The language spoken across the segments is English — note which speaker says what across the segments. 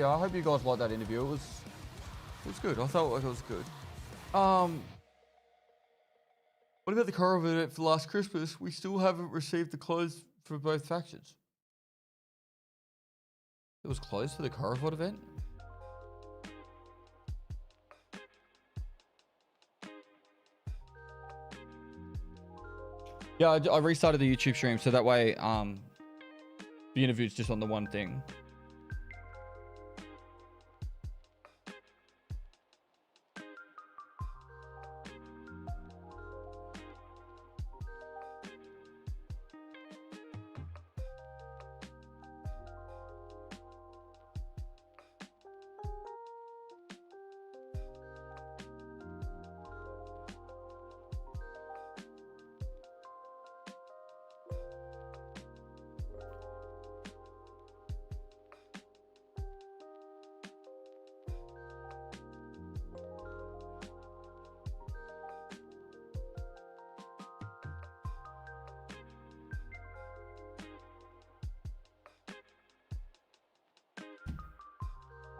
Speaker 1: yeah, I hope you guys liked that interview. It was good. I thought it was good. What about the Tarkov event for last Christmas? We still haven't received the clothes for both factions. It was closed for the Tarkov event? Yeah, I restarted the YouTube stream so that way the interview's just on the one thing.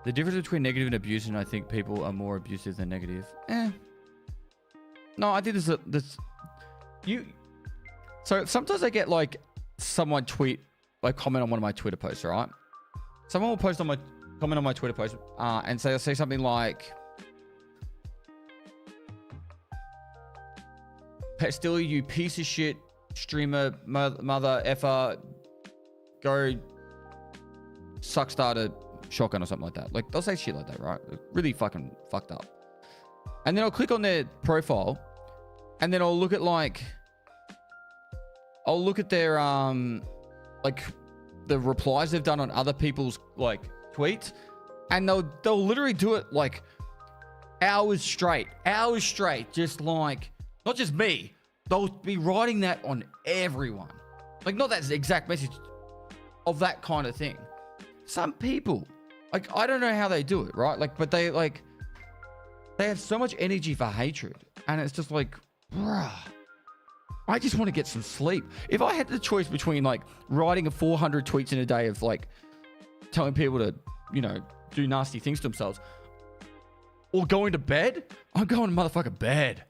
Speaker 1: The difference between negative and abusive, and I think people are more abusive than negative. No, I think so sometimes I get like someone comment on one of my Twitter posts, right? Someone will comment on my Twitter post and say something like, Pestily, you piece of shit streamer, mother effer, go suck starter shotgun or something like that. Like, they'll say shit like that, right? Really fucking fucked up. And then I'll click on their profile and then I'll look at their like the replies they've done on other people's like tweets, and they'll literally do it like hours straight, just like, not just me, they'll be writing that on everyone, like not that exact message of that kind of thing. Some people, like, I don't know how they do it, right? Like, but they have so much energy for hatred, and it's just like, bruh, I just want to get some sleep. If I had the choice between like writing 400 tweets in a day of like telling people to, you know, do nasty things to themselves, or going to bed, I'm going to motherfucking bed.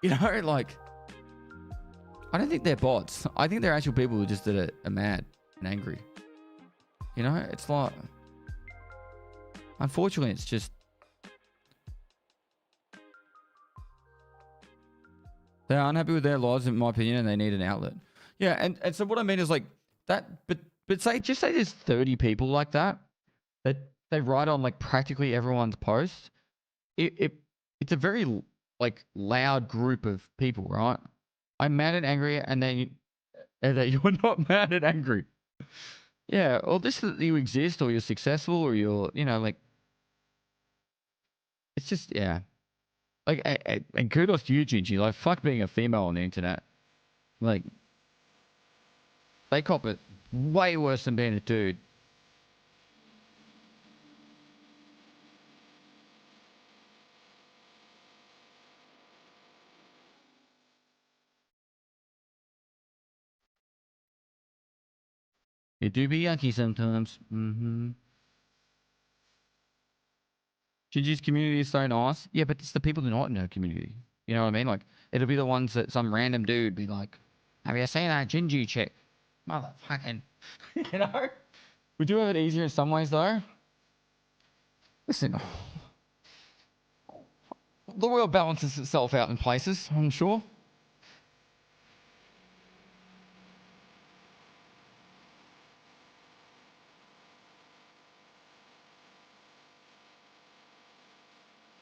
Speaker 1: You know, like, I don't think they're bots. I think they're actual people who just are mad and angry. You know, it's like, unfortunately, it's just, they're unhappy with their lives, in my opinion, and they need an outlet. Yeah, and so what I mean is like that, but say there's 30 people like that they write on like practically everyone's post. It's a very like loud group of people, right? I'm mad and angry, and then you're not mad and angry. Yeah, or this that you exist, or you're successful, or you're, you know, like, it's just, yeah. Like, and kudos to you, Gingy. Like, fuck being a female on the internet. Like, they cop it way worse than being a dude. It do be yucky sometimes. Gingy's community is so nice. Yeah, but it's the people who are not in her community. You know what I mean? Like, it'll be the ones that some random dude be like, have you seen that Gingy chick? Motherfucking, you know? We do have it easier in some ways, though. Listen, the world balances itself out in places, I'm sure.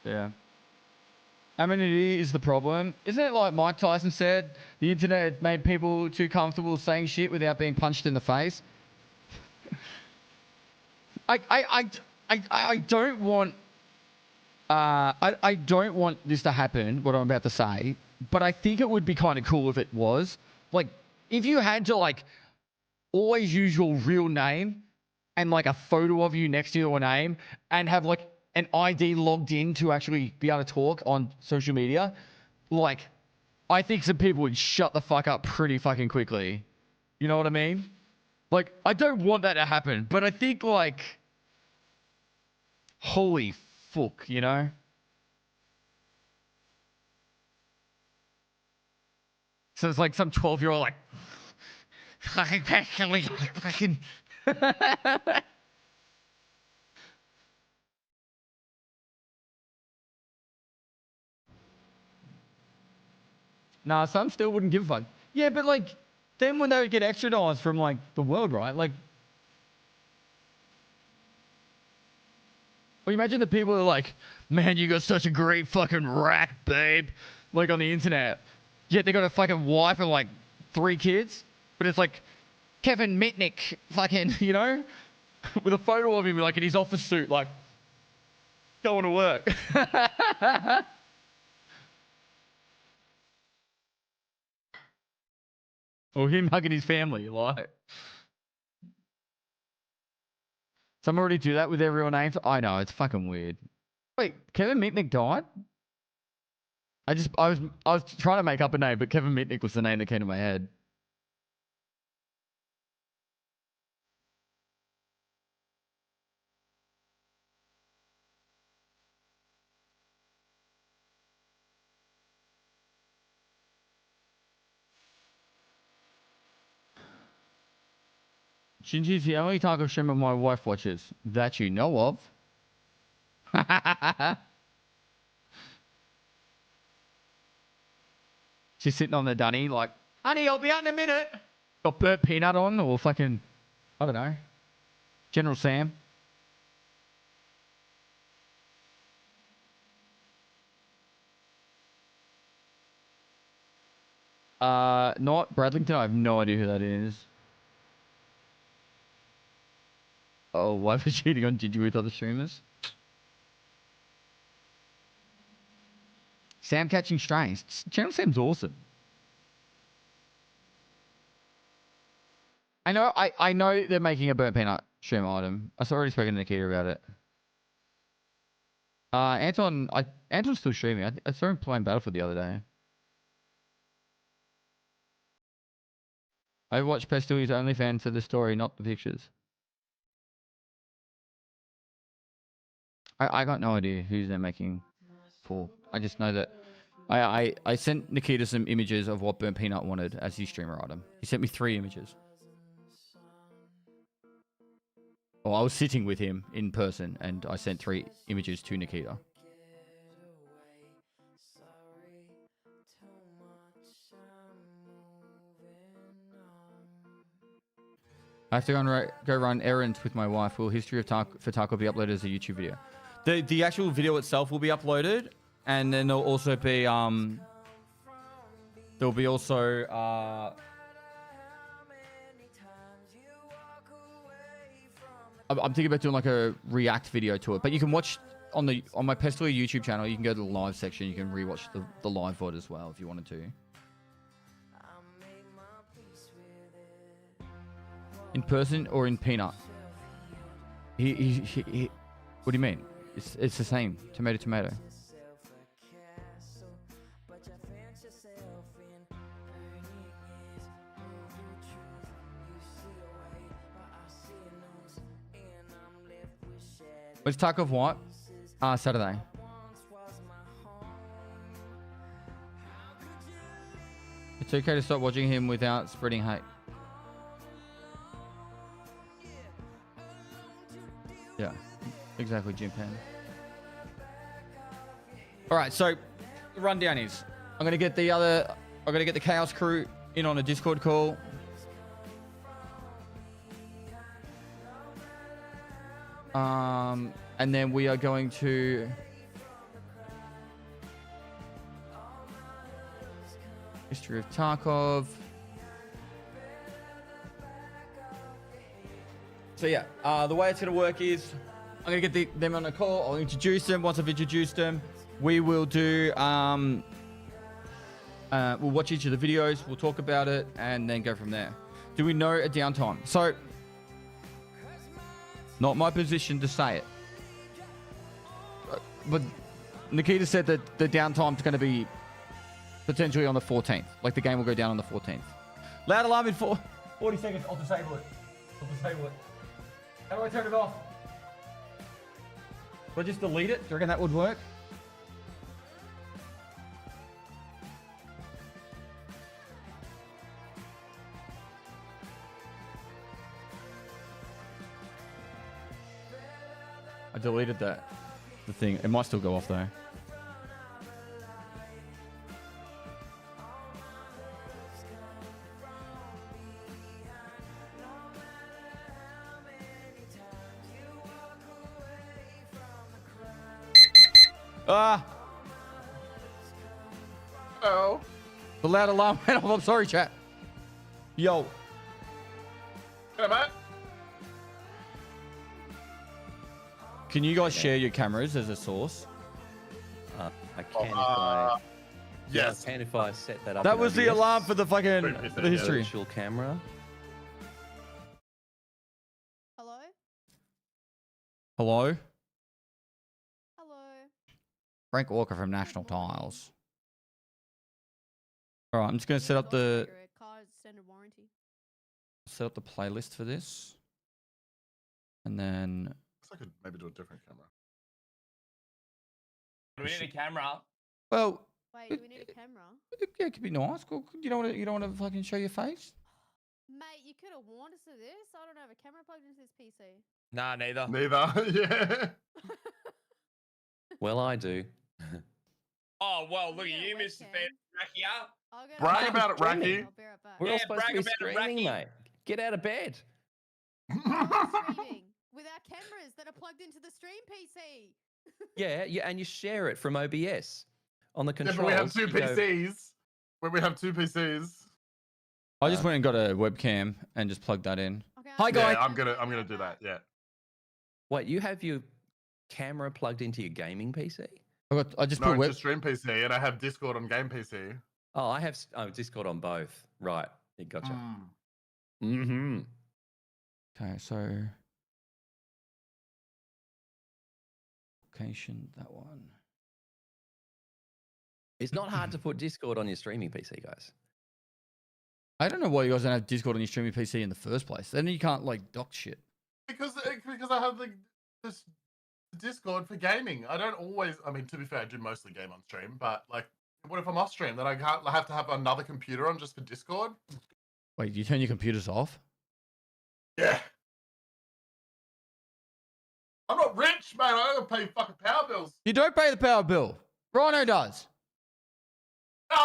Speaker 1: Yeah. Anonymity is the problem. Isn't it like Mike Tyson said, the internet made people too comfortable saying shit without being punched in the face? I don't want I don't want this to happen, what I'm about to say, but I think it would be kind of cool if it was. Like, if you had to like always use your real name and like a photo of you next to your name and have like an ID logged in to actually be able to talk on social media, like, I think some people would shut the fuck up pretty fucking quickly. You know what I mean? Like, I don't want that to happen, but I think like, Holy fuck, you know? So it's like some 12-year-old like, fucking Pestily, fucking. Nah, some still wouldn't give a fuck. Yeah, but like, then when they would get extradized from like the world, right? Like, well, imagine the people who are like, man, you got such a great fucking rack, babe. Like on the internet. Yet they got a fucking wife and like 3 kids. But it's like Kevin Mitnick, fucking, you know? With a photo of him like in his office suit, like, going to work. Or him hugging his family, like. Some already do that with their real names. I know, it's fucking weird. Wait, Kevin Mitnick died? I was trying to make up a name, but Kevin Mitnick was the name that came to my head. Shinji's the only Tarkov streamer my wife watches. That you know of. She's sitting on the dunny like, honey, I'll be out in a minute. Got burnt peanut on or fucking, I don't know, General Sam. Not Bradlington. I have no idea who that is. Oh, why was cheating on Gigi with other streamers? Sam catching strays. Channel Sam's awesome. I know they're making a burnt peanut stream item. I've already spoken to Nikita about it. Anton's still streaming. I saw him playing Battlefield the other day. I watched Pestyly's OnlyFans for the story, not the pictures. I got no idea who's they're making for. I just know that I sent Nikita some images of what Burnt Peanut wanted as his streamer item. He sent me 3 images. Oh, I was sitting with him in person and I sent 3 images to Nikita. I have to go run errands with my wife. Will History of Tarkov be uploaded as a YouTube video? The actual video itself will be uploaded, and then there'll also be I'm thinking about doing like a react video to it, but you can watch on my Pestily YouTube channel. You can go to the live section. You can rewatch the live VOD as well if you wanted to. In person or in peanut? He what do you mean? It's the same. Tomato. What's Tarkov what? Saturday. It's okay to stop watching him without spreading hate. Yeah, exactly, Jim Pan. All right, so the rundown is I'm gonna get the Chaos crew in on a Discord call. And then we are going to History of Tarkov. So yeah, the way it's going to work is I'm going to get them on a call. I'll introduce them. Once I've introduced them, we will do, we'll watch each of the videos. We'll talk about it and then go from there. Do we know a downtime? So, not my position to say it. But Nikita said that the downtime's going to be potentially on the 14th. Like the game will go down on the 14th. Loud alarm in 40 seconds. I'll disable it. How do I turn it off? I just delete it? Do you reckon that would work? I deleted the thing. It might still go off though. Ah!
Speaker 2: Oh.
Speaker 1: The loud alarm went off. I'm sorry, chat. Yo.
Speaker 2: Hey, mate.
Speaker 1: Can you guys share your cameras as a source?
Speaker 3: I can if I...
Speaker 2: Yes.
Speaker 3: I can if I set that up.
Speaker 1: That
Speaker 3: in
Speaker 1: was the
Speaker 3: OBS.
Speaker 1: alarm for the fucking
Speaker 2: Yeah.
Speaker 1: the history.
Speaker 3: Virtual camera.
Speaker 4: Hello?
Speaker 1: Hello?
Speaker 4: Hello?
Speaker 1: Frank Walker from National Tiles. All right, I'm just going to set up the
Speaker 4: Car extended warranty.
Speaker 1: playlist for this. And then
Speaker 2: Looks like I could maybe do a different camera.
Speaker 5: Do we need a camera?
Speaker 1: well,
Speaker 4: Wait, do we need a camera?
Speaker 1: yeah, it could be nice. Cool. You don't want to fucking show your face?
Speaker 4: Mate, you could have warned us of this. I don't have a camera plugged into this PC.
Speaker 5: Nah, neither.
Speaker 2: Neither. Yeah.
Speaker 3: Well, I do.
Speaker 5: Oh, well, look at
Speaker 4: Yeah,
Speaker 5: you, Mr.
Speaker 4: webcam.
Speaker 5: Fan Rackia.
Speaker 4: I'll go
Speaker 2: Brag
Speaker 4: to
Speaker 2: about it,
Speaker 4: I'll
Speaker 2: Racky.
Speaker 4: be right back.
Speaker 3: We're all
Speaker 5: Yeah,
Speaker 3: supposed to
Speaker 5: brag
Speaker 3: be
Speaker 5: about it,
Speaker 3: streaming,
Speaker 5: Racky.
Speaker 3: mate. Get out of bed.
Speaker 4: I'm streaming with our cameras that are plugged into the stream PC.
Speaker 3: Yeah, and you share it from OBS on the
Speaker 2: Yeah,
Speaker 3: controls.
Speaker 2: but we have two
Speaker 3: you go-
Speaker 2: PCs. When we have two PCs.
Speaker 1: I just went and got a webcam and just plugged that in.
Speaker 4: Okay,
Speaker 1: Hi,
Speaker 4: I'll
Speaker 1: guys.
Speaker 2: Yeah, I'm gonna do that. Yeah.
Speaker 3: Wait, you have your camera plugged into your gaming PC?
Speaker 1: I just
Speaker 2: No,
Speaker 1: put
Speaker 2: it's a stream PC, and I have Discord on game PC.
Speaker 3: Oh, I have Discord on both. Right, you gotcha.
Speaker 2: Mm.
Speaker 3: Mm-hmm.
Speaker 1: Okay, so location, that one.
Speaker 3: It's not hard to put Discord on your streaming PC, guys.
Speaker 1: I don't know why you guys don't have Discord on your streaming PC in the first place. Then you can't like dock shit.
Speaker 2: Because I have this Discord for gaming. I don't always. I mean, to be fair, I do mostly game on stream. But like, what if I'm off stream? Then I can't. I have to have another computer on just for Discord.
Speaker 1: Wait, you turn your computers off?
Speaker 2: Yeah. I'm not rich, man. I don't pay fucking power bills.
Speaker 1: You don't pay the power bill. Rhino does.
Speaker 2: No,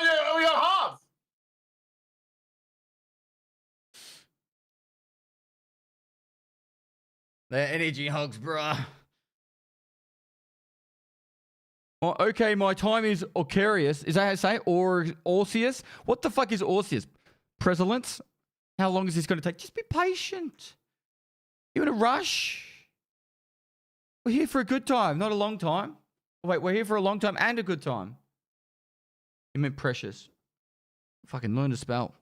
Speaker 2: yeah, we got halves.
Speaker 1: They're energy hogs, bruh. Oh, okay, my time is Orcarius. Is that how to say? Or Orceus? What the fuck is Orceus? Prevalence? How long is this going to take? Just be patient. You in a rush? We're here for a good time, not a long time. Wait, we're here for a long time and a good time. You mean precious? Fucking learn to spell.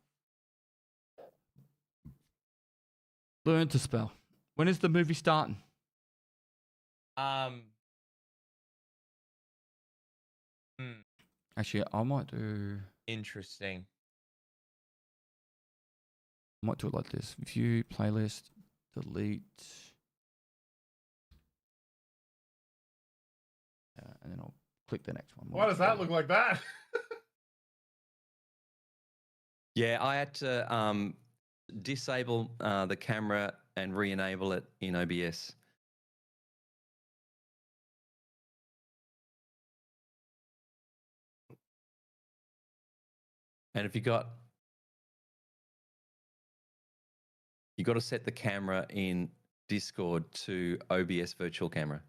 Speaker 1: Learn to spell. When is the movie starting? Actually, I might do
Speaker 5: Interesting.
Speaker 1: it like this. View, playlist, delete. And then I'll click the next one.
Speaker 2: Why does that look like that?
Speaker 3: Yeah, I had to disable the camera and re-enable it in OBS. And if you got to set the camera in Discord to OBS virtual camera.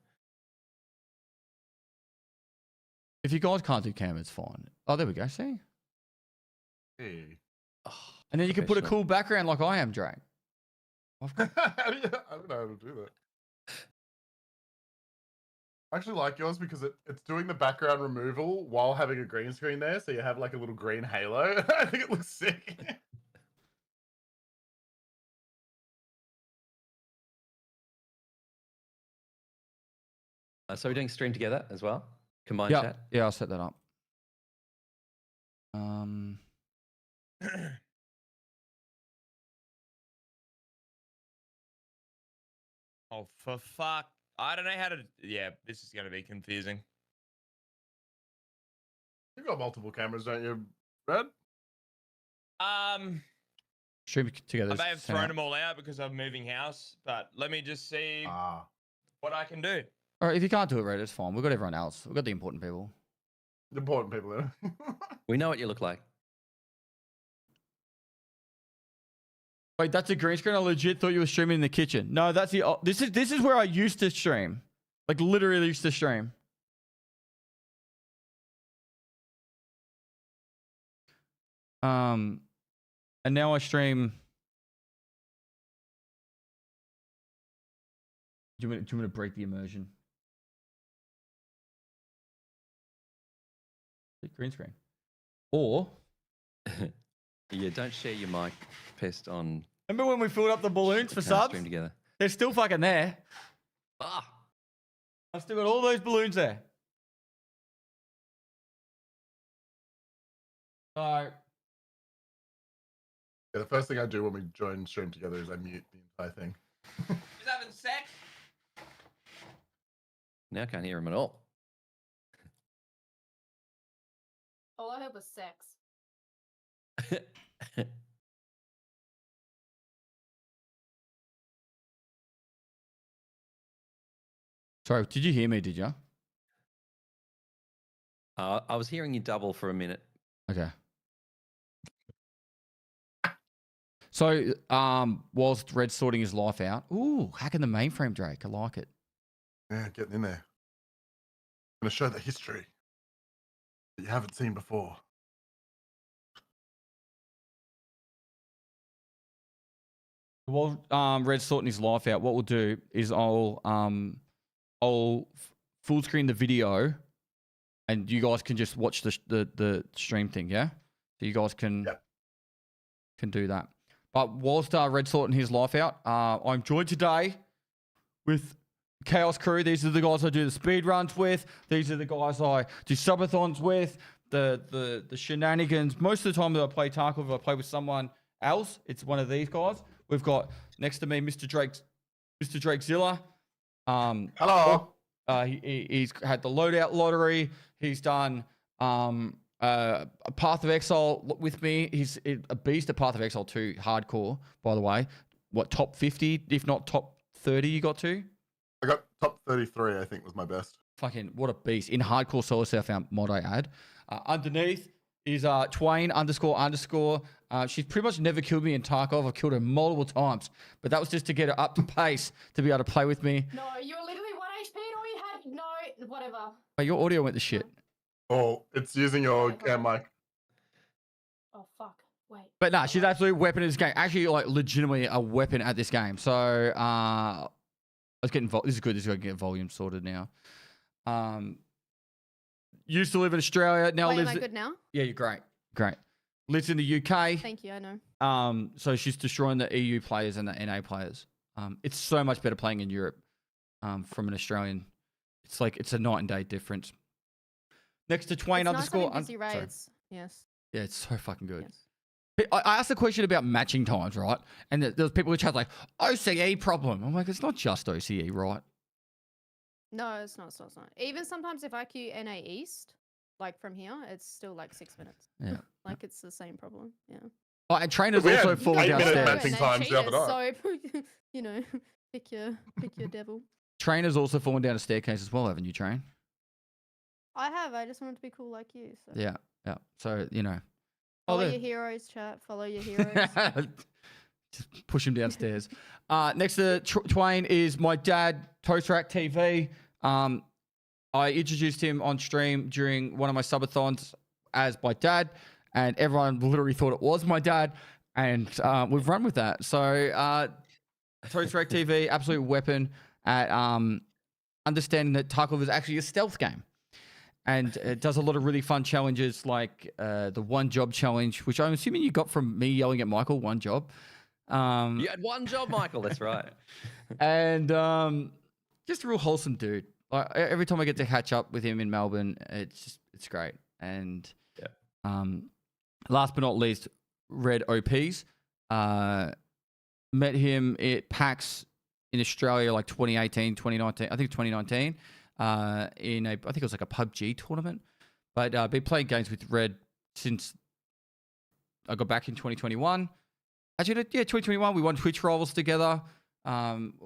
Speaker 1: If you guys can't do camera, it's fine. Oh, there we go. See?
Speaker 2: Hey.
Speaker 3: Oh,
Speaker 1: And then you can put a
Speaker 3: professional.
Speaker 1: cool background like I am, Drake. I've got
Speaker 2: I don't know how to do that. I actually like yours because it's doing the background removal while having a green screen there, so you have like a little green halo. I think it looks sick.
Speaker 3: So we're doing stream together as well? Combined
Speaker 1: yeah,
Speaker 3: chat?
Speaker 1: yeah, I'll set that up.
Speaker 5: Oh, for fuck. I don't know how to. Yeah, this is gonna be confusing.
Speaker 2: You've got multiple cameras, don't you, Red?
Speaker 1: Stream together.
Speaker 5: I may have thrown them all out because I'm moving house, but let me just see
Speaker 2: Ah.
Speaker 5: what I can do.
Speaker 1: All right, if you can't do it, Red, it's fine. We've got everyone else. We've got the important people.
Speaker 2: The important people there.
Speaker 3: We know what you look like.
Speaker 1: Wait, that's a green screen. I legit thought you were streaming in the kitchen. No, that's the. This is where I used to stream, like literally used to stream. And now I stream. Do you want me to break the immersion? Green screen, or
Speaker 3: Yeah, don't share your mic, Pest, on.
Speaker 1: remember when we filled up the balloons for
Speaker 3: can't
Speaker 1: subs?
Speaker 3: stream together.
Speaker 1: They're still fucking there.
Speaker 3: Ah,
Speaker 1: I've still got all those balloons there. So
Speaker 2: Yeah, the first thing I do when we join stream together is I mute the entire thing.
Speaker 5: Just having sex.
Speaker 3: now I can't hear him at all.
Speaker 4: All I heard was sex.
Speaker 1: sorry, did you hear me? Did you?
Speaker 3: I was hearing you double for a minute.
Speaker 1: Okay. So, whilst Red's sorting his life out, ooh, hacking the mainframe, Drake. I like it.
Speaker 2: Yeah, getting in there. I'm gonna show the history that you haven't seen before.
Speaker 1: While Red's sorting his life out, what we'll do is I'll full screen the video, and you guys can just watch the stream thing. Yeah, so you guys can do that. But whilst Red's sorting his life out, I'm joined today with Chaos Crew. These are the guys I do the speed runs with. These are the guys I do subathons with. The shenanigans. Most of the time that I play Tarkov, I play with someone else. It's one of these guys. We've got next to me Mr. Drakezilla.
Speaker 2: Hello.
Speaker 1: He's had the loadout lottery. He's done a Path of Exile with me. He's a beast at Path of Exile 2 hardcore, by the way. What, top 50, if not top 30 you got to?
Speaker 2: I got top 33, I think was my best.
Speaker 1: Fucking what a beast. In hardcore solo self found mod I add. Underneath is Twain __. She's pretty much never killed me in Tarkov. I've killed her multiple times, but that was just to get her up to pace to be able to play with me.
Speaker 4: No, you were literally 1 HP and all you had. No, whatever.
Speaker 1: But your audio went to shit.
Speaker 2: Oh, it's using your
Speaker 4: Okay,
Speaker 2: cam mic.
Speaker 4: Oh, fuck. Wait.
Speaker 1: But nah, she's absolute weapon in this game. Actually, like legitimately a weapon at this game. So let's get involved. This is good. This is going to get volume sorted now. Used to live in Australia. Now
Speaker 4: Wait, am
Speaker 1: lives.
Speaker 4: I good now?
Speaker 1: Yeah, you're great. Great. Lives in the UK.
Speaker 4: Thank you, I know.
Speaker 1: So she's destroying the EU players and the NA players. It's so much better playing in Europe from an Australian. It's like it's a night and day difference. Next to Twain
Speaker 4: It's nice
Speaker 1: _.
Speaker 4: having busy
Speaker 1: sorry.
Speaker 4: raids. Yes.
Speaker 1: Yeah, it's so fucking good.
Speaker 4: Yes.
Speaker 1: I asked a question about matching times, right? And there was people who chat like OCE problem. I'm like, it's not just OCE, right?
Speaker 4: No, it's not. It's not. Even sometimes if I queue NA East, like from here, it's still like 6 minutes.
Speaker 1: Yeah.
Speaker 4: Like it's the same problem. Yeah.
Speaker 1: Oh, and trainers
Speaker 2: We had
Speaker 1: also falling
Speaker 2: 8 minute
Speaker 1: downstairs.
Speaker 2: matching times the other night.
Speaker 4: So, you know, pick your devil.
Speaker 1: Trainers also falling down a staircase as well, haven't you, Train?
Speaker 4: I have. I just wanted to be cool like you. So.
Speaker 1: Yeah, yeah. So, you know.
Speaker 4: Follow
Speaker 1: there-
Speaker 4: your heroes, chat. Follow your heroes.
Speaker 1: Just push him downstairs. Next to Twain is my dad, Toast Rack TV. I introduced him on stream during one of my subathons as my dad, and everyone literally thought it was my dad, and we've run with that. So, Toast Rack TV, absolute weapon at understanding that Tarkov is actually a stealth game. And it does a lot of really fun challenges like the one job challenge, which I'm assuming you got from me yelling at Michael, one job.
Speaker 3: You had one job, Michael. That's right.
Speaker 1: And just a real wholesome dude. Like, every time I get to catch up with him in Melbourne, it's great. And last but not least, Red OPs. Met him at PAX in Australia, like 2018, 2019. I think 2019. I think it was like a PUBG tournament. But I've been playing games with Red since I got back in 2021. Actually, yeah, 2021. We won Twitch Rivals together.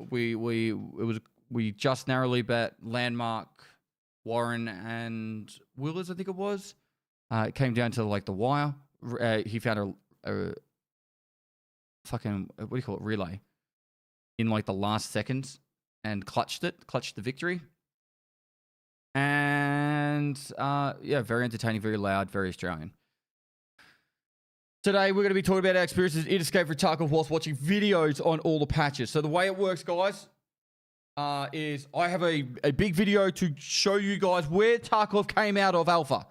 Speaker 1: We just narrowly bet Landmark, Warren, and Willers, I think it was. It came down to like the wire. He found a fucking, what do you call it, relay in like the last seconds and clutched the victory. And yeah, very entertaining, very loud, very Australian. Today, we're going to be talking about our experiences in Escape from Tarkov whilst watching videos on all the patches. So the way it works, guys, is I have a big video to show you guys where Tarkov came out of alpha.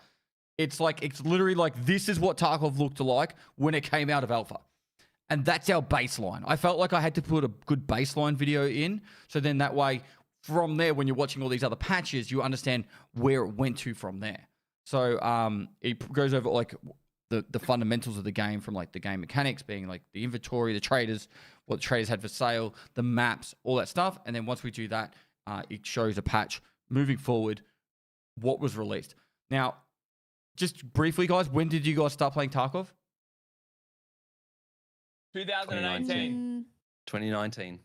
Speaker 1: It's literally like, this is what Tarkov looked like when it came out of alpha. And that's our baseline. I felt like I had to put a good baseline video in. So then that way, from there, when you're watching all these other patches, you understand where it went to from there. So it goes over like the fundamentals of the game, from like the game mechanics being like the inventory, the traders, what the traders had for sale, the maps, all that stuff. And then once we do that, it shows a patch moving forward, what was released. Now, just briefly, guys, when did you guys start playing Tarkov?
Speaker 5: 2019.
Speaker 3: 2019.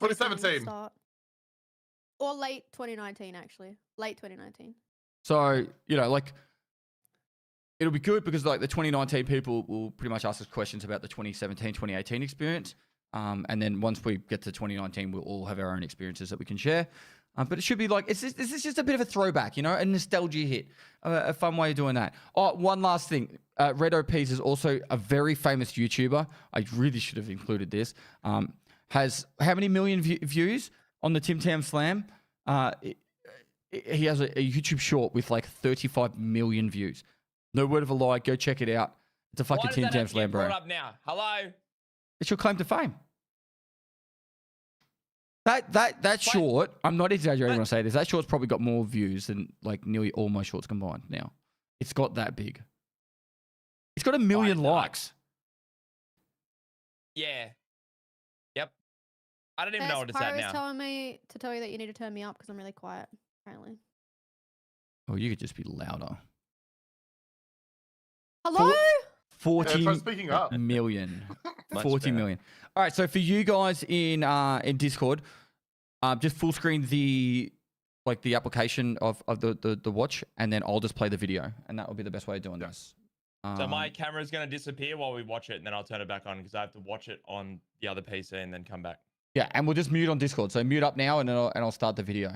Speaker 2: 2017.
Speaker 4: Start. Or late 2019, actually. Late 2019.
Speaker 1: So, you know, like, it'll be good because like the 2019 people will pretty much ask us questions about the 2017, 2018 experience. And then once we get to 2019, we'll all have our own experiences that we can share. But it should be like, this is just a bit of a throwback, you know, a nostalgia hit, a fun way of doing that. Oh, one last thing. Red OPs is also a very famous YouTuber. I really should have included this. Has how many million views on the Tim Tam Slam? He has a YouTube short with like 35 million views. No word of a lie. Go check it out. It's a fucking Tim Tam Slam, bro.
Speaker 5: Up now. Hello.
Speaker 1: It's your claim to fame. That short, I'm not exaggerating when I say this. That short's probably got more views than like nearly all my shorts combined now. It's got that big. It's got 1 million likes.
Speaker 5: Yeah. Yep. I don't even know what it's at now.
Speaker 4: Telling me to tell you that you need to turn me up because I'm really quiet, apparently.
Speaker 1: Oh, you could just be louder.
Speaker 4: Hello?
Speaker 1: 40
Speaker 2: try speaking up.
Speaker 1: million.
Speaker 3: Much
Speaker 1: 40
Speaker 3: better.
Speaker 1: million. All right, so for you guys in Discord, just full screen the application of the watch, and then I'll just play the video, and that will be the best way of doing this.
Speaker 5: So my camera's going to disappear while we watch it, and then I'll turn it back on because I have to watch it on the other PC and then come back.
Speaker 1: Yeah, and we'll just mute on Discord. So mute up now, and then I'll start the video.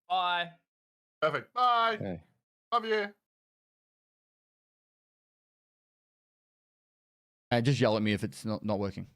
Speaker 5: Bye.
Speaker 2: Perfect. Bye.
Speaker 3: Okay.
Speaker 2: Love you.
Speaker 1: And just yell at me if it's not working.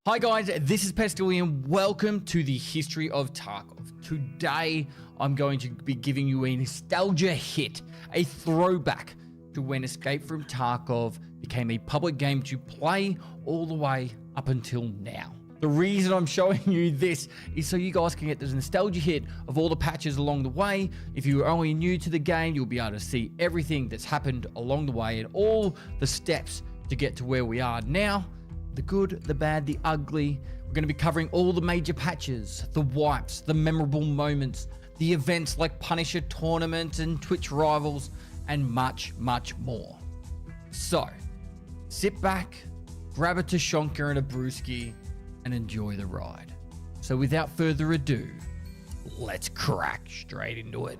Speaker 1: Hi guys, this is Pestily and welcome to the history of Tarkov. Today, I'm going to be giving you a nostalgia hit, a throwback to when Escape from Tarkov became a public game to play all the way up until now. The reason I'm showing you this is so you guys can get this nostalgia hit of all the patches along the way. If you're only new to the game, you'll be able to see everything that's happened along the way and all the steps to get to where we are now. The good, the bad, the ugly. We're going to be covering all the major patches, the wipes, the memorable moments, the events like Punisher tournaments and Twitch rivals, and much, much more. So, sit back, grab a Tushonka and a brewski, and enjoy the ride. So without further ado, let's crack straight into it.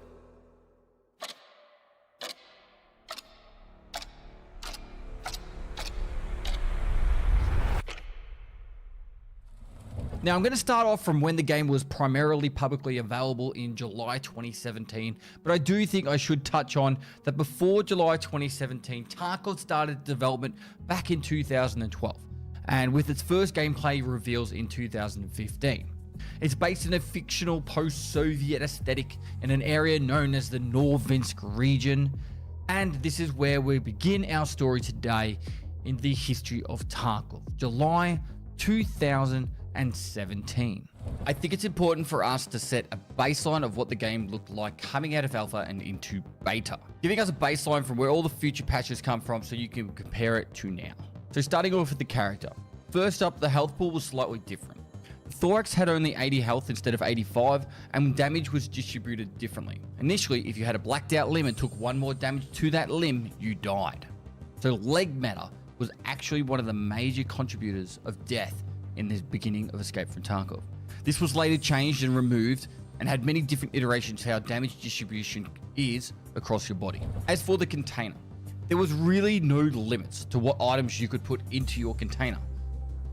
Speaker 1: Now, I'm going to start off from when the game was primarily publicly available in July 2017, but I do think I should touch on that before July 2017, Tarkov started development back in 2012, and with its first gameplay reveals in 2015. It's based in a fictional post-Soviet aesthetic in an area known as the Novinsk region, and this is where we begin our story today in the history of Tarkov, July 2017. I think it's important for us to set a baseline of what the game looked like coming out of alpha and into beta, giving us a baseline from where all the future patches come from so you can compare it to now. So starting off with the character. First up, the health pool was slightly different. The thorax had only 80 health instead of 85, and damage was distributed differently. Initially, if you had a blacked out limb and took one more damage to that limb, you died. So leg matter was actually one of the major contributors of death in the beginning of Escape from Tarkov. This was later changed and removed and had many different iterations how damage distribution is across your body. As for the container, there was really no limits to what items you could put into your container.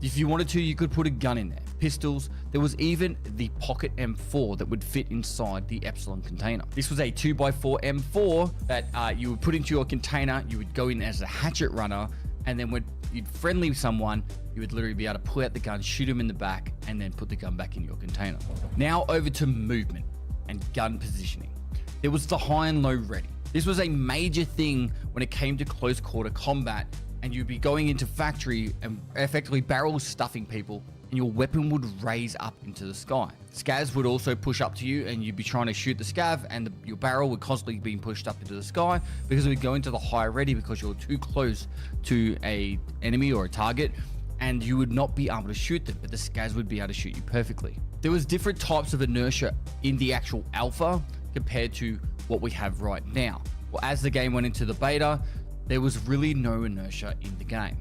Speaker 1: If you wanted to, you could put a gun in there, pistols. There was even the pocket M4 that would fit inside the Epsilon container. This was a 2x4 M4 that you would put into your container. You would go in as a hatchet runner, and then when you'd friendly someone, you would literally be able to pull out the gun, shoot him in the back, and then put the gun back in your container. Now over to movement and gun positioning. There was the high and low ready. This was a major thing when it came to close quarter combat, and you'd be going into factory and effectively barrel stuffing people, and your weapon would raise up into the sky. Scavs would also push up to you, and you'd be trying to shoot the scav, and your barrel would constantly be pushed up into the sky because it would go into the high ready because you're too close to a enemy or a target, and you would not be able to shoot them, but the scavs would be able to shoot you perfectly. There was different types of inertia in the actual alpha compared to what we have right now. Well, as the game went into the beta, there was really no inertia in the game.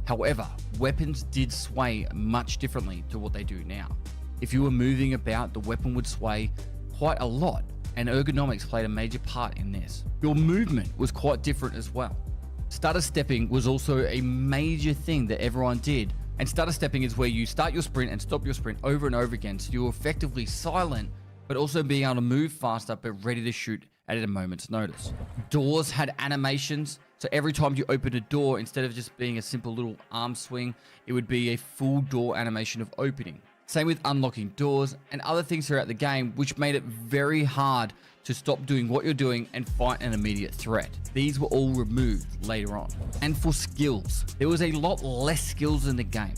Speaker 1: However, weapons did sway much differently to what they do now. If you were moving about, the weapon would sway quite a lot, and ergonomics played a major part in this. Your movement was quite different as well. Stutter stepping was also a major thing that everyone did, and stutter stepping is where you start your sprint and stop your sprint over and over again, so you're effectively silent, but also being able to move faster but ready to shoot at a moment's notice. Doors had animations, so every time you opened a door, instead of just being a simple little arm swing, it would be a full door animation of opening. Same with unlocking doors and other things throughout the game, which made it very hard to stop doing what you're doing and fight an immediate threat. These were all removed later on. And for skills, there was a lot less skills in the game.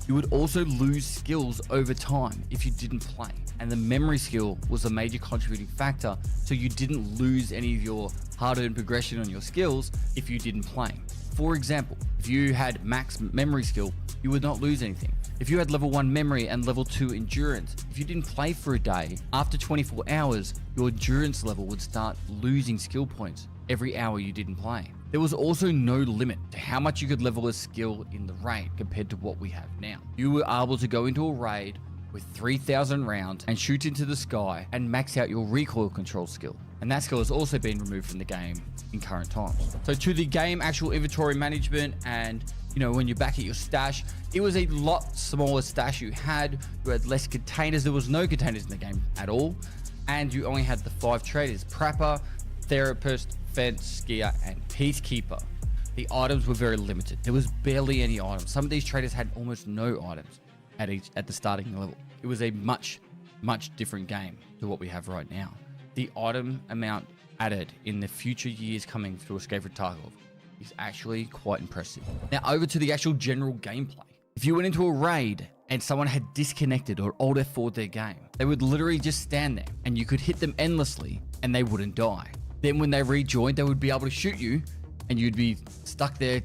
Speaker 1: You would also lose skills over time if you didn't play. And the memory skill was a major contributing factor, so you didn't lose any of your hard-earned progression on your skills if you didn't play. For example, if you had max memory skill, you would not lose anything. If you had level 1 memory and level 2 endurance, if you didn't play for a day, after 24 hours, your endurance level would start losing skill points every hour you didn't play. There was also no limit to how much you could level a skill in the raid compared to what we have now. You were able to go into a raid with 3,000 rounds and shoot into the sky and max out your recoil control skill. And that skill has also been removed from the game in current times. So to the game actual inventory management and when you're back at your stash, it was a lot smaller stash you had. You had less containers. There was no containers in the game at all. And you only had the 5 traders: Prepper, Therapist, Fence, Skier, and Peacekeeper. The items were very limited. There was barely any items. Some of these traders had almost no items at the starting level. It was a much different game to what we have right now. The item amount added in the future years coming through Escape from Tarkov is actually quite impressive. Now over to the actual general gameplay. If you went into a raid and someone had disconnected or Alt F4'd their game, they would literally just stand there and you could hit them endlessly and they wouldn't die. Then when they rejoined, they would be able to shoot you and you'd be stuck there,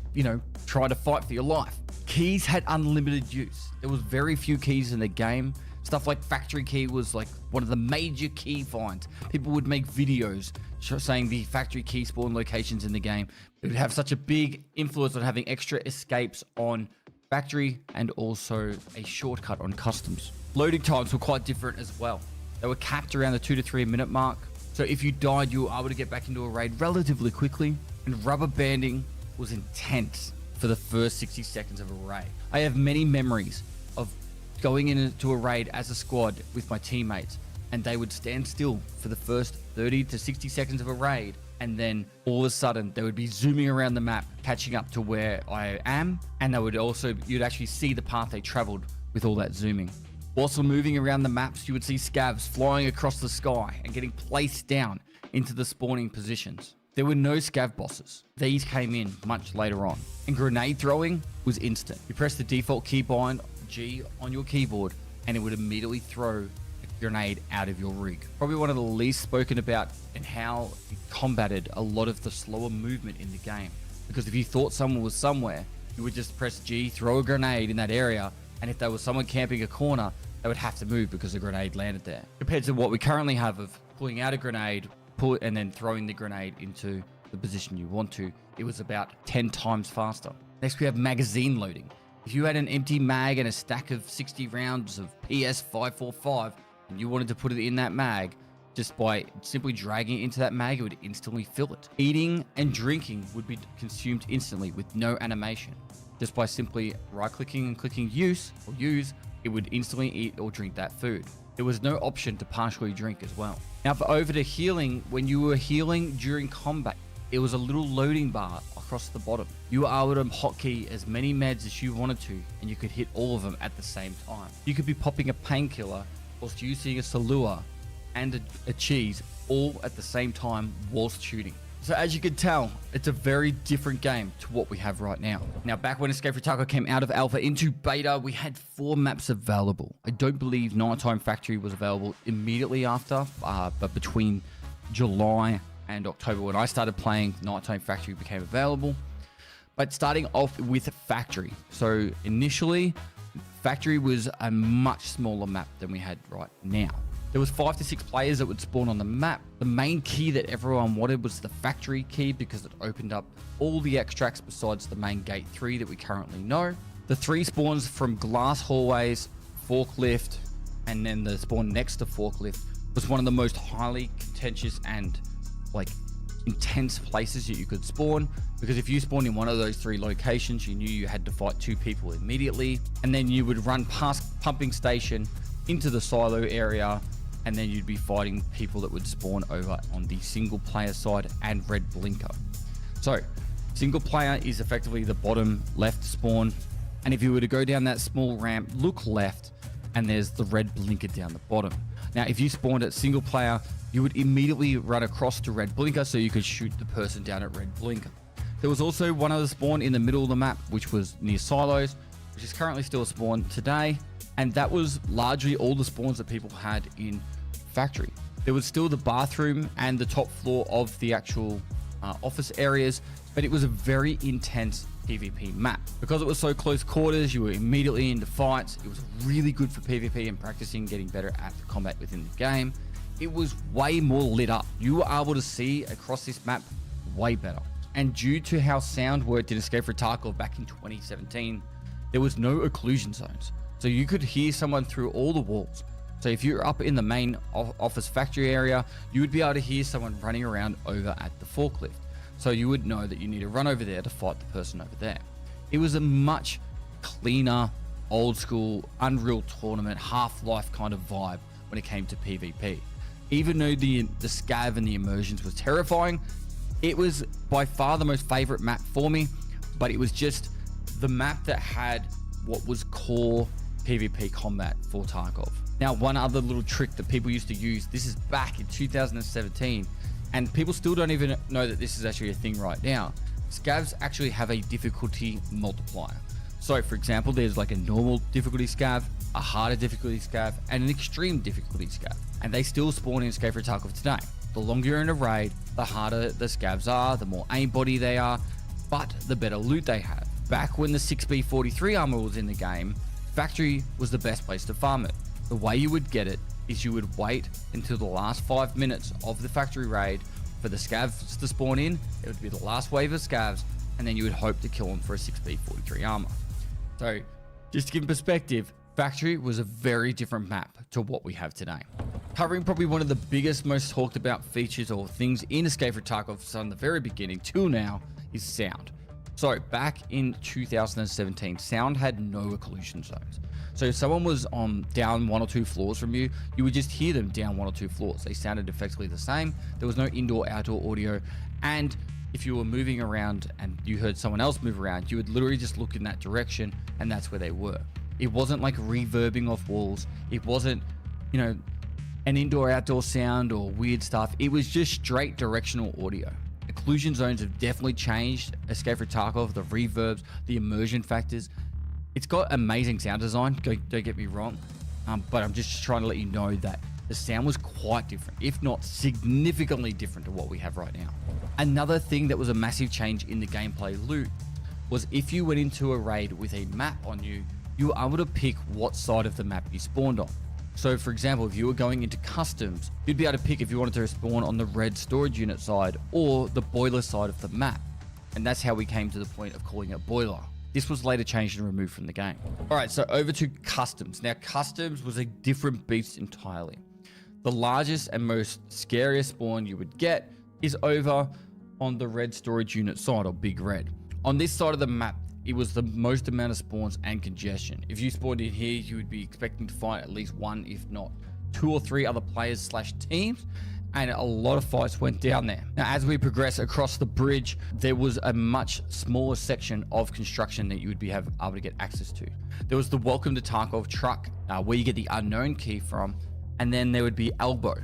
Speaker 1: trying to fight for your life. Keys had unlimited use. There was very few keys in the game. Stuff like factory key was like one of the major key finds. People would make videos saying the factory key spawn locations in the game. It would have such a big influence on having extra escapes on factory and also a shortcut on customs. Loading times were quite different as well. They were capped around the 2 to 3 minute mark. So if you died, you were able to get back into a raid relatively quickly, and rubber banding was intense for the first 60 seconds of a raid. I have many memories of going into a raid as a squad with my teammates, and they would stand still for the first 30 to 60 seconds of a raid, and then all of a sudden they would be zooming around the map, catching up to where I am, and you'd actually see the path they traveled with all that zooming. Whilst moving around the maps, you would see scavs flying across the sky and getting placed down into the spawning positions. There were no scav bosses. These came in much later on. And grenade throwing was instant. You press the default keybind G on your keyboard and it would immediately throw a grenade out of your rig. Probably one of the least spoken about and how it combated a lot of the slower movement in the game. Because if you thought someone was somewhere, you would just press G, throw a grenade in that area, and if there was someone camping a corner, they would have to move because the grenade landed there. Compared to what we currently have of pulling out a grenade, and then throwing the grenade into the position you want to, it was about 10 times faster. Next, we have magazine loading. If you had an empty mag and a stack of 60 rounds of PS545 and you wanted to put it in that mag, just by simply dragging it into that mag, it would instantly fill it. Eating and drinking would be consumed instantly with no animation. Just by simply right-clicking and clicking use, it would instantly eat or drink that food. There was no option to partially drink as well. Now, for over to healing, when you were healing during combat, it was a little loading bar across the bottom. You were able to hotkey as many meds as you wanted to, and you could hit all of them at the same time. You could be popping a painkiller whilst using a Salua and a cheese all at the same time whilst shooting. So as you can tell, it's a very different game to what we have right now. Now, back when Escape from Tarkov came out of alpha into beta, we had 4 maps available. I don't believe Nighttime Factory was available immediately after, but between July and October when I started playing, Nighttime Factory became available. But starting off with Factory. So initially, Factory was a much smaller map than we had right now. There was 5 to 6 players that would spawn on the map. The main key that everyone wanted was the factory key because it opened up all the extracts besides the main gate 3 that we currently know. The 3 spawns from glass hallways, forklift, and then the spawn next to forklift was one of the most highly contentious and intense places that you could spawn, because if you spawned in one of those 3 locations, you knew you had to fight 2 people immediately, and then you would run past pumping station into the silo area, and then you'd be fighting people that would spawn over on the single player side and red blinker. So single player is effectively the bottom left spawn, and if you were to go down that small ramp, look left, and there's the red blinker down the bottom. Now if you spawned at single player, you would immediately run across to red blinker so you could shoot the person down at red blinker. There was also one other spawn in the middle of the map, which was near silos, which is currently still a spawn today. And that was largely all the spawns that people had in Factory. There was still the bathroom and the top floor of the actual office areas, but it was a very intense PvP map. Because it was so close quarters, you were immediately into fights. It was really good for PvP and practicing getting better at the combat within the game. It was way more lit up. You were able to see across this map way better. And due to how sound worked in Escape from Tarkov back in 2017, there was no occlusion zones. So you could hear someone through all the walls. So if you're up in the main office factory area, you would be able to hear someone running around over at the forklift. So you would know that you need to run over there to fight the person over there. It was a much cleaner, old school, Unreal Tournament, Half-Life kind of vibe when it came to PvP. Even though the scav and the immersions was terrifying, it was by far the most favorite map for me, but it was just the map that had what was core PvP combat for Tarkov. Now, one other little trick that people used to use, this is back in 2017, and people still don't even know that this is actually a thing right now. Scavs actually have a difficulty multiplier. So for example, there's like a normal difficulty scav, a harder difficulty scav, and an extreme difficulty scav. And they still spawn in Escape from Tarkov today. The longer you're in a raid, the harder the scavs are, the more aimbody they are, but the better loot they have. Back when the 6B43 armor was in the game, Factory was the best place to farm it. The way you would get it is you would wait until the last 5 minutes of the factory raid for the scavs to spawn in. It would be the last wave of scavs, and then you would hope to kill them for a 6B43 armor. So just to give perspective, Factory was a very different map to what we have today. Covering probably one of the biggest, most talked about features or things in Escape from Tarkov from the very beginning till now is sound. So back in 2017, sound had no occlusion zones. So if someone was down 1 or 2 floors from you, you would just hear them down 1 or 2 floors. They sounded effectively the same. There was no indoor-outdoor audio. And if you were moving around and you heard someone else move around, you would literally just look in that direction and that's where they were. It wasn't like reverbing off walls. It wasn't, an indoor-outdoor sound or weird stuff. It was just straight directional audio. Occlusion zones have definitely changed Escape from Tarkov, the reverbs, the immersion factors. It's got amazing sound design, don't get me wrong, but I'm just trying to let you know that the sound was quite different, if not significantly different to what we have right now. Another thing that was a massive change in the gameplay loot was if you went into a raid with a map on you, you were able to pick what side of the map you spawned on. So for example, if you were going into customs, you'd be able to pick if you wanted to spawn on the red storage unit side or the boiler side of the map. And that's how we came to the point of calling it boiler. This was later changed and removed from the game. All right, so over to customs. Now customs was a different beast entirely. The largest and most scariest spawn you would get is over on the red storage unit side, or big red. On this side of the map, it was the most amount of spawns and congestion. If you spawned in here, you would be expecting to fight at least one, if not 2 or 3 other players / teams, and a lot of fights went down there. Now, as we progress across the bridge, there was a much smaller section of construction that you would be able to get access to. There was the Welcome to Tarkov truck, where you get the unknown key from, and then there would be Elbow.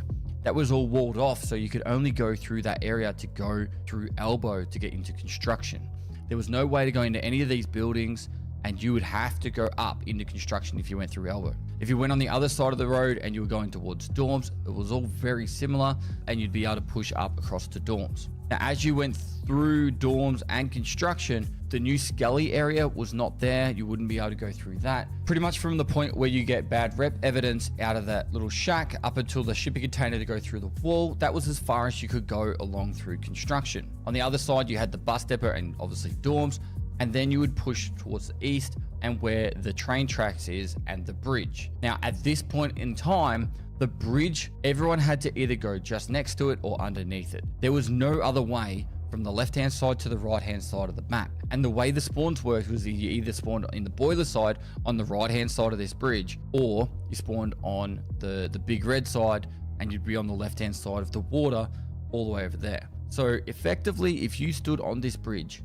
Speaker 1: That was all walled off, so you could only go through that area to go through Elbow to get into construction. There was no way to go into any of these buildings, and you would have to go up into construction if you went through Elbow. If you went on the other side of the road and you were going towards dorms, it was all very similar, and you'd be able to push up across to dorms. Now, as you went through dorms and construction, the new Scully area was not there. You wouldn't be able to go through that. Pretty much from the point where you get bad rep evidence out of that little shack up until the shipping container to go through the wall, that was as far as you could go along through construction. On the other side, you had the bus depot and obviously dorms, and then you would push towards the east and where the train tracks is and the bridge. Now, at this point in time, the bridge, everyone had to either go just next to it or underneath it. There was no other way from the left-hand side to the right-hand side of the map. And the way the spawns worked was you either spawned in the boiler side on the right-hand side of this bridge, or you spawned on the big red side and you'd be on the left-hand side of the water all the way over there. So effectively, if you stood on this bridge,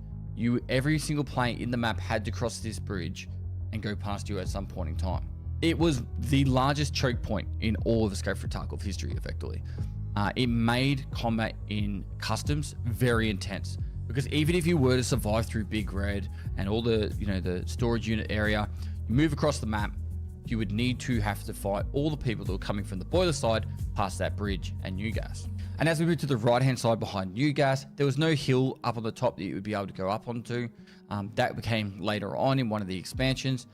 Speaker 1: every single player in the map had to cross this bridge and go past you at some point in time. It was the largest choke point in all of Escape from Tarkov history, effectively. It made combat in customs very intense, because even if you were to survive through Big Red and all the storage unit area, you move across the map, you would need to have to fight all the people that were coming from the boiler side past that bridge and New Gas. And as we moved to the right-hand side behind New Gas, there was no hill up on the top that you would be able to go up onto. That became later on in one of the expansions.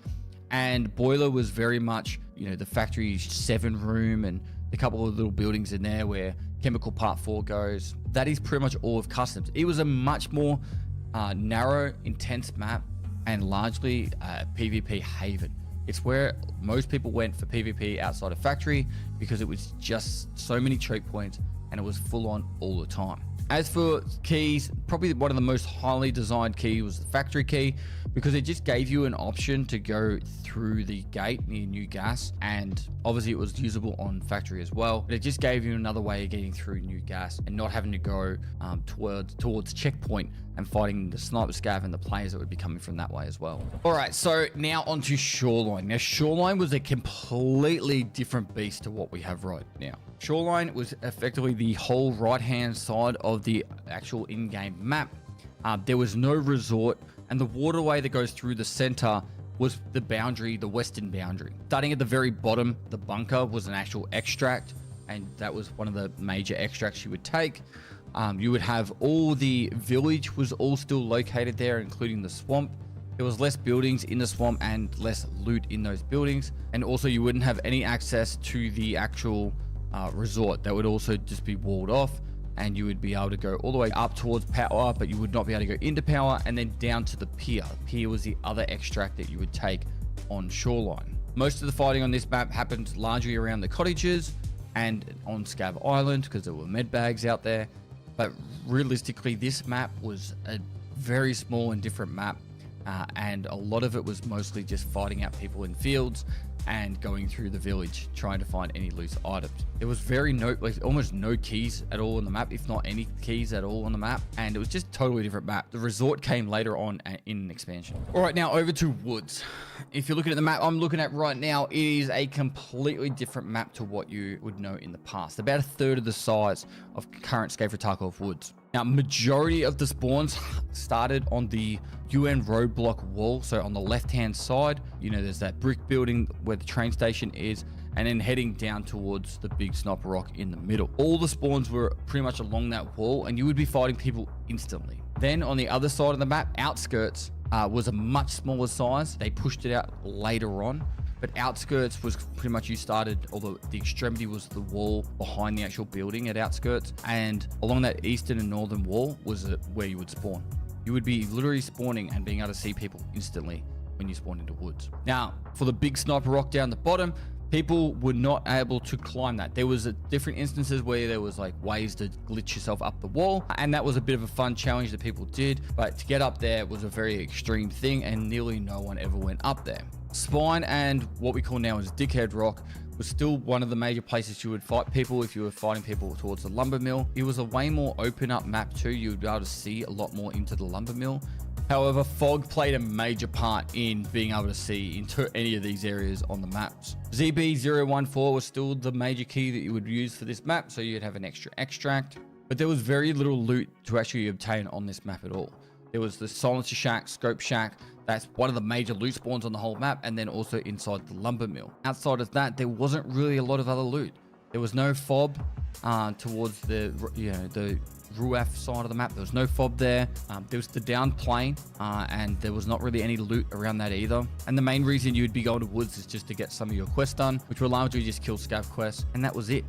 Speaker 1: And Boiler was very much, the factory 7 room and a couple of little buildings in there where Chemical Part 4 goes. That is pretty much all of Customs. It was a much more narrow, intense map, and largely PvP haven. It's where most people went for PvP outside of factory, because it was just so many choke points and it was full on all the time. As for keys, probably one of the most highly designed key was the factory key, because it just gave you an option to go through the gate near New Gas, and obviously it was usable on factory as well, but it just gave you another way of getting through New Gas and not having to go towards checkpoint and fighting the sniper scav and the players that would be coming from that way as well. All right, so now onto Shoreline. Now Shoreline was a completely different beast to what we have right now. Shoreline was effectively the whole right-hand side of the actual in-game map. There was no resort, and the waterway that goes through the center was the boundary, the western boundary. Starting at the very bottom, the bunker was an actual extract, and that was one of the major extracts you would take. You would have all the village was all still located there, including the swamp. There was less buildings in the swamp and less loot in those buildings. And also you wouldn't have any access to the actual resort. That would also just be walled off, and you would be able to go all the way up towards power, but you would not be able to go into power, and then down to the pier. Pier was the other extract that you would take on Shoreline. Most of the fighting on this map happened largely around the cottages and on Scav Island, because there were med bags out there. But realistically, this map was a very small and different map, and a lot of it was mostly just fighting out people in fields and going through the village trying to find any loose items. There was almost no keys at all on the map, if not any keys at all on the map, and it was just a totally different map. The resort came later on in an expansion. All right, now over to Woods. If you're looking at the map I'm looking at right now, it is a completely different map to what you would know in the past. About a third of the size of current Escape from Tarkov Woods. Now, majority of the spawns started on the UN roadblock wall. So on the left-hand side, there's that brick building where the train station is, and then heading down towards the big sniper rock in the middle. All the spawns were pretty much along that wall, and you would be fighting people instantly. Then on the other side of the map, outskirts, was a much smaller size. They pushed it out later on, but outskirts was pretty much you started, although the extremity was the wall behind the actual building at outskirts, and along that eastern and northern wall was where you would spawn. You would be literally spawning and being able to see people instantly when you spawn into woods. Now, for the big sniper rock down the bottom, people were not able to climb that. There was different instances where there was like ways to glitch yourself up the wall, and that was a bit of a fun challenge that people did, but to get up there was a very extreme thing, and nearly no one ever went up there. Spine and what we call now is Dickhead Rock was still one of the major places you would fight people if you were fighting people towards the lumber mill. It was a way more open up map too. You would be able to see a lot more into the lumber mill. However, fog played a major part in being able to see into any of these areas on the maps. ZB014 was still the major key that you would use for this map, so you'd have an extra extract. But there was very little loot to actually obtain on this map at all. There was the silencer shack, scope shack. That's one of the major loot spawns on the whole map, and then also inside the lumber mill. Outside of that, there wasn't really a lot of other loot. There was no fob towards the Ruaf side of the map. There was no fob there. There was the down plane, and there was not really any loot around that either. And the main reason you would be going to woods is just to get some of your quests done, which will largely just kill scav quests, and that was it.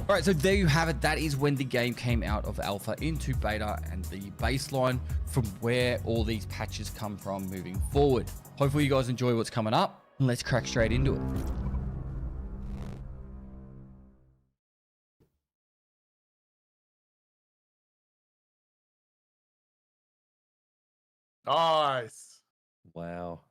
Speaker 1: All right, so there you have it. That is when the game came out of alpha into beta, and the baseline from where all these patches come from moving forward. Hopefully you guys enjoy what's coming up, and let's crack straight into it.
Speaker 2: Nice.
Speaker 3: Wow.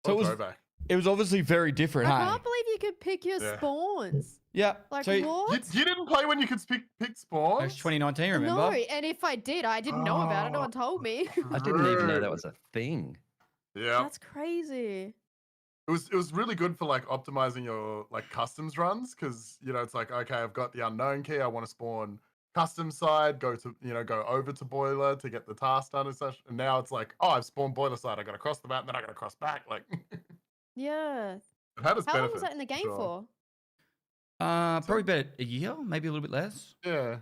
Speaker 1: So
Speaker 2: What a
Speaker 1: it was-
Speaker 2: throwback.
Speaker 1: It was obviously very different,
Speaker 4: I
Speaker 1: hey?
Speaker 4: can't believe you could pick your
Speaker 2: Yeah.
Speaker 4: spawns.
Speaker 1: Yeah.
Speaker 4: Like
Speaker 1: so
Speaker 4: what?
Speaker 2: You didn't play when you could pick
Speaker 1: it
Speaker 2: spawns?
Speaker 1: was 2019, remember?
Speaker 4: No, and if I did, I didn't know about it. No one told me.
Speaker 3: I didn't even know that
Speaker 2: True.
Speaker 3: was a thing.
Speaker 2: Yeah.
Speaker 4: That's crazy.
Speaker 2: It was really good for like optimizing your like customs runs, because it's like, okay, I've got the unknown key, I want to spawn custom side, go over to boiler to get the task done and such. And now it's like, oh, I've spawned boiler side, I gotta cross the map, then I gotta cross back. Like
Speaker 4: Yeah.
Speaker 2: it had its
Speaker 4: How long
Speaker 2: benefits.
Speaker 4: was that in the game
Speaker 2: sure.
Speaker 4: for?
Speaker 1: Probably about a year, maybe a little bit less.
Speaker 2: Yeah.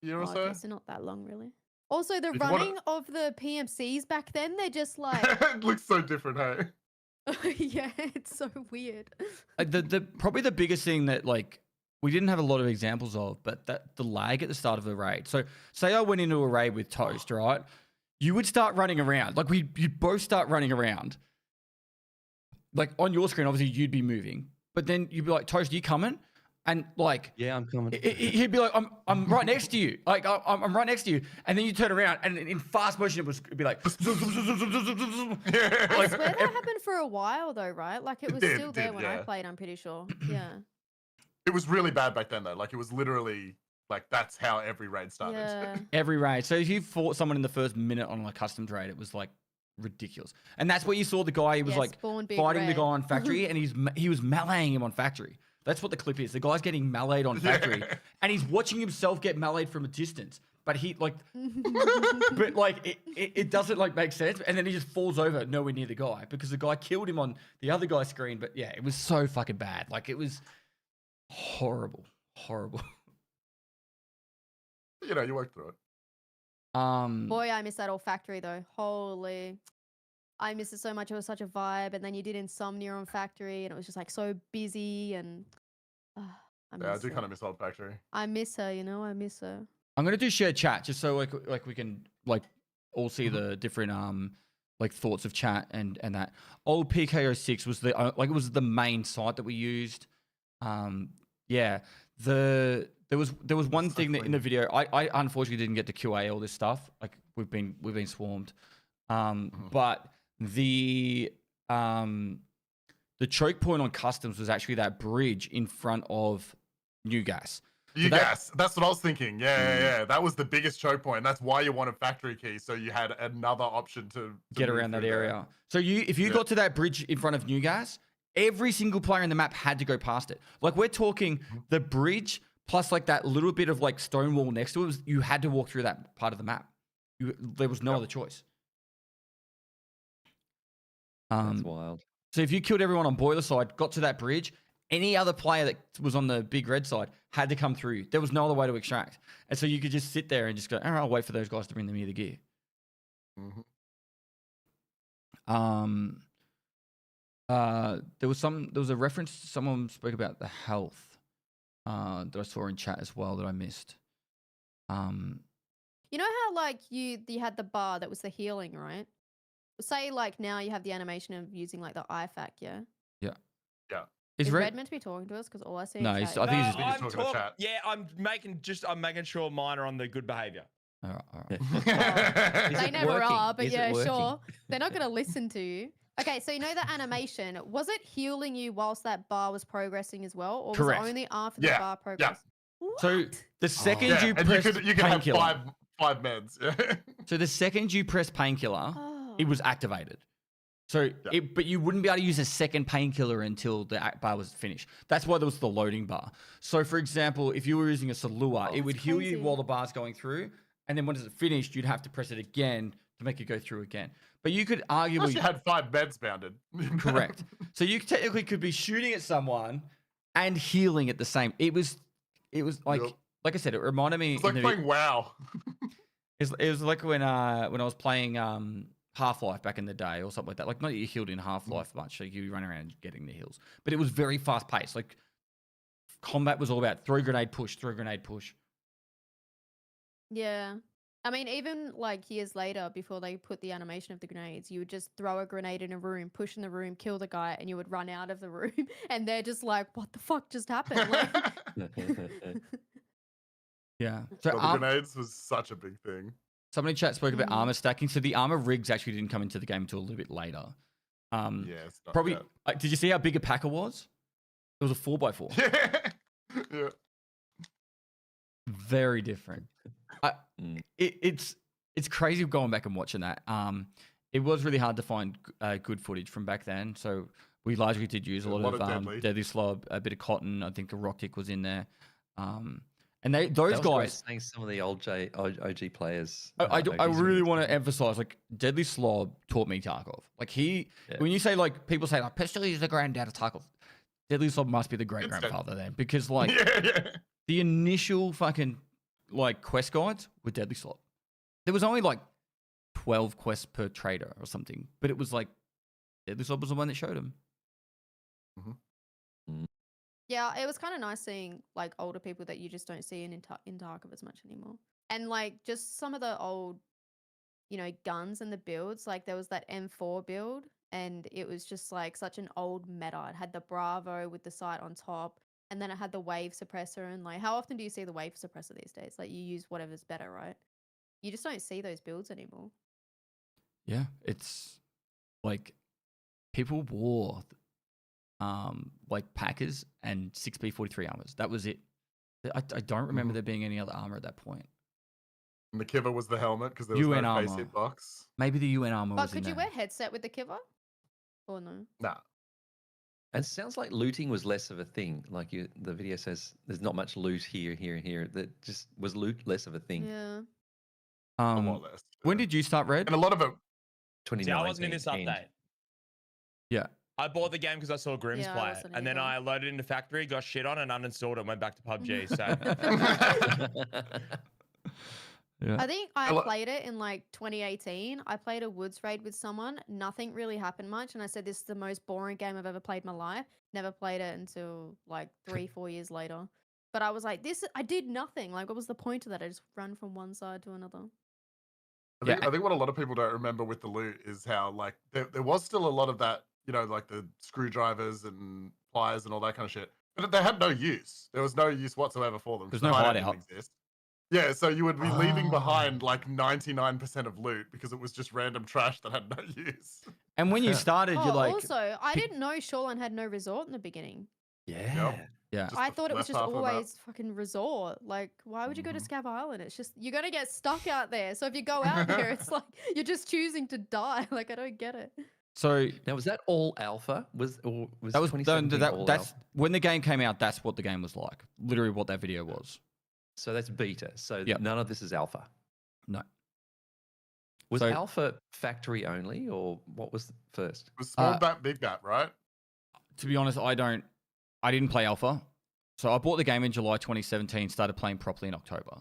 Speaker 2: Year or
Speaker 4: Oh,
Speaker 2: so.
Speaker 4: okay, so not that long, really. Also, the
Speaker 2: If you wanna-
Speaker 4: running of the PMCs back then, they're just like,
Speaker 2: It looks so different, hey.
Speaker 4: yeah, it's so weird.
Speaker 1: Probably the biggest thing that like we didn't have a lot of examples of, but that the lag at the start of a raid. So say I went into a raid with Toast, right? You would start running around. Like you'd both start running around. Like on your screen, obviously you'd be moving, but then you'd be like, Toast, you coming? And like,
Speaker 3: Yeah, I'm coming.
Speaker 1: he'd be like, I'm right next to you. Like I'm right next to you. And then you turn around and in fast motion, it'd be like,
Speaker 2: Yeah.
Speaker 4: I swear that happened for a while, though, right? Like, it was
Speaker 2: did,
Speaker 4: still there when I
Speaker 2: yeah.
Speaker 4: played, I'm pretty sure. Yeah.
Speaker 2: It was really bad back then though. Like it was literally like that's how every raid started.
Speaker 4: Yeah.
Speaker 1: every raid. So if you fought someone in the first minute on a customs raid, it was like ridiculous. And that's where you saw the guy. He was
Speaker 4: Yeah,
Speaker 1: like
Speaker 4: spawn big
Speaker 1: fighting the
Speaker 4: red.
Speaker 1: guy on factory, and he was meleeing him on factory. That's what the clip is. The guy's getting meleeed on factory,
Speaker 2: Yeah.
Speaker 1: and he's watching himself get meleeed from a distance. But he like, but like it doesn't like make sense. And then he just falls over nowhere near the guy because the guy killed him on the other guy's screen. But yeah, it was so fucking bad. Like it was horrible.
Speaker 2: You worked through it.
Speaker 4: Boy, I miss that old factory, though. Holy. I miss it so much. It was such a vibe. And then you did Insomnia on factory, and it was just like so busy. And I
Speaker 2: Yeah, I
Speaker 4: miss
Speaker 2: do
Speaker 4: her.
Speaker 2: kind of miss old factory.
Speaker 4: I miss her, I miss her.
Speaker 1: I'm gonna do shared chat just so like we can like all see the different like thoughts of chat and that. Old PKO6 was the like it was the main site that we used. Yeah, there was one
Speaker 2: so
Speaker 1: thing that in the
Speaker 2: clean.
Speaker 1: video I unfortunately didn't get to QA all this stuff. Like we've been swarmed, but the choke point on customs was actually that bridge in front of New Gas.
Speaker 2: You
Speaker 1: that-
Speaker 2: guess. That's what I was thinking. Yeah. That was the biggest choke point. That's why you wanted factory key, so you had another option to
Speaker 1: Get
Speaker 2: move
Speaker 1: around that
Speaker 2: through there.
Speaker 1: area. So if you
Speaker 2: Yeah.
Speaker 1: got to that bridge in front of New Gas, every single player in the map had to go past it. Like we're talking the bridge plus like that little bit of like stone wall next to it. You had to walk through that part of the map. There was no other choice.
Speaker 3: That's wild.
Speaker 1: So if you killed everyone on boiler side, got to that bridge, any other player that was on the big red side had to come through. There was no other way to extract. And so you could just sit there and just go, all right, I'll wait for those guys to bring me the gear.
Speaker 2: Mhm.
Speaker 1: There was a reference. Someone spoke about the health that I saw in chat as well that I missed.
Speaker 4: You know how like you had the bar that was the healing, right? Say like now you have the animation of using like the IFAC, yeah?
Speaker 1: Yeah.
Speaker 2: Yeah.
Speaker 1: Is
Speaker 4: Is
Speaker 1: Red?
Speaker 4: Red meant to be talking to us? Because all I see
Speaker 1: No,
Speaker 4: in
Speaker 1: he's-
Speaker 4: chat
Speaker 1: I think he's
Speaker 2: just
Speaker 5: I'm
Speaker 2: talking to chat.
Speaker 5: Yeah, I'm making sure mine are on the good behavior.
Speaker 1: All right, all right.
Speaker 3: Is
Speaker 4: They
Speaker 3: it
Speaker 4: never
Speaker 3: working?
Speaker 4: are, but
Speaker 3: Is it
Speaker 4: yeah,
Speaker 3: working?
Speaker 4: sure. They're not going to listen to you. Okay, so you know the animation. Was it healing you whilst that bar was progressing as well? Or
Speaker 1: Correct.
Speaker 4: was it only after the
Speaker 2: Yeah,
Speaker 4: bar
Speaker 2: yeah.
Speaker 4: progressed?
Speaker 1: So
Speaker 4: What?
Speaker 1: the second
Speaker 2: Yeah,
Speaker 1: you
Speaker 2: and
Speaker 1: press
Speaker 2: you could have
Speaker 1: painkiller,
Speaker 2: five meds. Yeah.
Speaker 1: so the second you press painkiller, it
Speaker 4: Oh.
Speaker 1: was activated. So,
Speaker 2: Yeah.
Speaker 1: but you wouldn't be able to use a second painkiller until the bar was finished. That's why there was the loading bar. So, for example, if you were using a Salua, it would
Speaker 4: That's
Speaker 1: heal you
Speaker 4: crazy.
Speaker 1: while the bar's going through, and then once it's finished, you'd have to press it again to make it go through again. But you could
Speaker 2: Plus,
Speaker 1: arguably
Speaker 2: you had 5 meds bounded.
Speaker 1: correct. So you technically could be shooting at someone and healing at the same. It was like
Speaker 2: Yep.
Speaker 1: like I said, it reminded me.
Speaker 2: It's like
Speaker 1: in the-
Speaker 2: playing WoW.
Speaker 1: it was like when I was playing Half-Life back in the day or something like that. Like not that you healed in Half-Life much, so you run around getting the heals. But it was very fast paced. Like combat was all about throw grenade push.
Speaker 4: Yeah. I mean, even like years later, before they put the animation of the grenades, you would just throw a grenade in a room, push in the room, kill the guy, and you would run out of the room. And they're just like, what the fuck just happened? Like,
Speaker 1: Yeah. So
Speaker 2: Well, the grenades was such a big thing.
Speaker 1: somebody in chat spoke about
Speaker 4: Mhm.
Speaker 1: armor stacking. So the armor rigs actually didn't come into the game until a little bit later.
Speaker 2: Yeah, it's not
Speaker 1: Probably.
Speaker 2: bad.
Speaker 1: Did you see how big a packer was? It was a 4x4.
Speaker 2: Yeah. Yeah.
Speaker 1: Very different. It's crazy going back and watching that. It was really hard to find good footage from back then, so we largely did use a lot of deadly slob, a bit of cotton. I think a rock tick was in there, and those
Speaker 3: That was great
Speaker 1: guys.
Speaker 3: seeing some of the OG players.
Speaker 1: I
Speaker 3: OG
Speaker 1: really
Speaker 3: series.
Speaker 1: want to emphasize, like Deadly Slob taught me Tarkov. Like when you say like people say like Pestily is the granddad of Tarkov, Deadly Slob must be the great grandfather then, because like
Speaker 2: Yeah.
Speaker 1: the initial fucking like quest guides were Deadly Slob. There was only like 12 quests per trader or something, but it was like Deadly Slob was the one that showed them.
Speaker 4: yeah, it was kind of nice seeing like older people that you just don't see in Tarkov as much anymore. And like just some of the old, guns and the builds. Like there was that M4 build, and it was just like such an old meta. It had the Bravo with the sight on top, and then it had the wave suppressor. And like, how often do you see the wave suppressor these days? Like you use whatever's better, right? You just don't see those builds anymore.
Speaker 1: Yeah, it's like people wore like Packers and 6B43 armors. That was it. I don't remember there being any other armor at that point.
Speaker 2: And the kiver was the helmet because there was
Speaker 1: UN
Speaker 2: no face
Speaker 1: armor.
Speaker 2: hitbox.
Speaker 1: Maybe the UN armor
Speaker 4: But
Speaker 1: was in
Speaker 4: could you
Speaker 1: there.
Speaker 4: wear headset with the kiver? Or no?
Speaker 2: Nah.
Speaker 3: And it sounds like looting was less of a thing. Like the video says, there's not much loot here, here, and here. That just was loot less of a thing.
Speaker 4: Yeah.
Speaker 2: More or less.
Speaker 1: When did you start Red?
Speaker 2: And a lot of it.
Speaker 3: 2019.
Speaker 5: See, I wasn't in this update.
Speaker 1: Yeah.
Speaker 5: I bought the game because I saw Grimm's
Speaker 4: Yeah, I
Speaker 5: play it,
Speaker 4: wasn't
Speaker 5: and then
Speaker 4: either.
Speaker 5: I loaded into Factory, got shit on, and uninstalled it, and went back to PUBG. So
Speaker 1: Yeah.
Speaker 4: I think I
Speaker 2: Hello-
Speaker 4: played it in like 2018. I played a woods raid with someone. Nothing really happened much. And I said, this is the most boring game I've ever played in my life. Never played it until like 3-4 years later. But I was like, I did nothing. Like, what was the point of that? I just run from one side to another.
Speaker 2: I think what a lot of people don't remember with the loot is how like there was still a lot of that, like the screwdrivers and pliers and all that kind of shit. But they had no use. There was no use whatsoever for them.
Speaker 1: There's
Speaker 2: 'cause
Speaker 1: no
Speaker 2: the hideout
Speaker 1: hideout.
Speaker 2: didn't exist. Yeah, so you would be leaving behind like 99% of loot because it was just random trash that had no use.
Speaker 1: And when you started,
Speaker 4: Oh,
Speaker 1: you're like,
Speaker 4: also, I
Speaker 1: pick-
Speaker 4: didn't know Shoreline had no resort in the beginning.
Speaker 3: Yeah.
Speaker 1: yeah.
Speaker 2: Just
Speaker 4: I
Speaker 2: the
Speaker 4: thought it was
Speaker 2: left
Speaker 4: just
Speaker 2: half of the map.
Speaker 4: always fucking resort. Like, why would you go to
Speaker 2: Mhm.
Speaker 4: Scab Island? It's just, you're going to get stuck out there. So if you go out there, it's like, you're just choosing to die. Like, I don't get it.
Speaker 1: So
Speaker 3: Now, was that all alpha? Was
Speaker 1: that was
Speaker 3: 2017 all
Speaker 1: that's
Speaker 3: alpha?
Speaker 1: when the game came out. That's what the game was like. Literally, what that video was.
Speaker 3: So that's beta. So
Speaker 1: Yep.
Speaker 3: none of this is alpha.
Speaker 1: No.
Speaker 3: Was
Speaker 1: So-
Speaker 3: alpha factory only, or what was first?
Speaker 2: It was small bat, big bat, right?
Speaker 1: To be honest, I didn't play alpha. So I bought the game in July 2017. Started playing properly in October.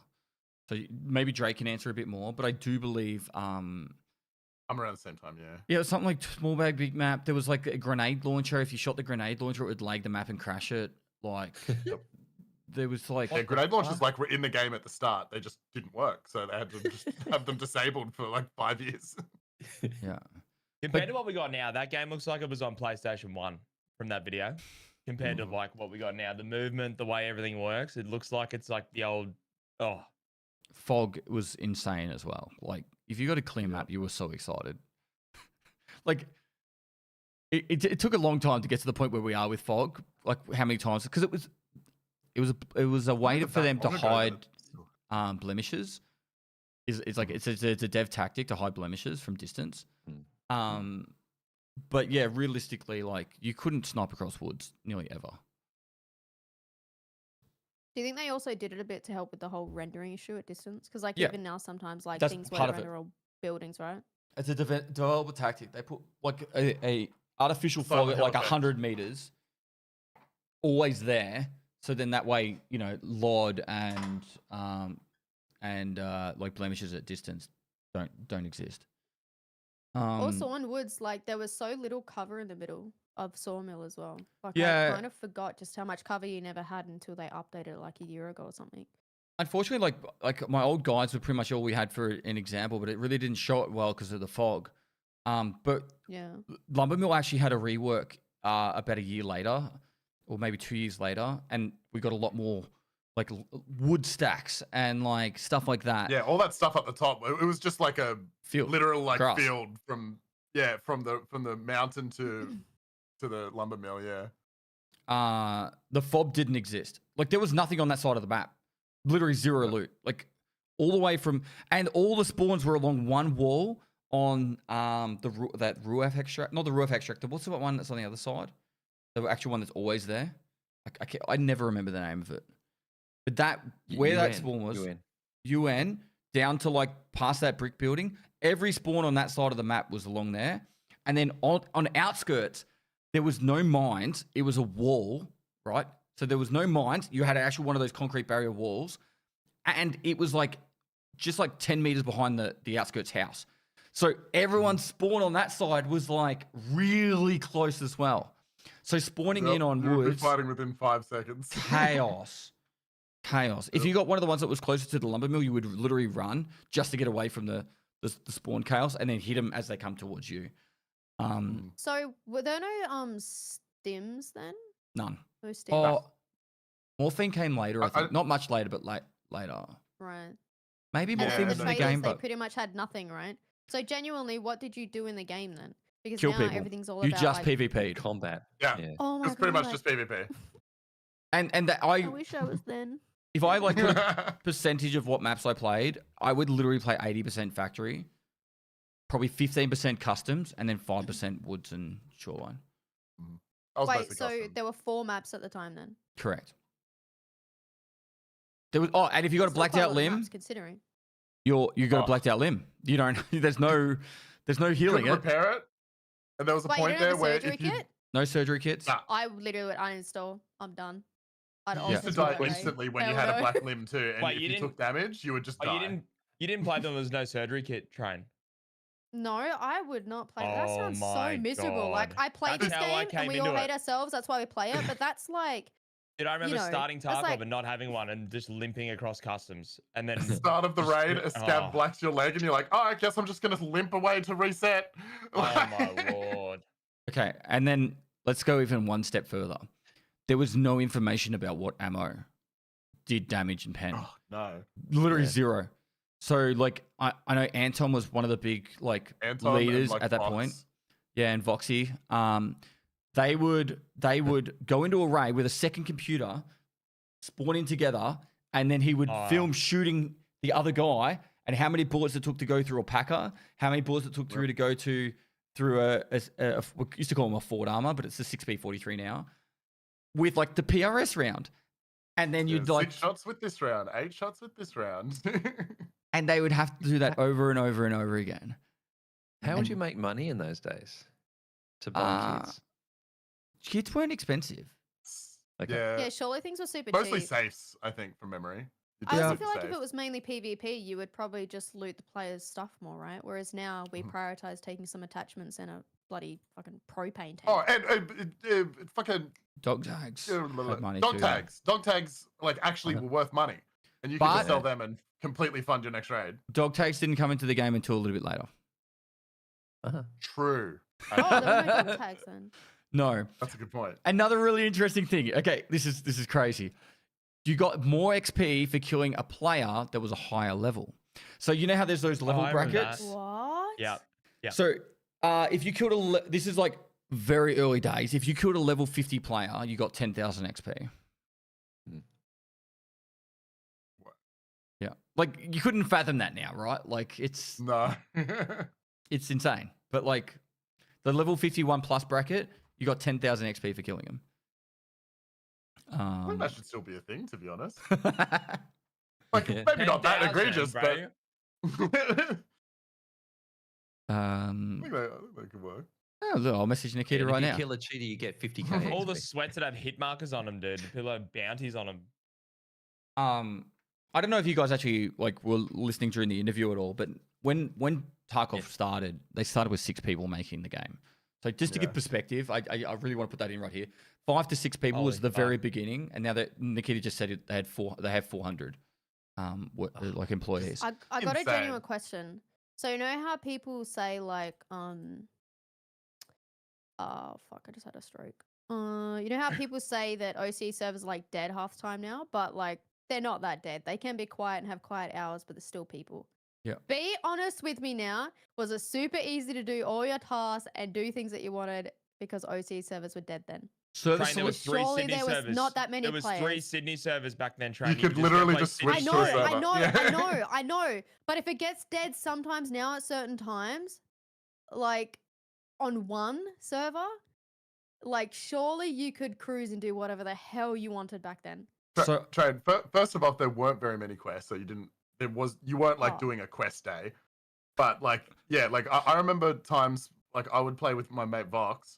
Speaker 1: So maybe Drake can answer a bit more, but I do believe
Speaker 2: I I'm around the same time, yeah.
Speaker 1: Yeah, it was something like small bag, big map. There was like a grenade launcher. If you shot the grenade launcher, it would lag the map and crash it. Like, there was like...
Speaker 2: Yeah, grenade launchers like were in the game at the start. They just didn't work, so they had to just have them disabled for like 5 years.
Speaker 1: Yeah.
Speaker 5: Compared to what we got now, that game looks like it was on PlayStation 1 from that video. Compared to like what we got now, the movement, the way everything works, it looks like it's like the old... Oh,
Speaker 1: Fog was insane as well. Like, if you got a clear map, you were so excited. Like, it took a long time to get to the point where we are with Fog. Like, how many times? Because it was a way for them to hide blemishes. It's like it's a dev tactic to hide blemishes from distance. But yeah, realistically, like you couldn't snipe across woods nearly ever.
Speaker 4: Do you think they also did it a bit to help with the whole rendering issue at distance? Because like
Speaker 1: Yeah.
Speaker 4: even now, sometimes like
Speaker 1: That's
Speaker 4: things
Speaker 1: part
Speaker 4: won't
Speaker 1: of it.
Speaker 4: render all buildings, right?
Speaker 1: It's a developer tactic. They put like a artificial
Speaker 2: It's like
Speaker 1: fog
Speaker 2: a
Speaker 1: at like
Speaker 2: helicopter.
Speaker 1: 100 meters, always there. So then that way, you know, LOD and like blemishes at distance don't exist.
Speaker 4: Also on woods, like there was so little cover in the middle of Sawmill as well. Like
Speaker 1: Yeah.
Speaker 4: I kind of forgot just how much cover you never had until they updated it like a year ago or something.
Speaker 1: Unfortunately, like my old guides were pretty much all we had for an example, but it really didn't show it well because of the fog. But
Speaker 4: Yeah.
Speaker 1: Lumbermill actually had a rework about a year later, or maybe 2 years later, and we got a lot more like wood stacks and like stuff like that.
Speaker 2: Yeah, all that stuff at the top. It was just like a
Speaker 1: Field.
Speaker 2: literal like
Speaker 1: grass.
Speaker 2: field from the mountain to the lumber mill. Yeah.
Speaker 1: The fob didn't exist. Like there was nothing on that side of the map. Literally zero loot. Like all the way from, and all the spawns were along one wall on that Ruaf extract, not the Ruaf extractor. What's the one that's on the other side? The actual one that's always there. I never remember the name of it. But that where that spawn was, UN down to like past that brick building. Every spawn on that side of the map was along there, and then on outskirts there was no mines. It was a wall, right? So there was no mines. You had actually one of those concrete barrier walls, and it was like just like 10 meters behind the outskirts house. So everyone's spawn on that side was like really close as well. So spawning in on
Speaker 2: You would be
Speaker 1: woods,
Speaker 2: fighting within 5 seconds.
Speaker 1: chaos. If you got one of the ones that was closer to the lumber mill, you would literally run just to get away from the spawn chaos and then hit them as they come towards you.
Speaker 4: So were there no stims then?
Speaker 1: None.
Speaker 4: No stims.
Speaker 1: Oh, Morphine came later, I think.
Speaker 2: I-
Speaker 1: Not much later, but later.
Speaker 4: Right.
Speaker 1: Maybe
Speaker 4: And
Speaker 1: Morphine
Speaker 4: for
Speaker 1: was
Speaker 4: the
Speaker 1: in the
Speaker 4: traders,
Speaker 1: game,
Speaker 4: they
Speaker 1: but
Speaker 4: pretty much had nothing, right? So genuinely, what did you do in the game then? Because
Speaker 1: kill
Speaker 4: now
Speaker 1: people.
Speaker 4: everything's all
Speaker 1: You
Speaker 4: about
Speaker 1: just
Speaker 4: like,
Speaker 1: PvP'd.
Speaker 3: Combat.
Speaker 2: Yeah.
Speaker 4: oh my
Speaker 2: It's pretty much
Speaker 4: God.
Speaker 2: just PvP.
Speaker 1: And that
Speaker 4: I wish I was then.
Speaker 1: if I like put a percentage of what maps I played, I would literally play 80% factory, probably 15% customs, and then 5% woods and shoreline.
Speaker 2: I was
Speaker 4: Wait,
Speaker 2: mostly
Speaker 4: so
Speaker 2: custom.
Speaker 4: there were 4 maps at the time then?
Speaker 1: Correct. There was and if you got a
Speaker 4: That's not
Speaker 1: blacked
Speaker 4: quite a
Speaker 1: out
Speaker 4: lot of
Speaker 1: limb,
Speaker 4: maps, considering.
Speaker 1: you got a
Speaker 2: Oh.
Speaker 1: blacked out limb. You don't. There's no healing
Speaker 2: Couldn't
Speaker 1: it.
Speaker 2: repair it. And there was a
Speaker 4: Wait, you
Speaker 2: point
Speaker 4: don't have
Speaker 2: there
Speaker 4: a
Speaker 2: where
Speaker 4: surgery
Speaker 2: if you
Speaker 4: kit?
Speaker 1: No surgery kits.
Speaker 2: Nah.
Speaker 4: I literally would uninstall. I'm done. I'd
Speaker 1: Yeah.
Speaker 2: you used
Speaker 4: also
Speaker 2: to
Speaker 4: do
Speaker 2: die
Speaker 4: that, right?
Speaker 2: instantly when you
Speaker 4: Hell
Speaker 2: had a
Speaker 4: no.
Speaker 2: black limb too, and
Speaker 5: Wait,
Speaker 2: if
Speaker 5: you
Speaker 2: you
Speaker 5: didn't-
Speaker 2: took damage, you would just
Speaker 5: oh,
Speaker 2: die.
Speaker 5: you didn't play them as no surgery kit train.
Speaker 4: No, I would not play. That
Speaker 5: Oh
Speaker 4: sounds so
Speaker 5: my
Speaker 4: miserable. Like
Speaker 5: God.
Speaker 4: I played
Speaker 5: That's
Speaker 4: this
Speaker 5: how I
Speaker 4: game
Speaker 5: came
Speaker 4: and we
Speaker 5: into
Speaker 4: all
Speaker 5: it.
Speaker 4: hate ourselves. That's why we play it. But that's like,
Speaker 5: Dude, I remember
Speaker 4: know,
Speaker 5: starting
Speaker 4: that's
Speaker 5: Tarkov
Speaker 4: like-
Speaker 5: and not having one and just limping across customs. And then
Speaker 2: Start of the raid, a scab
Speaker 5: Oh.
Speaker 2: blacks your leg, and you're like, oh, I guess I'm just gonna limp away to reset.
Speaker 5: oh my lord.
Speaker 1: Okay, and then let's go even one step further. There was no information about what ammo did damage in pen.
Speaker 2: Oh, no.
Speaker 1: Literally
Speaker 3: Yeah.
Speaker 1: zero. So like I know Anton was one of the big like
Speaker 2: Anton and,
Speaker 1: leaders
Speaker 2: like,
Speaker 1: at that
Speaker 2: Fox.
Speaker 1: point. Yeah, and Voxy. They would go into a raid with a second computer, spawn in together, and then he would
Speaker 5: Oh.
Speaker 1: film shooting the other guy and how many bullets it took to go through a packer, how many bullets it took through to go through a we used to call them a Ford Armor, but it's a 6B43 now, with like the PRS round. And then
Speaker 2: Yeah,
Speaker 1: you'd like
Speaker 2: 6 shots with this round, 8 shots with this round.
Speaker 1: and they would have to do that over and over and over again.
Speaker 3: How would
Speaker 1: And-
Speaker 3: you make money in those days? To buy kids?
Speaker 1: Kits weren't expensive.
Speaker 3: Okay.
Speaker 2: Yeah.
Speaker 4: yeah, surely things were super
Speaker 2: Mostly
Speaker 4: cheap.
Speaker 2: safes, I think, from memory.
Speaker 4: I
Speaker 1: Yeah.
Speaker 4: also feel like if it was mainly PvP, you would probably just loot the player's stuff more, right? Whereas now we prioritize taking some attachments and a bloody fucking propane tank.
Speaker 2: Oh, and fucking
Speaker 1: Dog tags. Had money
Speaker 2: dog
Speaker 1: too.
Speaker 2: tags. Dog tags like actually
Speaker 1: Okay.
Speaker 2: were worth money, and you could just sell them and completely fund your next raid.
Speaker 1: Dog tags didn't come into the game until a little bit later.
Speaker 2: True.
Speaker 4: Oh, there were no dog tags then.
Speaker 1: No.
Speaker 2: That's a good point.
Speaker 1: Another really interesting thing. Okay, this is crazy. You got more XP for killing a player that was a higher level. So you know how there's those level
Speaker 5: I remember that.
Speaker 1: brackets?
Speaker 4: What?
Speaker 5: Yeah. Yeah.
Speaker 1: So if you killed this is like very early days. If you killed a level 50 player, you got 10,000 XP.
Speaker 2: What?
Speaker 1: Yeah. Like you couldn't fathom that now, right? Like it's
Speaker 2: No.
Speaker 1: it's insane. But like the level 51 plus bracket, you got 10,000 XP for killing him.
Speaker 2: I think that should still be a thing, to be honest.
Speaker 1: um,
Speaker 2: Like maybe not that
Speaker 5: 10,000,
Speaker 2: egregious,
Speaker 5: bro.
Speaker 2: but I
Speaker 1: um,
Speaker 2: think that could work.
Speaker 1: oh, look, I'll message Nikita right
Speaker 3: if you
Speaker 1: now.
Speaker 3: kill a cheater, you get 50k.
Speaker 5: All the
Speaker 3: XP.
Speaker 5: sweats that have hit markers on them, dude. People have bounties on them.
Speaker 1: I don't know if you guys actually like were listening during the interview at all, but when Tarkov started, they started with 6 people making the game. So just to give perspective, I really want to put that in right here. 5 to 6 people was
Speaker 5: Holy
Speaker 1: the
Speaker 5: fuck.
Speaker 1: very beginning, and now that Nikita just said it, they have 400 like employees.
Speaker 4: I got a
Speaker 2: Insane.
Speaker 4: genuine question. So you know how people say like oh fuck, I just had a stroke. You know how people say that OC servers are like dead half the time now, but like they're not that dead. They can be quiet and have quiet hours, but they're still people.
Speaker 1: Yeah.
Speaker 4: Be honest with me now. Was it super easy to do all your tasks and do things that you wanted because OC servers were dead then?
Speaker 1: Service
Speaker 5: Train, there was 3
Speaker 4: Surely
Speaker 5: Sydney
Speaker 4: there was
Speaker 5: servers.
Speaker 4: not that many
Speaker 5: There was 3
Speaker 4: players.
Speaker 5: Sydney servers back then. Train.
Speaker 2: You could
Speaker 5: go
Speaker 2: literally
Speaker 5: play
Speaker 2: just
Speaker 5: Sydney
Speaker 4: I
Speaker 2: switch
Speaker 4: know,
Speaker 2: to a
Speaker 5: server.
Speaker 2: server.
Speaker 4: I know,
Speaker 2: Yeah.
Speaker 4: I know, I know. But if it gets dead sometimes now at certain times, like on one server, like surely you could cruise and do whatever the hell you wanted back then.
Speaker 1: So-
Speaker 2: Trade. First of all, there weren't very many quests, so you weren't like
Speaker 4: Oh.
Speaker 2: doing a quest day. But like, yeah, like I remember times like I would play with my mate Vox,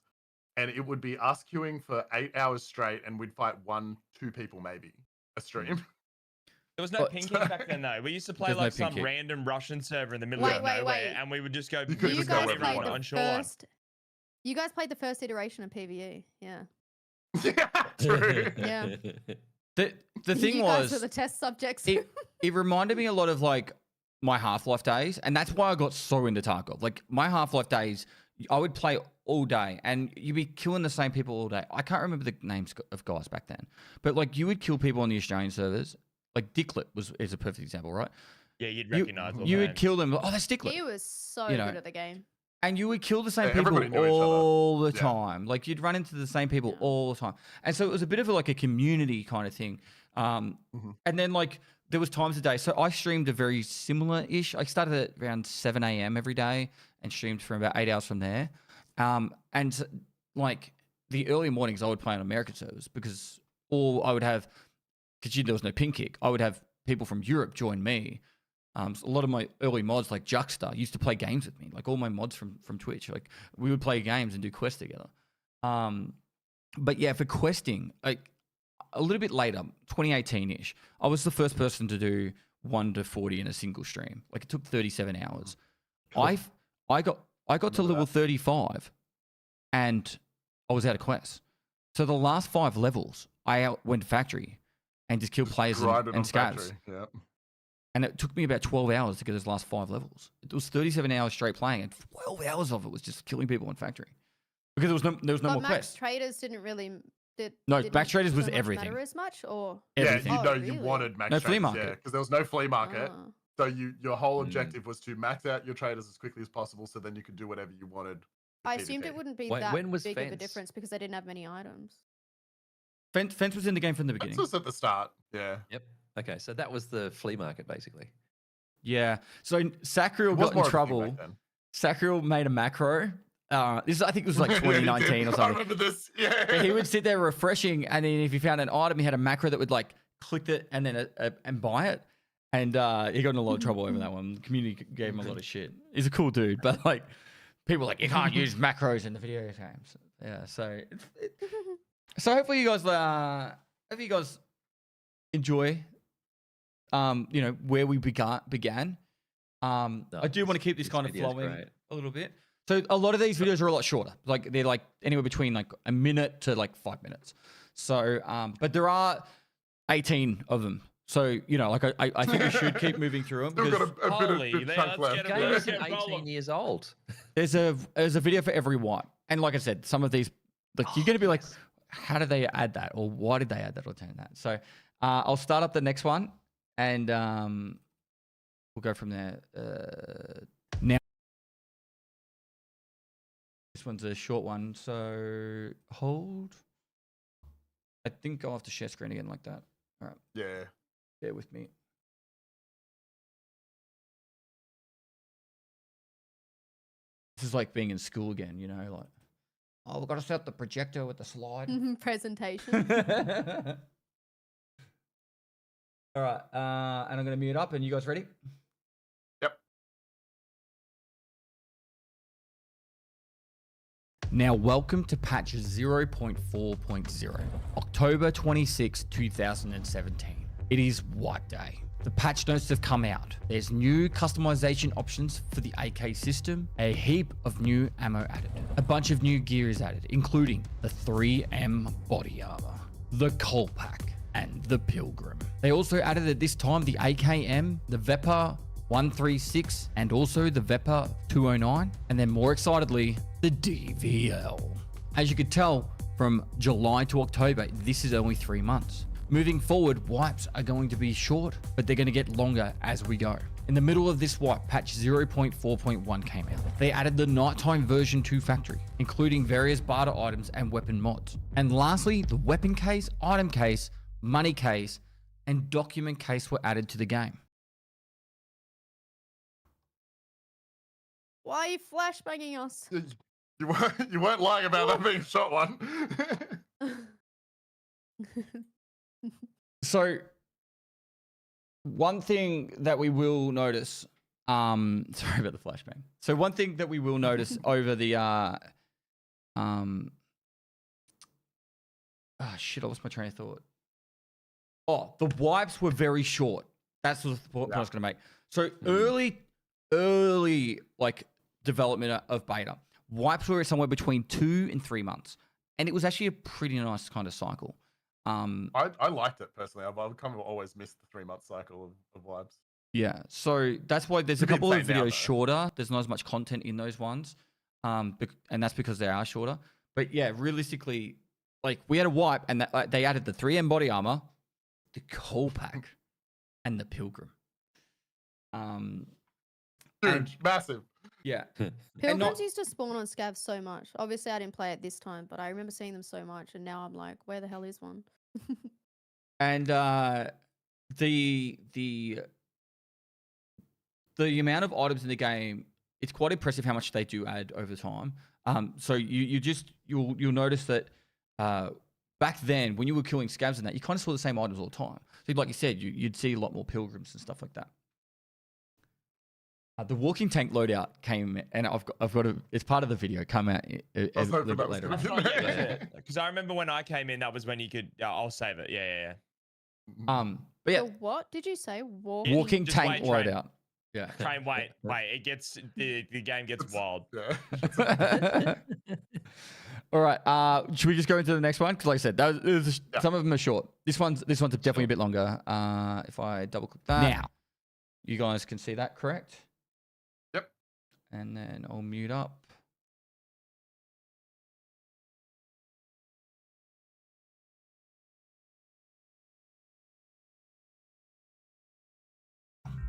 Speaker 2: and it would be us queuing for 8 hours straight, and we'd fight 1-2 people maybe a stream.
Speaker 5: There was no
Speaker 1: But-
Speaker 5: pinking back then, though. We used to play
Speaker 1: There's no
Speaker 5: like some
Speaker 1: pinking.
Speaker 5: random Russian server in the middle
Speaker 4: Wait,
Speaker 5: of
Speaker 4: wait,
Speaker 5: nowhere,
Speaker 4: wait.
Speaker 5: and we would just go.
Speaker 2: You could
Speaker 4: You
Speaker 2: just go
Speaker 4: guys
Speaker 2: wherever you
Speaker 4: played
Speaker 2: wanted.
Speaker 4: the
Speaker 5: on Shoreline.
Speaker 4: first. You guys played the first iteration of PvE, yeah.
Speaker 2: Yeah, true.
Speaker 4: Yeah.
Speaker 1: The thing
Speaker 4: you guys
Speaker 1: was
Speaker 4: were the test subjects.
Speaker 1: it reminded me a lot of like my Half-Life days, and that's why I got so into Tarkov. Like my Half-Life days, I would play all day, and you'd be killing the same people all day. I can't remember the names of guys back then, but like you would kill people on the Australian servers. Like Dicklet is a perfect example, right?
Speaker 5: Yeah, you'd
Speaker 1: You,
Speaker 5: recognize all
Speaker 1: you
Speaker 5: the
Speaker 1: would
Speaker 5: names.
Speaker 1: kill them. Oh, that's Dicklet.
Speaker 4: He was so
Speaker 1: You know.
Speaker 4: good at the game.
Speaker 1: And you would kill the same
Speaker 2: Yeah,
Speaker 1: people
Speaker 2: everybody knew each other.
Speaker 1: all the
Speaker 2: Yeah.
Speaker 1: time. Like you'd run into the same people
Speaker 4: Yeah.
Speaker 1: all the time. And so it was a bit of like a community kind of thing. And then like there was times a day. So I streamed a very similar-ish. I started at around 7 a.m. every day and streamed for about 8 hours from there. And like the early mornings I would play on American servers because I would have, because there was no ping kick, I would have people from Europe join me. So a lot of my early mods, like Juxta, used to play games with me. Like all my mods from Twitch, like we would play games and do quests together. But yeah, for questing, like a little bit later, 2018-ish, I was the first person to do 1 to 40 in a single stream. Like it took 37 hours. I got to level 35, and I was out of quests. So the last 5 levels, I went to factory and just killed players
Speaker 2: Grinded
Speaker 1: and
Speaker 2: on
Speaker 1: scavs.
Speaker 2: factory. Yeah.
Speaker 1: And it took me about 12 hours to get those last 5 levels. It was 37 hours straight playing, and 12 hours of it was just killing people in factory because there was no
Speaker 4: But
Speaker 1: more
Speaker 4: Max
Speaker 1: quests.
Speaker 4: Traders didn't really.
Speaker 1: No,
Speaker 4: didn't
Speaker 1: Max Traders was
Speaker 4: so much
Speaker 1: everything.
Speaker 4: Matter as much, or
Speaker 1: Everything.
Speaker 2: Yeah,
Speaker 4: Oh,
Speaker 2: you
Speaker 4: really?
Speaker 2: wanted max
Speaker 1: No flea
Speaker 2: traders,
Speaker 1: market.
Speaker 2: yeah, because there was no flea market.
Speaker 4: Ah.
Speaker 2: So your whole objective was to max out your traders as quickly as possible, so then you could do whatever you wanted. with
Speaker 4: I assumed
Speaker 2: PvP.
Speaker 4: it wouldn't be
Speaker 3: Wait,
Speaker 4: that
Speaker 3: when was
Speaker 4: big of a
Speaker 3: Fence?
Speaker 4: difference because they didn't have many items.
Speaker 1: Fence was in the game from the
Speaker 2: This
Speaker 1: beginning.
Speaker 2: was at the start. Yeah.
Speaker 3: Yep. Okay, so that was the flea market basically.
Speaker 1: Yeah. So Sacriel
Speaker 2: It was
Speaker 1: got
Speaker 2: more
Speaker 1: in
Speaker 2: of a thing
Speaker 1: trouble.
Speaker 2: back then.
Speaker 1: Sacriel made a macro. This I think it was like
Speaker 2: Yeah, he
Speaker 1: 2019
Speaker 2: did.
Speaker 1: or
Speaker 2: I
Speaker 1: something.
Speaker 2: remember this. Yeah.
Speaker 1: But he would sit there refreshing, and then if he found an item, he had a macro that would like click it and then and buy it. And he got in a lot of trouble over that one. The community gave him a lot of shit. He's a cool dude, but like people were like, you can't use macros in the video games. Yeah, so so hopefully you guys enjoy you know, where we began. I do want to keep this kind of
Speaker 3: video's
Speaker 1: flowing
Speaker 3: great.
Speaker 1: a little bit. So a lot of these videos are a lot shorter. Like they're like anywhere between like a minute to like 5 minutes. So, but there are 18 of them. So, you know, like I think we should keep moving through them.
Speaker 2: Still got
Speaker 1: Because
Speaker 2: a bit of
Speaker 5: Holy,
Speaker 2: good
Speaker 5: let's
Speaker 2: chunk left.
Speaker 5: get
Speaker 3: The
Speaker 5: a
Speaker 3: game
Speaker 5: Yeah.
Speaker 3: isn't
Speaker 5: Yeah.
Speaker 3: 18 years old.
Speaker 1: there's a video for every wipe. And like I said, some of these, like you're going to be like, how did they add that? Or why did they add that or turn that? So I'll start up the next one and we'll go from there. Now, this one's a short one. So hold. I think I'll have to share screen again like that. All right.
Speaker 2: Yeah.
Speaker 1: Bear with me. This is like being in school again, you know, like, oh, we've got to set up the projector with the slide.
Speaker 4: Presentation.
Speaker 1: All right, and I'm going to mute up, and you guys ready?
Speaker 2: Yep.
Speaker 1: Now, welcome to patch 0.4.0, October 26, 2017. It is Wipe Day. The patch notes have come out. There's new customization options for the AK system, a heap of new ammo added, a bunch of new gear is added, including the 3M body armor, the Coal Pack, and the Pilgrim. They also added at this time the AKM, the Vepa 136, and also the Vepa 209, and then more excitedly, the DVL. As you could tell, from July to October, this is only 3 months. Moving forward, wipes are going to be short, but they're going to get longer as we go. In the middle of this wipe, patch 0.4.1 came out. They added the nighttime version 2 factory, including various barter items and weapon mods. And lastly, the weapon case, item case, money case, and document case were added to the game.
Speaker 4: Why are you flashbanging us?
Speaker 2: You weren't lying about that being a short one.
Speaker 1: So, one thing that we will notice, sorry about the flashbang. So one thing that we will notice over the, shit, I lost my train of thought. Oh, the wipes were very short. That's what I was going to make. So early like development of beta, wipes were somewhere between 2 and 3 months. And it was actually a pretty nice kind of cycle.
Speaker 2: I liked it personally. I've kind of always missed the 3-month cycle of wipes.
Speaker 1: Yeah, so that's why there's a
Speaker 2: It's a bit
Speaker 1: couple of
Speaker 2: insane now,
Speaker 1: videos
Speaker 2: though.
Speaker 1: shorter. There's not as much content in those ones, and that's because they are shorter. But yeah, realistically, like we had a wipe, and that, like, they added the 3M body armor, the Coal Pack, and the Pilgrim.
Speaker 2: Huge, massive.
Speaker 1: Yeah,
Speaker 4: Pilgrims
Speaker 1: not-
Speaker 4: used to spawn on scavs so much. Obviously, I didn't play it this time, but I remember seeing them so much, and now I'm like, where the hell is one?
Speaker 1: and the amount of items in the game, it's quite impressive how much they do add over time. So you'll notice that back then when you were killing scavs and that, you kind of saw the same items all the time. So like you said, you'd see a lot more pilgrims and stuff like that. The walking tank loadout came, and I've got it's part of the video. Come out a
Speaker 2: I was hoping
Speaker 1: little bit
Speaker 2: that was
Speaker 1: later.
Speaker 2: gonna
Speaker 5: I
Speaker 2: be
Speaker 5: thought,
Speaker 2: there.
Speaker 5: because I remember when I came in, that was when you could. I'll save it. Yeah.
Speaker 1: But yeah,
Speaker 4: The what did you say?
Speaker 1: walking
Speaker 5: just
Speaker 1: tank
Speaker 5: wait, train.
Speaker 1: loadout. Yeah.
Speaker 5: Train, wait. It gets the game gets wild.
Speaker 2: Yeah.
Speaker 1: All right. Should we just go into the next one? Because like I said, some of them are short. This one's definitely a bit longer. If I double click that now, you guys can see that, correct?
Speaker 2: Yep.
Speaker 1: And then I'll mute up.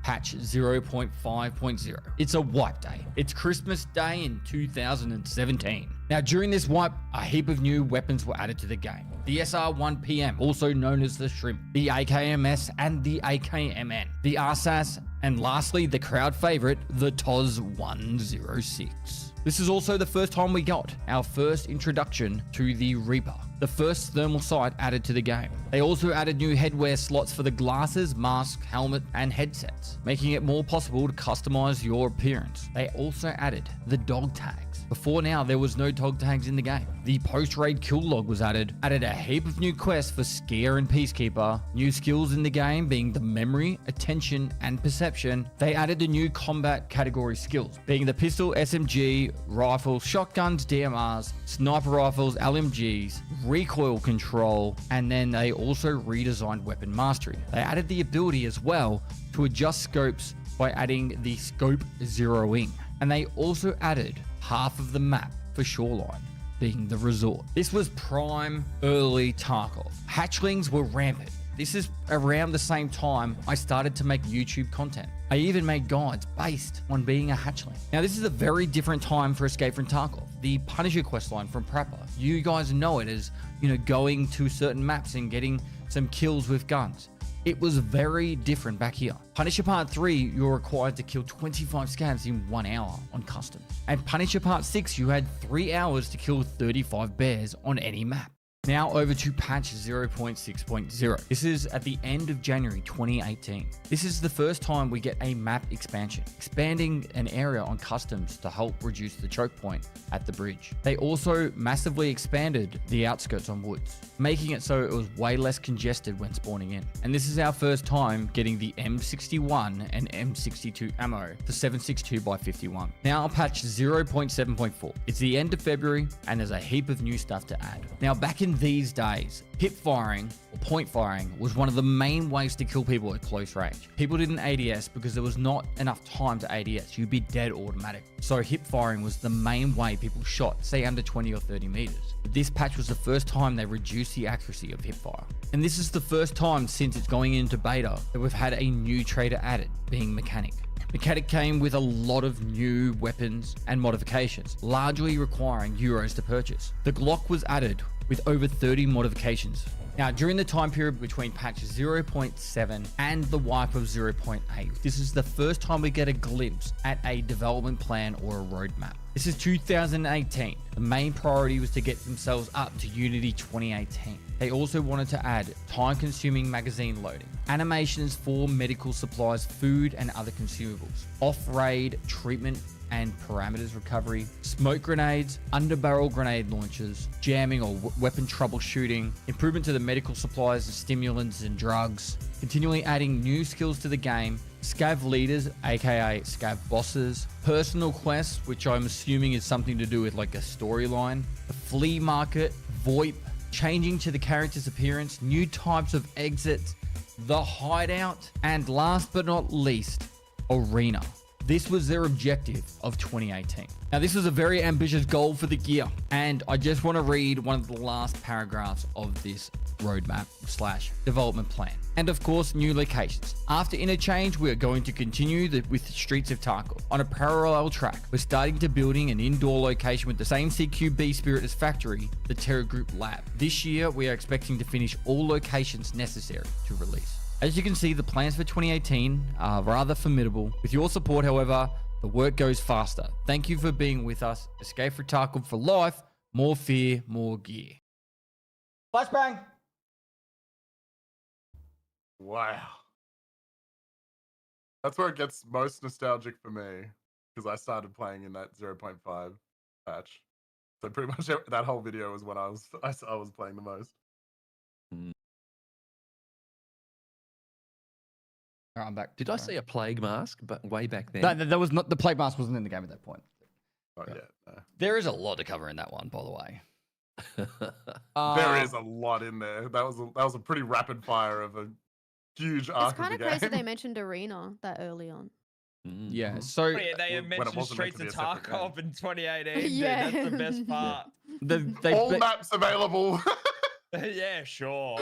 Speaker 1: Patch 0.5.0. It's a wipe day. It's Christmas Day in 2017. Now, during this wipe, a heap of new weapons were added to the game. The SR1PM, also known as the Shrimp, the AKMS, and the AKMN, the RSAS, and lastly, the crowd favorite, the TOS-106. This is also the first time we got our first introduction to the Reaper, the first thermal sight added to the game. They also added new headwear slots for the glasses, mask, helmet, and headsets, making it more possible to customize your appearance. They also added the dog tags. Before now, there was no dog tags in the game. The post-raid kill log was added a heap of new quests for Skier and Peacekeeper, new skills in the game being the memory, attention, and perception. They added the new combat category skills, being the pistol, SMG, rifle, shotguns, DMRs, sniper rifles, LMGs, recoil control, and then they also redesigned weapon mastery. They added the ability as well to adjust scopes by adding the scope zeroing. And they also added half of the map for Shoreline, being the resort. This was prime early Tarkov. Hatchlings were rampant. This is around the same time I started to make YouTube content. I even made guides based on being a hatchling. Now, this is a very different time for Escape from Tarkov. The Punisher questline from Prepper, you guys know it as, going to certain maps and getting some kills with guns. It was very different back here. Punisher Part 3, you're required to kill 25 scavs in 1 hour on custom. And Punisher Part 6, you had 3 hours to kill 35 bears on any map. Now over to patch 0.6.0. This is at the end of January 2018. This is the first time we get a map expansion, expanding an area on customs to help reduce the choke point at the bridge. They also massively expanded the outskirts on woods, making it so it was way less congested when spawning in. And this is our first time getting the M61 and M62 ammo for 7.62x51. Now patch 0.7.4. It's the end of February and there's a heap of new stuff to add. Now back in these days, hip firing or point firing was one of the main ways to kill people at close range. People didn't ADS because there was not enough time to ADS. You'd be dead automatic. So hip firing was the main way people shot, say under 20 or 30 meters. But this patch was the first time they reduced the accuracy of hip fire. And this is the first time since it's going into beta that we've had a new trader added, being Mechanic. Mechanic came with a lot of new weapons and modifications, largely requiring euros to purchase. The Glock was added with over 30 modifications. Now, during the time period between patch 0.7 and the wipe of 0.8, this is the first time we get a glimpse at a development plan or a roadmap. This is 2018. The main priority was to get themselves up to Unity 2018. They also wanted to add time-consuming magazine loading, animations for medical supplies, food, and other consumables, off-raid treatment and parameters recovery, smoke grenades, under-barrel grenade launchers, jamming or weapon troubleshooting, improvement to the medical supplies, stimulants, and drugs, continually adding new skills to the game, scav leaders, aka scav bosses, personal quests, which I'm assuming is something to do with like a storyline, the flea market, VoIP, changing to the character's appearance, new types of exits, the hideout, and last but not least, arena. This was their objective of 2018. Now, this was a very ambitious goal for the gear, and I just want to read one of the last paragraphs of this roadmap / development plan. And of course, new locations. After Interchange, we are going to continue with Streets of Tarkov on a parallel track. We're starting to building an indoor location with the same CQB spirit as Factory, the Terra Group Lab. This year, we are expecting to finish all locations necessary to release. As you can see, the plans for 2018 are rather formidable. With your support, however, the work goes faster. Thank you for being with us. Escape from Tarkov for life. More fear, more gear. Flashbang!
Speaker 2: Wow. That's where it gets most nostalgic for me, because I started playing in that 0.5 patch. So pretty much that whole video was when I was playing the most.
Speaker 1: All right, I'm back.
Speaker 3: Did I see a plague mask but way back then?
Speaker 1: That was not, the plague mask wasn't in the game at that point.
Speaker 2: Not yet. No.
Speaker 1: There is a lot to cover in that one, by the way.
Speaker 2: There is a lot in there. That was a pretty rapid fire of a huge arc
Speaker 4: It's kind
Speaker 2: of
Speaker 4: of
Speaker 2: the game.
Speaker 4: crazy they mentioned arena that early on.
Speaker 1: Yeah, so
Speaker 5: Oh, yeah, they
Speaker 2: When it
Speaker 5: mentioned
Speaker 2: wasn't meant
Speaker 5: Streets
Speaker 2: to
Speaker 5: of
Speaker 2: be a separate
Speaker 5: Tarkov in 2018.
Speaker 4: Yeah.
Speaker 5: Dude, that's the best part.
Speaker 2: All maps available.
Speaker 5: Yeah, sure.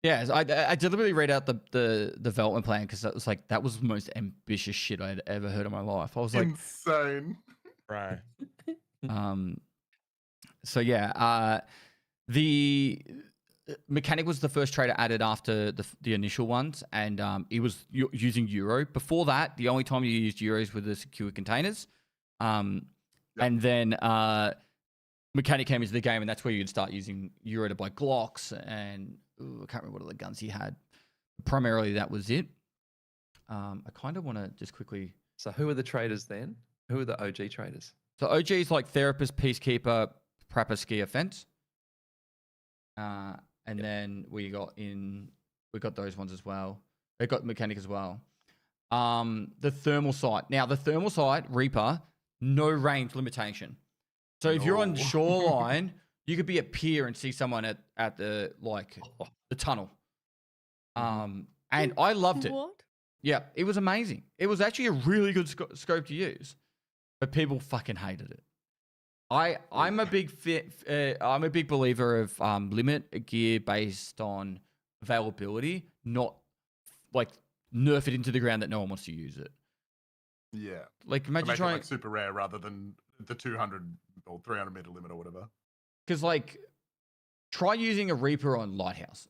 Speaker 1: yeah, I deliberately read out the development plan because that was the most ambitious shit I'd ever heard in my life. I was like,
Speaker 2: Insane.
Speaker 5: Right.
Speaker 1: So yeah, the Mechanic was the first trader added after the initial ones, and it was using Euro. Before that, the only time you used Euros were the secure containers. And then Mechanic came into the game, and that's where you'd start using Euro to buy Glocks, and I can't remember what other guns he had. Primarily, that was it. I kind of want to just quickly...
Speaker 3: So who are the traders then? Who are the OG traders?
Speaker 1: So OG is like therapist, peacekeeper, prapper, skier, fence. And then we got those ones as well. They got mechanic as well. The thermal sight. Now the thermal sight Reaper, no range limitation. So if you're on
Speaker 2: No.
Speaker 1: Shoreline, you could be a pier and see someone at the the tunnel. And I loved it.
Speaker 4: What?
Speaker 1: Yeah, it was amazing. It was actually a really good scope to use, but people fucking hated it. I'm a big believer of limit gear based on availability, not like nerf it into the ground that no one wants to use it.
Speaker 2: Yeah.
Speaker 1: Like
Speaker 2: To
Speaker 1: imagine
Speaker 2: make it
Speaker 1: trying
Speaker 2: like super rare rather than the 200 or 300 meter limit or whatever.
Speaker 1: because like try using a Reaper on Lighthouse,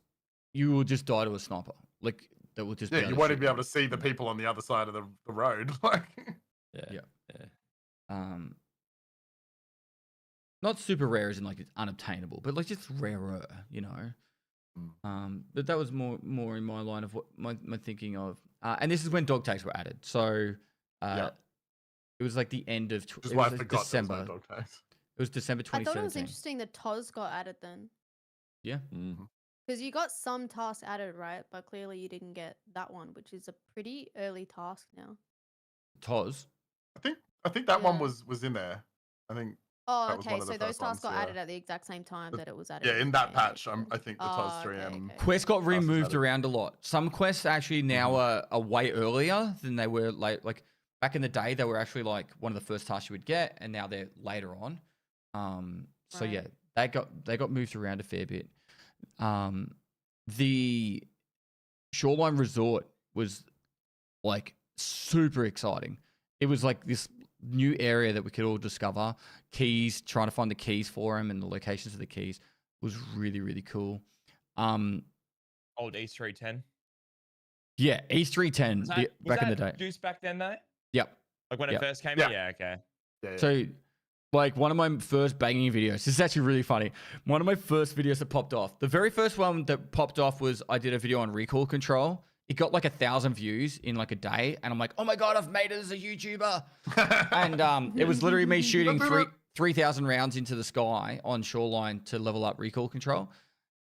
Speaker 1: you will just die to a sniper. Like that will just
Speaker 2: Yeah,
Speaker 1: barely
Speaker 2: you won't
Speaker 1: shoot
Speaker 2: even be able to see the people on the other side of the road. Like,
Speaker 3: Yeah.
Speaker 1: Not super rare as in like it's unobtainable, but like just rarer, you know. But that was more in my line of what my thinking of. And this is when dog tags were added. So it was like the end of
Speaker 2: which is why I
Speaker 1: it was
Speaker 2: forgot there was
Speaker 1: December.
Speaker 2: no dog tags.
Speaker 1: It was December
Speaker 4: I thought it was
Speaker 1: 2017.
Speaker 4: interesting that TOS got added then.
Speaker 1: Yeah.
Speaker 4: Because you got some tasks added, right? But clearly you didn't get that one, which is a pretty early task now.
Speaker 1: Toz.
Speaker 2: I think that one
Speaker 4: Yeah.
Speaker 2: was in there. I think
Speaker 4: Oh,
Speaker 2: that was
Speaker 4: okay.
Speaker 2: one of the
Speaker 4: So those
Speaker 2: first
Speaker 4: tasks
Speaker 2: ones,
Speaker 4: got added
Speaker 2: yeah.
Speaker 4: at the exact same time that it was added.
Speaker 2: Yeah, in that patch,
Speaker 4: cool.
Speaker 2: I think the TOS 3M.
Speaker 4: okay.
Speaker 1: Quests got
Speaker 2: Tasks
Speaker 1: removed
Speaker 2: added.
Speaker 1: around a lot. Some quests actually now are way earlier than they were late. Like back in the day, they were actually like one of the first tasks you would get, and now they're later on. So
Speaker 4: Right.
Speaker 1: yeah, they got moved around a fair bit. The Shoreline Resort was like super exciting. It was like this new area that we could all discover. Keys, trying to find the keys for them and the locations of the keys was really, really cool.
Speaker 5: Old East 310.
Speaker 1: Yeah, East 310
Speaker 5: Was that
Speaker 1: back in the day.
Speaker 5: Juice back then though?
Speaker 1: Yep.
Speaker 5: Like when
Speaker 1: Yep.
Speaker 5: it first came
Speaker 2: Yeah.
Speaker 5: in? Yeah, okay.
Speaker 2: Yeah,
Speaker 1: So, like, one of my first banging videos, this is actually really funny. One of my first videos that popped off, the very first one that popped off was I did a video on recoil control. It got like 1,000 views in like a day. And I'm like, oh my God, I've made it as a YouTuber. And it was literally me shooting 3,000 rounds into the sky on Shoreline to level up recoil control.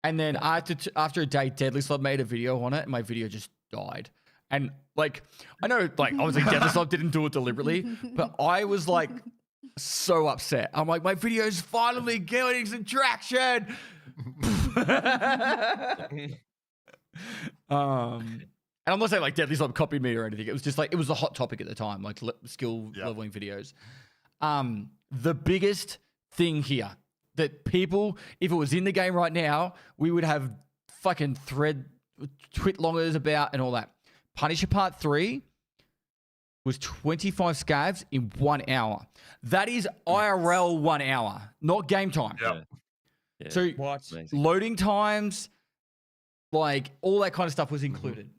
Speaker 1: And then after a day, Deadly Slob made a video on it, and my video just died. And like, I know, like, I was like, Deadly Slob didn't do it deliberately, but I was like so upset. I'm like, my video's finally getting some traction. And I'm not saying like Deadly Slob copied me or anything. It was just like, it was a hot topic at the time, like skill leveling videos. The biggest thing here that people, if it was in the game right now, we would have fucking twit longers about and all that. Punisher Part 3 was 25 scavs in 1 hour. That is IRL 1 hour, not game time.
Speaker 2: Yeah.
Speaker 3: Yeah.
Speaker 1: So
Speaker 5: What?
Speaker 3: Amazing.
Speaker 1: loading times, like all that kind of stuff was included.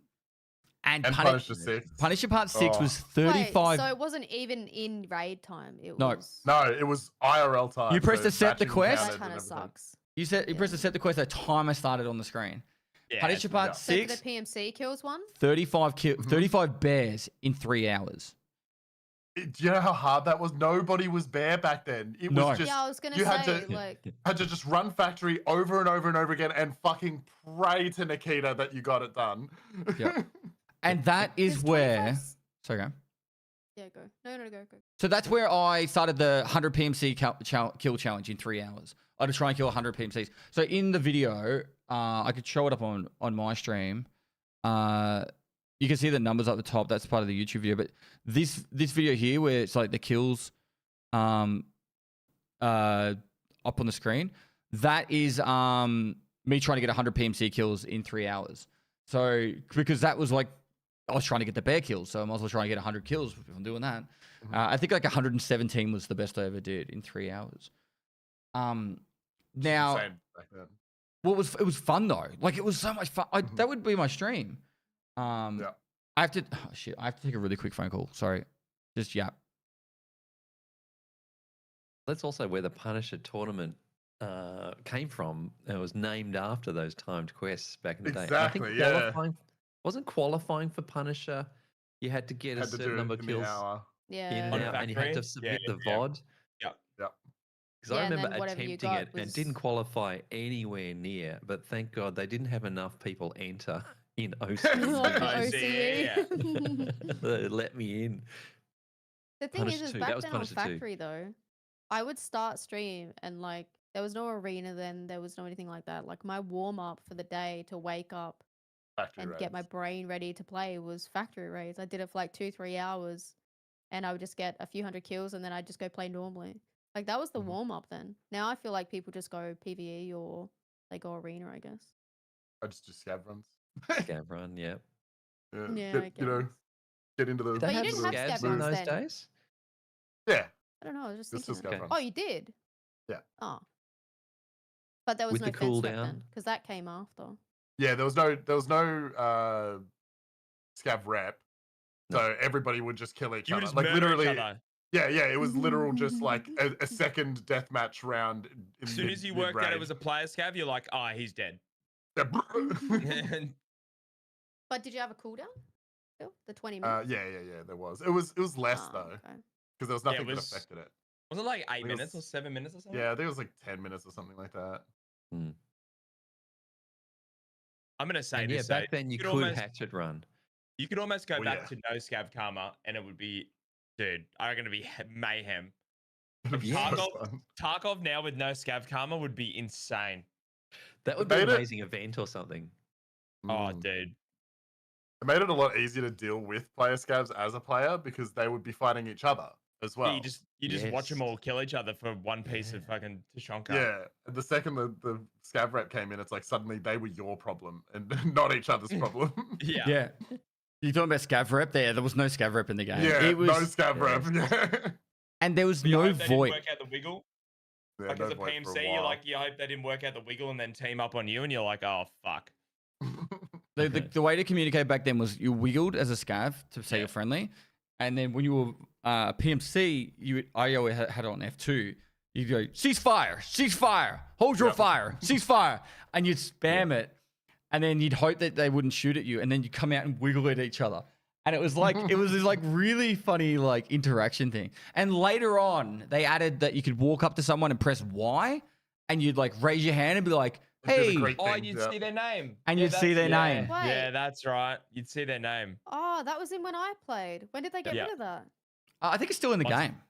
Speaker 1: And
Speaker 2: Punisher 6.
Speaker 1: Punisher Part 6
Speaker 2: Oh.
Speaker 1: was
Speaker 4: Wait,
Speaker 1: 35.
Speaker 4: so it wasn't even in raid time. It
Speaker 1: No.
Speaker 4: was.
Speaker 2: No, it was IRL time.
Speaker 1: You pressed
Speaker 2: so
Speaker 1: accept the
Speaker 2: batching
Speaker 1: quest?
Speaker 2: counted
Speaker 4: That
Speaker 2: and
Speaker 4: kind of
Speaker 2: everything.
Speaker 4: sucks.
Speaker 1: You pressed accept the quest at the time I started on the screen.
Speaker 5: Yeah,
Speaker 1: Punisher Part
Speaker 2: yeah.
Speaker 4: So for
Speaker 1: 6,
Speaker 4: the PMC kills one.
Speaker 1: 35 bears in 3 hours.
Speaker 2: Do you know how hard that was? Nobody was bare back then. It
Speaker 1: No.
Speaker 2: was just
Speaker 4: Yeah, I was gonna
Speaker 2: you had
Speaker 4: say
Speaker 2: to-
Speaker 4: like.
Speaker 2: had to just run factory over and over and over again and fucking pray to Nikita that you got it done.
Speaker 1: Yep. And that is
Speaker 4: There's
Speaker 1: where...
Speaker 4: 25
Speaker 1: Sorry, go.
Speaker 4: Yeah, go. No, go.
Speaker 1: So that's where I started the 100 PMC kill challenge in 3 hours. I had to try and kill 100 PMCs. So in the video, I could show it up on my stream. You can see the numbers up the top. That's part of the YouTube video. But this video here, where it's like the kills up on the screen, that is me trying to get 100 PMC kills in 3 hours. So because that was like, I was trying to get the bear kills, so I might as well try and get 100 kills if I'm doing that. I think like 117 was the best I ever did in 3 hours. Now,
Speaker 2: Insane back then.
Speaker 1: it was fun though. Like it was so much fun. That would be my stream.
Speaker 2: Yeah.
Speaker 1: I have to take a really quick phone call. Sorry. Just yap.
Speaker 3: That's also where the Punisher tournament came from. It was named after those timed quests back in the day. And I think
Speaker 2: Exactly, yeah.
Speaker 3: wasn't qualifying for Punisher. You had to get a
Speaker 2: Had to do
Speaker 3: certain
Speaker 2: it
Speaker 3: number of
Speaker 2: in the
Speaker 3: kills.
Speaker 2: hour.
Speaker 4: Yeah.
Speaker 3: in and
Speaker 5: On
Speaker 3: out, and you had to
Speaker 5: factory?
Speaker 3: submit
Speaker 5: Yeah,
Speaker 3: the
Speaker 5: yeah.
Speaker 3: VOD.
Speaker 2: Yep.
Speaker 3: Because I
Speaker 4: Yeah, and
Speaker 3: remember
Speaker 4: then whatever you
Speaker 3: attempting
Speaker 4: got
Speaker 3: it and didn't
Speaker 4: was-
Speaker 3: qualify anywhere near. But thank God they didn't have enough people enter in
Speaker 4: Like
Speaker 3: OCE.
Speaker 4: OCE.
Speaker 3: They let me in.
Speaker 4: The thing
Speaker 3: Punished
Speaker 4: is
Speaker 3: two,
Speaker 4: back
Speaker 3: that was
Speaker 4: then on
Speaker 3: Punished two.
Speaker 4: Factory though, I would start stream and like there was no arena then, there was no anything like that. Like my warm up for the day to wake up
Speaker 2: Factory
Speaker 4: and get my
Speaker 2: raids.
Speaker 4: brain ready to play was Factory raids. I did it for like 2-3 hours, and I would just get a few hundred kills, and then I'd just go play normally. Like that was the
Speaker 2: Mhm.
Speaker 4: warm up then. Now I feel like people just go PVE or they go arena, I guess.
Speaker 2: I just do scav runs.
Speaker 3: Scav run, yeah.
Speaker 4: Yeah, I
Speaker 2: you know,
Speaker 4: guess.
Speaker 2: get into the.
Speaker 3: Did they
Speaker 4: But you
Speaker 3: have
Speaker 4: didn't have
Speaker 3: scavs
Speaker 4: scav
Speaker 3: in
Speaker 4: runs
Speaker 3: those
Speaker 4: then.
Speaker 3: days?
Speaker 2: Yeah,
Speaker 4: I don't know. I was just
Speaker 2: there's
Speaker 4: thinking.
Speaker 2: still
Speaker 4: that.
Speaker 2: scav runs.
Speaker 4: Oh, you did.
Speaker 2: Yeah.
Speaker 4: Oh. But there was
Speaker 3: With
Speaker 4: no
Speaker 3: the
Speaker 4: fence rep
Speaker 3: cooldown?
Speaker 4: then, because that came after.
Speaker 2: Yeah, there was no scav rep, so everybody would just kill each
Speaker 5: You
Speaker 2: other.
Speaker 5: just
Speaker 2: Like
Speaker 5: murder
Speaker 2: literally,
Speaker 5: each other.
Speaker 2: yeah, it was literal just like a second deathmatch round.
Speaker 5: As soon as you worked out it was a player scav, you're like, ah, he's dead.
Speaker 2: a.
Speaker 4: But did you have a cooldown? Still? The 20 minutes?
Speaker 2: Yeah. There was. It was less
Speaker 4: Oh,
Speaker 2: though,
Speaker 4: okay.
Speaker 2: because there was
Speaker 5: Yeah,
Speaker 2: nothing
Speaker 5: it
Speaker 2: that
Speaker 5: was-
Speaker 2: affected it.
Speaker 5: Was it like 8
Speaker 2: think it
Speaker 5: minutes or
Speaker 2: was-
Speaker 5: 7 minutes or something?
Speaker 2: Yeah, I think it was like 10 minutes or something like that.
Speaker 5: I'm gonna say
Speaker 3: And
Speaker 5: this.
Speaker 3: yeah, back then you
Speaker 5: could
Speaker 3: could
Speaker 5: almost-
Speaker 3: hatchet run.
Speaker 5: You could almost go
Speaker 2: Oh,
Speaker 5: back
Speaker 2: yeah.
Speaker 5: to no scav karma, and it would be, dude, I reckon it'd be mayhem.
Speaker 2: It'd be so
Speaker 5: Tarkov,
Speaker 2: fun.
Speaker 5: Tarkov now with no scav karma would be insane.
Speaker 3: That would
Speaker 2: They
Speaker 3: be an
Speaker 2: made it-
Speaker 3: amazing event or something.
Speaker 5: Oh,
Speaker 2: Mm.
Speaker 5: dude.
Speaker 2: It made it a lot easier to deal with player scavs as a player because they would be fighting each other as
Speaker 5: Yeah,
Speaker 2: well.
Speaker 5: you just watch them
Speaker 3: Yes.
Speaker 5: all kill each other for one piece of
Speaker 3: Yeah.
Speaker 5: fucking Tashonka.
Speaker 2: Yeah, and the second the scav rep came in, it's like suddenly they were your problem and not each other's problem.
Speaker 5: Yeah.
Speaker 1: Yeah. You talking about scav rep there? There was no scav rep in the game.
Speaker 2: Yeah,
Speaker 1: it was,
Speaker 2: no scav
Speaker 3: yeah.
Speaker 2: rep. Yeah,
Speaker 1: and there was
Speaker 5: You
Speaker 1: no
Speaker 5: hope they didn't
Speaker 1: void.
Speaker 5: work out the wiggle.
Speaker 2: yeah
Speaker 5: Like
Speaker 2: no
Speaker 5: as a
Speaker 2: void for
Speaker 5: PMC, you're
Speaker 2: while.
Speaker 5: like, you hope they didn't work out the wiggle and then team up on you, and you're like, oh fuck.
Speaker 1: The way to communicate back then was you wiggled as a scav to say
Speaker 5: Yeah.
Speaker 1: you're friendly, and then when you were PMC, I always had it on F2. You go ceasefire, hold your
Speaker 2: Yep.
Speaker 1: fire, ceasefire, and you'd spam it, and then you'd hope that they wouldn't shoot at you, and then you'd come out and wiggle at each other. And it was like this like really funny like interaction thing. And later on, they added that you could walk up to someone and press Y, and you'd like raise your hand and be like,
Speaker 2: And do the
Speaker 1: "Hey,"
Speaker 2: great
Speaker 5: Oh,
Speaker 2: things,
Speaker 5: you'd
Speaker 2: yeah.
Speaker 5: see their name.
Speaker 1: And you'd see their
Speaker 5: yeah,
Speaker 1: name.
Speaker 5: Yeah,
Speaker 4: Wait.
Speaker 5: that's right. You'd see their name.
Speaker 4: Oh, that was in when I played. When did they get
Speaker 5: Yeah.
Speaker 4: rid of that?
Speaker 1: I think it's still in the
Speaker 5: What's-
Speaker 1: game.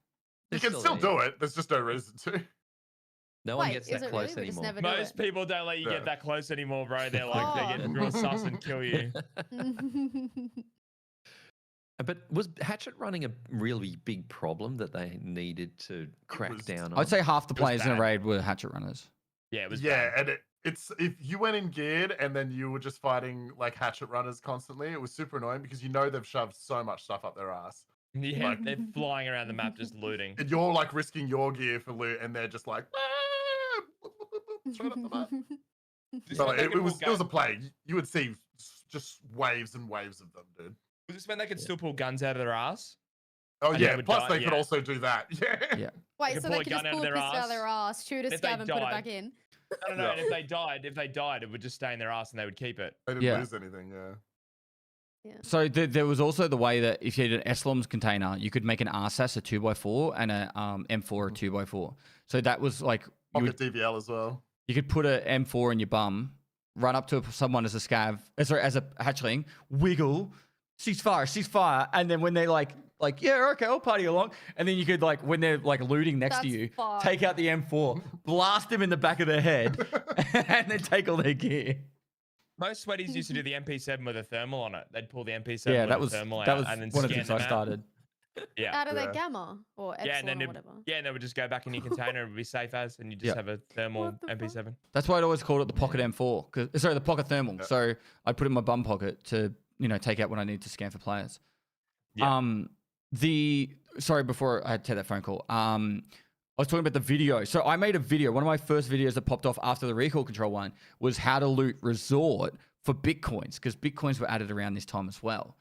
Speaker 2: You
Speaker 3: It's
Speaker 2: can still
Speaker 3: there.
Speaker 2: do it. There's just no reason to.
Speaker 3: No one
Speaker 4: Wait,
Speaker 3: gets
Speaker 4: is
Speaker 3: that
Speaker 4: it
Speaker 3: close
Speaker 4: really? We just
Speaker 3: anymore.
Speaker 4: never do
Speaker 5: Most
Speaker 4: it.
Speaker 5: people don't let you
Speaker 2: Yeah.
Speaker 5: get that close anymore, bro. They're like, they
Speaker 4: Oh.
Speaker 5: get real sus and kill you.
Speaker 3: But was hatchet running a really big problem that they needed to crack
Speaker 2: was-
Speaker 3: down on?
Speaker 1: I'd say half the
Speaker 5: It was
Speaker 1: players in a
Speaker 5: bad.
Speaker 1: raid were hatchet runners.
Speaker 5: Yeah, it was
Speaker 2: Yeah,
Speaker 5: bad.
Speaker 2: and it's if you went in geared and then you were just fighting like hatchet runners constantly, it was super annoying because you know they've shoved so much stuff up their ass.
Speaker 5: Yeah,
Speaker 2: Like-
Speaker 5: they're flying around the map just looting.
Speaker 2: And you're like risking your gear for loot, and they're just like straight up the butt.
Speaker 5: Just
Speaker 2: So
Speaker 5: when they
Speaker 2: it
Speaker 5: could
Speaker 2: was
Speaker 5: pull
Speaker 2: a
Speaker 5: guns-
Speaker 2: plague. You would see just waves and waves of them, dude.
Speaker 5: Was this when they could still pull guns out of their ass?
Speaker 2: Oh
Speaker 5: And they
Speaker 2: yeah,
Speaker 5: would
Speaker 2: plus
Speaker 5: die-
Speaker 2: they could
Speaker 5: yeah.
Speaker 2: also do that. Yeah.
Speaker 1: Yeah.
Speaker 4: Wait,
Speaker 5: could
Speaker 4: so
Speaker 5: pull
Speaker 4: they
Speaker 5: a
Speaker 4: could just
Speaker 5: gun out
Speaker 4: pull
Speaker 5: of
Speaker 4: a
Speaker 5: their
Speaker 4: pistol out of their
Speaker 5: ass.
Speaker 4: ass, shoot a
Speaker 5: If they
Speaker 4: scab and put it
Speaker 5: died-
Speaker 4: back in.
Speaker 5: No,
Speaker 2: Yeah.
Speaker 5: and if they died, it would just stay in their ass and they would keep it.
Speaker 2: They didn't
Speaker 1: Yeah.
Speaker 2: lose anything, yeah.
Speaker 1: So there was also the way that if you had an SLOMS container, you could make an RSAS a 2x4 and a M4 a 2x4. So that was like you,
Speaker 2: Pocket DVL as well.
Speaker 1: you could put a M4 in your bum, run up to someone as a scav, sorry, as a hatchling, wiggle, ceasefire, and then when they like yeah, okay, I'll party along, and then you could like when they're like looting next to
Speaker 4: That's
Speaker 1: you,
Speaker 4: fucked.
Speaker 1: take out the M4, blast them in the back of their head, and then take all their gear.
Speaker 5: Most sweaties used to do the MP7 with a thermal on it. They'd pull the MP7
Speaker 1: Yeah,
Speaker 5: with
Speaker 1: that
Speaker 5: a
Speaker 1: was
Speaker 5: thermal
Speaker 1: that
Speaker 5: out
Speaker 1: was
Speaker 5: and then
Speaker 1: one of the
Speaker 5: scan
Speaker 1: things I
Speaker 5: them out.
Speaker 1: started.
Speaker 5: Yeah.
Speaker 4: Out of
Speaker 2: Yeah.
Speaker 4: their gamma or epsilon
Speaker 5: Yeah, and then
Speaker 4: or
Speaker 5: it-
Speaker 4: whatever.
Speaker 5: Yeah, and they would just go back in your container. It would be safe as, and you just
Speaker 1: Yeah.
Speaker 5: have a thermal
Speaker 4: What the fuck?
Speaker 5: MP7.
Speaker 1: That's why I'd always called it the pocket M4. Sorry, the pocket thermal.
Speaker 2: Yeah.
Speaker 1: So I'd put it in my bum pocket to, take out when I need to scan for players.
Speaker 5: Yeah.
Speaker 1: Sorry, before I had to take that phone call. I was talking about the video. So I made a video. One of my first videos that popped off after the recall control one was how to loot resort for Bitcoins, because Bitcoins were added around this time as well.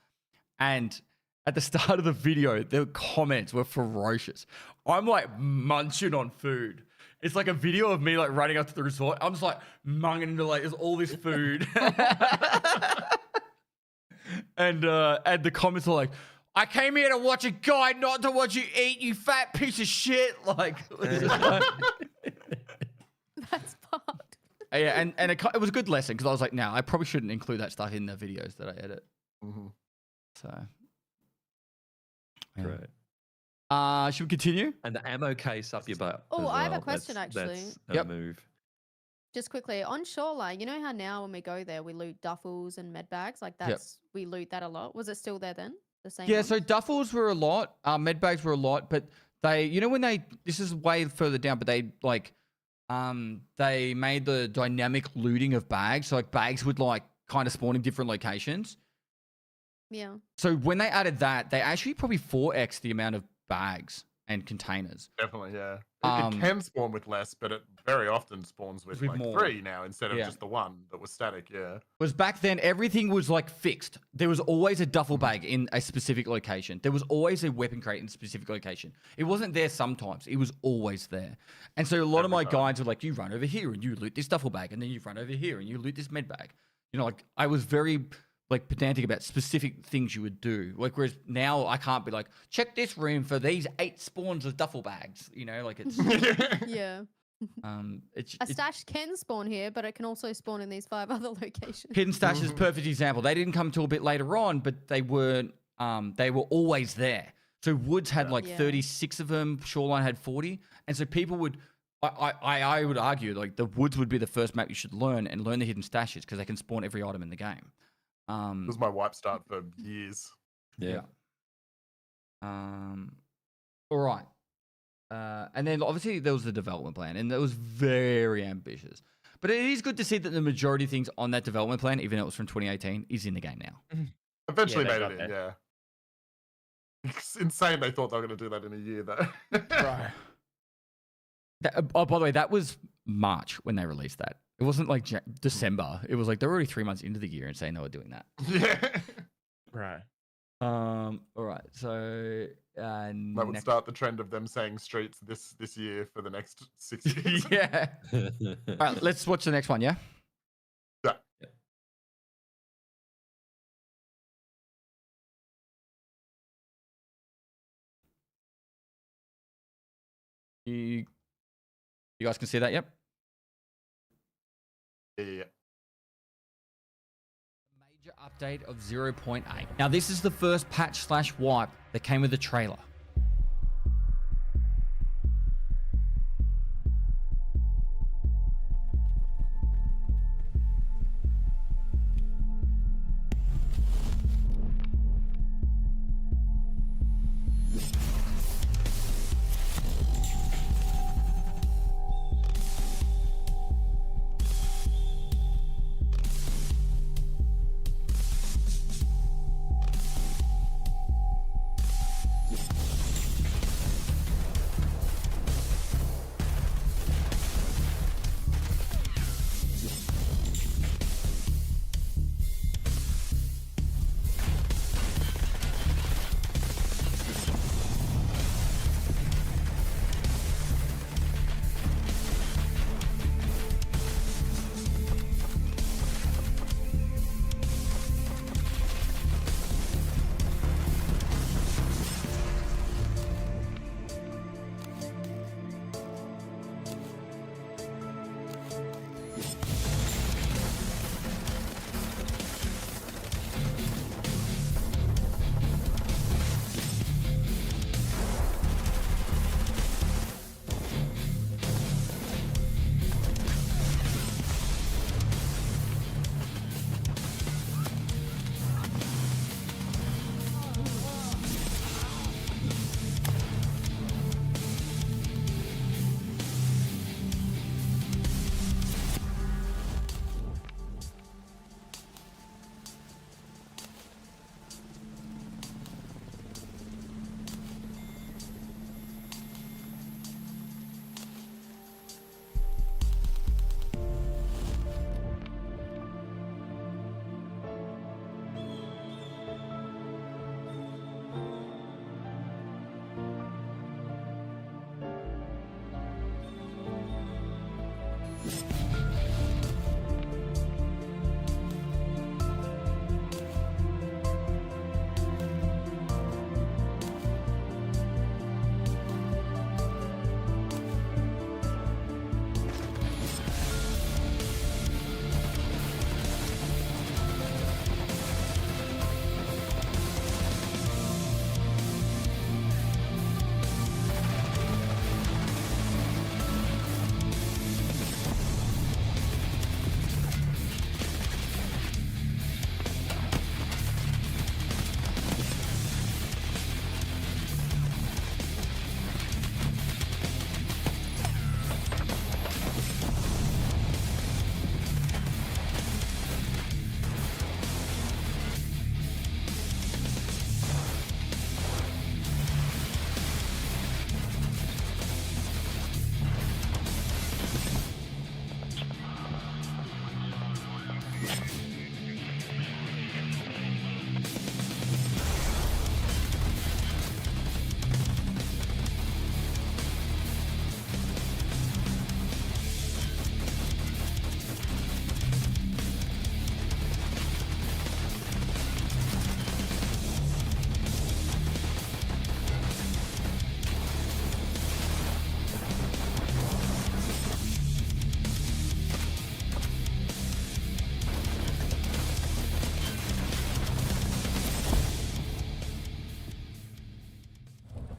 Speaker 1: And at the start of the video, the comments were ferocious. I'm like munching on food. It's like a video of me like running up to the resort. I'm just like munging into like there's all this food. And the comments are like, I came here to watch a guy, not to watch you eat, you fat piece of shit. Like,
Speaker 4: That's part.
Speaker 1: yeah, and it was a good lesson because I was like, I probably shouldn't include that stuff in the videos that I edit.
Speaker 2: Mhm.
Speaker 1: So, yeah.
Speaker 3: Right.
Speaker 1: Should we continue?
Speaker 3: And the ammo case up your butt.
Speaker 4: Oh,
Speaker 3: as
Speaker 4: I have a
Speaker 3: well.
Speaker 4: question, actually.
Speaker 3: That's a
Speaker 1: Yep.
Speaker 3: move.
Speaker 4: Just quickly on Shoreline, you know how now when we go there, we loot duffels and med bags. Like that's we loot that a lot. Was it still there then? The same.
Speaker 1: Yeah,
Speaker 4: ones?
Speaker 1: so duffels were a lot, med bags were a lot, but they, when this is way further down, but they they made the dynamic looting of bags. So like bags would like kind of spawn in different locations.
Speaker 4: Yeah.
Speaker 1: So when they added that, they actually probably 4x the amount of bags and containers.
Speaker 2: Definitely, yeah. It can spawn with less, but it very often spawns with like
Speaker 1: more.
Speaker 2: 3 now instead of
Speaker 1: Yeah.
Speaker 2: just the 1 that was static. Yeah.
Speaker 1: Was back then everything was like fixed. There was always a duffel bag in a specific location. There was always a weapon crate in a specific location. It wasn't there sometimes. It was always there. And so a lot of my guides were like, you run over here and you loot this duffel bag, and then you run over here and you loot this med bag. Like I was very like pedantic about specific things you would do. Like whereas now I can't be like, check this room for these 8 spawns of duffel bags. Like it's
Speaker 4: Yeah. A stash can spawn here, but it can also spawn in these 5 other locations.
Speaker 1: Hidden stash is a perfect example. They didn't come till a bit later on, but they weren't. They were always there. So Woods had like 36 of them. Shoreline had 40, and so people would. I would argue like the Woods would be the first map you should learn the hidden stashes because they can spawn every item in the game.
Speaker 2: It was my wipe start for years.
Speaker 3: Yeah.
Speaker 1: All right. And then obviously there was the development plan, and it was very ambitious. But it is good to see that the majority of things on that development plan, even though it was from 2018, is in the game now.
Speaker 2: Eventually
Speaker 5: they
Speaker 2: made
Speaker 5: got
Speaker 2: it in,
Speaker 5: there.
Speaker 2: yeah. It's insane they thought they were going to do that in a year, though.
Speaker 1: Right. By the way, that was March when they released that. It wasn't like December. It was like they're already 3 months into the year and saying they were doing that.
Speaker 2: Yeah.
Speaker 5: Right.
Speaker 1: All right. So
Speaker 2: That would start the trend of them saying streets this year for the next 6 years.
Speaker 1: yeah. All right. Let's watch the next one. Yeah.
Speaker 2: Yeah.
Speaker 1: You guys can see that. Yep.
Speaker 2: Yeah.
Speaker 1: Major update of 0.8. Now, this is the first patch/wipe that came with the trailer.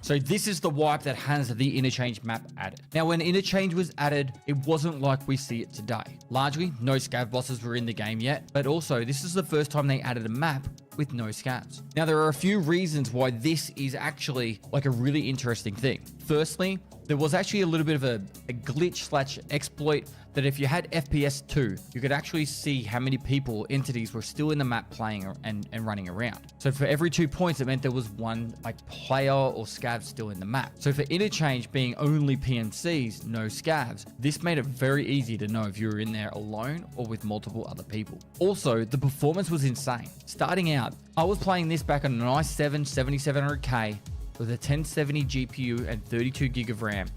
Speaker 1: So this is the wipe that has the interchange map added. Now, when interchange was added, it wasn't like we see it today. Largely, no scav bosses were in the game yet, but also this is the first time they added a map with no scavs. Now, there are a few reasons why this is actually like a really interesting thing. Firstly, there was actually a little bit of a glitch / exploit that if you had FPS 2, you could actually see how many people, entities were still in the map playing and running around. So for every 2 points, it meant there was one like player or scav still in the map. So for interchange being only PMCs, no scavs, this made it very easy to know if you were in there alone or with multiple other people. Also, the performance was insane. Starting out, I was playing this back on an i7 7700K with a 1070 GPU and 32 gig of RAM.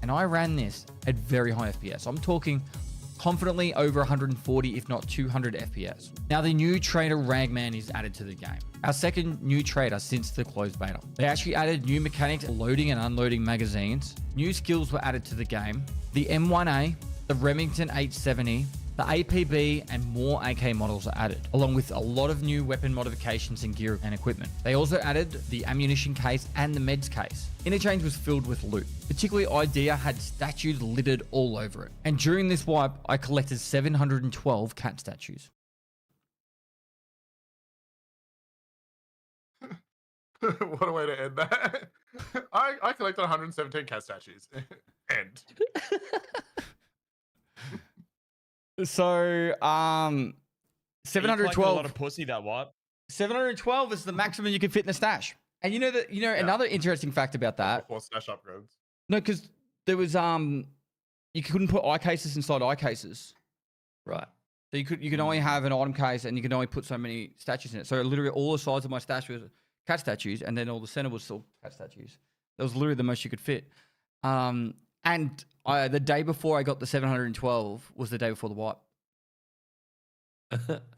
Speaker 1: And I ran this at very high FPS. I'm talking confidently over 140, if not 200 FPS. Now, the new trader Ragman is added to the game. Our second new trader since the closed beta. They actually added new mechanics, loading and unloading magazines. New skills were added to the game. The M1A, the Remington 870, the APB, and more AK models are added, along with a lot of new weapon modifications and gear and equipment. They also added the ammunition case and the meds case. Interchange was filled with loot. Particularly, Idea had statues littered all over it. And during this wipe, I collected 712 cat statues.
Speaker 2: What a way to end that. I collected 117 cat statues. End.
Speaker 1: So,
Speaker 5: You collected a
Speaker 1: 712.
Speaker 5: lot of pussy that wipe.
Speaker 1: 712 is the maximum you can fit in the stash. And you know that another interesting fact about that.
Speaker 2: Before stash upgrades.
Speaker 1: No, because there was you couldn't put eye cases inside eye cases.
Speaker 3: Right.
Speaker 1: So you could only have an item case and you could only put so many statues in it. So literally all the sides of my stash was cat statues, and then all the center was still cat statues. That was literally the most you could fit. And the day before I got the 712 was the day before the wipe.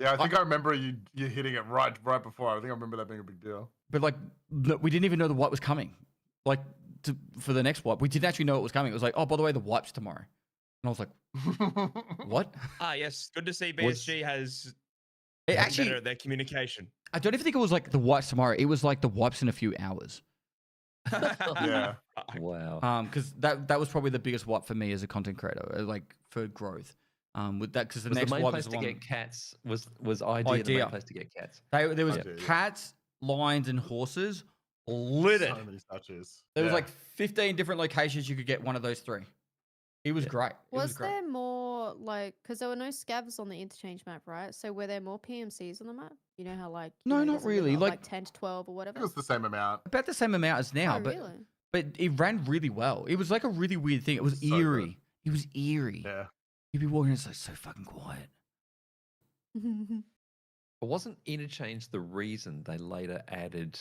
Speaker 2: Yeah, I think I remember you hitting it right before. I think I remember that being a big deal.
Speaker 1: But like, we didn't even know the wipe was coming. Like for the next wipe, we didn't actually know it was coming. It was like, oh, by the way, the wipe's tomorrow. And I was like, what?
Speaker 5: Ah, yes. Good to see BSG has
Speaker 1: It
Speaker 5: gotten
Speaker 1: actually,
Speaker 5: better at their communication.
Speaker 1: I don't even think it was like the wipes tomorrow. It was like the wipes in a few hours.
Speaker 2: Yeah.
Speaker 3: Wow.
Speaker 1: Because that was probably the biggest wipe for me as a content creator, like for growth. With that, because the
Speaker 3: Was
Speaker 1: next
Speaker 3: the main
Speaker 1: wipe
Speaker 3: place
Speaker 1: is
Speaker 3: to
Speaker 1: long.
Speaker 3: get cats was Idea the main place to get cats.
Speaker 1: There was
Speaker 2: Idea, yeah.
Speaker 1: cats, lions, and horses littered.
Speaker 2: So many statues.
Speaker 1: There was
Speaker 2: Yeah.
Speaker 1: like 15 different locations you could get one of those three. It was great. It was
Speaker 4: Was
Speaker 1: great.
Speaker 4: there more like because there were no scavs on the interchange map, right? So were there more PMCs on the map? You know how like
Speaker 1: No, not
Speaker 4: there's a limit
Speaker 1: really,
Speaker 4: of,
Speaker 1: like-
Speaker 4: 10 to 12 or
Speaker 2: It
Speaker 4: whatever.
Speaker 2: was the same amount.
Speaker 1: About the same amount as now,
Speaker 4: Oh,
Speaker 1: but
Speaker 4: really?
Speaker 1: but it ran really well. It was like a really weird thing. It was
Speaker 2: So good.
Speaker 1: eerie. It was eerie.
Speaker 2: Yeah.
Speaker 1: You'd be walking, it's like so fucking quiet.
Speaker 3: But wasn't interchange the reason they later added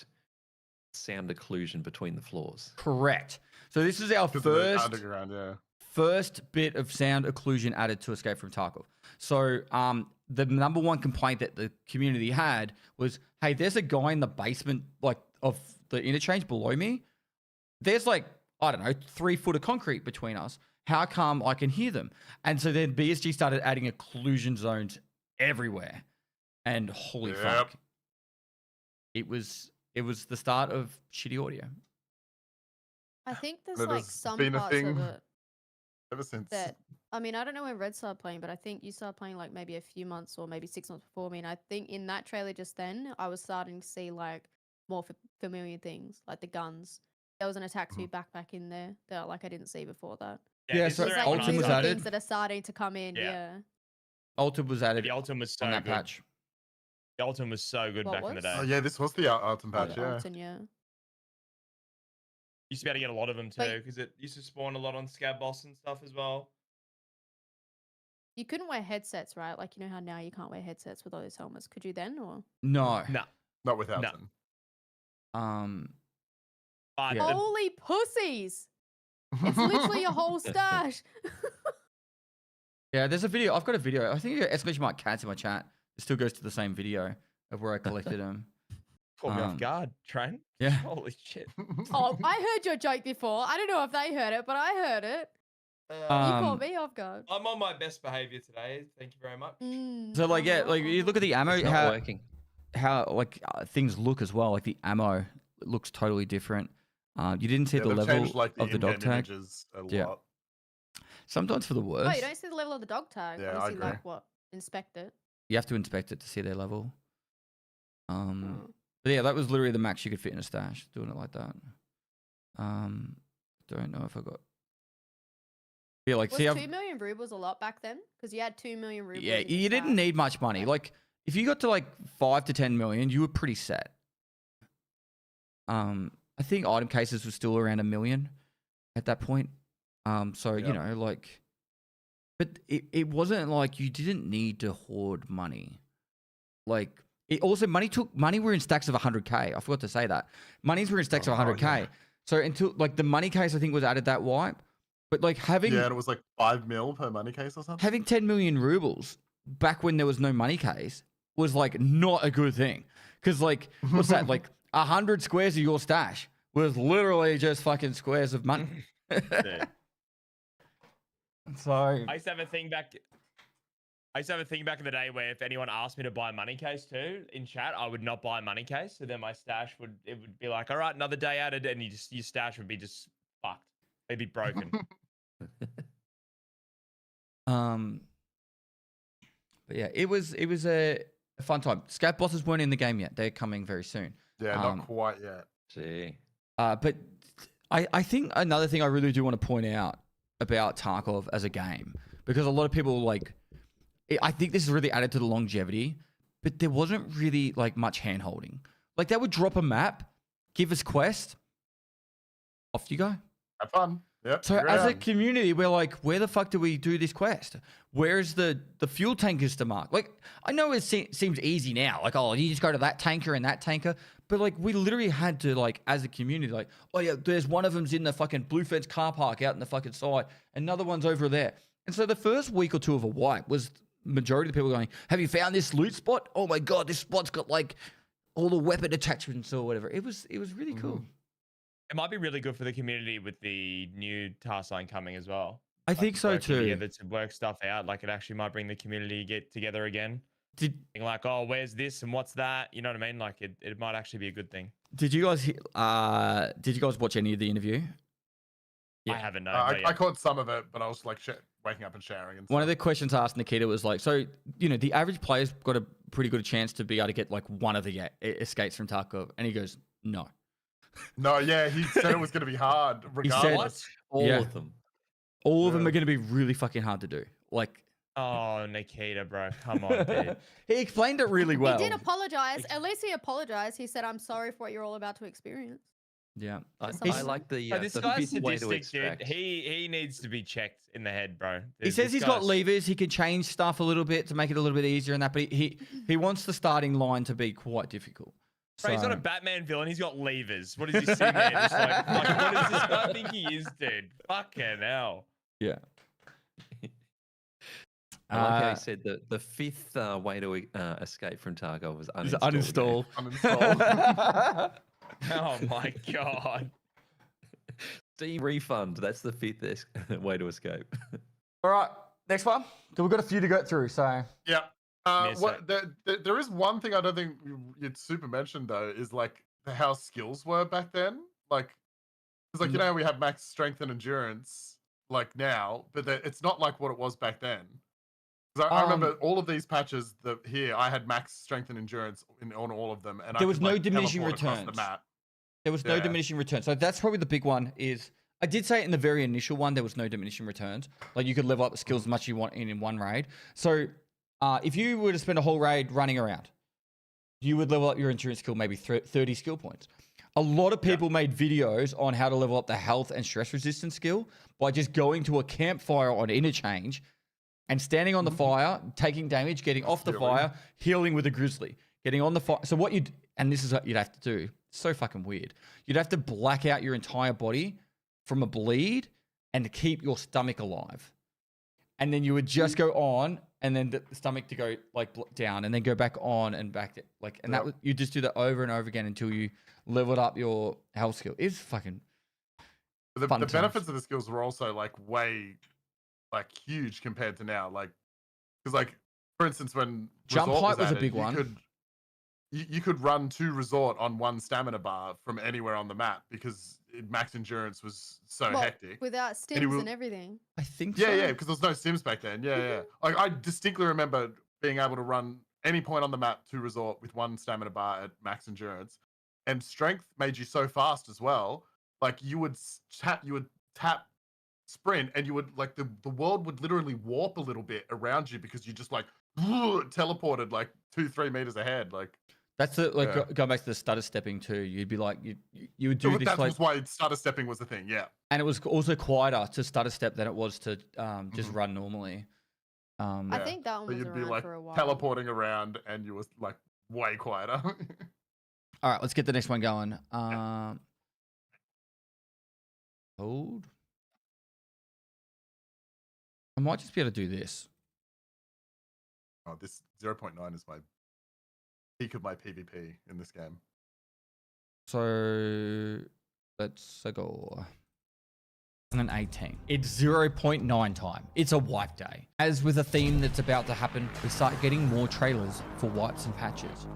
Speaker 3: sound occlusion between the floors?
Speaker 1: Correct. So this is our
Speaker 2: 'Cause of the
Speaker 1: first
Speaker 2: underground, yeah.
Speaker 1: first bit of sound occlusion added to Escape from Tarkov. So the number one complaint that the community had was, hey, there's a guy in the basement like of the interchange below me. There's like, I don't know, 3 foot of concrete between us. How come I can hear them? And so then BSG started adding occlusion zones everywhere. And holy
Speaker 2: Yep.
Speaker 1: fuck. It was the start of shitty audio.
Speaker 4: I think there's
Speaker 2: That
Speaker 4: like
Speaker 2: has
Speaker 4: some
Speaker 2: been a
Speaker 4: parts of
Speaker 2: thing
Speaker 4: it
Speaker 2: ever since.
Speaker 4: that I mean, I don't know when Red started playing, but I think you started playing like maybe a few months or maybe 6 months before me. And I think in that trailer just then, I was starting to see like more familiar things, like the guns. There was an attack to backpack in there that like I didn't see before that.
Speaker 1: Yeah,
Speaker 5: it's
Speaker 1: so
Speaker 4: There's
Speaker 5: around
Speaker 4: like
Speaker 1: Ultim
Speaker 4: new
Speaker 1: was
Speaker 4: little
Speaker 1: added.
Speaker 4: things that are starting to come in.
Speaker 5: Yeah.
Speaker 4: Yeah.
Speaker 1: Ultim was added
Speaker 5: The Ultim was so
Speaker 1: on that
Speaker 5: good.
Speaker 1: patch.
Speaker 5: The Ultim was so good
Speaker 4: What
Speaker 5: back in the
Speaker 4: was?
Speaker 5: day.
Speaker 2: Oh yeah, this was the Ultim patch,
Speaker 4: The
Speaker 2: yeah.
Speaker 4: Alton, yeah.
Speaker 5: Used to be able to get a lot of them
Speaker 4: But-
Speaker 5: too, because it used to spawn a lot on Scab Boss and stuff as well.
Speaker 4: You couldn't wear headsets, right? Like you know how now you can't wear headsets with all those helmets. Could you then or?
Speaker 1: No.
Speaker 5: No.
Speaker 2: Not with
Speaker 5: No.
Speaker 2: Elton.
Speaker 5: But
Speaker 1: Yeah.
Speaker 5: the-
Speaker 4: Holy pussies! It's literally a whole stash.
Speaker 1: Yeah, there's a video. I've got a video. I think exclamation mark cats in my chat. It still goes to the same video of where I collected them.
Speaker 5: caught me
Speaker 1: um,
Speaker 5: off guard, Train.
Speaker 1: Yeah.
Speaker 5: Holy shit.
Speaker 4: Oh, I heard your joke before. I don't know if they heard it, but I heard it. You caught me off guard.
Speaker 5: I'm on my best behavior today. Thank you very much.
Speaker 1: So like yeah, like you look at the ammo,
Speaker 3: It's not working.
Speaker 1: how like things look as well. Like the ammo looks totally different. You didn't see
Speaker 2: Yeah,
Speaker 1: the
Speaker 2: they've
Speaker 1: level
Speaker 2: changed like the
Speaker 1: of the dog
Speaker 2: in-game
Speaker 1: tag.
Speaker 2: images a
Speaker 1: Yeah.
Speaker 2: lot.
Speaker 1: Sometimes for the worst.
Speaker 4: Oh, you don't see the level of the dog tag.
Speaker 2: Yeah, I
Speaker 4: Obviously,
Speaker 2: agree.
Speaker 4: like what? Inspect it.
Speaker 1: You have to inspect it to see their level.
Speaker 4: Oh.
Speaker 1: But yeah, that was literally the max you could fit in a stash, doing it like that. Don't know if I got. Yeah, like
Speaker 4: Was
Speaker 1: see,
Speaker 4: 2 million rubles a lot back then? Because you had 2 million rubles.
Speaker 1: yeah,
Speaker 4: in your
Speaker 1: you didn't
Speaker 4: stash.
Speaker 1: need much money. Like if you got to like 5 to 10 million, you were pretty set. I think item cases were still around 1 million at that point. So you
Speaker 2: Yep.
Speaker 1: know, like, but it wasn't like you didn't need to hoard money. Like it also money were in stacks of 100k. I forgot to say that monies were in stacks of
Speaker 2: Oh,
Speaker 1: 100k.
Speaker 2: yeah.
Speaker 1: So until like the money case, I think was added that wipe. But like having
Speaker 2: Yeah, and it was like 5 mil per money case or something.
Speaker 1: having 10 million rubles back when there was no money case was like not a good thing. Because like what's that, like 100 squares of your stash was literally just fucking squares of money.
Speaker 5: Dude.
Speaker 1: So
Speaker 5: I used to have a thing back. I used to have a thing back in the day where if anyone asked me to buy a money case too in chat, I would not buy a money case. So then my stash would be like, all right, another day added, and your stash would be just fucked. It'd be broken.
Speaker 1: but yeah, it was a fun time. Scout bosses weren't in the game yet. They're coming very soon.
Speaker 2: Yeah, not quite yet.
Speaker 3: Gee.
Speaker 1: But I think another thing I really do want to point out about Tarkov as a game, because a lot of people like, I think this is really added to the longevity, but there wasn't really like much hand holding. Like they would drop a map, give us quest, off you go.
Speaker 2: Have fun. Yep.
Speaker 1: So
Speaker 2: you're
Speaker 1: as a
Speaker 2: out.
Speaker 1: community, we're like, where the fuck do we do this quest? Where's the fuel tankers to mark? Like, I know it seems easy now. Like, oh, you just go to that tanker and that tanker. But like, we literally had to like, as a community, like, oh yeah, there's one of them's in the fucking blue fence car park out in the fucking side. Another one's over there. And so the first week or two of a wipe was majority of the people going, have you found this loot spot? Oh my God, this spot's got like all the weapon attachments or whatever. It was really cool.
Speaker 5: It might be really good for the community with the new task line coming as well.
Speaker 1: I think so
Speaker 5: working
Speaker 1: too.
Speaker 5: Together to work stuff out. Like it actually might bring the community get together again.
Speaker 1: Did
Speaker 5: Being like, oh, where's this and what's that? You know what I mean? Like it might actually be a good thing.
Speaker 1: Did you guys watch any of the interview?
Speaker 5: I haven't known.
Speaker 2: I caught some of it, but I was like waking up and showering. And
Speaker 1: One of
Speaker 2: stuff.
Speaker 1: the questions asked Nikita was like, so, you know, the average player's got a pretty good chance to be able to get like one of the escapes from Tarkov. And he goes, no.
Speaker 2: No, yeah, he said it was going to be hard, regardless.
Speaker 3: All
Speaker 1: Yeah.
Speaker 3: of them.
Speaker 1: All of them
Speaker 2: Yeah.
Speaker 1: are going to be really fucking hard to do. Like,
Speaker 5: Oh, Nikita, bro. Come on, dude.
Speaker 1: he explained it really well.
Speaker 4: He did apologize. At least he apologized. He said, I'm sorry for what you're all about to experience.
Speaker 1: Yeah.
Speaker 3: I
Speaker 4: He's-
Speaker 3: like the,
Speaker 5: But this
Speaker 3: the
Speaker 5: guy's
Speaker 3: fifth way to
Speaker 5: sadistic, dude.
Speaker 3: extract.
Speaker 5: He needs to be checked in the head, bro.
Speaker 1: He says he's got levers. He can change stuff a little bit to make it a little bit easier and that, but he wants the starting line to be quite difficult.
Speaker 5: Bro, he's not a
Speaker 1: So-
Speaker 5: Batman villain. He's got levers. What does he see there? Just like, what does this guy think he is, dude? Fucking hell.
Speaker 1: Yeah.
Speaker 3: I like how he said that the fifth way to escape from Tarkov was
Speaker 1: Is
Speaker 3: uninstall.
Speaker 1: uninstall.
Speaker 2: Uninstall.
Speaker 5: Oh my god.
Speaker 3: Steam refund. That's the fifth way to escape.
Speaker 1: All right. Next one. We've got a few to go through. So
Speaker 2: Yeah.
Speaker 5: Miss
Speaker 2: There is one thing I don't think you'd super mentioned though, is like how skills were back then. Like, it's like, you know, we have max strength and endurance like now, but it's not like what it was back then. Because I remember all of these patches that here I had max strength and endurance on all of them, and
Speaker 1: There was
Speaker 2: could,
Speaker 1: no
Speaker 2: like,
Speaker 1: diminishing
Speaker 2: teleport across
Speaker 1: returns.
Speaker 2: The map.
Speaker 1: there was no
Speaker 2: Yeah.
Speaker 1: diminishing return. So that's probably the big one is I did say it in the very initial one, there was no diminishing returns. Like you could level up the skills as much as you want in one raid. So if you were to spend a whole raid running around, you would level up your endurance skill maybe 30 skill points. A lot of people made videos on how to level up the health and stress resistance skill by just going to a campfire on interchange and standing on the fire, taking damage, getting off the
Speaker 2: Healing.
Speaker 1: fire, healing with a grizzly, getting on the fire. So what you'd, and this is what you'd have to do. It's so fucking weird. You'd have to black out your entire body from a bleed and to keep your stomach alive. And then you would just go on and then the stomach to go like down and then go back on and back. Like, and that was, you just do that over and over again until you leveled up your health skill. It's fucking
Speaker 2: But
Speaker 1: fun
Speaker 2: the
Speaker 1: times.
Speaker 2: benefits of the skills were also like way like huge compared to now. Like, because like for instance, when
Speaker 1: Jump
Speaker 2: Resort
Speaker 1: height was a
Speaker 2: added,
Speaker 1: big
Speaker 2: you
Speaker 1: one.
Speaker 2: Could, you could run to resort on one stamina bar from anywhere on the map because max endurance was so
Speaker 4: Well,
Speaker 2: hectic.
Speaker 4: without
Speaker 2: And
Speaker 4: stims
Speaker 2: will-
Speaker 4: and everything.
Speaker 1: I think
Speaker 2: Yeah,
Speaker 1: so.
Speaker 2: yeah, because there was no sims back then. Yeah, yeah. Like I distinctly remember being able to run any point on the map to resort with one stamina bar at max endurance, and strength made you so fast as well. Like you would tap sprint, and you would like the world would literally warp a little bit around you because you just like teleported like 2-3 meters ahead. Like
Speaker 1: That's the like
Speaker 2: Yeah.
Speaker 1: going back to the stutter stepping too. You'd be like you would do this
Speaker 2: that
Speaker 1: like,
Speaker 2: was why stutter stepping was the thing. Yeah.
Speaker 1: and it was also quieter to stutter step than it was to just
Speaker 2: Mhm.
Speaker 1: run normally.
Speaker 4: I
Speaker 2: Yeah.
Speaker 4: think that one
Speaker 2: So
Speaker 4: was
Speaker 2: you'd be
Speaker 4: around
Speaker 2: like
Speaker 4: for a while.
Speaker 2: teleporting around, and you was like way quieter.
Speaker 1: All right, let's get the next one going. Hold. I might just be able to do this.
Speaker 2: Oh, this 0.9 is my peak of my PvP in this game.
Speaker 1: So let's go. And an 18. It's 0.9 time. It's a wipe day. As with a theme that's about to happen, we start getting more trailers for wipes and patches.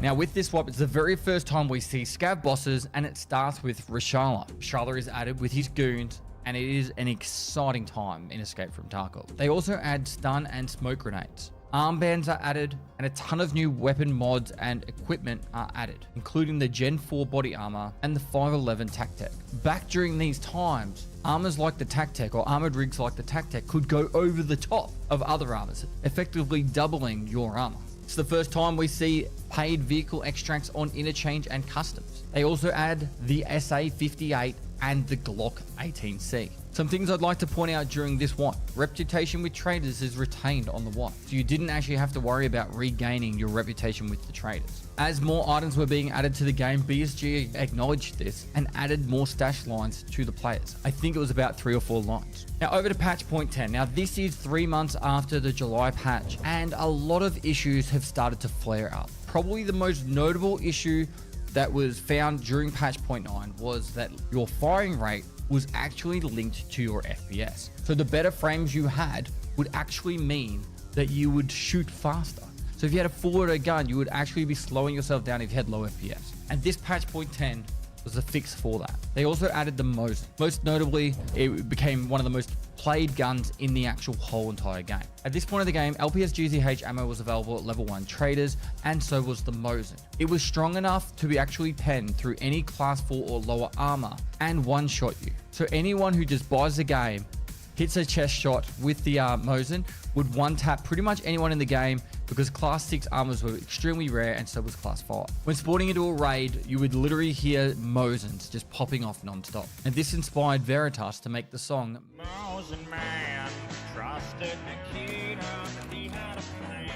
Speaker 1: Now with this swap, it's the very first time we see scav bosses, and it starts with Reshala. Reshala is added with his goons, and it is an exciting time in Escape from Tarkov. They also add stun and smoke grenades. Armbands are added, and a ton of new weapon mods and equipment are added, including the Gen 4 body armor and the 511 TacTech. Back during these times, armors like the TacTech or armored rigs like the TacTech could go over the top of other armors, effectively doubling your armor. It's the first time we see paid vehicle extracts on interchange and customs. They also add the SA-58 and the Glock 18C. Some things I'd like to point out during this one. Reputation with traders is retained on the wipe, so you didn't actually have to worry about regaining your reputation with the traders. As more items were being added to the game, BSG acknowledged this and added more stash lines to the players. I think it was about 3 or 4 lines. Now over to patch point 10. Now this is 3 months after the July patch, and a lot of issues have started to flare up. Probably the most notable issue that was found during patch point 9 was that your firing rate was actually linked to your FPS. So the better frames you had would actually mean that you would shoot faster. So if you had a full auto gun, you would actually be slowing yourself down if you had low FPS. And this patch point 10 was a fix for that. They also added the Mosin. Most notably, it became one of the most played guns in the actual whole entire game. At this point of the game, LPS GZH ammo was available at level 1 traders, and so was the Mosin. It was strong enough to be actually penned through any class 4 or lower armor and one-shot you. So anyone who just buys the game, hits a chest shot with the Mosin, would one-tap pretty much anyone in the game because class 6 armors were extremely rare, and so was class 5. When spawning into a raid, you would literally hear Mosins just popping off non-stop. And this inspired Veritas to make the song
Speaker 6: Mosin Man trusted Nikita, he had a plan.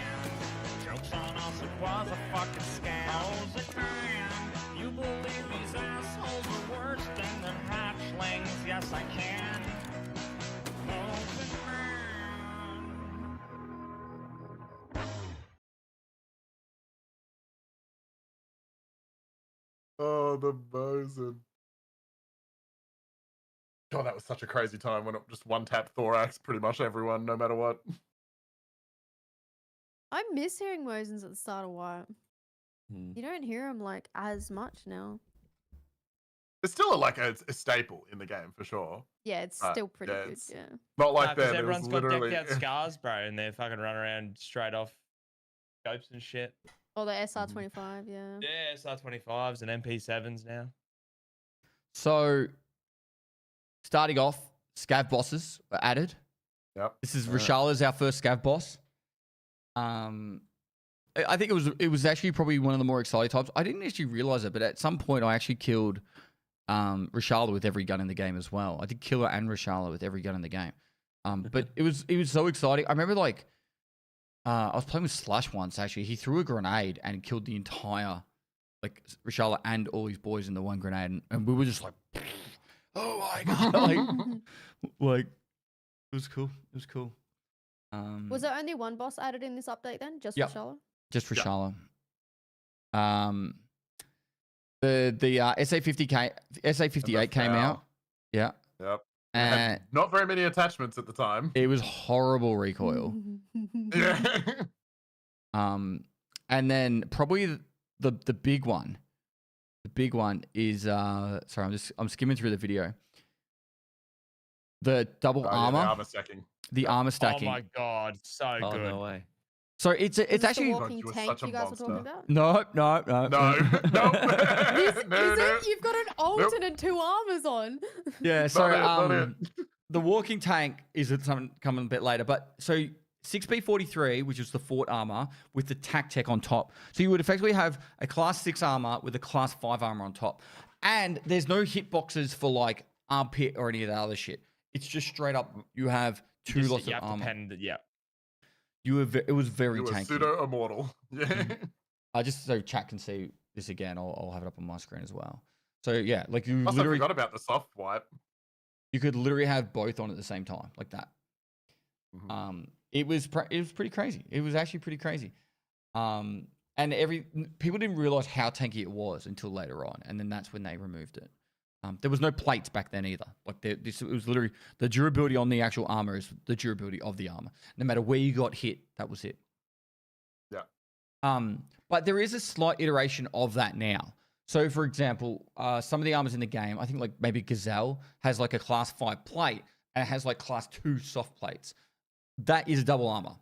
Speaker 6: Jokes on us, it was a fucking scam. Mosin Man, you believe these assholes are worse than the hatchlings? Yes, I can. Mosin Man.
Speaker 2: Oh, the Mosin. God, that was such a crazy time when it just one tap thorax pretty much everyone, no matter what.
Speaker 4: I miss hearing Mosins at the start of White.
Speaker 3: Hmm.
Speaker 4: You don't hear them like as much now.
Speaker 2: It's still a staple in the game for sure.
Speaker 4: Yeah, it's
Speaker 2: But,
Speaker 4: still pretty
Speaker 2: yeah,
Speaker 4: good.
Speaker 2: it's-
Speaker 4: Yeah.
Speaker 2: Not like
Speaker 5: Because
Speaker 2: that. It was
Speaker 5: everyone's got
Speaker 2: literally
Speaker 5: decked out scars, bro, and they fucking run around straight off scopes and shit.
Speaker 4: Or the SR25. Yeah.
Speaker 5: Yeah, SR25s and MP7s now.
Speaker 1: So, starting off, scav bosses were added.
Speaker 2: Yep.
Speaker 1: This is
Speaker 3: Alright.
Speaker 1: Rashala's our first scav boss. I think it was actually probably one of the more exciting times. I didn't actually realize it, but at some point I actually killed Rashala with every gun in the game as well. I did kill her and Rashala with every gun in the game. But it was so exciting. I remember like I was playing with Slash once actually. He threw a grenade and killed the entire like Rashala and all his boys in the one grenade, and we were just like, oh my god, like it was cool. It was cool.
Speaker 4: Was there only one boss added in this update then? Just
Speaker 1: Yep.
Speaker 4: Rashala?
Speaker 1: Just
Speaker 2: Yeah.
Speaker 1: Rashala. The SA58 came out. Yeah.
Speaker 2: Yep.
Speaker 1: And
Speaker 2: Not very many attachments at the time.
Speaker 1: it was horrible recoil.
Speaker 2: Yeah.
Speaker 1: And then probably the big one. The big one is sorry, I'm skimming through the video. The double
Speaker 2: Oh, yeah,
Speaker 1: armor.
Speaker 2: the armor stacking.
Speaker 1: The armor stacking.
Speaker 5: Oh my god, so
Speaker 3: Oh,
Speaker 5: good.
Speaker 3: no way.
Speaker 1: So it's
Speaker 4: Is this
Speaker 1: actually
Speaker 4: the walking
Speaker 2: You were
Speaker 4: tank
Speaker 2: such a
Speaker 4: you guys were talking
Speaker 2: monster.
Speaker 4: about?
Speaker 1: no.
Speaker 2: No. No.
Speaker 4: Is
Speaker 2: No, no.
Speaker 4: it? You've got an ult and 2 armors on.
Speaker 1: Yeah, so
Speaker 2: Not it.
Speaker 1: the walking tank is something coming a bit later, but so 6B43, which is the fort armor with the tac tech on top. So you would effectively have a class 6 armor with a class 5 armor on top. And there's no hitboxes for like armpit or any of that other shit. It's just straight up you have two
Speaker 5: Just-
Speaker 1: lots
Speaker 5: you
Speaker 1: of
Speaker 5: have to
Speaker 1: armor.
Speaker 5: pen yeah.
Speaker 1: It was very
Speaker 2: You were
Speaker 1: tanky.
Speaker 2: pseudo immortal. Yeah.
Speaker 1: Just so chat can see this again, I'll have it up on my screen as well. So yeah, like you
Speaker 2: Also
Speaker 1: literally
Speaker 2: forgot about the soft wipe.
Speaker 1: you could literally have both on at the same time, like that.
Speaker 2: Mhm.
Speaker 1: It was pretty crazy. It was actually pretty crazy. And people didn't realize how tanky it was until later on, and then that's when they removed it. There was no plates back then either. Like it was literally the durability on the actual armor is the durability of the armor. No matter where you got hit, that was it.
Speaker 2: Yeah.
Speaker 1: But there is a slight iteration of that now. So, for example, some of the armors in the game, I think like maybe Gazelle has like a class 5 plate and it has like class 2 soft plates. That is double armor.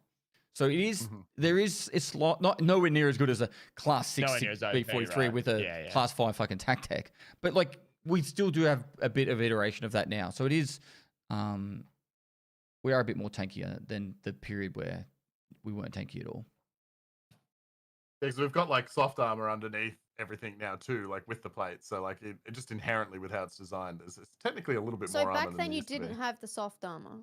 Speaker 1: So it is. There is. It's not nowhere near as good as a class 6
Speaker 5: Nowhere near as OP,
Speaker 1: B43
Speaker 5: right.
Speaker 1: with a
Speaker 5: Yeah, yeah.
Speaker 1: class 5 fucking tac tech. But like we still do have a bit of iteration of that now. So it is. We are a bit more tankier than the period where we weren't tanky at all.
Speaker 2: Because we've got like soft armor underneath everything now too, like with the plates. So like it just inherently with how it's designed, it's technically a little bit
Speaker 4: So
Speaker 2: more armor
Speaker 4: back
Speaker 2: than
Speaker 4: then
Speaker 2: there
Speaker 4: you
Speaker 2: used to
Speaker 4: didn't
Speaker 2: be.
Speaker 4: have the soft armor.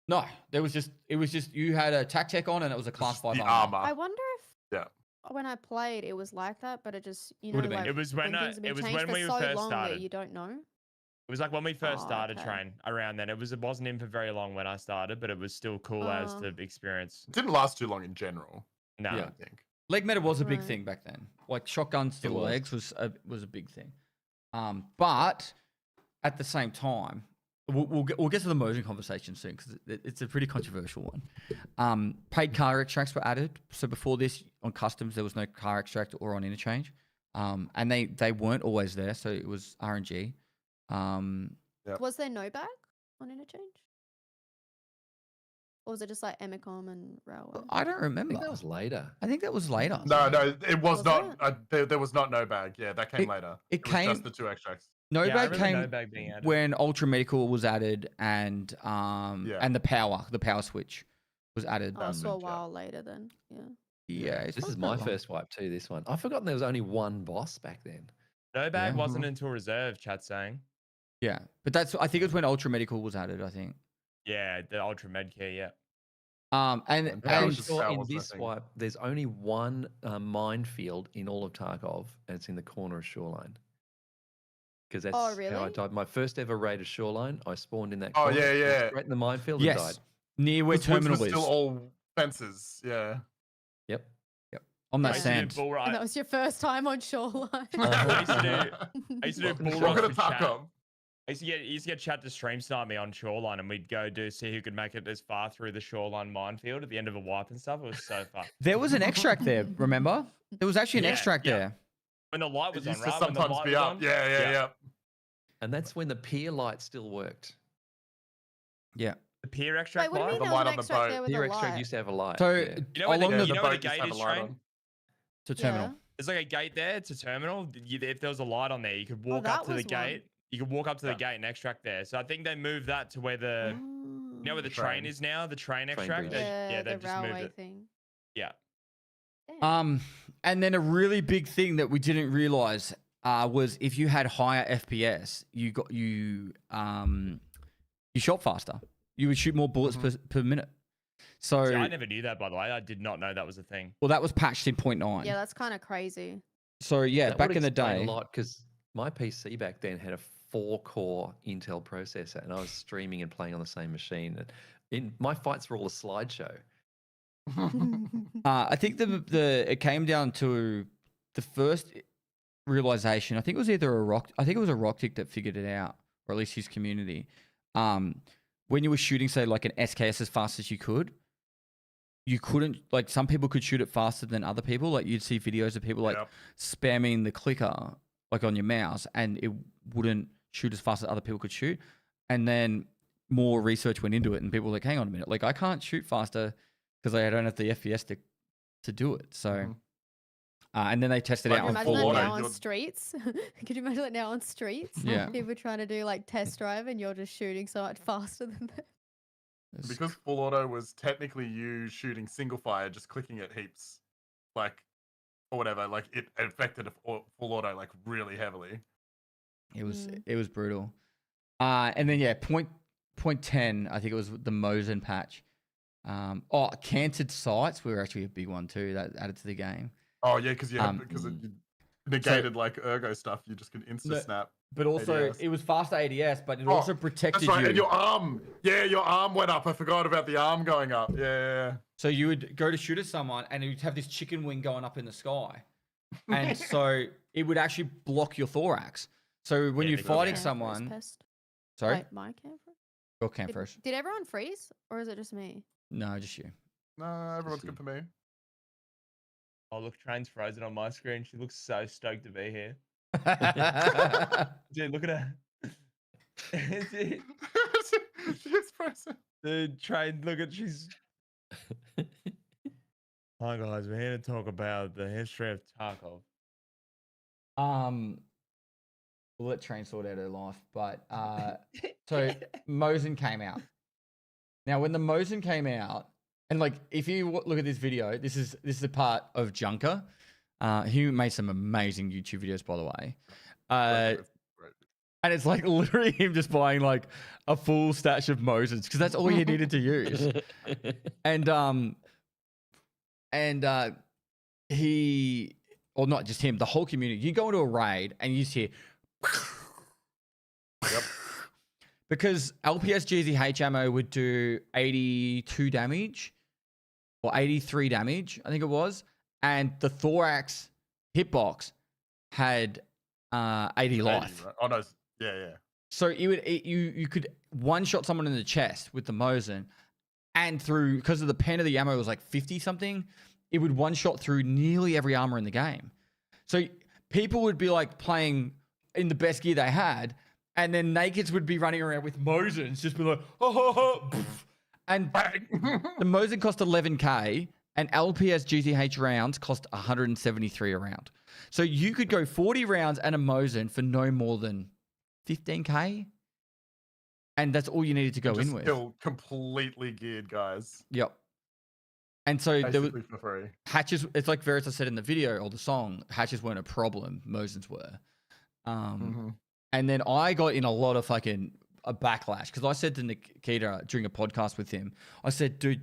Speaker 1: No, it was just you had a tac tech on and it was a
Speaker 2: It's
Speaker 1: class
Speaker 2: just
Speaker 1: 5
Speaker 2: the
Speaker 1: armor.
Speaker 4: I wonder if
Speaker 2: Yeah.
Speaker 4: when I played it was like that, but it just you know
Speaker 1: Would've been.
Speaker 4: like
Speaker 5: It was when
Speaker 4: things have been
Speaker 5: it was
Speaker 4: changed
Speaker 5: when
Speaker 4: for
Speaker 5: we
Speaker 4: so
Speaker 5: first
Speaker 4: long
Speaker 5: started.
Speaker 4: that you don't know.
Speaker 5: It was like when we first
Speaker 4: Oh,
Speaker 5: started
Speaker 4: okay.
Speaker 5: train around then. It wasn't in for very long when I started, but it was still cool as
Speaker 4: Oh.
Speaker 5: to experience.
Speaker 2: It didn't last too long in general,
Speaker 5: No.
Speaker 1: Yeah.
Speaker 2: I think.
Speaker 1: Leg meta was a big
Speaker 4: Right.
Speaker 1: thing back then. Like shotguns to the
Speaker 3: was.
Speaker 1: legs was a big thing. But at the same time, we'll get to the Mosin conversation soon because it's a pretty controversial one. Paid car extracts were added. So before this, on customs, there was no car extract or on interchange. And they weren't always there, so it was RNG.
Speaker 2: Yep.
Speaker 4: Was there no bag on interchange? Or was it just like Emicom and Railway?
Speaker 1: I don't
Speaker 3: I
Speaker 1: remember.
Speaker 3: think that was later.
Speaker 1: I think that was later.
Speaker 2: No, it was
Speaker 4: Was
Speaker 2: not. There was not no bag. Yeah, that came later.
Speaker 1: it
Speaker 2: was
Speaker 1: came-
Speaker 2: just the 2 extracts.
Speaker 1: No
Speaker 5: Yeah, I
Speaker 1: bag
Speaker 5: remember
Speaker 1: came
Speaker 5: no bag being added.
Speaker 1: when Ultra Medical was added and the power switch was added.
Speaker 4: Oh, so a
Speaker 2: Damage, yeah.
Speaker 4: while later then. Yeah.
Speaker 1: Yeah, it's
Speaker 3: This
Speaker 1: not
Speaker 3: is
Speaker 1: that
Speaker 3: my
Speaker 1: long.
Speaker 3: first wipe too. This one. I've forgotten there was only one boss back then.
Speaker 5: No bag
Speaker 1: Yeah.
Speaker 5: wasn't until reserve, chat saying.
Speaker 1: Yeah, but I think it was when Ultra Medical was added. I think.
Speaker 5: Yeah, the Ultra Medcare, yeah.
Speaker 1: And
Speaker 2: And power
Speaker 3: I'm
Speaker 2: was just
Speaker 3: sure
Speaker 2: power,
Speaker 3: in
Speaker 2: wasn't it, I
Speaker 3: this
Speaker 2: think?
Speaker 3: wipe, there's only one minefield in all of Tarkov, and it's in the corner of Shoreline. Because that's how I
Speaker 4: really?
Speaker 3: died. My first ever raid of Shoreline, I spawned in that
Speaker 2: Oh,
Speaker 3: corner,
Speaker 2: yeah,
Speaker 3: went
Speaker 2: yeah.
Speaker 3: straight in the minefield and
Speaker 1: yes,
Speaker 3: died.
Speaker 1: near where
Speaker 2: This woods
Speaker 1: Terminal
Speaker 2: was
Speaker 1: is.
Speaker 2: still all fences. Yeah.
Speaker 3: Yep.
Speaker 1: On that
Speaker 5: I used to do
Speaker 1: sand.
Speaker 5: bull
Speaker 4: And
Speaker 5: run.
Speaker 4: that was your first time on Shoreline.
Speaker 5: I used to do
Speaker 3: Welcome
Speaker 5: bull
Speaker 3: to
Speaker 5: runs
Speaker 2: Welcome to
Speaker 5: with chat.
Speaker 2: Tarkov.
Speaker 5: I used to get chat to stream snipe me on Shoreline, and we'd go see who could make it as far through the Shoreline minefield at the end of a wipe and stuff. It was so fun.
Speaker 1: There was an extract there, remember? There was actually an
Speaker 5: Yeah,
Speaker 1: extract
Speaker 5: yeah.
Speaker 1: there.
Speaker 5: When the light
Speaker 2: It
Speaker 5: was on,
Speaker 2: used to
Speaker 5: right? When the
Speaker 2: sometimes
Speaker 5: light
Speaker 2: be
Speaker 5: was
Speaker 2: up.
Speaker 5: on?
Speaker 2: Yeah.
Speaker 3: And that's when the pier light still worked.
Speaker 1: Yeah.
Speaker 5: The pier
Speaker 4: Wait,
Speaker 5: extract
Speaker 4: what do you
Speaker 5: light?
Speaker 4: mean
Speaker 2: The
Speaker 4: there was
Speaker 2: light
Speaker 4: an
Speaker 2: on the
Speaker 4: extract
Speaker 2: boat.
Speaker 4: there with
Speaker 3: Pier
Speaker 4: a
Speaker 3: extract
Speaker 4: light?
Speaker 3: used to have a light.
Speaker 1: So
Speaker 3: yeah.
Speaker 5: You know where
Speaker 1: along
Speaker 5: the,
Speaker 1: the
Speaker 5: you know where the
Speaker 2: boat used to
Speaker 5: gate
Speaker 2: have a
Speaker 5: is,
Speaker 2: light
Speaker 5: Train?
Speaker 2: on.
Speaker 1: to terminal.
Speaker 4: Yeah.
Speaker 5: There's like a gate there. It's a terminal. If there was a light on there, you could walk
Speaker 4: that
Speaker 5: up to the
Speaker 4: was one.
Speaker 5: gate. You could walk up to the
Speaker 2: Yeah.
Speaker 5: gate and extract there. So I think they moved that to where the you know where the train
Speaker 2: Train.
Speaker 5: is now. The train extract.
Speaker 3: bridge.
Speaker 5: Yeah,
Speaker 4: the
Speaker 5: they've just moved
Speaker 4: railway
Speaker 5: it.
Speaker 4: thing.
Speaker 5: Yeah.
Speaker 4: Damn.
Speaker 1: And then a really big thing that we didn't realize was if you had higher FPS, you shot faster. You would shoot more bullets per minute. So
Speaker 5: See, I never knew that, by the way. I did not know that was a thing.
Speaker 1: well, that was patched in 0.9.
Speaker 4: Yeah, that's kind of crazy.
Speaker 1: So yeah,
Speaker 3: That
Speaker 1: back
Speaker 3: would
Speaker 1: in the
Speaker 3: explain
Speaker 1: day.
Speaker 3: a lot because my PC back then had a 4-core Intel processor, and I was streaming and playing on the same machine. And my fights were all a slideshow.
Speaker 1: I think it came down to the first realization. I think it was either I think it was a Rocktick that figured it out, or at least his community. When you were shooting, say like an SKS as fast as you couldn't, like, some people could shoot it faster than other people. Like you'd see videos of people like
Speaker 2: Yep.
Speaker 1: spamming the clicker like on your mouse, and it wouldn't shoot as fast as other people could shoot. And then more research went into it, and people were like, hang on a minute, like I can't shoot faster because I don't have the FPS to do it. So,
Speaker 2: Mhm.
Speaker 1: And then they tested
Speaker 2: Like
Speaker 1: it
Speaker 4: Could
Speaker 1: out
Speaker 4: you
Speaker 1: on
Speaker 4: imagine
Speaker 1: full
Speaker 4: that
Speaker 2: auto,
Speaker 4: now
Speaker 1: auto.
Speaker 4: on streets? Could you imagine that now on streets?
Speaker 1: Yeah.
Speaker 4: People trying to do like test drive and you're just shooting so much faster than them.
Speaker 2: Because full auto was technically you shooting single fire, just clicking at heaps, like, or whatever. Like it affected full auto like really heavily.
Speaker 1: It was
Speaker 4: Mm.
Speaker 1: it was brutal. And then yeah, point 10, I think it was the Mosin patch. Canted sights were actually a big one too. That added to the game.
Speaker 2: Oh yeah, because it
Speaker 1: Mm.
Speaker 2: negated like ergo stuff. You just could insta
Speaker 1: No,
Speaker 2: snap.
Speaker 1: But also,
Speaker 2: ADS.
Speaker 1: it was faster ADS, but it
Speaker 2: Oh,
Speaker 1: also protected
Speaker 2: That's right.
Speaker 1: you.
Speaker 2: And your arm, your arm went up. I forgot about the arm going up. Yeah.
Speaker 1: So you would go to shoot at someone, and you'd have this chicken wing going up in the sky, and so it would actually block your thorax. So when
Speaker 5: Yeah,
Speaker 1: you're
Speaker 5: they got
Speaker 1: fighting
Speaker 4: Cam
Speaker 1: someone,
Speaker 4: first pest.
Speaker 1: sorry,
Speaker 4: Wait, my cam first?
Speaker 1: your cam first.
Speaker 4: Did everyone freeze or is it just me?
Speaker 1: No, just you.
Speaker 2: No, everyone's good for me.
Speaker 5: Oh, look, Train's frozen on my screen. She looks so stoked to be here. Dude, look at her. Dude,
Speaker 2: She's frozen.
Speaker 5: dude, Train, look at she's. Hi guys, we're here to talk about the history of Tarkov.
Speaker 1: We'll let Train sort out her life, but so Mosin came out. Now, when the Mosin came out, and like if you look at this video, this is a part of Junker. He made some amazing YouTube videos, by the way. And it's like literally him just buying like a full stash of Mosins because that's all he needed to use. And he, or not just him, the whole community. You go into a raid and you just hear,
Speaker 2: Yep.
Speaker 1: because LPS GZH ammo would do 82 damage or 83 damage, I think it was, and the thorax hitbox had 80 life.
Speaker 2: Right? Oh no, yeah.
Speaker 1: So you could one shot someone in the chest with the Mosin, and through, because of the pen of the ammo was like 50 something, it would one shot through nearly every armor in the game. So people would be like playing in the best gear they had, and then nakeds would be running around with Mosins, just be like, and the Mosin cost 11k, and LPS GZH rounds cost 173 a round. So you could go 40 rounds and a Mosin for no more than 15k, and that's all you needed to go in with.
Speaker 2: Still completely geared, guys.
Speaker 1: Yep. And so there was
Speaker 2: Basically for free.
Speaker 1: hatches. It's like Veritas said in the video or the song, hatches weren't a problem, Mosins were. And then I got in a lot of fucking a backlash because I said to Nikita during a podcast with him, I said, dude,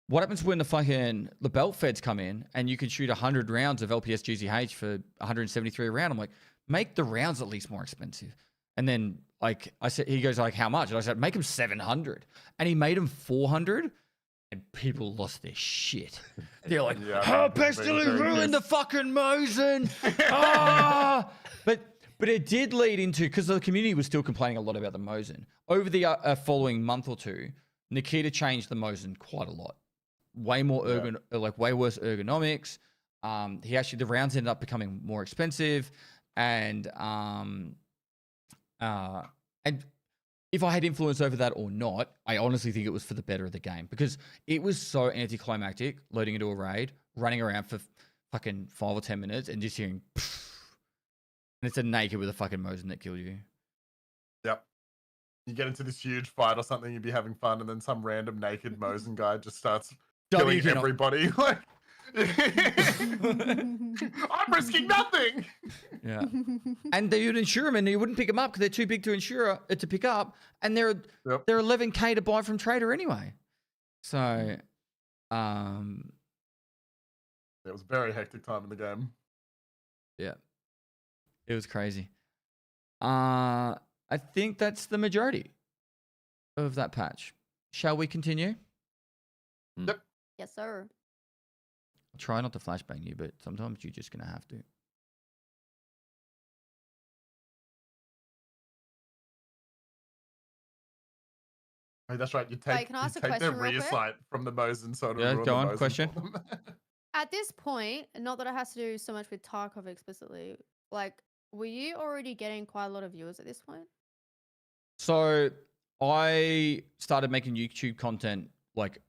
Speaker 1: what happens when the belt feds come in and you can shoot 100 rounds of LPS GZH for 173 a round? I'm like, make the rounds at least more expensive. And then like I said, he goes like, how much? And I said, make them 700. And he made them 400. And people lost their shit. They're like,
Speaker 2: Yeah,
Speaker 1: oh,
Speaker 2: people being
Speaker 1: Pestily
Speaker 2: very
Speaker 1: ruined the
Speaker 2: pissed.
Speaker 1: fucking Mosin. Ah! But But it did lead into, because the community was still complaining a lot about the Mosin. Over the following month or two, Nikita changed the Mosin quite a lot. Way more way worse ergonomics. The rounds ended up becoming more expensive, and if I had influence over that or not, I honestly think it was for the better of the game, because it was so anticlimactic loading into a raid, running around for fucking 5 or 10 minutes and just hearing, and it's a naked with a fucking Mosin that killed you.
Speaker 2: Yep. You get into this huge fight or something, you'd be having fun, and then some random naked Mosin guy just starts killing everybody. Like, I'm risking nothing.
Speaker 1: Yeah. And they would insure them, and you wouldn't pick them up because they're too big to insure to pick up, and they're 11K to buy from Trader anyway. So,
Speaker 2: it was a very hectic time in the game.
Speaker 1: Yeah, it was crazy. I think that's the majority of that patch. Shall we continue?
Speaker 2: Yep.
Speaker 4: Yes, sir.
Speaker 1: I'll try not to flashbang you, but sometimes you're just gonna have to.
Speaker 2: Oh, that's right. You
Speaker 4: Wait,
Speaker 2: take,
Speaker 4: can I ask a
Speaker 2: their
Speaker 4: question real
Speaker 2: rear
Speaker 4: quick?
Speaker 2: sight from the Mosin, so
Speaker 1: Yeah, go on.
Speaker 2: Mosin
Speaker 1: Question.
Speaker 2: for them.
Speaker 4: At this point, not that it has to do so much with Tarkov explicitly, like, were you already getting quite a lot of viewers at this point?
Speaker 1: So I started making YouTube content like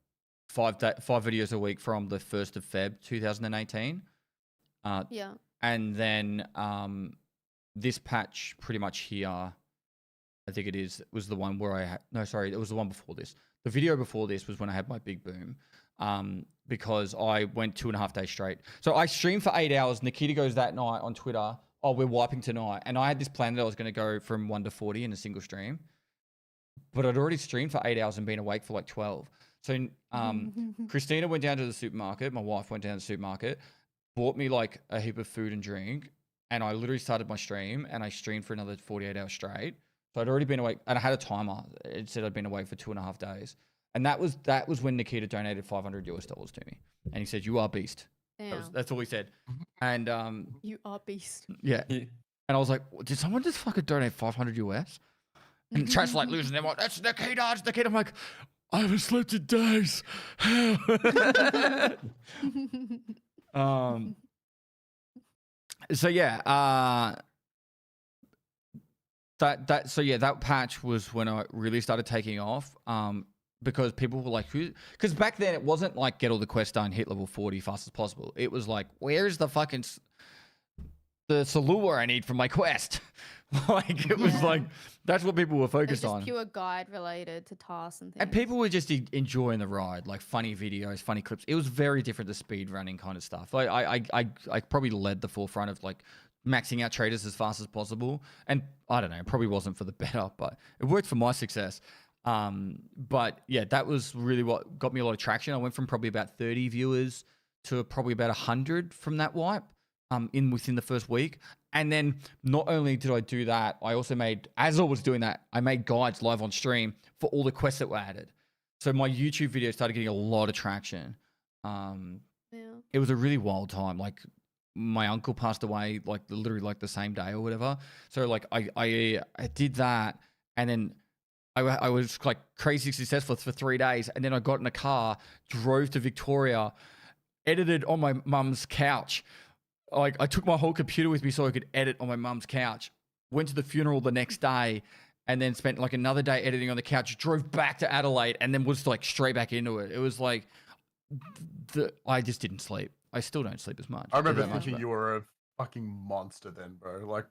Speaker 1: 5 videos a week from the 1st of Feb 2018.
Speaker 4: Yeah.
Speaker 1: And then this patch pretty much here, I think it was the one where I had, no, sorry, it was the one before this. The video before this was when I had my big boom, because I went 2.5 days straight. So I streamed for 8 hours. Nikita goes that night on Twitter, oh, we're wiping tonight. And I had this plan that I was going to go from 1 to 40 in a single stream. But I'd already streamed for 8 hours and been awake for like 12. So Christina went down to the supermarket. My wife went down to the supermarket, bought me like a heap of food and drink. And I literally started my stream and I streamed for another 48 hours straight. So I'd already been awake, and I had a timer. It said I'd been awake for 2.5 days. And that was when Nikita donated $500 to me. And he said, "You are beast." That's all he said. And
Speaker 4: you are beast.
Speaker 1: Yeah. And I was like, did someone just fucking donate $500? And chat's like losing them. Like, that's Nikita, it's Nikita. I'm like, I haven't slept in days. So yeah, that patch was when I really started taking off. Because people were like, because back then it wasn't like get all the quests done, hit level 40 fast as possible. It was like, where's the fucking the Salua I need for my quest? Like it was like that's what people were focused
Speaker 4: just
Speaker 1: on.
Speaker 4: Pure guide related to tasks and things.
Speaker 1: And people were just enjoying the ride, like funny videos, funny clips. It was very different to speed running kind of stuff. I probably led the forefront of like maxing out traders as fast as possible. And I don't know, it probably wasn't for the better, but it worked for my success. But yeah, that was really what got me a lot of traction. I went from probably about 30 viewers to probably about 100 from that wipe within the first week. And then not only did I do that, I also made, as I was doing that, I made guides live on stream for all the quests that were added. So my YouTube video started getting a lot of traction. It was a really wild time. Like my uncle passed away like literally like the same day or whatever. So like I did that, and then I was like crazy successful for 3 days. And then I got in a car, drove to Victoria, edited on my mum's couch. Like I took my whole computer with me so I could edit on my mum's couch. Went to the funeral the next day, and then spent like another day editing on the couch. Drove back to Adelaide, and then was like straight back into it. It was like I just didn't sleep. I still don't sleep as much.
Speaker 2: I remember thinking you were a fucking monster then, bro. Like,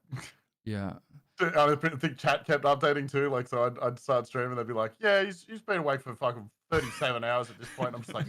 Speaker 1: yeah.
Speaker 2: I think chat kept updating too. Like, so I'd start streaming, they'd be like, "Yeah, he's been awake for fucking 37 hours at this point." I'm just like,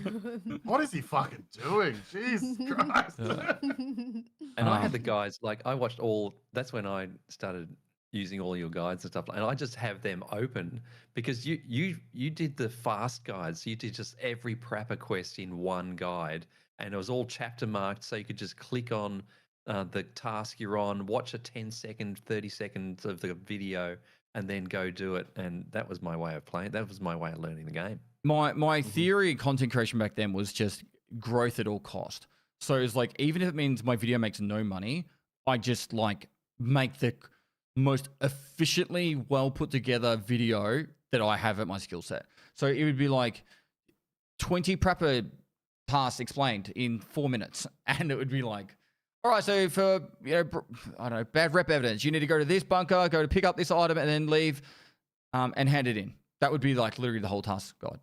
Speaker 2: "What is he fucking doing? Jesus Christ!"
Speaker 3: And I had the guides. Like, I watched all. That's when I started using all your guides and stuff. And I just have them open because you did the fast guides. You did just every prepper quest in one guide, and it was all chapter marked, so you could just click on the task you're on, watch a 10-second, 30 seconds of the video, and then go do it. And that was my way of playing. That was my way of learning the game.
Speaker 1: My theory in content creation back then was just growth at all cost. So it's like, even if it means my video makes no money, I just like make the most efficiently well put together video that I have at my skill set. So it would be like 20 prepper tasks explained in 4 minutes. And it would be like, all right, so for, I don't know, bad rep evidence, you need to go to this bunker, go to pick up this item and then leave and hand it in. That would be like literally the whole task guide.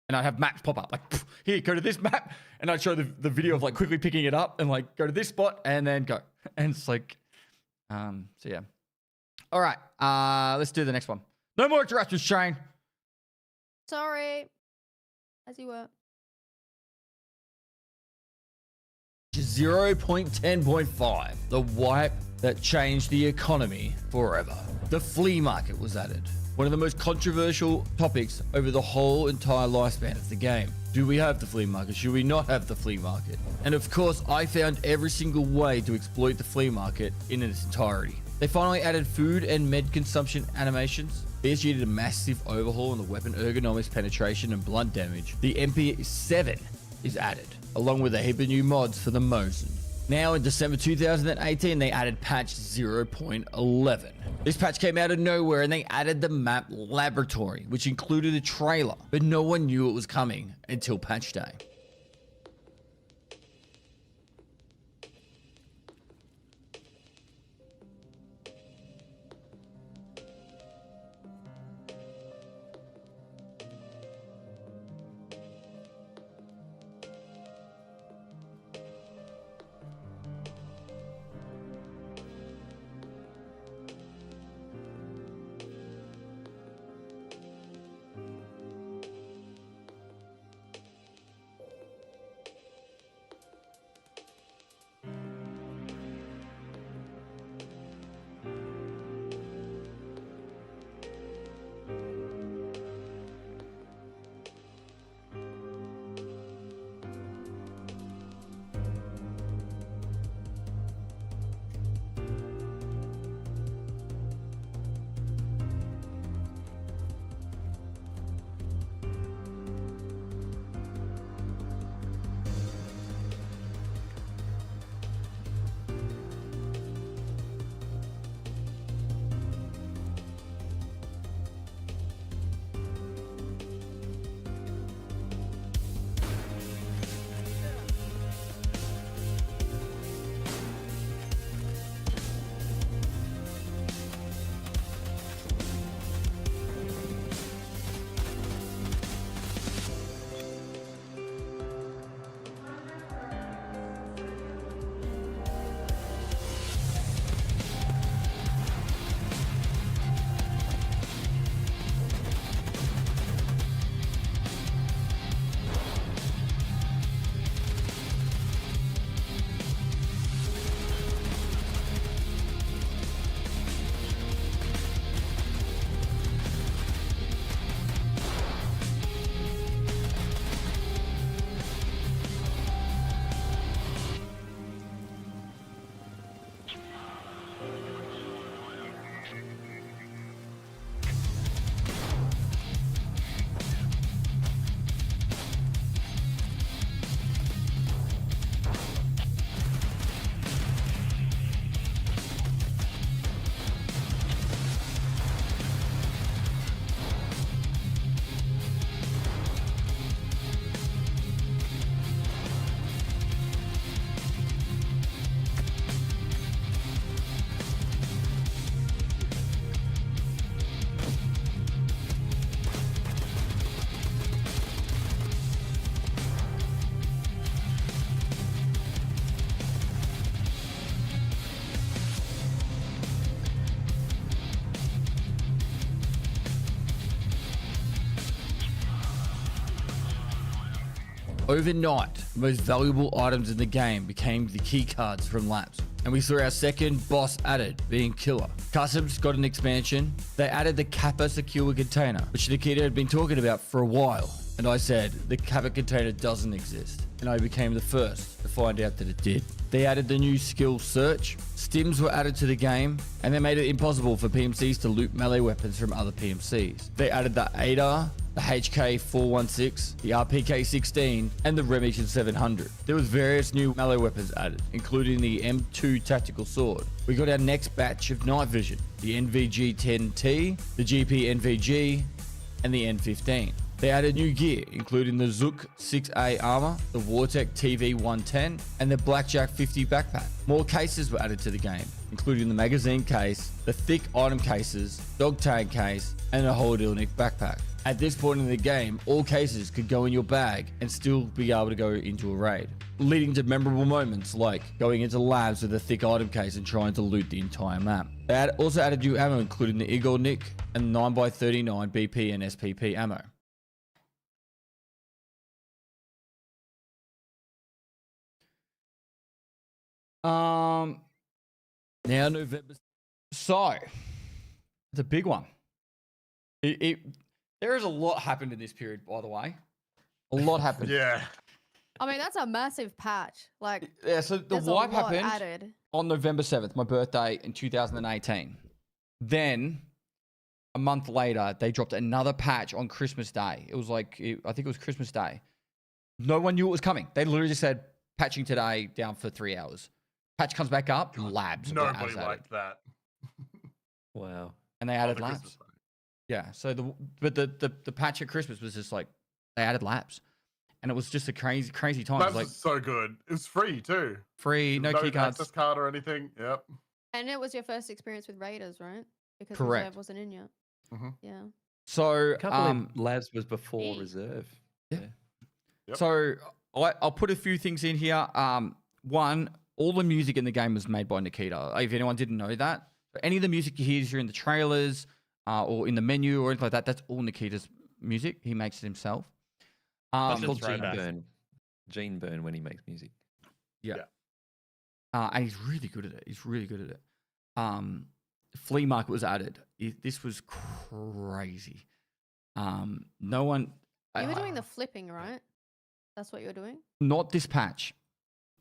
Speaker 1: And I'd have maps pop up like, here, go to this map. And I'd show the video of like quickly picking it up and like go to this spot and then go. And it's like, so yeah. All right, let's do the next one. No more interruptions, Shane.
Speaker 4: Sorry. As you were.
Speaker 1: 0.10.5, the wipe that changed the economy forever. The flea market was added. One of the most controversial topics over the whole entire lifespan of the game. Do we have the flea market? Should we not have the flea market? And of course, I found every single way to exploit the flea market in its entirety. They finally added food and med consumption animations. BSG did a massive overhaul on the weapon ergonomics, penetration, and blunt damage. The MP7 is added, along with a heap of new mods for the Mosin. Now in December 2018, they added patch 0.11. This patch came out of nowhere and they added the map Laboratory, which included a trailer, but no one knew it was coming until patch day. Overnight, the most valuable items in the game became the key cards from laps, and we saw our second boss added, being Killer. Customs got an expansion. They added the Kappa secure container, which Nikita had been talking about for a while, and I said the Kappa container doesn't exist, and I became the first to find out that it did. They added the new skill search. Stims were added to the game, and they made it impossible for PMCs to loot melee weapons from other PMCs. They added the ADAR the HK416, the RPK16, and the Remington 700. There was various new melee weapons added, including the M2 tactical sword. We got our next batch of night vision, the NVG-10T, the GP-NVG, and the N15. They added new gear, including the Zook 6A armor, the Wartech TV-110, and the Blackjack 50 backpack. More cases were added to the game, including the magazine case, the thick item cases, dog tag case, and a Holdilnick backpack. At this point in the game, all cases could go in your bag and still be able to go into a raid, leading to memorable moments like going into labs with a thick item case and trying to loot the entire map. They also added new ammo, including the Igornik and 9x39 BP and SPP ammo. Now November. So it's a big one. There is a lot happened in this period, by the way. A lot happened.
Speaker 2: Yeah.
Speaker 4: I mean, that's a massive patch. Like,
Speaker 1: Yeah, so the
Speaker 4: there's a
Speaker 1: wipe
Speaker 4: lot
Speaker 1: happened
Speaker 4: added.
Speaker 1: on November 7th, my birthday in 2018. Then a month later, they dropped another patch on Christmas Day. It was like, I think it was Christmas Day. No one knew it was coming. They literally just said, patching today down for 3 hours. Patch comes back up, labs.
Speaker 2: Nobody liked that.
Speaker 3: Wow.
Speaker 1: And they added labs. Yeah. So the patch at Christmas was just like, they added labs. And it was just a crazy time. It
Speaker 2: Labs
Speaker 1: was like
Speaker 2: was so good. It was free too.
Speaker 1: free, no key cards.
Speaker 2: access card or anything. Yep.
Speaker 4: And it was your first experience with Raiders, right? Because
Speaker 1: Correct.
Speaker 4: Reserve wasn't in yet.
Speaker 2: Mhm.
Speaker 4: Yeah.
Speaker 1: So
Speaker 3: I can't believe Labs was before Reserve.
Speaker 1: Yeah.
Speaker 2: Yep.
Speaker 1: So I'll put a few things in here. One, all the music in the game was made by Nikita. If anyone didn't know that, any of the music you hear in the trailers or in the menu or anything like that, that's all Nikita's music. He makes it himself.
Speaker 3: It's
Speaker 5: Just
Speaker 3: called Gene
Speaker 5: throwback.
Speaker 3: Burn. Gene Burn when he makes music.
Speaker 1: And he's really good at it. He's really good at it. Flea market was added. This was crazy. No one.
Speaker 4: You were doing the flipping, right? That's what you were doing?
Speaker 1: Not this patch.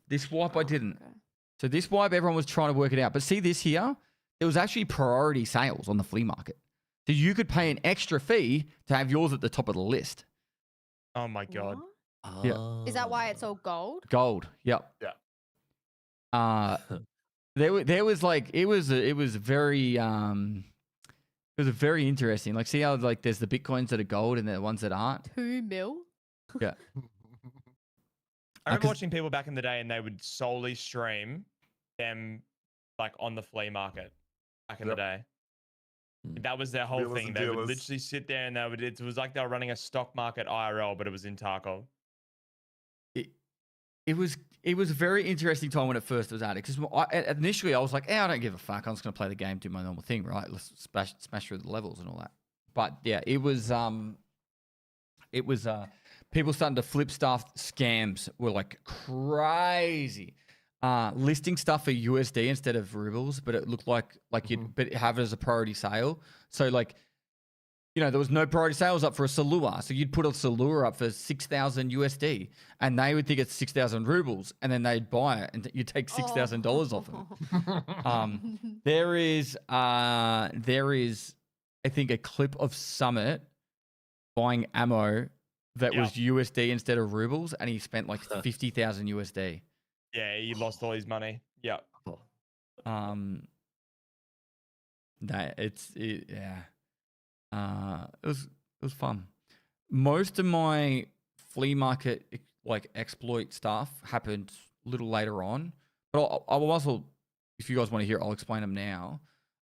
Speaker 1: This wipe I didn't.
Speaker 4: Okay.
Speaker 1: So this wipe, everyone was trying to work it out. But see this here? There was actually priority sales on the flea market. So you could pay an extra fee to have yours at the top of the list.
Speaker 5: Oh my god.
Speaker 4: What?
Speaker 1: Yeah.
Speaker 4: Is that why it's all gold?
Speaker 1: Gold. Yep.
Speaker 2: Yeah.
Speaker 1: There was like it was very interesting. Like see how like there's the bitcoins that are gold and the ones that aren't.
Speaker 4: 2 mil?
Speaker 1: Yeah.
Speaker 5: I remember
Speaker 1: 'cause-
Speaker 5: watching people back in the day and they would solely stream them like on the flea market back in the
Speaker 2: Yep.
Speaker 5: day.
Speaker 3: Hmm.
Speaker 5: That was their whole
Speaker 2: Dealers
Speaker 5: thing.
Speaker 2: and
Speaker 5: They would
Speaker 2: dealers.
Speaker 5: literally sit there and it was like they were running a stock market IRL, but it was in Tarkov.
Speaker 1: It was a very interesting time when it first was added because initially I was like, I don't give a fuck. I'm just gonna play the game, do my normal thing, right? Let's smash through the levels and all that. But yeah, it was people starting to flip stuff. Scams were like crazy. Listing stuff for USD instead of rubles, but it looked like you'd but have it as a priority sale. So like, there was no priority sales up for a Salua. So you'd put a Salua up for 6,000 USD and they would think it's 6,000 rubles and then they'd buy it and you'd take $6,000 off it. There is, I think, a clip of Summit buying ammo that was USD instead of rubles and he spent like 50,000 USD.
Speaker 5: Yeah, he lost all his money. Yeah.
Speaker 1: It was fun. Most of my flea market like exploit stuff happened a little later on, but I'll also, if you guys want to hear, I'll explain them now.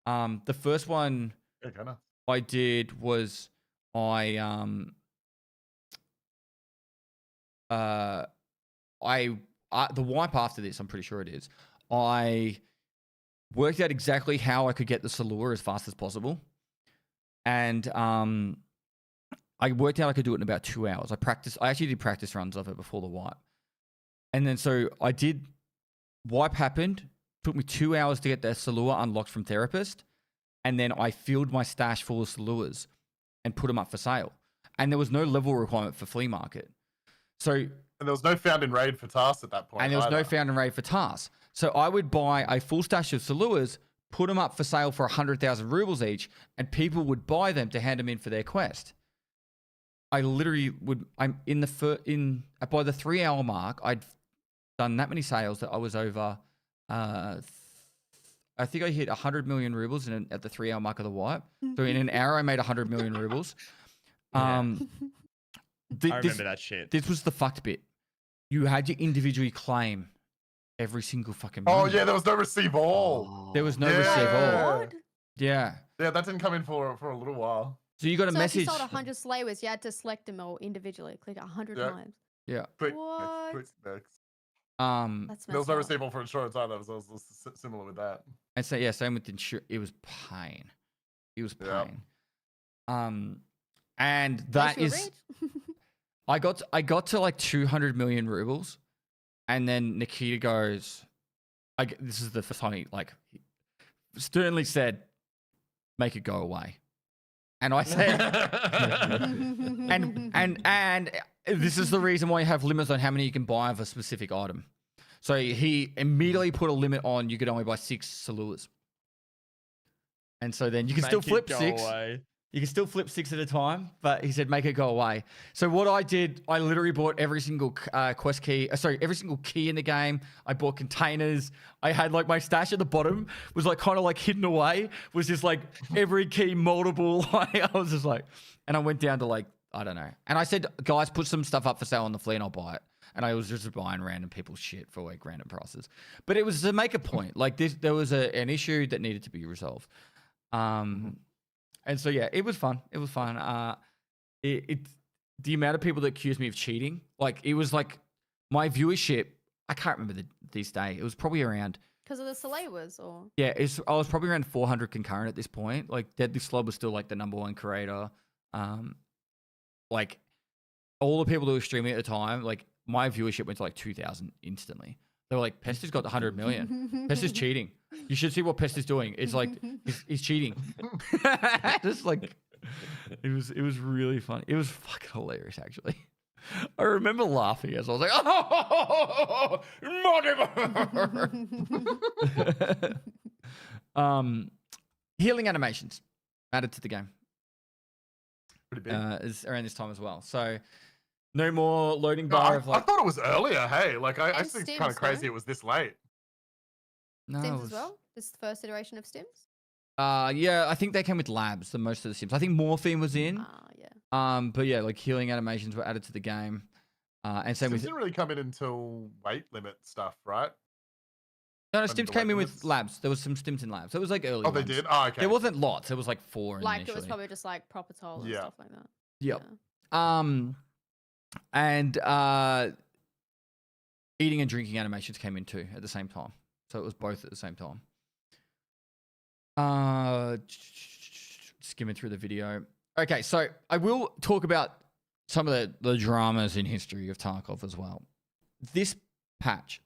Speaker 1: The first one I did was the wipe after this, I'm pretty sure it is. I worked out exactly how I could get the Salua as fast as possible. And I worked out I could do it in about 2 hours. I actually did practice runs of it before the wipe. And then so I did, wipe happened, took me 2 hours to get that Salua unlocked from Therapist. And then I filled my stash full of Saluas and put them up for sale. And there was no level requirement for flea market. So
Speaker 2: And there was no found in raid for tasks at that point.
Speaker 1: and there was no
Speaker 2: either.
Speaker 1: found and raid for tasks. So I would buy a full stash of Saluas, put them up for sale for 100,000 rubles each, and people would buy them to hand them in for their quest. I literally would. I'm in the by the 3 hour mark. I'd done that many sales that I was over. I think I hit 100 million rubles at the 3 hour mark of the wipe. So in an hour, I made 100 million rubles.
Speaker 5: Yeah.
Speaker 1: I
Speaker 5: remember that shit.
Speaker 1: This was the fucked bit. You had to individually claim every single fucking
Speaker 2: Oh
Speaker 1: money.
Speaker 2: yeah, there was no receive all.
Speaker 1: There was no
Speaker 2: Yeah.
Speaker 1: receive all.
Speaker 4: What?
Speaker 1: Yeah.
Speaker 2: Yeah, that didn't come in for a little while.
Speaker 1: So you got a
Speaker 4: So
Speaker 1: message.
Speaker 4: if you sold 100 slavers, you had to select them all individually. Click 100
Speaker 2: Yeah.
Speaker 4: times.
Speaker 1: Yeah.
Speaker 2: Quick,
Speaker 4: What?
Speaker 2: next, next.
Speaker 4: That's
Speaker 2: There was
Speaker 4: messed
Speaker 2: no
Speaker 4: up.
Speaker 2: receive all for insurance either. So it was similar with that.
Speaker 1: And so yeah, same with insurance. It was pain. It was
Speaker 2: Yeah.
Speaker 1: pain. And
Speaker 4: Unless
Speaker 1: that
Speaker 4: you were
Speaker 1: is.
Speaker 4: rich.
Speaker 1: I got to like 200 million rubles, and then Nikita goes, "This is the first time he sternly said, make it go away," and I said, and this is the reason why you have limits on how many you can buy of a specific item. So he immediately put a limit on you could only buy 6 Saluas, and so then you can still
Speaker 5: Make it
Speaker 1: flip
Speaker 5: go
Speaker 1: 6.
Speaker 5: away.
Speaker 1: You can still flip 6 at a time, but he said make it go away. So what I did, I literally bought every single quest key. Every single key in the game. I bought containers. I had like my stash at the bottom was like kind of like hidden away. Was just like every key multiple. I was just like, and I went down to like I don't know. And I said, guys, put some stuff up for sale on the flea, and I'll buy it. And I was just buying random people's shit for like random prices. But it was to make a point. Like there was an issue that needed to be resolved. And so yeah, it was fun. It was fun. The amount of people that accused me of cheating, like it was like my viewership. I can't remember this day. It was probably around.
Speaker 4: Because of the slavers, or
Speaker 1: Yeah, I was probably around 400 concurrent at this point. Like Deadly Slob was still like the #1 creator. Like all the people that were streaming at the time, like my viewership went to like 2,000 instantly. They were like, Pesty's got 100 million. Pesty's cheating. You should see what Pesty's doing. It's like he's cheating. Just like it was really funny. It was fucking hilarious, actually. I remember laughing as I was like, "Oh, Mortimer!" Healing animations added to the game.
Speaker 2: Pretty big.
Speaker 1: Is around this time as well. So no more loading
Speaker 2: No,
Speaker 1: bar
Speaker 2: I
Speaker 1: of like.
Speaker 2: thought it was earlier. Hey, like I
Speaker 4: And
Speaker 2: think it's
Speaker 4: Stims,
Speaker 2: kind of crazy
Speaker 4: no?
Speaker 2: it was this late.
Speaker 1: No, it
Speaker 4: Stims
Speaker 1: was-
Speaker 4: as well? This is the first iteration of Stims?
Speaker 1: Yeah, I think they came with labs. The most of the Sims. I think Morphine was in.
Speaker 4: Yeah.
Speaker 1: But yeah, like healing animations were added to the game. And same
Speaker 2: Sims
Speaker 1: with
Speaker 2: didn't really come in until weight limit stuff, right?
Speaker 1: no,
Speaker 2: and
Speaker 1: Stims
Speaker 2: the
Speaker 1: came in
Speaker 2: weapons.
Speaker 1: with labs. There was some Stims in labs. So it was like early.
Speaker 2: Oh, they
Speaker 1: ones.
Speaker 2: did. Oh, okay.
Speaker 1: There wasn't lots. It was like 4
Speaker 4: Like
Speaker 1: initially.
Speaker 4: it was probably just like proper toll and
Speaker 2: Yeah.
Speaker 4: stuff like that.
Speaker 1: Yep.
Speaker 4: Yeah.
Speaker 1: And eating and drinking animations came in too at the same time. So it was both at the same time. Skimming through the video. Okay, so I will talk about some of the dramas in history of Tarkov as well. This patch,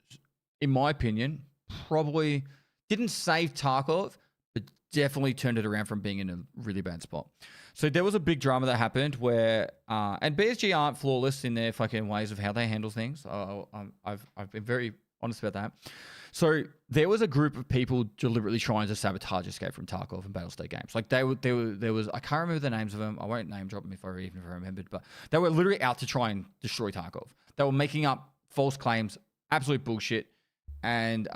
Speaker 1: in my opinion, probably didn't save Tarkov, but definitely turned it around from being in a really bad spot. So there was a big drama that happened where, and BSG aren't flawless in their fucking ways of how they handle things. I've been very honest about that. So there was a group of people deliberately trying to sabotage Escape from Tarkov and Battlestate games. Like there was I can't remember the names of them. I won't name drop them if I remembered, but they were literally out to try and destroy Tarkov. They were making up false claims, absolute bullshit. And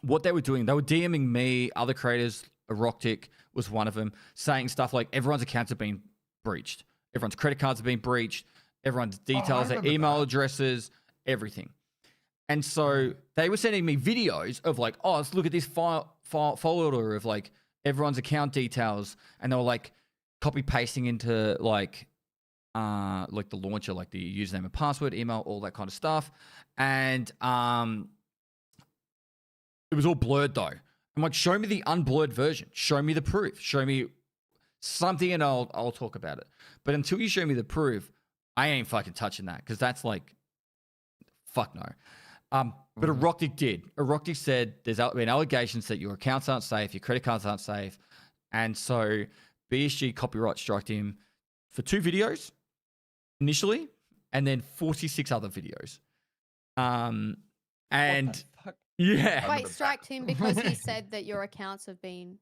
Speaker 1: what they were doing, they were DMing me, other creators. Eroctic was one of them, saying stuff like everyone's accounts have been breached, everyone's credit cards have been breached, everyone's details, their
Speaker 2: remember
Speaker 1: email
Speaker 2: that.
Speaker 1: addresses, everything. And so they were sending me videos of like, oh, let's look at this file folder of like everyone's account details, and they were like copy pasting into like the launcher, like the username and password, email, all that kind of stuff, and it was all blurred though. I'm like, show me the unblurred version, show me the proof, show me something, and I'll talk about it. But until you show me the proof, I ain't fucking touching that, because that's like, fuck no. But Eroctic did. Eroctic said there's been allegations that your accounts aren't safe, your credit cards aren't safe. And so BSG copyright striked him for 2 videos initially, and then 46 other videos. And
Speaker 5: What the fuck?
Speaker 1: yeah,
Speaker 4: Wait, striked him because he said that your accounts have been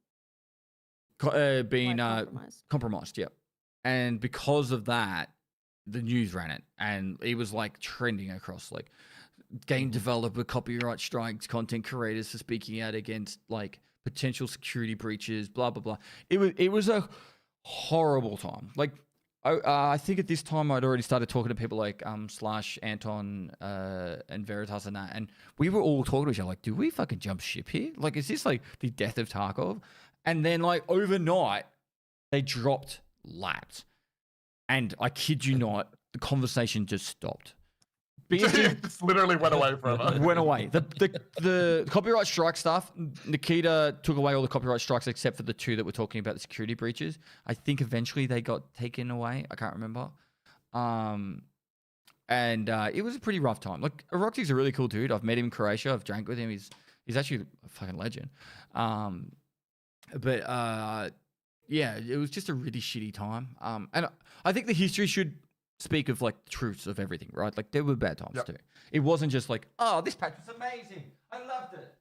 Speaker 1: been
Speaker 4: compromised.
Speaker 1: compromised. Yeah. and because of that, the news ran it, and it was like trending across like game developer copyright strikes, content creators for speaking out against like potential security breaches, blah blah blah. It was a horrible time. Like I think at this time I'd already started talking to people like Slash, Anton, and Veritas and that, and we were all talking to each other like, do we fucking jump ship here? Like, is this like the death of Tarkov? And then like overnight they dropped labs, and I kid you not, the conversation just stopped. BSG
Speaker 2: It's literally went away forever.
Speaker 1: went away. The copyright strike stuff, Nikita took away all the copyright strikes except for the 2 that we're talking about, the security breaches. I think eventually they got taken away. I can't remember. And it was a pretty rough time. Like, Roxy's a really cool dude. I've met him in Croatia. I've drank with him. He's actually a fucking legend. Yeah, it was just a really shitty time. And I think the history should speak of like the truths of everything, right? Like there were bad times too. It wasn't just like, oh, this patch was amazing, I loved it.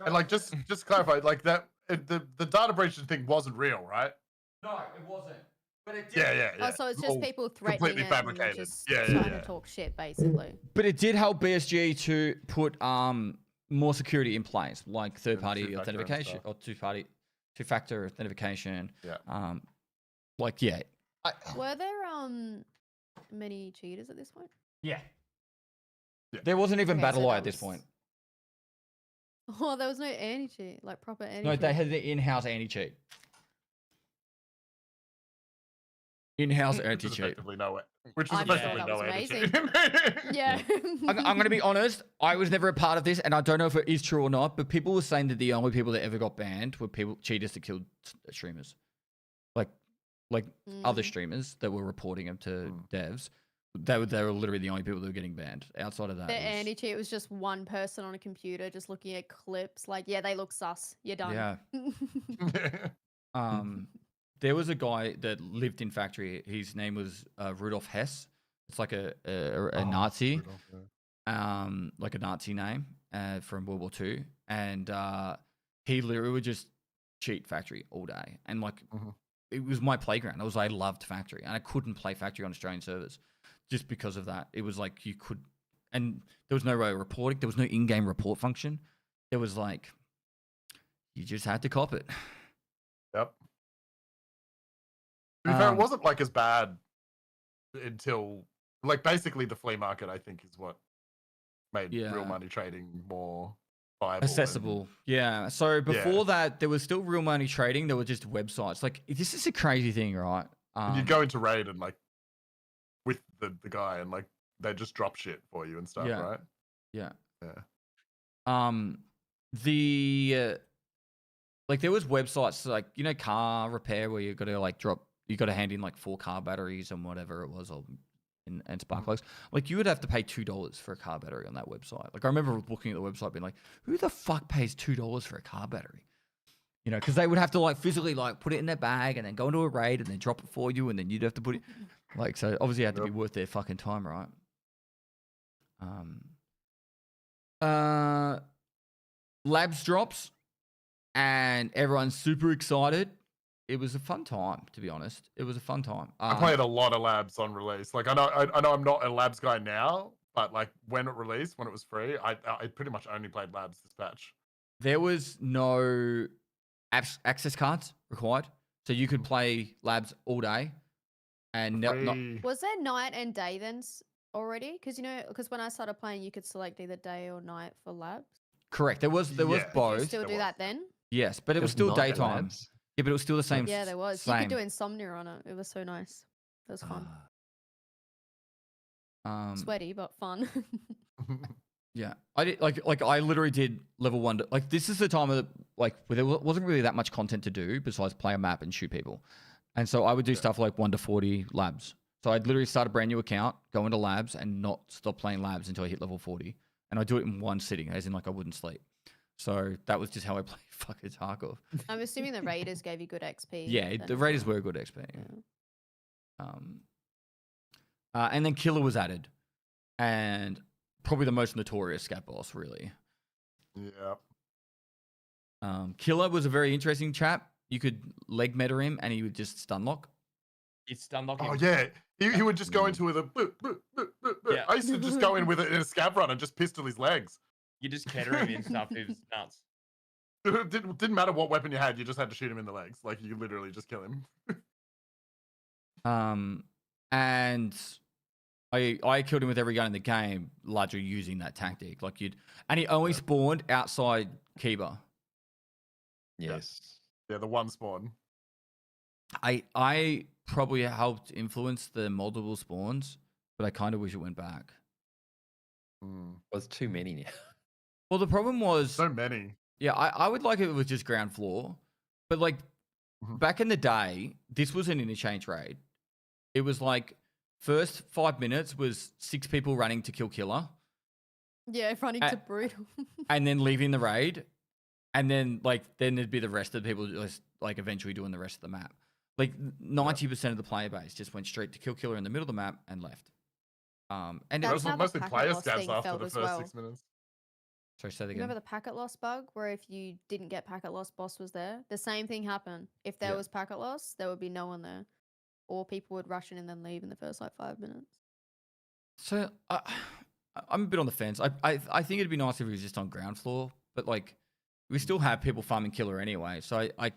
Speaker 2: And like just clarify, like that the data breach thing wasn't real, right?
Speaker 1: No, it wasn't. But it did.
Speaker 2: Yeah.
Speaker 4: Oh, so it's just
Speaker 2: All
Speaker 4: people threatening
Speaker 2: completely
Speaker 4: it
Speaker 2: fabricated.
Speaker 4: and just
Speaker 2: Yeah.
Speaker 4: trying to talk shit, basically.
Speaker 1: But it did help BSG to put more security in place, like third-party
Speaker 2: two-factor and
Speaker 1: authentication
Speaker 2: stuff.
Speaker 1: or two-factor authentication.
Speaker 2: Yeah.
Speaker 1: Like yeah.
Speaker 4: Were there many cheaters at this point?
Speaker 1: Yeah. There wasn't even
Speaker 4: Okay,
Speaker 1: Battle
Speaker 4: so
Speaker 1: Eye
Speaker 4: that
Speaker 1: at this
Speaker 4: was-
Speaker 1: point.
Speaker 4: Oh, there was no anti-cheat, like proper anti-cheat.
Speaker 1: No, they had the in-house anti-cheat. In-house
Speaker 2: Which is
Speaker 1: anti-cheat.
Speaker 2: effectively no way. Which is
Speaker 4: I'm sure
Speaker 2: effectively
Speaker 4: that
Speaker 2: no
Speaker 4: was
Speaker 2: way to
Speaker 4: amazing.
Speaker 2: cheat.
Speaker 4: Yeah.
Speaker 1: I'm going to be honest. I was never a part of this, and I don't know if it is true or not. But people were saying that the only people that ever got banned were cheaters that killed streamers, like other streamers that were reporting them to devs. They were literally the only people that were getting banned. Outside of that,
Speaker 4: The
Speaker 1: it was-
Speaker 4: anti-cheat was just one person on a computer just looking at clips. Like, yeah, they look sus. You're done.
Speaker 1: yeah. There was a guy that lived in factory. His name was Rudolf Hess. It's like a Nazi, like a Nazi name from World War II, and he literally would just cheat factory all day, and like it was my playground. I loved factory, and I couldn't play factory on Australian servers just because of that. It was like you could, and there was no way of reporting. There was no in-game report function. There was like you just had to cop it.
Speaker 2: Yep. To be fair, it wasn't like as bad until like basically the flea market, I think, is what made real money trading more viable.
Speaker 1: Accessible. Yeah. So before that, there was still real money trading. There were just websites. Like this is a crazy thing, right?
Speaker 2: And you'd go into raid and like with the guy and like they just drop shit for you and stuff, right?
Speaker 1: Yeah.
Speaker 2: Yeah.
Speaker 1: Like there was websites like, you know, car repair where you got to like you got to hand in like 4 car batteries and whatever it was, and spark plugs. Like you would have to pay $2 for a car battery on that website. Like I remember looking at the website being like, who the fuck pays $2 for a car battery? You know, because they would have to like physically like put it in their bag and then go into a raid and then drop it for you, and then you'd have to put it like, so obviously it had to be worth their fucking time, right? Labs drops and everyone's super excited. It was a fun time, to be honest. It was a fun time.
Speaker 2: I played a lot of labs on release. Like I know I'm not a labs guy now, but like when it released, when it was free, I pretty much only played labs this patch.
Speaker 1: There was no access cards required, so you could play labs all day. And not
Speaker 4: Was there night and day then already? Because because when I started playing, you could select either day or night for labs.
Speaker 1: correct. There was
Speaker 2: Yeah.
Speaker 4: Did
Speaker 1: both.
Speaker 4: you still do that then?
Speaker 1: Yes, but it was still daytime. Yeah, but it was still the same.
Speaker 4: Yeah, there was. You could do insomnia on it. It was so nice. It was fun. Sweaty but fun.
Speaker 1: Yeah, I did like I literally did level 1. Like this is the time of like where there wasn't really that much content to do besides play a map and shoot people, and so I would do stuff like 1 to 40 labs. So I'd literally start a brand new account, go into labs, and not stop playing labs until I hit level 40, and I do it in one sitting, as in like I wouldn't sleep. So that was just how I played fucking Tarkov.
Speaker 4: I'm assuming the Raiders gave you good XP.
Speaker 1: Yeah,
Speaker 4: then
Speaker 1: the
Speaker 4: as
Speaker 1: Raiders
Speaker 4: well.
Speaker 1: were good XP.
Speaker 4: Yeah.
Speaker 1: And then Killer was added, and probably the most notorious scat boss, really.
Speaker 2: Yeah.
Speaker 1: Killer was a very interesting chap. You could leg meta him, and he would just stun lock.
Speaker 5: You stun lock him.
Speaker 2: Oh yeah, he would just go into with a. Boop, boop, boop, boop, boop.
Speaker 5: Yeah.
Speaker 2: I used to just go in with it in a scab run and just pistol his legs.
Speaker 5: You just ketter him and stuff. It was nuts.
Speaker 2: It didn't matter what weapon you had, you just had to shoot him in the legs. Like you literally just kill him.
Speaker 1: And I killed him with every gun in the game, largely using that tactic. Like and he only spawned outside Kiba.
Speaker 3: Yes.
Speaker 2: Yeah, the one spawn.
Speaker 1: I probably helped influence the multiple spawns, but I kind of wish it went back.
Speaker 2: Mm.
Speaker 3: Well, it's too many now.
Speaker 1: Well, the problem was,
Speaker 2: So many.
Speaker 1: yeah, I would like it if it was just ground floor, but like back in the day, this was an interchange raid. It was like first 5 minutes was 6 people running to kill killer,
Speaker 4: Yeah, running to brutal.
Speaker 1: and then leaving the raid, and then there'd be the rest of the people just like eventually doing the rest of the map. Like 90% of the player base just went straight to kill killer in the middle of the map and left. And it
Speaker 4: That's
Speaker 1: was
Speaker 4: how the
Speaker 2: mostly
Speaker 4: packet
Speaker 2: player
Speaker 4: loss
Speaker 2: scabs
Speaker 4: thing
Speaker 2: after
Speaker 4: felt
Speaker 2: the
Speaker 4: as
Speaker 2: first
Speaker 4: well.
Speaker 2: 6 minutes.
Speaker 1: sorry, say that
Speaker 4: Remember
Speaker 1: again.
Speaker 4: the packet loss bug where if you didn't get packet loss, boss was there? The same thing happened. If there
Speaker 1: Yeah.
Speaker 4: was packet loss, there would be no one there. Or people would rush in and then leave in the first like 5 minutes.
Speaker 1: So I'm a bit on the fence. I think it'd be nice if it was just on ground floor, but like we still have people farming killer anyway. So
Speaker 5: I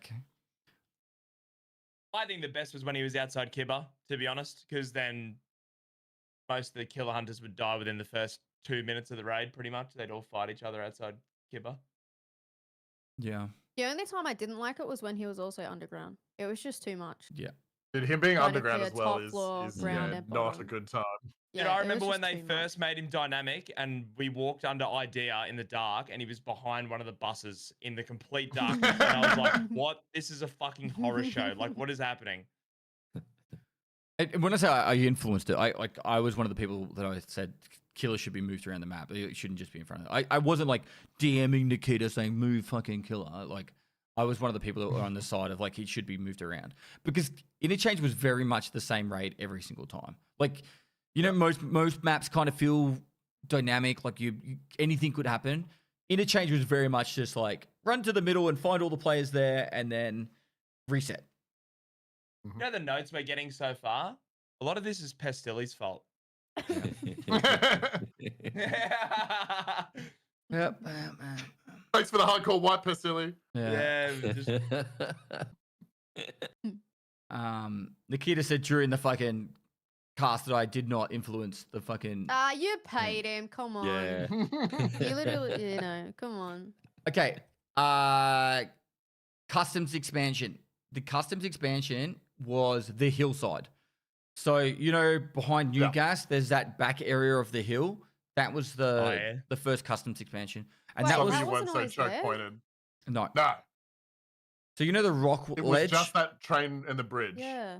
Speaker 5: think the best was when he was outside Kibba, to be honest, because then most of the killer hunters would die within the first 2 minutes of the raid, pretty much. They'd all fight each other outside Kibba.
Speaker 1: yeah.
Speaker 4: The only time I didn't like it was when he was also underground. It was just too much.
Speaker 2: Dude, him being
Speaker 4: Trying to
Speaker 2: underground
Speaker 4: clear
Speaker 2: as well
Speaker 4: top
Speaker 2: is,
Speaker 4: floor, ground, and
Speaker 2: not a
Speaker 4: bottom.
Speaker 2: good time.
Speaker 5: Dude, I remember when they first made him dynamic and we walked under Idea in the dark and he was behind one of the buses in the complete darkness. And I was like, what? This is a fucking horror show. Like, what is happening?
Speaker 1: And when I say I influenced it, I was one of the people that I said killer should be moved around the map. It shouldn't just be in front of it. I wasn't like DMing Nikita saying move fucking killer. Like I was one of the people that were on the side of like he should be moved around because Interchange was very much the same raid every single time. Like, you know, most maps kind of feel dynamic, like you anything could happen. Interchange was very much just like run to the middle and find all the players there and then reset.
Speaker 5: You know the notes we're getting so far? A lot of this is Pestily's fault.
Speaker 1: Yep.
Speaker 2: Thanks for the hardcore white Pestily.
Speaker 1: Yeah.
Speaker 5: Yeah,
Speaker 1: Nikita said during the fucking cast that I did not influence the fucking.
Speaker 4: You paid him. Come on.
Speaker 3: Yeah.
Speaker 4: You literally, come on.
Speaker 1: Okay. Customs expansion. The customs expansion was the hillside. So, you know, behind New Gas, there's that back area of the hill. That was the first customs expansion. And
Speaker 4: Wait,
Speaker 1: that
Speaker 2: Some
Speaker 1: was
Speaker 2: of you weren't
Speaker 4: wasn't
Speaker 2: so
Speaker 4: always there?
Speaker 2: choke pointed.
Speaker 1: no.
Speaker 2: No,
Speaker 1: So you know the rock
Speaker 2: it was
Speaker 1: ledge?
Speaker 2: just that train and the bridge.
Speaker 4: Yeah.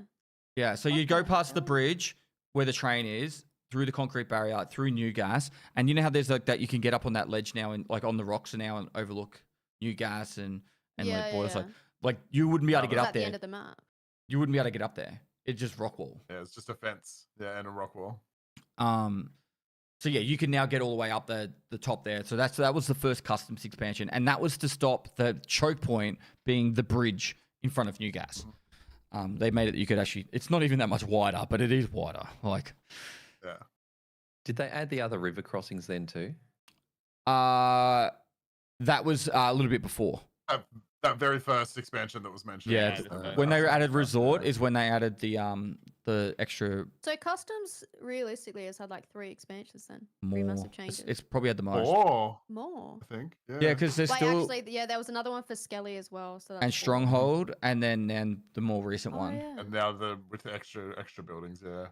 Speaker 1: Yeah, so you
Speaker 4: What
Speaker 1: go
Speaker 4: the
Speaker 1: past the
Speaker 4: hell?
Speaker 1: bridge where the train is, through the concrete barrier, through New Gas, and you know how there's like that you can get up on that ledge now and like on the rocks now and overlook New Gas and like Boiler Side. Like you wouldn't be able to get
Speaker 4: Was
Speaker 1: up
Speaker 4: at the
Speaker 1: there.
Speaker 4: end of the map.
Speaker 1: You wouldn't be able to get up there. It's just rock wall.
Speaker 2: Yeah, it's just a fence. Yeah, and a rock wall.
Speaker 1: So yeah, you can now get all the way up the top there. So that was the first customs expansion, and that was to stop the choke point being the bridge in front of New Gas. They made it that you could actually. It's not even that much wider, but it is wider. Like,
Speaker 2: Yeah.
Speaker 3: Did they add the other river crossings then too?
Speaker 1: that was a little bit before.
Speaker 2: That very first expansion that was mentioned.
Speaker 1: Yeah,
Speaker 2: was the
Speaker 1: when they
Speaker 2: first
Speaker 1: added
Speaker 2: one.
Speaker 1: resort is when they added the extra
Speaker 4: So customs realistically has had like 3 expansions then. 3
Speaker 1: more.
Speaker 4: massive changes.
Speaker 1: It's probably had the most.
Speaker 4: More.
Speaker 2: I think. Yeah.
Speaker 1: Yeah, because there's
Speaker 4: Wait,
Speaker 1: still
Speaker 4: actually, yeah, there was another one for Skelly as well. So that's
Speaker 1: and
Speaker 4: 4.
Speaker 1: Stronghold, and then the more recent
Speaker 4: Oh,
Speaker 1: one.
Speaker 4: yeah.
Speaker 2: And now with the extra buildings, yeah.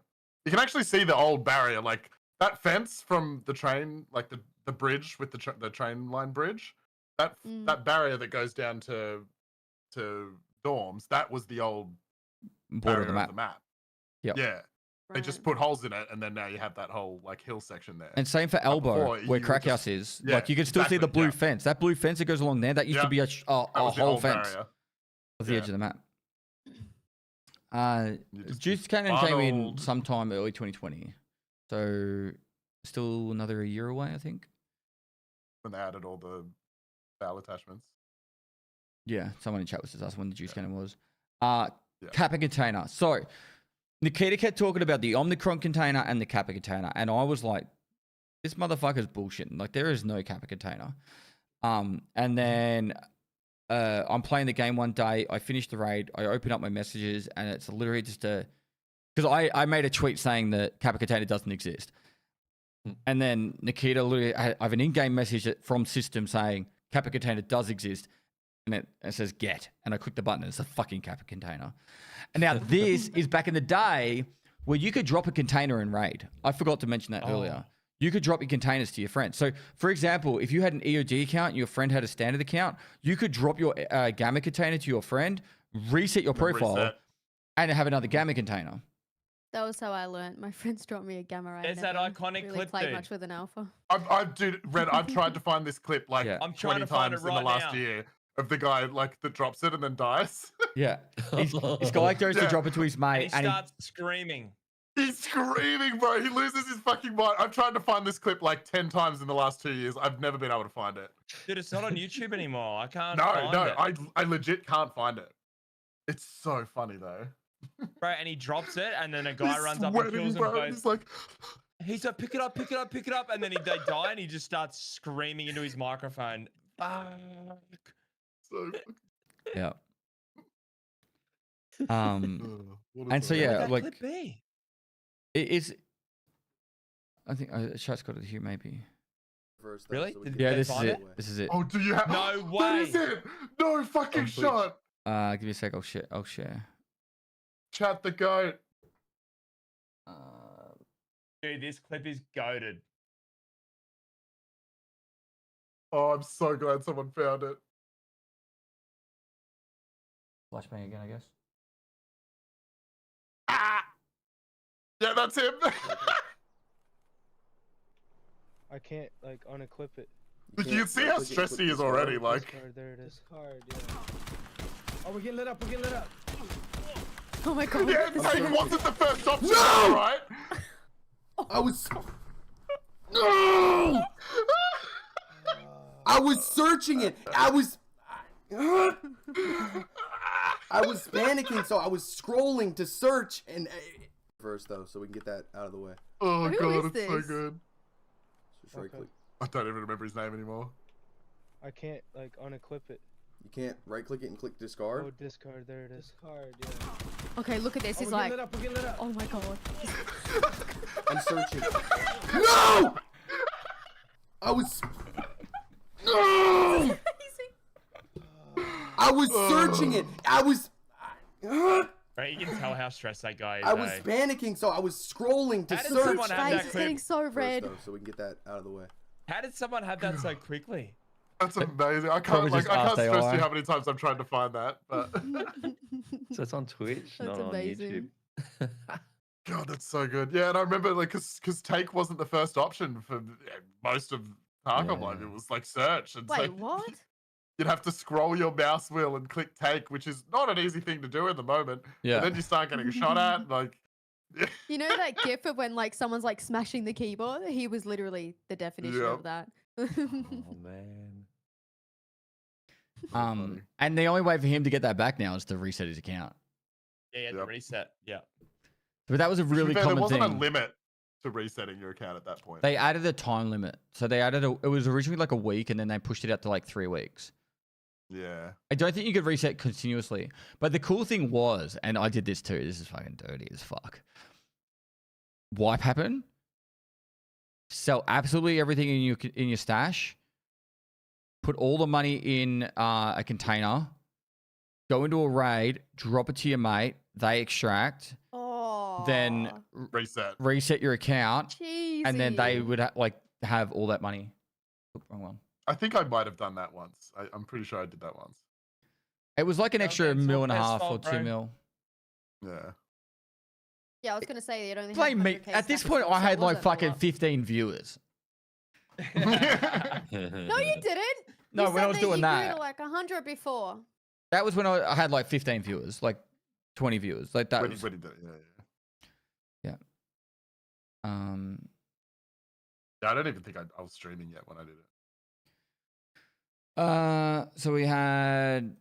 Speaker 2: You can actually see the old barrier, like that fence from the train, like the bridge with the train line bridge. That barrier that goes down to dorms, that was the old
Speaker 1: Border
Speaker 2: barrier
Speaker 1: of the map.
Speaker 2: Yep.
Speaker 1: Yep.
Speaker 2: Yeah. They just put holes in it, and then now you have that whole like hill section there.
Speaker 1: And same for Elbow,
Speaker 2: before,
Speaker 1: where
Speaker 2: you would
Speaker 1: Crack
Speaker 2: just-
Speaker 1: House is.
Speaker 2: yeah,
Speaker 1: Like you can still see the
Speaker 2: exactly,
Speaker 1: blue
Speaker 2: yeah.
Speaker 1: fence. That blue fence that goes along there, that used to
Speaker 2: Yeah.
Speaker 1: be a
Speaker 2: That
Speaker 1: whole
Speaker 2: was the old
Speaker 1: fence
Speaker 2: barrier.
Speaker 1: of the edge
Speaker 2: Yeah.
Speaker 1: of the map.
Speaker 2: You just
Speaker 1: Juice Cannon came in
Speaker 2: funneled-
Speaker 1: sometime early 2020. So still another year away, I think.
Speaker 2: when they added all the foul attachments.
Speaker 1: Yeah, someone in chat was just asking when the Juice Cannon was.
Speaker 2: Yeah.
Speaker 1: Cap and container. So Nikita kept talking about the Omnicron container and the Kappa container, and I was like, "This motherfucker's bullshitting. Like, there is no Kappa container." And then I'm playing the game one day. I finish the raid. I open up my messages, and it's literally just because I made a tweet saying that Kappa container doesn't exist, and then Nikita literally I have an in-game message from system saying Kappa container does exist, and it says get, and I click the button, and it's a fucking Kappa container. And now this is back in the day where you could drop a container in raid. I forgot to mention that earlier. You could drop your containers to your friends. So, for example, if you had an EOD account and your friend had a standard account, you could drop your gamma container to your friend, reset your profile, and have another gamma container.
Speaker 4: That was how I learned. My friends dropped me a gamma ray.
Speaker 5: There's that iconic
Speaker 4: really
Speaker 5: clip,
Speaker 4: played
Speaker 5: dude.
Speaker 4: much with an alpha.
Speaker 2: I've tried to find this clip like
Speaker 5: I'm trying
Speaker 2: 20
Speaker 5: to find it
Speaker 2: times in the
Speaker 5: right
Speaker 2: last
Speaker 5: now.
Speaker 2: year of the guy like that drops it and then dies.
Speaker 1: Yeah. This guy goes to drop it to his
Speaker 5: And
Speaker 1: mate,
Speaker 5: he starts screaming.
Speaker 2: He's screaming, bro. He loses his fucking mind. I've tried to find this clip like 10 times in the last 2 years. I've never been able to find it.
Speaker 5: Dude, it's not on YouTube anymore. I can't
Speaker 2: No,
Speaker 5: find it.
Speaker 2: I legit can't find it. It's so funny though.
Speaker 5: Bro, and he drops it, and then a guy
Speaker 2: He's
Speaker 5: runs up and
Speaker 2: sweating,
Speaker 5: kills him.
Speaker 2: bro.
Speaker 5: Goes,
Speaker 2: He's like,
Speaker 5: he's like, pick it up, pick it up, pick it up, and then they die, and he just starts screaming into his microphone. Fuck.
Speaker 2: so
Speaker 1: Yeah.
Speaker 2: what
Speaker 1: And
Speaker 2: is
Speaker 1: so
Speaker 2: that?
Speaker 1: yeah,
Speaker 5: Where would that
Speaker 1: like
Speaker 5: clip be?
Speaker 1: it is. I think chat's got it here, maybe.
Speaker 5: Really? Did
Speaker 1: Yeah,
Speaker 5: they
Speaker 1: this is
Speaker 5: find
Speaker 1: it. This is it.
Speaker 2: Oh, do you have?
Speaker 5: No
Speaker 2: That is
Speaker 5: way.
Speaker 2: it. No fucking
Speaker 3: Twitch.
Speaker 2: shot.
Speaker 1: Give me a sec. I'll share. I'll share.
Speaker 2: Chat the goat.
Speaker 5: Dude, this clip is goated.
Speaker 2: Oh, I'm so glad someone found it.
Speaker 1: Flashbang again, I guess.
Speaker 2: Ah! Yeah, that's him.
Speaker 7: I can't like unequip it.
Speaker 2: You can see how stressed he is already. Like,
Speaker 7: Discard, there it is. Discard, yeah. Oh, we're getting lit up. We're getting lit up.
Speaker 4: Oh my god.
Speaker 2: yeah,
Speaker 4: this
Speaker 2: hey,
Speaker 4: is-
Speaker 2: wasn't the first option,
Speaker 8: No!
Speaker 2: right?
Speaker 8: I was. No! I was searching it. I was panicking, so I was scrolling to search and first though, so we can get that out of the way.
Speaker 2: Oh
Speaker 4: Who
Speaker 2: god,
Speaker 4: is
Speaker 2: it's so
Speaker 4: this?
Speaker 2: good.
Speaker 8: Just right
Speaker 7: Okay.
Speaker 8: click.
Speaker 2: I don't even remember his name anymore.
Speaker 7: I can't like unequip it.
Speaker 8: You can't right click it and click
Speaker 7: Oh,
Speaker 8: discard.
Speaker 7: discard, there it is. Discard, yeah.
Speaker 4: Okay, look at this.
Speaker 7: Oh,
Speaker 4: He's
Speaker 7: we're
Speaker 4: like,
Speaker 7: getting lit up. We're getting lit up.
Speaker 4: oh my god.
Speaker 8: I'm searching. No! I was. No! I was searching it. I was.
Speaker 5: Right, you can tell how stressed that guy is.
Speaker 8: I was
Speaker 5: eh?
Speaker 8: panicking, so I was scrolling to
Speaker 5: How did
Speaker 8: search.
Speaker 5: someone
Speaker 4: His
Speaker 5: have
Speaker 4: face
Speaker 5: that
Speaker 4: is
Speaker 5: clip
Speaker 4: getting so
Speaker 8: First,
Speaker 4: red.
Speaker 8: though, so we can get that out of the way.
Speaker 5: How did someone have that so quickly?
Speaker 2: That's amazing. I
Speaker 1: Probably
Speaker 2: can't
Speaker 1: just
Speaker 2: I can't
Speaker 1: asked
Speaker 2: stress
Speaker 1: AI.
Speaker 2: you how many times I'm trying to find that, but
Speaker 3: So it's on Twitch,
Speaker 4: That's
Speaker 3: not on
Speaker 4: amazing.
Speaker 3: YouTube.
Speaker 2: God, that's so good. Yeah, and I remember like because take wasn't the first option for most of Tarkov Live.
Speaker 3: Yeah.
Speaker 2: It was like search, and so
Speaker 4: Wait, what?
Speaker 2: you'd have to scroll your mouse wheel and click take, which is not an easy thing to do in the moment.
Speaker 1: Yeah.
Speaker 2: And then you start getting shot at, like.
Speaker 4: You know that gif of when like someone's like smashing the keyboard? He was literally the definition
Speaker 2: Yep.
Speaker 4: of that.
Speaker 3: Oh man.
Speaker 2: funny.
Speaker 1: And the only way for him to get that back now is to reset his account.
Speaker 5: Yeah, the
Speaker 2: Yep.
Speaker 5: reset. Yeah.
Speaker 1: But that was a
Speaker 2: To be
Speaker 1: really
Speaker 2: fair, there
Speaker 1: common
Speaker 2: wasn't
Speaker 1: thing.
Speaker 2: a limit to resetting your account at that point.
Speaker 1: They added a time limit. So they added it was originally like a week, and then they pushed it out to like 3 weeks.
Speaker 2: Yeah.
Speaker 1: I don't think you could reset continuously. But the cool thing was, and I did this too, this is fucking dirty as fuck. Wipe happen. Sell absolutely everything in your stash. Put all the money in a container. Go into a raid, drop it to your mate, they extract,
Speaker 4: Oh.
Speaker 1: then
Speaker 2: Reset.
Speaker 1: reset your account, and then they
Speaker 4: cheesy.
Speaker 1: would have all that money. Oop, wrong one.
Speaker 2: I think I might have done that once. I'm pretty sure I did that once.
Speaker 1: It was like an
Speaker 5: Okay,
Speaker 1: extra
Speaker 5: it's all
Speaker 1: mil and a
Speaker 5: Pest's
Speaker 1: half or
Speaker 5: fault,
Speaker 1: 2
Speaker 5: bro.
Speaker 1: mil.
Speaker 2: Yeah.
Speaker 4: Yeah, I was gonna say it only.
Speaker 1: Blame
Speaker 4: had
Speaker 1: me.
Speaker 4: 100K
Speaker 1: At this
Speaker 4: stacked
Speaker 1: point,
Speaker 4: up,
Speaker 1: I
Speaker 4: so it
Speaker 1: had like
Speaker 4: wasn't a
Speaker 1: fucking
Speaker 4: lot.
Speaker 1: 15 viewers.
Speaker 4: No, you didn't.
Speaker 1: No,
Speaker 4: You
Speaker 1: when I
Speaker 4: said
Speaker 1: was
Speaker 4: that
Speaker 1: doing
Speaker 4: you grew
Speaker 1: that.
Speaker 4: to like 100 before.
Speaker 1: That was when I had like 15 viewers, like 20 viewers, like that.
Speaker 2: When
Speaker 1: Was,
Speaker 2: he did it, yeah. Yeah, I don't even think I was streaming yet when I did it.
Speaker 1: So we had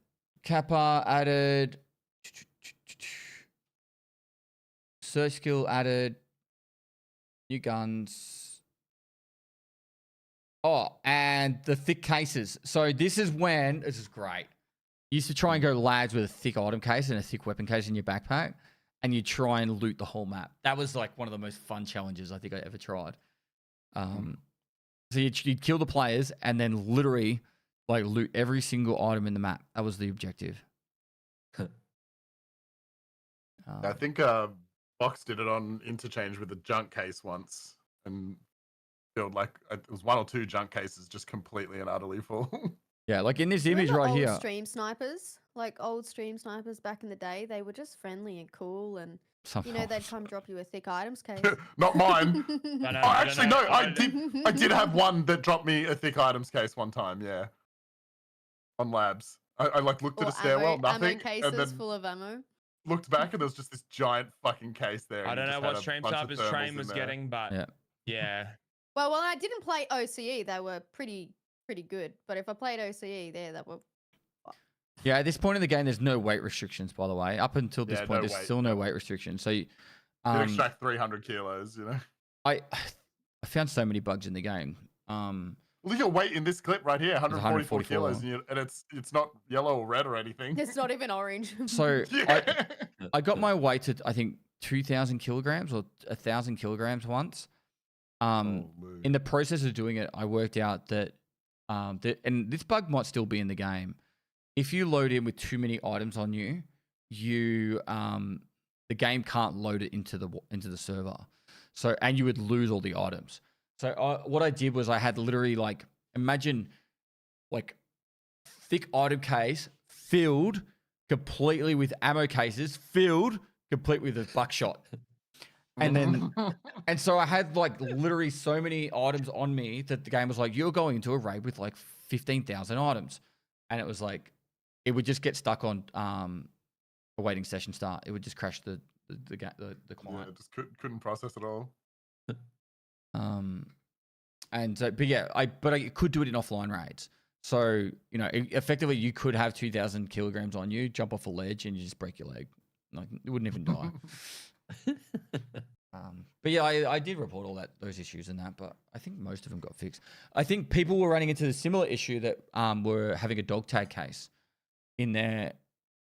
Speaker 1: Kappa added, search skill added. New guns. Oh, and the thick cases. So this is great. You used to try and go lads with a thick item case and a thick weapon case in your backpack, and you try and loot the whole map. That was like one of the most fun challenges I think I ever tried. So you'd kill the players and then literally like loot every single item in the map. That was the objective.
Speaker 2: I think Box did it on Interchange with a junk case once, and filled like it was 1 or 2 junk cases just completely and utterly full.
Speaker 1: Yeah, like in this image
Speaker 4: Remember
Speaker 1: right
Speaker 4: old
Speaker 1: here.
Speaker 4: stream snipers, like old stream snipers back in the day, they were just friendly and cool, and you know they'd come drop you a thick items case.
Speaker 2: Not mine.
Speaker 5: I know,
Speaker 2: Oh,
Speaker 5: I
Speaker 2: actually,
Speaker 5: don't know.
Speaker 2: no, I did have one that dropped me a thick items case one time. Yeah, on labs. I like looked at
Speaker 4: Or
Speaker 2: a stairwell,
Speaker 4: ammo
Speaker 2: nothing,
Speaker 4: cases
Speaker 2: and then
Speaker 4: full of ammo.
Speaker 2: looked back and there was just this giant fucking case there.
Speaker 5: I
Speaker 2: and it
Speaker 5: don't know
Speaker 2: just
Speaker 5: what
Speaker 2: had a
Speaker 5: stream
Speaker 2: bunch of
Speaker 5: snipers
Speaker 2: thermals
Speaker 5: train
Speaker 2: in
Speaker 5: was
Speaker 2: there.
Speaker 5: getting, but
Speaker 1: Yeah.
Speaker 5: yeah.
Speaker 4: Well, when I didn't play OCE, they were pretty good. But if I played OCE, they were.
Speaker 1: Yeah, at this point in the game, there's no weight restrictions, by the way. Up until this
Speaker 2: Yeah,
Speaker 1: point,
Speaker 2: no
Speaker 1: there's
Speaker 2: weight,
Speaker 1: still no weight restrictions. So
Speaker 2: You extract 300 kilos, you know.
Speaker 1: I found so many bugs in the game.
Speaker 2: Look at weight in this clip right here, 144
Speaker 1: 144.
Speaker 2: kilos, and it's not yellow or red or anything.
Speaker 4: It's not even orange.
Speaker 1: So
Speaker 2: Yeah.
Speaker 1: I got my weight to, I think, 2,000 kilograms or 1,000 kilograms once. In the process of doing it, I worked out that, and this bug might still be in the game. If you load in with too many items on you, the game can't load it into the server. So, and you would lose all the items. So what I did was I had literally like, imagine like thick item case filled completely with ammo cases, filled complete with a buckshot. And then, and so I had like literally so many items on me that the game was like, you're going into a raid with like 15,000 items. And it was like, it would just get stuck on a waiting session start. It would just crash the client.
Speaker 2: Yeah, just couldn't process it all.
Speaker 1: And so, but yeah, I could do it in offline raids. So, you know, effectively you could have 2,000 kilograms on you, jump off a ledge and you just break your leg. Like, you wouldn't even die. But yeah, I did report all those issues and that, but I think most of them got fixed. I think people were running into the similar issue that were having a dog tag case in their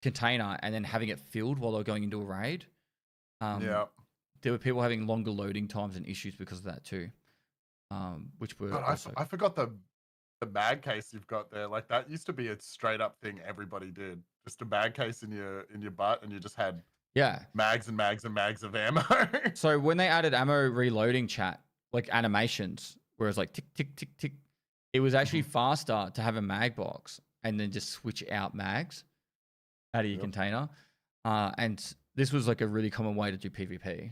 Speaker 1: container and then having it filled while they were going into a raid.
Speaker 2: Yeah.
Speaker 1: There were people having longer loading times and issues because of that too. Which were
Speaker 2: God,
Speaker 1: also...
Speaker 2: I forgot the bag case you've got there. Like that used to be a straight up thing everybody did. Just a bag case in your butt, and you just had mags and mags and mags of ammo.
Speaker 1: So when they added ammo reloading chat, like animations, where it's like tick tick tick tick, it was actually faster to have a mag box and then just switch out mags out of your container. And this was like a really common way to do PvP.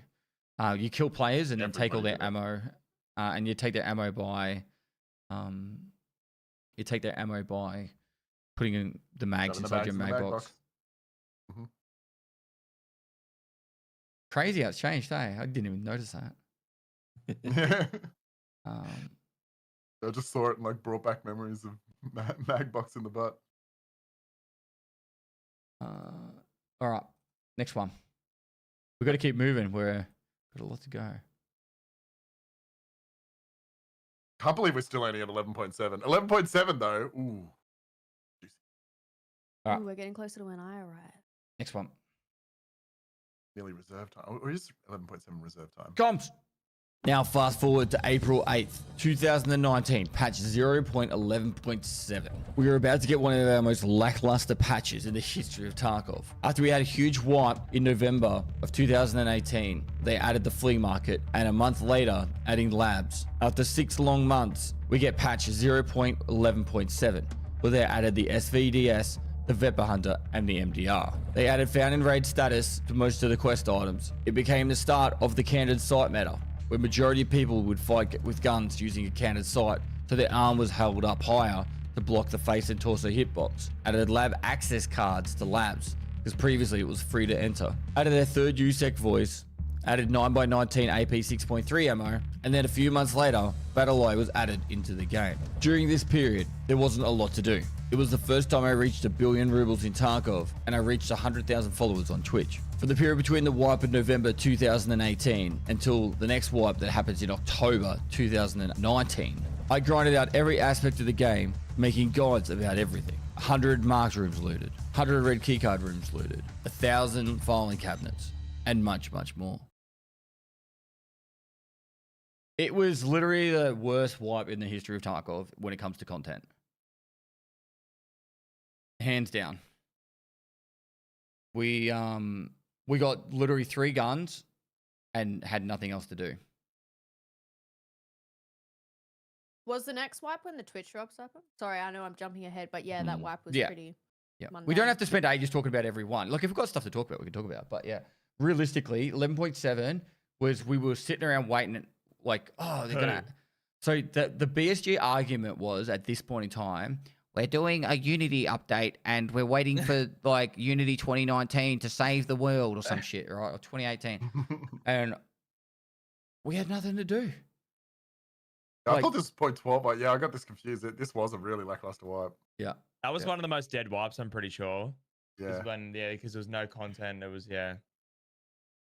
Speaker 1: You kill players and then take all their ammo, and you take their ammo by putting in the mags inside your mag box. Crazy how it's changed, eh? I didn't even notice that.
Speaker 2: I just saw it and like brought back memories of mag box in the butt.
Speaker 1: All right, next one. We've got to keep moving. We've got a lot to go.
Speaker 2: Can't believe we're still only at 11.7. 11.7 though. Ooh.
Speaker 1: All right.
Speaker 4: Ooh, we're getting closer to when I arrive.
Speaker 1: Next one.
Speaker 2: Nearly reserve time. Or is 11.7 reserve time?
Speaker 1: Comps. Now fast forward to April 8th, 2019, patch 0.11.7. We are about to get one of our most lackluster patches in the history of Tarkov. After we had a huge wipe in November of 2018, they added the flea market, and a month later, adding labs. After 6 long months, we get patch 0.11.7, where they added the SVDS, the Vepper Hunter, and the MDR. They added found in raid status to most of the quest items. It became the start of the candid sight meta, where majority of people would fight with guns using a candid sight, so their arm was held up higher to block the face and torso hitbox. Added lab access cards to labs, because previously it was free to enter. Added their third USEC voice, added 9x19 AP 6.3 ammo, and then a few months later, Battle Royale was added into the game. During this period, there wasn't a lot to do. It was the first time I reached 1 billion rubles in Tarkov, and I reached 100,000 followers on Twitch. For the period between the wipe in November 2018 until the next wipe that happens in October 2019, I grinded out every aspect of the game, making guides about everything. 100 marked rooms looted, 100 red keycard rooms looted, 1,000 filing cabinets, and much, much more. It was literally the worst wipe in the history of Tarkov when it comes to content. Hands down. We got literally 3 guns and had nothing else to do.
Speaker 4: Was the next wipe when the Twitch drops happened? Sorry, I know I'm jumping ahead, but yeah, that wipe was
Speaker 1: Yeah.
Speaker 4: pretty.
Speaker 1: Yeah. We
Speaker 4: mundane.
Speaker 1: don't have to spend ages talking about every one. Look, if we've got stuff to talk about, we can talk about. But yeah, realistically, 11.7 was we were sitting around waiting, like, oh, they're gonna. So the BSG argument was at this point in time, we're doing a Unity update and we're waiting for like Unity 2019 to save the world or some shit, right? Or 2018, and we had nothing to do.
Speaker 2: I
Speaker 1: Like-
Speaker 2: thought this was point 12, but yeah, I got this confused. This was a really lackluster wipe.
Speaker 1: Yeah.
Speaker 5: That was
Speaker 1: Yeah.
Speaker 5: one of the most dead wipes, I'm pretty sure.
Speaker 2: Yeah.
Speaker 5: Because there was no content. It was, yeah.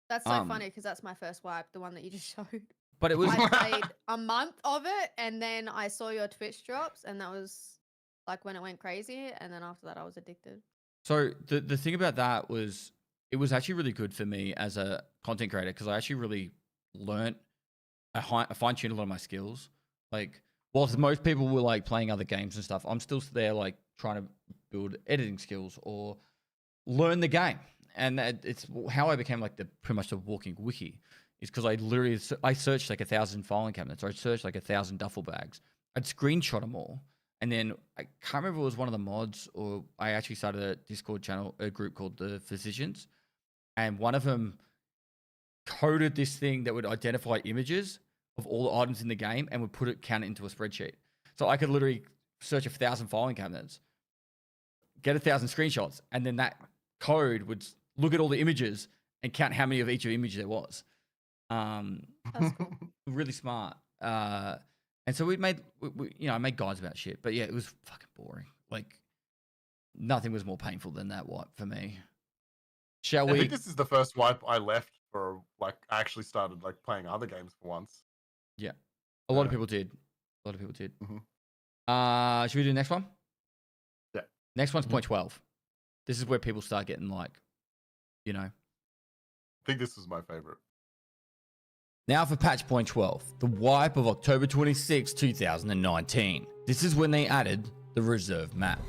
Speaker 4: That's so
Speaker 1: Um,
Speaker 4: funny because that's my first wipe, the one that you just showed.
Speaker 1: But it was
Speaker 4: I played a month of it, and then I saw your Twitch drops, and that was like when it went crazy. And then after that, I was addicted.
Speaker 1: so the thing about that was it was actually really good for me as a content creator because I actually really learnt. I fine-tuned a lot of my skills. Like, whilst most people were like playing other games and stuff, I'm still there like trying to build editing skills or learn the game. And it's how I became like pretty much the walking wiki is because I searched like 1,000 filing cabinets or I searched like 1,000 duffel bags. I'd screenshot them all. And then I can't remember if it was one of the mods or I actually started a Discord channel, a group called the Physicians. And one of them coded this thing that would identify images of all the items in the game and would count it into a spreadsheet. So I could literally search 1,000 filing cabinets, get 1,000 screenshots, and then that code would look at all the images and count how many of each image there was.
Speaker 4: That's cool.
Speaker 1: Really smart. And so I made guides about shit, but yeah, it was fucking boring. Like nothing was more painful than that wipe for me. Shall
Speaker 2: I
Speaker 1: we?
Speaker 2: think this is the first wipe I left for like I actually started like playing other games for once.
Speaker 1: Yeah, a lot of people did.
Speaker 2: Mhm.
Speaker 1: Should we do the next one?
Speaker 2: Yeah.
Speaker 1: Next one's point 12. This is where people start getting like,
Speaker 2: I think this was my favorite.
Speaker 1: Now for patch point 12, the wipe of October 26, 2019. This is when they added the reserve map.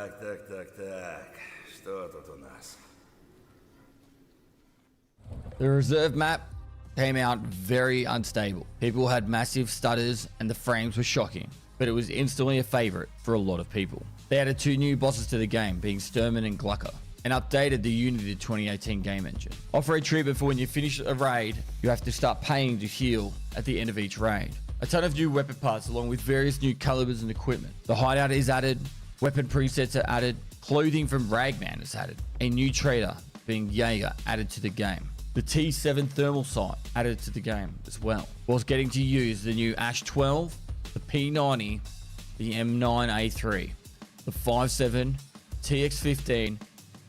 Speaker 9: Так. Что тут у нас?
Speaker 1: The reserve map came out very unstable. People had massive stutters and the frames were shocking, but it was instantly a favorite for a lot of people. They added 2 new bosses to the game, being Sturman and Glucker, and updated the Unity 2018 game engine. Offer a treatment for when you finish a raid, you have to start paying to heal at the end of each raid. A ton of new weapon parts along with various new calibers and equipment. The hideout is added, weapon presets are added, clothing from Ragman is added, a new trader, being Jaeger, added to the game. The T7 thermal sight added to the game as well, whilst getting to use the new Ash 12, the P90, the M9A3, the 5.7, TX15,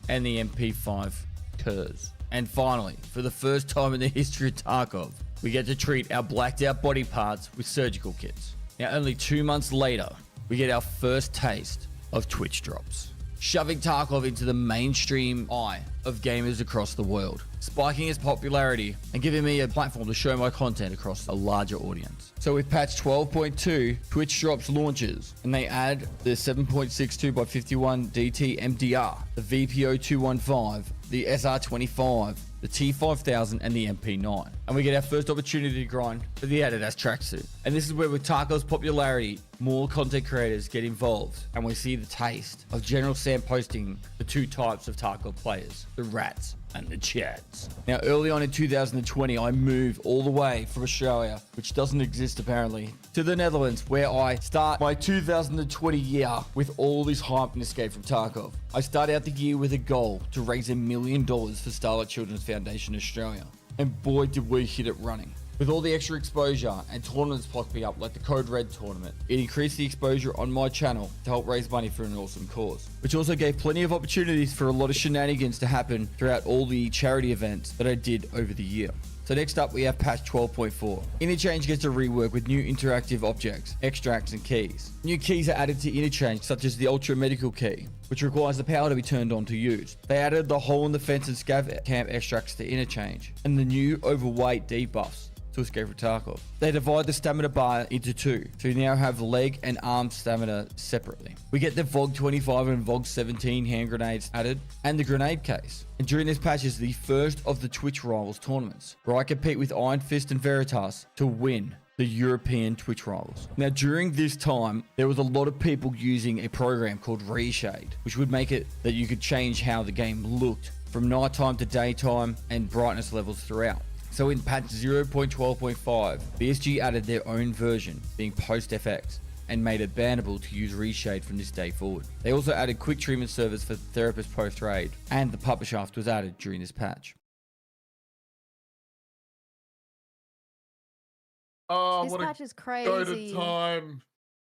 Speaker 1: and the MP5 Kurz. And finally, for the first time in the history of Tarkov, we get to treat our blacked out body parts with surgical kits. Now, only 2 months later, we get our first taste of Twitch drops, shoving Tarkov into the mainstream eye of gamers across the world, spiking its popularity and giving me a platform to show my content across a larger audience. So with patch 12.2, Twitch drops launches and they add the 7.62x51 DT MDR, the VPO 215, the SR25, the T5000 and the MP9. And we get our first opportunity to grind for the Adidas tracksuit. And this is where with Tarkov's popularity, more content creators get involved and we see the taste of General Sam posting the 2 types of Tarkov players, the rats and the chads. Now, early on in 2020, I moved all the way from Australia, which doesn't exist apparently, to the Netherlands, where I start my 2020 year with all this hype and escape from Tarkov. I start out the year with a goal to raise $1 million for Starlight Children's Foundation Australia. And boy, did we hit it running. With all the extra exposure and tournaments popping up like the Code Red tournament, it increased the exposure on my channel to help raise money for an awesome cause, which also gave plenty of opportunities for a lot of shenanigans to happen throughout all the charity events that I did over the year. So next up we have patch 12.4. Interchange gets a rework with new interactive objects, extracts and keys. New keys are added to Interchange such as the Ultra Medical Key, which requires the power to be turned on to use. They added the Hole in the Fence and Scav Camp extracts to Interchange, and the new overweight debuffs to Escape from Tarkov. They divide the stamina bar into 2, so you now have leg and arm stamina separately. We get the VOG 25 and VOG 17 hand grenades added, and the grenade case. And during this patch is the first of the Twitch Rivals tournaments, where I compete with Iron Fist and Veritas to win the European Twitch Rivals. Now, during this time, there was a lot of people using a program called Reshade, which would make it that you could change how the game looked from nighttime to daytime and brightness levels throughout. So in patch 0.12.5, BSG added their own version, being PostFX, and made it bannable to use Reshade from this day forward. They also added quick treatment service for therapists post-raid, and the Puppet Shaft was added during this patch.
Speaker 2: Oh,
Speaker 4: This
Speaker 2: what
Speaker 4: patch
Speaker 2: a
Speaker 4: is
Speaker 2: go to
Speaker 4: crazy.
Speaker 2: time.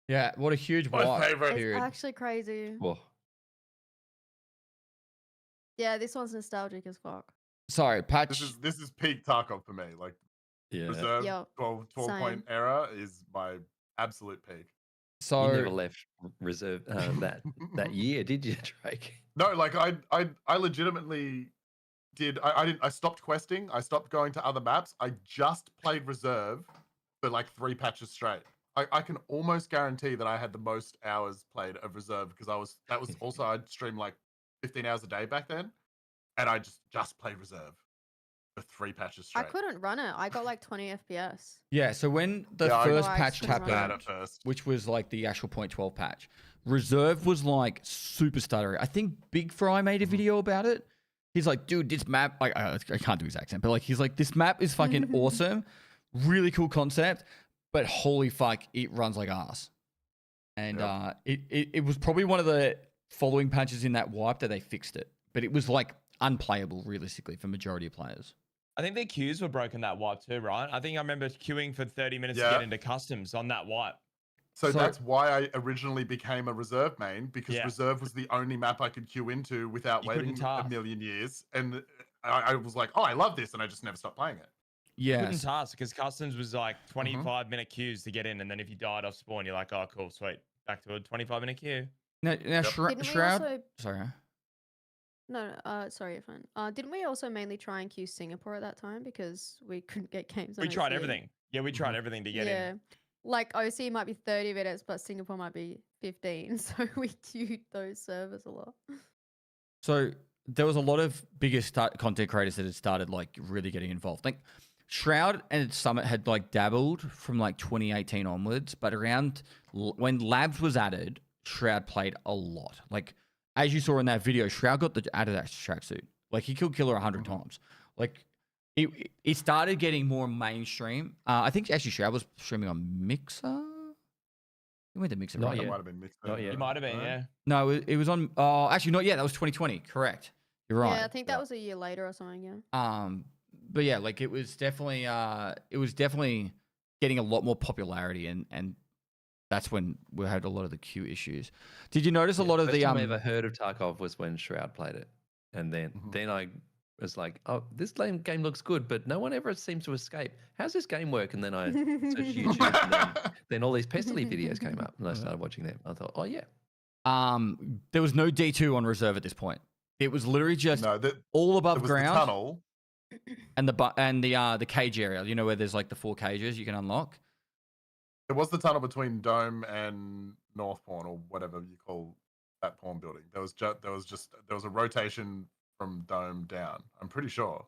Speaker 1: Yeah, what a huge
Speaker 2: My
Speaker 1: wipe
Speaker 2: favorite.
Speaker 4: It's
Speaker 1: period.
Speaker 4: actually crazy.
Speaker 3: Whoa.
Speaker 4: Yeah, this one's nostalgic as fuck.
Speaker 1: Sorry, patch.
Speaker 2: This is peak Tarkov for me. Like
Speaker 3: Yeah.
Speaker 2: reserve
Speaker 4: Yep,
Speaker 2: 12
Speaker 4: same.
Speaker 2: point era is my absolute peak.
Speaker 1: So
Speaker 3: You never left reserve that year, did you, Drake?
Speaker 2: No, like I legitimately did. I stopped questing. I stopped going to other maps. I just played reserve for like 3 patches straight. I can almost guarantee that I had the most hours played of reserve because that was also I'd stream like 15 hours a day back then, and I just played reserve for 3 patches
Speaker 4: I
Speaker 2: straight.
Speaker 4: couldn't run it. I got like 20 FPS.
Speaker 1: yeah, so when the
Speaker 2: Yeah,
Speaker 1: first
Speaker 4: I
Speaker 1: patch
Speaker 4: couldn't run it.
Speaker 2: Bad
Speaker 1: happened,
Speaker 2: at first.
Speaker 1: which was like the actual .12 patch, reserve was like super stuttery. I think Big Fry made a video about it. He's like, dude, this map, like, I can't do his accent, but like, he's like, this map is fucking awesome. Really cool concept, but holy fuck, it runs like ass. And
Speaker 2: Yep.
Speaker 1: it was probably one of the following patches in that wipe that they fixed it, but it was like unplayable realistically for majority of players.
Speaker 5: I think the queues were broken that wipe too, right? I think I remember queuing for 30 minutes to
Speaker 2: Yeah.
Speaker 5: get into customs on that wipe.
Speaker 2: So
Speaker 1: So-
Speaker 2: that's why I originally became a reserve main, because
Speaker 5: Yeah.
Speaker 2: reserve was the only map I could queue into without
Speaker 5: You couldn't
Speaker 2: waiting a
Speaker 5: task.
Speaker 2: million years. And I was like, oh, I love this, and I just never stopped playing it.
Speaker 5: You
Speaker 1: Yeah.
Speaker 5: couldn't task because customs was like 25-minute queues to get in, and then if you died off spawn, you're like, oh, cool, sweet, back to a 25-minute queue.
Speaker 1: Now
Speaker 2: Yep.
Speaker 1: Shroud.
Speaker 4: Didn't we also...
Speaker 1: Sorry.
Speaker 4: No, sorry, you're fine. Didn't we also mainly try and queue Singapore at that time because we couldn't get games on
Speaker 5: We tried
Speaker 4: OCE?
Speaker 5: everything. Yeah, we tried everything to get
Speaker 4: Yeah.
Speaker 5: in.
Speaker 4: like OC might be 30 minutes, but Singapore might be 15. So we queued those servers a lot.
Speaker 1: So there was a lot of bigger content creators that had started like really getting involved. Like Shroud and Summit had like dabbled from like 2018 onwards, but around when Labs was added, Shroud played a lot. Like as you saw in that video, Shroud got the added that tracksuit. Like he killed Killer 100 times. Like it started getting more mainstream. I think actually Shroud was streaming on Mixer. He went to Mixer,
Speaker 3: Not
Speaker 1: right?
Speaker 3: yet.
Speaker 2: Might have been mixed.
Speaker 3: Not yet.
Speaker 5: You might have been, yeah.
Speaker 1: No, it was on. Oh, actually, not yet. That was 2020. Correct. You're right.
Speaker 4: Yeah, I think that was a year later or something. Yeah.
Speaker 1: But yeah, like it was definitely getting a lot more popularity, and that's when we had a lot of the queue issues. Did you notice a lot of
Speaker 3: First
Speaker 1: the
Speaker 3: time I ever heard of Tarkov was when Shroud played it, and then I was like, oh, this game looks good, but no one ever seems to escape. How's this game work? And then I searched YouTube, and then all these Pestily videos came up, and I started watching them. I thought, oh yeah.
Speaker 1: There was no D2 on reserve at this point. It was literally just all above
Speaker 2: there was
Speaker 1: ground.
Speaker 2: The tunnel.
Speaker 1: And the cage area, you know, where there's like the 4 cages you can unlock.
Speaker 2: It was the tunnel between Dome and North Pawn, or whatever you call that pawn building. There was a rotation from Dome down. I'm pretty sure,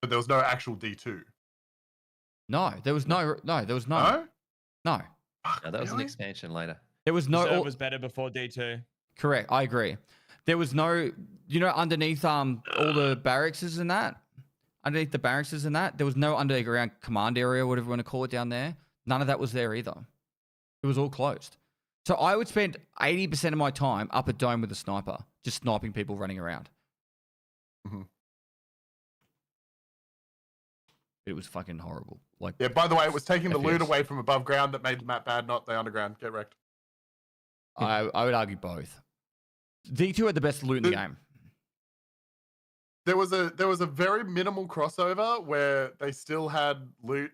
Speaker 2: but there was no actual D2.
Speaker 1: No, there was no. No.
Speaker 2: No.
Speaker 3: No, that was an expansion later.
Speaker 1: There was no.
Speaker 5: Reserve was better before D2.
Speaker 1: Correct, I agree. There was no, you know, underneath all the barracks and that, underneath the barracks and that, there was no underground command area, whatever you want to call it down there. None of that was there either. It was all closed. So I would spend 80% of my time up at Dome with a sniper, just sniping people running around. It was fucking horrible. Like,
Speaker 2: Yeah. By the way, it was taking the loot
Speaker 1: FPS.
Speaker 2: away from above ground that made the map bad, not the underground. Get wrecked.
Speaker 1: I would argue both. D2 had the best loot in the game.
Speaker 2: There was a very minimal crossover where they still had loot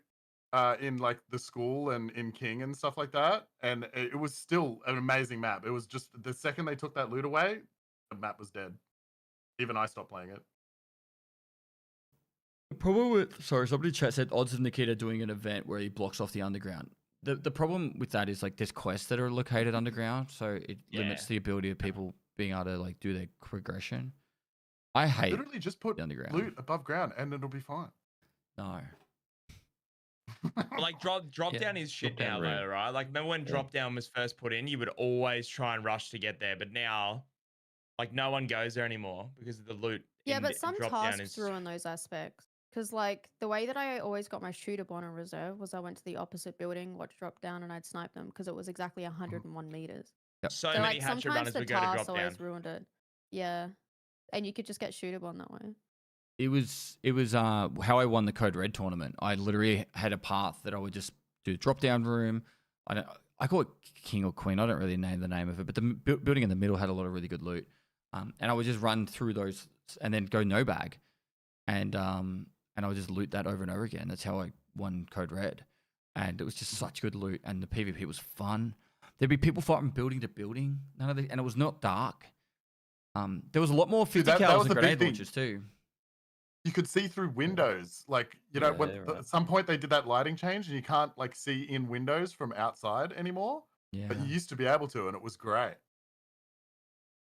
Speaker 2: in like the school and in King and stuff like that, and it was still an amazing map. It was just the second they took that loot away, the map was dead. Even I stopped playing it.
Speaker 1: The problem with, sorry, somebody in chat said Odds of Nikita doing an event where he blocks off the underground. The problem with that is like there's quests that are located underground, so it limits the ability of people being able to like do their progression. I hate
Speaker 2: Literally just put
Speaker 1: the underground.
Speaker 2: loot above ground and it'll be fine.
Speaker 1: No.
Speaker 5: Like drop down is shit
Speaker 3: Drop down
Speaker 5: now
Speaker 3: room.
Speaker 5: though, right? Like remember when drop down was first put in, you would always try and rush to get there, but now, like no one goes there anymore because of the loot.
Speaker 4: Yeah,
Speaker 5: in
Speaker 4: but some
Speaker 5: drop down
Speaker 4: tasks ruin those aspects. Because like the way that I always got my shooter bomb in reserve was I went to the opposite building, watched drop down, and I'd snipe them because it was exactly 101 meters.
Speaker 5: So
Speaker 4: So
Speaker 5: many
Speaker 4: like
Speaker 5: hatchet
Speaker 4: sometimes
Speaker 5: runners
Speaker 4: the
Speaker 5: would go to drop
Speaker 4: tasks
Speaker 5: down.
Speaker 4: always ruined it. Yeah, and you could just get shooter bomb that way.
Speaker 1: It was how I won the Code Red tournament. I literally had a path that I would just do the drop down room. I call it King or Queen. I don't really name the name of it, but the building in the middle had a lot of really good loot. And I would just run through those and then go no bag, and I would just loot that over and over again. That's how I won Code Red, and it was just such good loot, and the PvP was fun. There'd be people fighting building to building, and it was not dark. There was a lot more 50
Speaker 2: that
Speaker 1: cals
Speaker 2: was
Speaker 1: and
Speaker 2: the big
Speaker 1: grenade
Speaker 2: thing.
Speaker 1: launchers too.
Speaker 2: You could see through windows, like you know, when
Speaker 3: right.
Speaker 2: at some point they did that lighting change, and you can't like see in windows from outside anymore.
Speaker 1: Yeah.
Speaker 2: But you used to be able to, and it was great.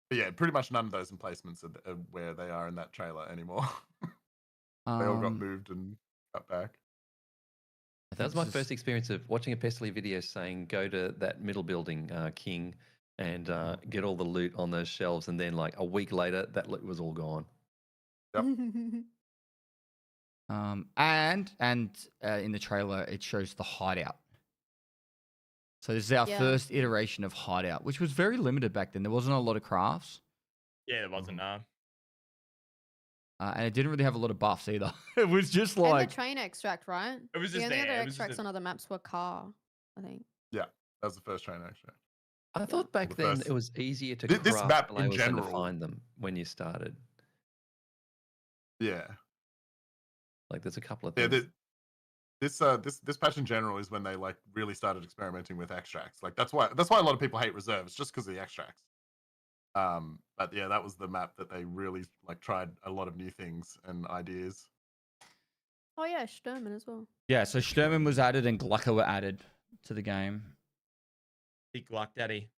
Speaker 2: But yeah, pretty much none of those emplacements are where they are in that trailer anymore. They all got moved and cut back.
Speaker 3: That was my first experience of watching a Pestily video saying go to that middle building, King, and get all the loot on those shelves, and then like a week later, that loot was all gone.
Speaker 2: Yep.
Speaker 1: And in the trailer, it shows the hideout. So this is our first iteration of hideout, which was very limited back then. There wasn't a lot of crafts.
Speaker 5: Yeah, there wasn't.
Speaker 1: And it didn't really have a lot of buffs either. It was just
Speaker 4: And
Speaker 1: like
Speaker 4: the train extract, right?
Speaker 5: It was
Speaker 4: The
Speaker 5: just
Speaker 4: only
Speaker 5: there.
Speaker 4: other
Speaker 5: It was just
Speaker 4: extracts
Speaker 5: a-
Speaker 4: on other maps were car, I think.
Speaker 2: Yeah, that was the first train actually.
Speaker 3: I thought back
Speaker 2: The
Speaker 3: then
Speaker 2: first-
Speaker 3: it was easier to
Speaker 2: This
Speaker 3: craft
Speaker 2: map
Speaker 3: than I
Speaker 2: in
Speaker 3: was than to
Speaker 2: general-
Speaker 3: find them when you started.
Speaker 2: Yeah,
Speaker 3: Like there's a couple of
Speaker 2: yeah.
Speaker 3: things.
Speaker 2: This patch in general is when they like really started experimenting with extracts. Like that's why a lot of people hate reserves, just because of the extracts. But yeah, that was the map that they really like tried a lot of new things and ideas.
Speaker 4: Oh yeah, Sturman as well.
Speaker 1: Yeah, so Sturman was added and Glucker were added to the game.
Speaker 5: Big luck, daddy.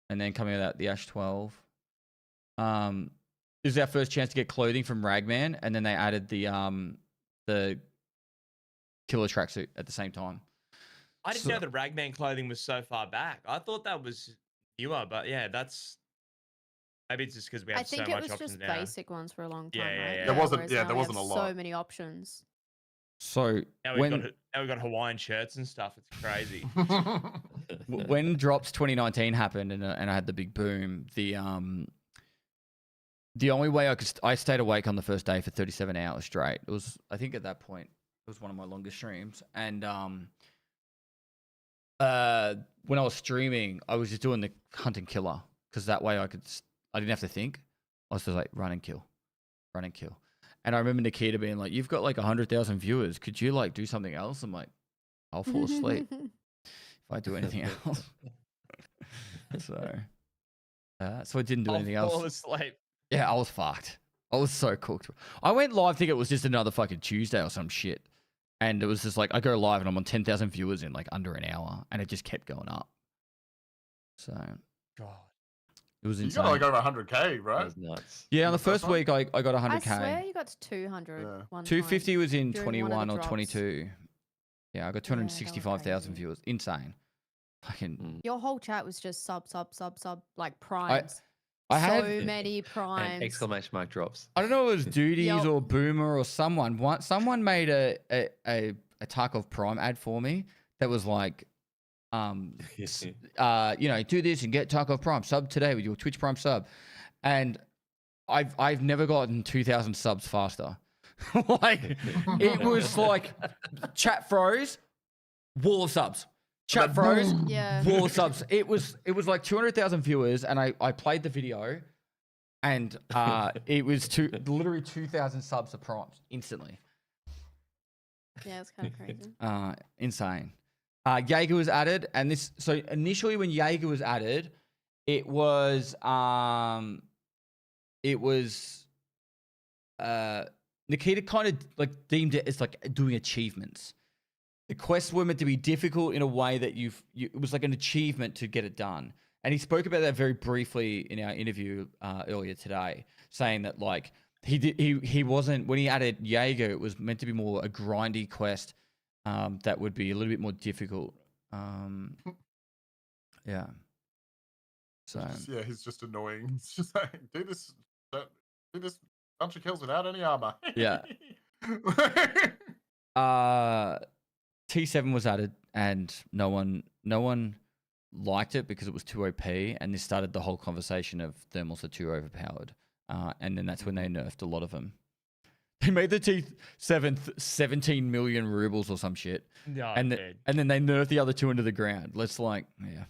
Speaker 1: And then coming out the Ash 12. This is our first chance to get clothing from Ragman, and then they added the killer tracksuit at the same time.
Speaker 5: I didn't know the Ragman clothing was so far back. I thought that was newer, but yeah, that's maybe it's just because we
Speaker 4: I
Speaker 5: have so
Speaker 4: think
Speaker 5: much
Speaker 4: it was
Speaker 5: options
Speaker 4: just
Speaker 5: now.
Speaker 4: basic ones for a long time,
Speaker 5: Yeah, yeah,
Speaker 4: right?
Speaker 5: yeah.
Speaker 2: There wasn't-
Speaker 4: whereas
Speaker 2: yeah,
Speaker 4: now
Speaker 2: there
Speaker 4: we
Speaker 2: wasn't
Speaker 4: have
Speaker 2: a lot.
Speaker 4: So many options.
Speaker 1: So
Speaker 5: Now we've got Hawaiian shirts and stuff. It's crazy.
Speaker 1: when Drops 2019 happened and I had the big boom, the only way I stayed awake on the first day for 37 hours straight. It was, I think at that point, it was one of my longest streams. And when I was streaming, I was just doing the hunt and killer because that way I didn't have to think. I was just like run and kill, run and kill. And I remember Nikita being like, "You've got like 100,000 viewers. Could you like do something else?" I'm like, "I'll fall asleep if I do anything else." So I didn't do anything
Speaker 5: I'll fall
Speaker 1: else.
Speaker 5: asleep.
Speaker 1: Yeah, I was fucked. I was so cooked. I went live thinking it was just another fucking Tuesday or some shit. And it was just like, I go live and I'm on 10,000 viewers in like under an hour. And it just kept going up. So
Speaker 5: God.
Speaker 1: it was
Speaker 2: You
Speaker 1: insane.
Speaker 2: got like over 100k,
Speaker 3: That
Speaker 2: right?
Speaker 3: was nuts.
Speaker 1: Yeah, on the
Speaker 2: the first
Speaker 1: first week, I got 100K.
Speaker 4: I swear you got to 200.
Speaker 2: Yeah.
Speaker 4: One
Speaker 1: 250
Speaker 4: time
Speaker 1: was in
Speaker 4: during one of
Speaker 1: 21
Speaker 4: the
Speaker 1: or
Speaker 4: drops.
Speaker 1: 22. Yeah, I got
Speaker 4: that were
Speaker 1: 265,000
Speaker 4: crazy.
Speaker 1: viewers. Insane. Fucking.
Speaker 4: Your whole chat was just sub, like primes.
Speaker 1: I
Speaker 4: so
Speaker 1: had.
Speaker 4: many
Speaker 3: And
Speaker 4: primes.
Speaker 3: exclamation mark drops.
Speaker 1: I don't know if it was Duties
Speaker 4: Yup.
Speaker 1: or Boomer or someone. Someone made a Tarkov Prime ad for me that was like, do this and get Tarkov Prime sub today with your Twitch Prime sub, and I've never gotten 2,000 subs faster. Like it was like chat froze, wall of subs. Chat froze,
Speaker 4: Yeah.
Speaker 1: wall of subs. It was like 200,000 viewers, and I played the video, and it was literally 2,000 subs to Primes instantly.
Speaker 4: Yeah, it's kind of crazy.
Speaker 1: Insane. Jaeger was added, and so initially when Jaeger was added, it was Nikita kind of like deemed it as like doing achievements. The quests were meant to be difficult in a way that it was like an achievement to get it done. And he spoke about that very briefly in our interview earlier today, saying that like he wasn't, when he added Jaeger, it was meant to be more a grindy quest that would be a little bit more difficult. Yeah. So
Speaker 2: Yeah, he's just annoying. It's just like, do this bunch of kills without any armor.
Speaker 1: Yeah. T7 was added, and no one liked it because it was too OP, and this started the whole conversation of thermals are too overpowered. And then that's when they nerfed a lot of them. They made the T7 17 million rubles or some shit,
Speaker 5: No,
Speaker 1: and
Speaker 5: dude.
Speaker 1: then they nerfed the other two into the ground. Let's like, yeah.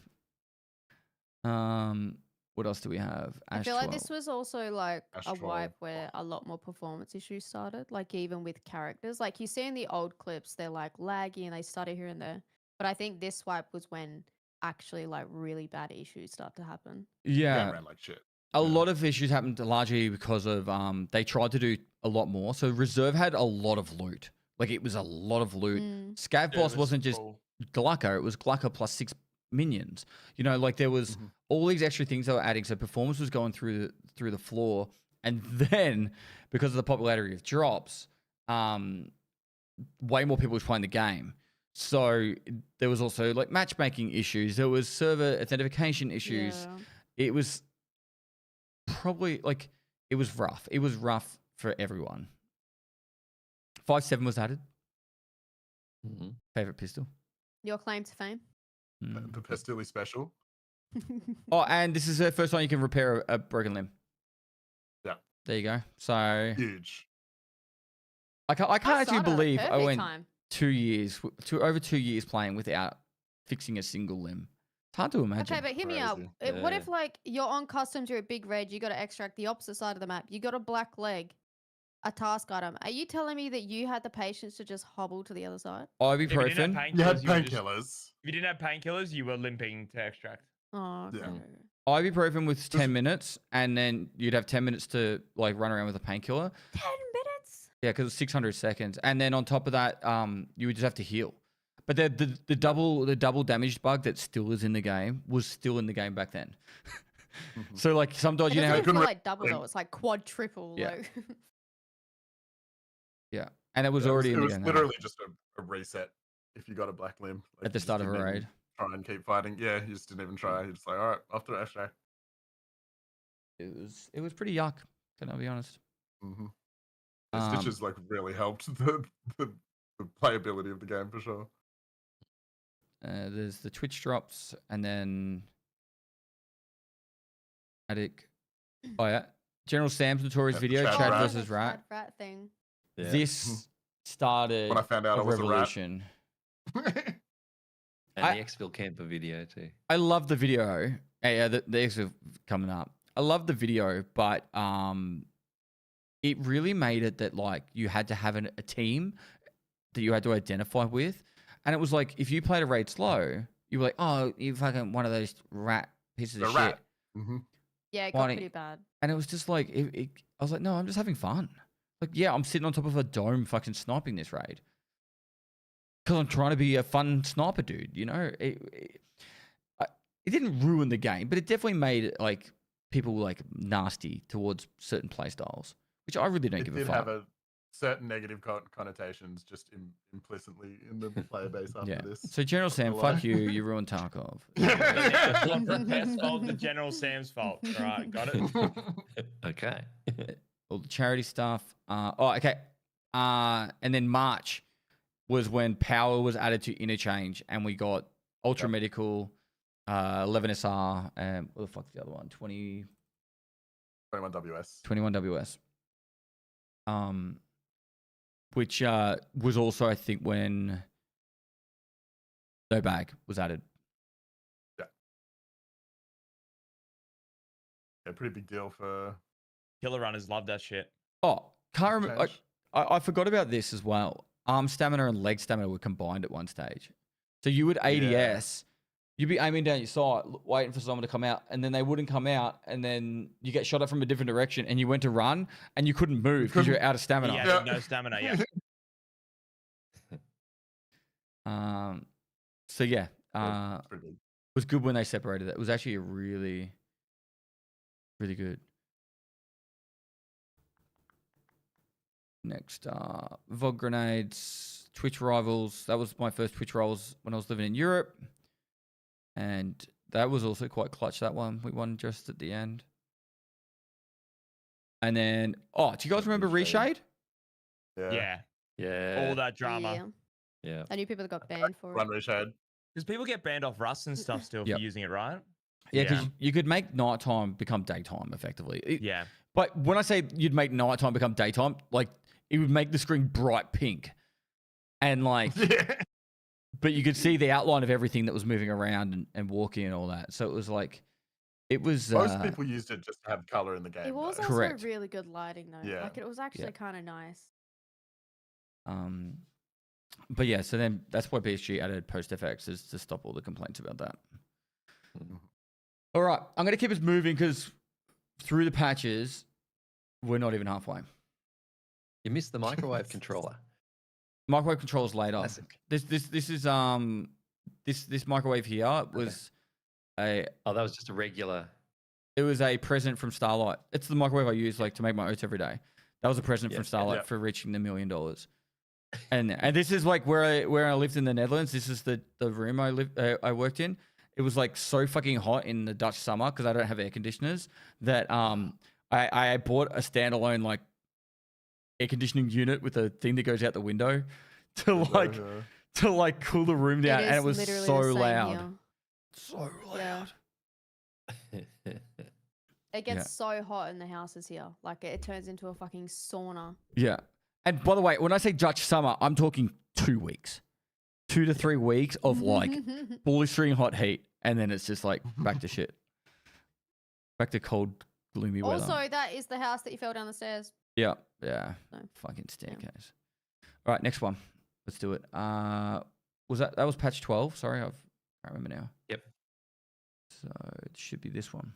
Speaker 1: What else do we have?
Speaker 4: I
Speaker 1: Ash
Speaker 4: feel like
Speaker 1: 12.
Speaker 4: this was also like
Speaker 2: Ash
Speaker 4: a
Speaker 2: 12.
Speaker 4: wipe where a lot more performance issues started, like even with characters. Like you see in the old clips, they're like laggy and they stutter here and there. But I think this wipe was when actually like really bad issues start to happen.
Speaker 1: Yeah.
Speaker 2: Game ran like shit.
Speaker 1: A lot of issues happened largely because of they tried to do a lot more. So Reserve had a lot of loot. Like it was a lot of loot. Scav
Speaker 5: Yeah,
Speaker 1: Boss
Speaker 5: this
Speaker 1: wasn't
Speaker 5: is
Speaker 1: just
Speaker 5: cool.
Speaker 1: Glucker, it was Glucker plus 6 minions. You know, like there was all these extra things they were adding. So performance was going through the floor. And then because of the popularity of drops, way more people were playing the game. So there was also like matchmaking issues. There was server authentication issues.
Speaker 4: Yeah.
Speaker 1: It was probably like it was rough. It was rough for everyone. 5.7 was added. Favorite pistol.
Speaker 4: Your claim to fame?
Speaker 2: The Pestily special.
Speaker 1: Oh, and this is the first time you can repair a broken limb.
Speaker 2: Yeah.
Speaker 1: There you go. So
Speaker 2: Huge.
Speaker 1: I can't actually
Speaker 4: started at a
Speaker 1: believe I
Speaker 4: perfect
Speaker 1: went
Speaker 4: time.
Speaker 1: 2 years, over 2 years playing without fixing a single limb. It's hard to imagine.
Speaker 4: Okay, but hear me out.
Speaker 2: Crazy.
Speaker 4: What if like you're on customs, you're at Big Red, you got to extract the opposite side of the map. You got a black leg, a task item. Are you telling me that you had the patience to just hobble to the other side?
Speaker 1: Ibuprofen.
Speaker 2: You had
Speaker 5: You were just-
Speaker 2: painkillers.
Speaker 5: If you didn't have painkillers, you were limping to extract.
Speaker 4: Oh, okay.
Speaker 2: Yeah.
Speaker 1: Ibuprofen was 10 minutes, and then you'd have 10 minutes to like run around with a painkiller.
Speaker 4: 10 minutes?
Speaker 1: Yeah, because it's 600 seconds, and then on top of that, you would just have to heal. But the double damage bug that still is in the game was still in the game back then. So like sometimes
Speaker 4: It
Speaker 1: you know
Speaker 4: doesn't
Speaker 1: how,
Speaker 4: even feel like double though. It's like quad, triple.
Speaker 1: Yeah.
Speaker 4: Like.
Speaker 1: yeah, and it was
Speaker 2: Yeah,
Speaker 1: already
Speaker 2: it
Speaker 1: in the
Speaker 2: was
Speaker 1: game
Speaker 2: literally just a reset if you got a black limb. Like,
Speaker 1: at the
Speaker 2: you just
Speaker 1: start of a
Speaker 2: didn't even
Speaker 1: raid.
Speaker 2: try and keep fighting. Yeah, you just didn't even try. You're just like, all right, off to Ashtray.
Speaker 1: It was pretty yuck. Can I be honest?
Speaker 2: Mm-hmm.
Speaker 1: Um,
Speaker 2: Stitches like really helped the playability of the game for sure.
Speaker 1: There's the Twitch drops, and then Attic. Oh yeah, General Sam's notorious
Speaker 2: Yeah,
Speaker 1: video,
Speaker 2: Chad
Speaker 1: Chad
Speaker 2: Rat.
Speaker 1: versus Rat.
Speaker 4: Rat thing.
Speaker 3: Yeah.
Speaker 1: This started
Speaker 2: When I found out
Speaker 1: a
Speaker 2: I was a rat.
Speaker 1: revolution.
Speaker 3: And
Speaker 1: I-
Speaker 3: the Exfil camper video too.
Speaker 1: I love the video. Yeah, the X is coming up. I love the video, but it really made it that like you had to have a team that you had to identify with, and it was like if you played a raid slow, you were like, oh, you fucking one of those rat pieces
Speaker 2: The
Speaker 1: of
Speaker 2: rat.
Speaker 1: shit,
Speaker 2: Mm-hmm.
Speaker 4: Yeah, it
Speaker 1: Why
Speaker 4: got
Speaker 1: don't-
Speaker 4: pretty bad.
Speaker 1: and it was just like I was like, no, I'm just having fun. Like, yeah, I'm sitting on top of a dome, fucking sniping this raid because I'm trying to be a fun sniper dude. You know, it didn't ruin the game, but it definitely made it like people like nasty towards certain play styles, which I really don't
Speaker 2: It
Speaker 1: give
Speaker 2: did
Speaker 1: a fuck.
Speaker 2: have a certain negative connotations just implicitly in the player base after
Speaker 1: Yeah.
Speaker 2: this.
Speaker 1: So General Sam,
Speaker 2: gonna lie.
Speaker 1: fuck you. You ruined Tarkov.
Speaker 5: Not the best fault, the General Sam's fault. All right, got it.
Speaker 3: Okay.
Speaker 1: All the charity stuff. Okay. And then March was when power was added to interchange, and we got Ultra Medical, 11SR, and what the fuck's the other one?
Speaker 2: 21 WS.
Speaker 1: 21 WS. Which was also, I think, when No Bag was added.
Speaker 2: Yeah, pretty big deal for
Speaker 5: Killer runners love that shit.
Speaker 1: Oh, can't remember.
Speaker 2: change.
Speaker 1: I forgot about this as well. Arm stamina and leg stamina were combined at one stage. So you would ADS, you'd be aiming down your sight, waiting for someone to come out, and then they wouldn't come out, and then you get shot at from a different direction, and you went to run, and you couldn't move because you're out of stamina.
Speaker 5: Yeah, no stamina. Yeah.
Speaker 1: So yeah,
Speaker 2: it's pretty big.
Speaker 1: it was good when they separated it. It was actually a really, really good. Next, VOG grenades, Twitch rivals. That was my first Twitch rivals when I was living in Europe. And that was also quite clutch, that one. We won just at the end. And then, do you guys remember Reshade?
Speaker 5: Yeah.
Speaker 3: Yeah.
Speaker 5: All that drama.
Speaker 4: Yeah.
Speaker 3: Yeah.
Speaker 4: I knew people that got banned for
Speaker 2: Run
Speaker 4: it.
Speaker 2: Reshade.
Speaker 5: Because people get banned off Rust and stuff still
Speaker 1: Yep.
Speaker 5: for using it, right?
Speaker 1: Yeah, because you could make nighttime become daytime, effectively.
Speaker 5: Yeah.
Speaker 1: But when I say you'd make nighttime become daytime, like, it would make the screen bright pink. And, like...
Speaker 2: Yeah.
Speaker 1: But you could see the outline of everything that was moving around and walking and all that. So it was like, it was.
Speaker 2: Most people used it just to have color in the game.
Speaker 4: It was
Speaker 2: though.
Speaker 4: also
Speaker 1: Correct.
Speaker 4: really good lighting though.
Speaker 2: Yeah.
Speaker 4: Like it was actually kind of nice.
Speaker 1: But yeah, so then that's why BSG added post FX is to stop all the complaints about that. All right, I'm gonna keep us moving because through the patches, we're not even halfway.
Speaker 3: You missed the microwave controller.
Speaker 1: Microwave controls later.
Speaker 3: Classic.
Speaker 1: This is this microwave here was
Speaker 3: Oh, that was just a regular.
Speaker 1: it was a present from Starlight. It's the microwave I use like to make my oats every day. That was a present from
Speaker 3: Yeah,
Speaker 1: Starlight
Speaker 2: yeah.
Speaker 1: for reaching the $1 million. And this is like where I lived in the Netherlands. This is the room I worked in. It was like so fucking hot in the Dutch summer because I don't have air conditioners that I bought a standalone like air conditioning unit with a thing that goes out the window to like cool the room down, and it was
Speaker 4: literally
Speaker 1: so
Speaker 4: the same
Speaker 1: loud.
Speaker 4: here.
Speaker 1: So
Speaker 4: Yeah.
Speaker 1: loud.
Speaker 4: It gets
Speaker 1: Yeah.
Speaker 4: so hot in the houses here. Like it turns into a fucking sauna.
Speaker 1: Yeah. And by the way, when I say Dutch summer, I'm talking 2 weeks. 2 to 3 weeks of like blistering hot heat. And then it's just like back to shit. Back to cold, gloomy weather.
Speaker 4: Also, that is the house that you fell down the stairs.
Speaker 1: Yeah. Yeah.
Speaker 4: No.
Speaker 1: Fucking staircase. All right, next one. Let's do it. Was that was patch 12? Sorry, I can't remember now.
Speaker 3: Yep.
Speaker 1: So it should be this one.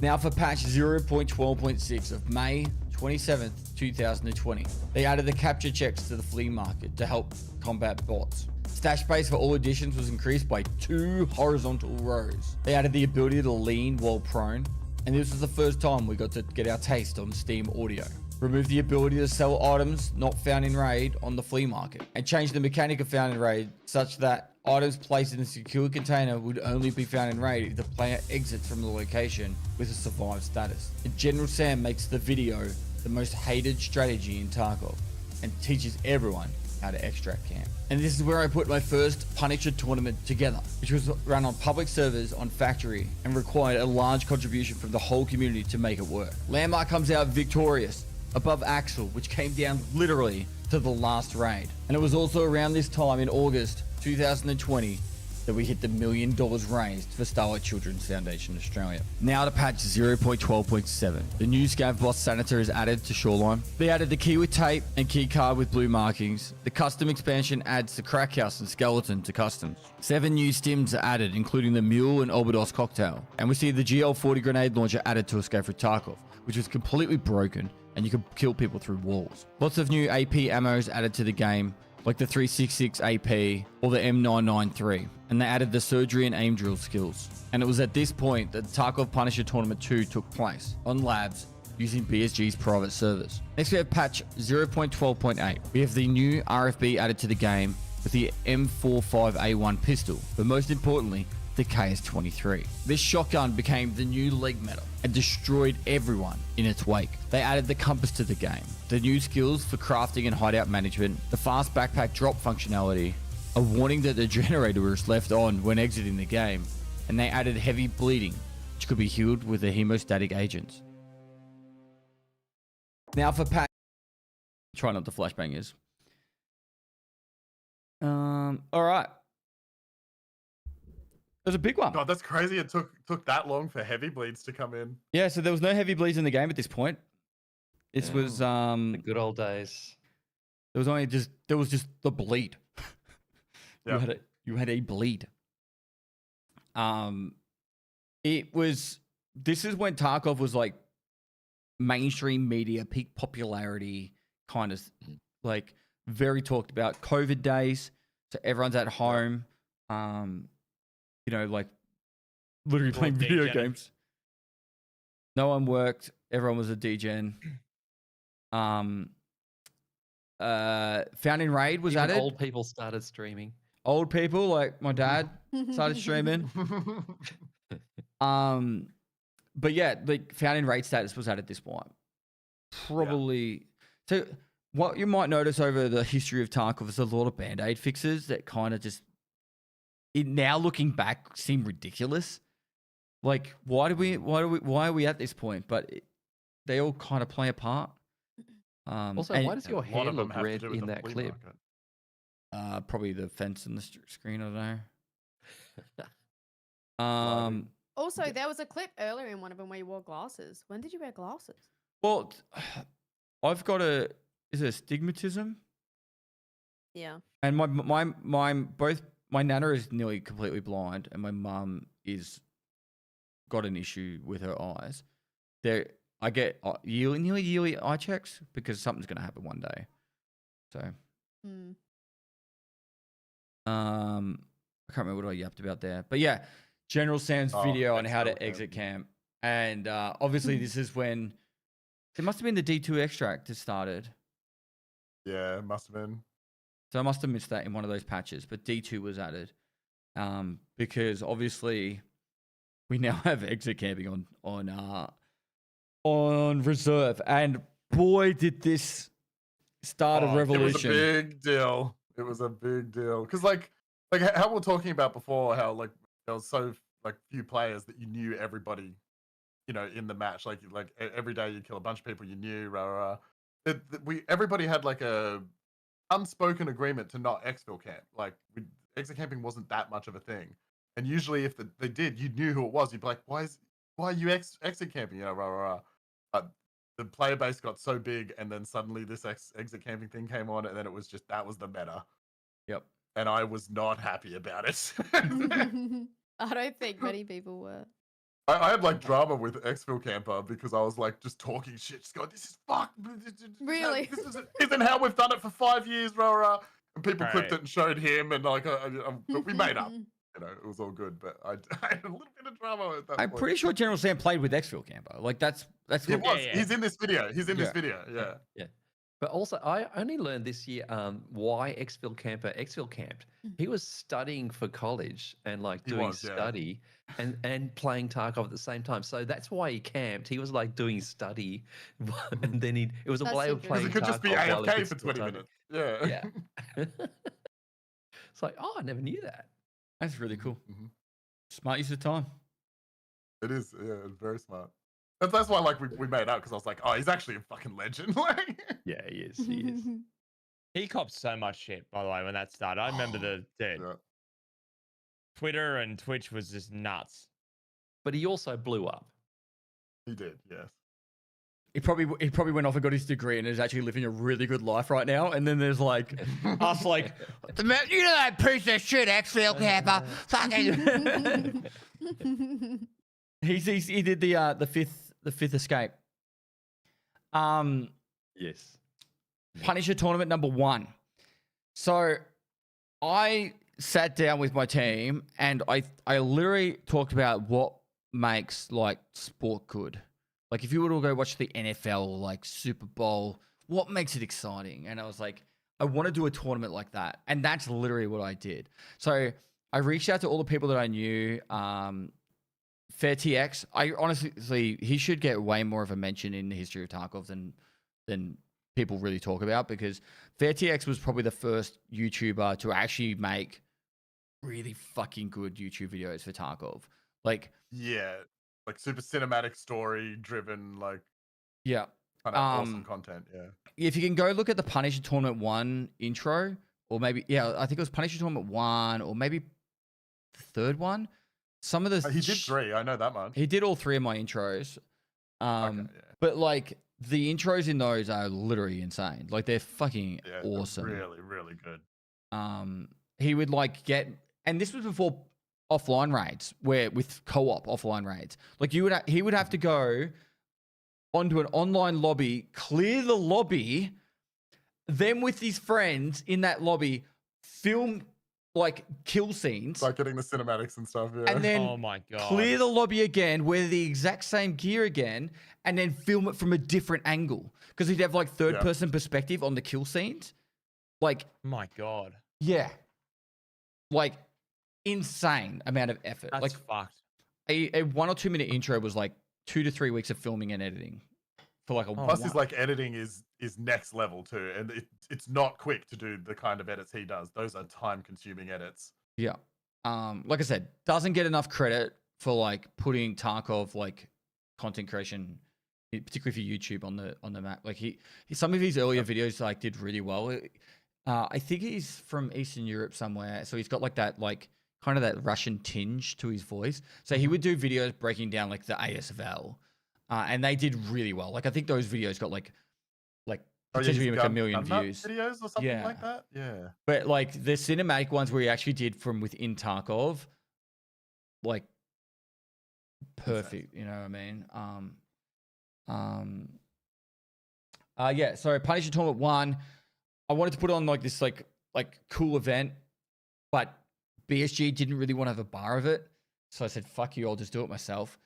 Speaker 1: Now for patch 0.12.6 of May 27th, 2020. They added the capture checks to the flea market to help combat bots. Stash space for all editions was increased by 2 horizontal rows. They added the ability to lean while prone, and this was the first time we got to get our taste on Steam Audio. Remove the ability to sell items not found in raid on the flea market, and change the mechanic of found in raid such that items placed in a secure container would only be found in raid if the player exits from the location with a survive status. And General Sam makes the video the most hated strategy in Tarkov and teaches everyone how to extract camp. And this is where I put my first Punisher tournament together, which was run on public servers on Factory and required a large contribution from the whole community to make it work. Landmark comes out victorious above Axel, which came down literally to the last raid. And it was also around this time in August 2020 that we hit the $1 million raised for Starlight Children's Foundation Australia. Now to patch 0.12.7. The new Scav Boss Senator is added to Shoreline. They added the key with tape and key card with blue markings. The custom expansion adds the Crack House and Skeleton to customs. 7 new stims are added, including the Mule and Obidos cocktail. And we see the GL40 grenade launcher added to Escape from Tarkov, which was completely broken and you could kill people through walls. Lots of new AP ammos added to the game, like the 366 AP or the M993, and they added the surgery and aim drill skills. And it was at this point that the Tarkov Punisher Tournament 2 took place on labs using BSG's private servers. Next we have patch 0.12.8. We have the new RFB added to the game with the M45A1 pistol, but most importantly, the KS-23. This shotgun became the new leg metal and destroyed everyone in its wake. They added the compass to the game, the new skills for crafting and hideout management, the fast backpack drop functionality, a warning that the generator was left on when exiting the game, and they added heavy bleeding, which could be healed with the hemostatic agents. Now for patch... Try not to flashbangers. Alright. It was a big one.
Speaker 2: God, that's crazy. It took that long for heavy bleeds to come in.
Speaker 1: Yeah, so there was no heavy bleeds in the game at this point. This was
Speaker 3: The good old days.
Speaker 1: there was just the bleed.
Speaker 2: Yeah.
Speaker 1: You had a bleed. This is when Tarkov was like mainstream media, peak popularity, kind of like very talked about. COVID days, so everyone's at home. You know, like literally playing video games. No one worked. Everyone was a degen. Found in Raid was
Speaker 3: Even
Speaker 1: added.
Speaker 3: old people started streaming.
Speaker 1: Old people, like my dad, started streaming. But yeah, like Found in Raid status was added this point. Probably. So what you might notice over the history of Tarkov is a lot of band-aid fixes that kind of just, now looking back, seem ridiculous. Like, why are we at this point? But they all kind of play a part.
Speaker 3: Also, why does your
Speaker 2: A lot
Speaker 3: hair
Speaker 2: of them
Speaker 3: look
Speaker 2: have to
Speaker 3: red
Speaker 2: do with
Speaker 3: in
Speaker 2: the
Speaker 3: that
Speaker 2: flea
Speaker 3: clip?
Speaker 2: market.
Speaker 1: Probably the fence in the screen. I don't know.
Speaker 4: Also, there was a clip earlier in one of them where you wore glasses. When did you wear glasses?
Speaker 1: Well, I've got is it astigmatism?
Speaker 4: Yeah.
Speaker 1: And both my nana is nearly completely blind, and my mum is got an issue with her eyes. I get nearly yearly eye checks because something's going to happen one day. So, I can't remember what I yapped about there, but yeah, General Sam's video on how to exit camp, and obviously this is when it must have been the D2 extract that started.
Speaker 2: Yeah, it must have been.
Speaker 1: So I must have missed that in one of those patches, but D2 was added because obviously we now have exit camping on reserve, and boy did this start a revolution.
Speaker 2: It was a big deal. It was a big deal because like how we were talking about before, how like there was so like few players that you knew everybody, you know, in the match. Like every day you kill a bunch of people you knew. Everybody had like a unspoken agreement to not exfil camp. Like exit camping wasn't that much of a thing, and usually if they did, you knew who it was. You'd be like, why are you exit camping? You know, But the player base got so big, and then suddenly this exit camping thing came on, and then it was just that was the meta.
Speaker 1: Yep.
Speaker 2: And I was not happy about it.
Speaker 4: I don't think many people were.
Speaker 2: I had like drama with Exfil Camper because I was like just talking shit, just going, "This is fucked."
Speaker 4: Really?
Speaker 2: This isn't how we've done it for 5 years, rah. And people clipped
Speaker 5: Right.
Speaker 2: it and showed him, and like, but we made up. You know, it was all good. But I had a little bit of drama at that
Speaker 1: I'm
Speaker 2: point.
Speaker 1: pretty sure General Sam played with Exfil Camper. Like that's
Speaker 2: He
Speaker 1: what,
Speaker 2: was.
Speaker 5: yeah.
Speaker 2: He's in this video. He's in this
Speaker 1: Yeah.
Speaker 2: video. Yeah.
Speaker 3: Yeah. But also, I only learned this year why Exfil camped. He was studying for college and like
Speaker 2: He
Speaker 3: doing
Speaker 2: was, yeah.
Speaker 3: study and playing Tarkov at the same time. So that's why he camped. He was like doing study, and then it was a
Speaker 4: That's
Speaker 3: way of
Speaker 4: interesting.
Speaker 3: playing
Speaker 2: Because it could just be
Speaker 3: Tarkov while he
Speaker 2: AFK
Speaker 3: could
Speaker 2: for
Speaker 3: still
Speaker 2: 20
Speaker 3: study.
Speaker 2: minutes. Yeah.
Speaker 3: Yeah. It's like, oh, I never knew that.
Speaker 1: that's really cool.
Speaker 2: Mhm.
Speaker 1: Smart use of time.
Speaker 2: It is. Yeah, it's very smart. That's why like we made out because I was like, oh, he's actually a fucking legend. Like,
Speaker 3: Yeah, he is. He is.
Speaker 5: He copped so much shit, by the way, when that started. I remember dude,
Speaker 2: yeah.
Speaker 5: Twitter and Twitch was just nuts.
Speaker 3: But he also blew up.
Speaker 2: He did. Yes.
Speaker 1: He probably went off and got his degree and is actually living a really good life right now. And then there's like us, like you know that piece of shit, Exfil Camper, fucking. he did the fifth escape.
Speaker 3: Yes.
Speaker 1: Punisher tournament number 1. So I sat down with my team and I literally talked about what makes like sport good. Like if you were to go watch the NFL, like Super Bowl, what makes it exciting? And I was like, I want to do a tournament like that. And that's literally what I did. So I reached out to all the people that I knew. Fair TX, I honestly, he should get way more of a mention in the history of Tarkov than people really talk about, because Fair TX was probably the first YouTuber to actually make really fucking good YouTube videos for Tarkov. Like,
Speaker 2: Yeah. Like super cinematic story driven, like
Speaker 1: yeah.
Speaker 2: kind of awesome content. Yeah.
Speaker 1: If you can go look at the Punisher Tournament 1 intro, or maybe, yeah, I think it was Punisher Tournament 1, or maybe the third one. Some of the
Speaker 2: He did 3. I know that much.
Speaker 1: He did all 3 of my intros.
Speaker 2: Okay, yeah.
Speaker 1: But like the intros in those are literally insane. Like they're fucking
Speaker 2: Yeah,
Speaker 1: awesome.
Speaker 2: Really, really good.
Speaker 1: He would like get, and this was before offline raids, where with co-op offline raids, like he would have to go onto an online lobby, clear the lobby, then with his friends in that lobby, film like kill scenes,
Speaker 2: Like getting the cinematics and stuff. Yeah.
Speaker 1: and then
Speaker 5: Oh my god.
Speaker 1: clear the lobby again, wear the exact same gear again, and then film it from a different angle, because he'd have like third person perspective on the kill scenes. Like,
Speaker 5: My god.
Speaker 1: yeah, like insane amount of effort.
Speaker 5: That's
Speaker 1: like
Speaker 5: fucked.
Speaker 1: a 1 or 2 minute intro was like 2 to 3 weeks of filming and editing for like a
Speaker 2: Plus, his like editing is next level too, and it's not quick to do the kind of edits he does. Those are time consuming edits.
Speaker 1: Yeah. Like I said, doesn't get enough credit for like putting Tarkov like content creation, particularly for YouTube, on the map. Like he some of his earlier videos like did really well. I think he's from Eastern Europe somewhere, so he's got like that like kind of that Russian tinge to his voice. So he would do videos breaking down like the ASFL, and they did really well. Like I think those videos got like potentially like 1 million views.
Speaker 2: Videos or something
Speaker 1: Yeah.
Speaker 2: like that. Yeah.
Speaker 1: But like the cinematic ones where he actually did from within Tarkov, like perfect, you know what I mean? Yeah, so Punisher Tournament 1, I wanted to put on like this like cool event, but BSG didn't really want to have a bar of it. So I said, fuck you, I'll just do it myself.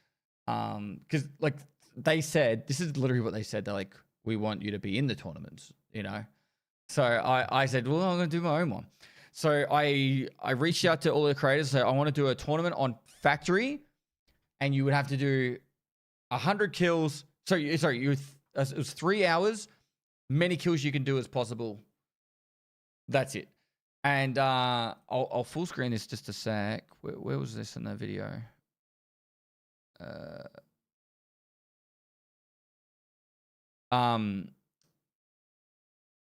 Speaker 1: Because like they said, this is literally what they said. They're like, we want you to be in the tournaments, you know? So I said, well, I'm going to do my own one. So I reached out to all the creators. So I want to do a tournament on Factory, and you would have to do 100 kills. It was 3 hours, many kills you can do as possible. That's it. And I'll full screen this just a sec. Where was this in the video?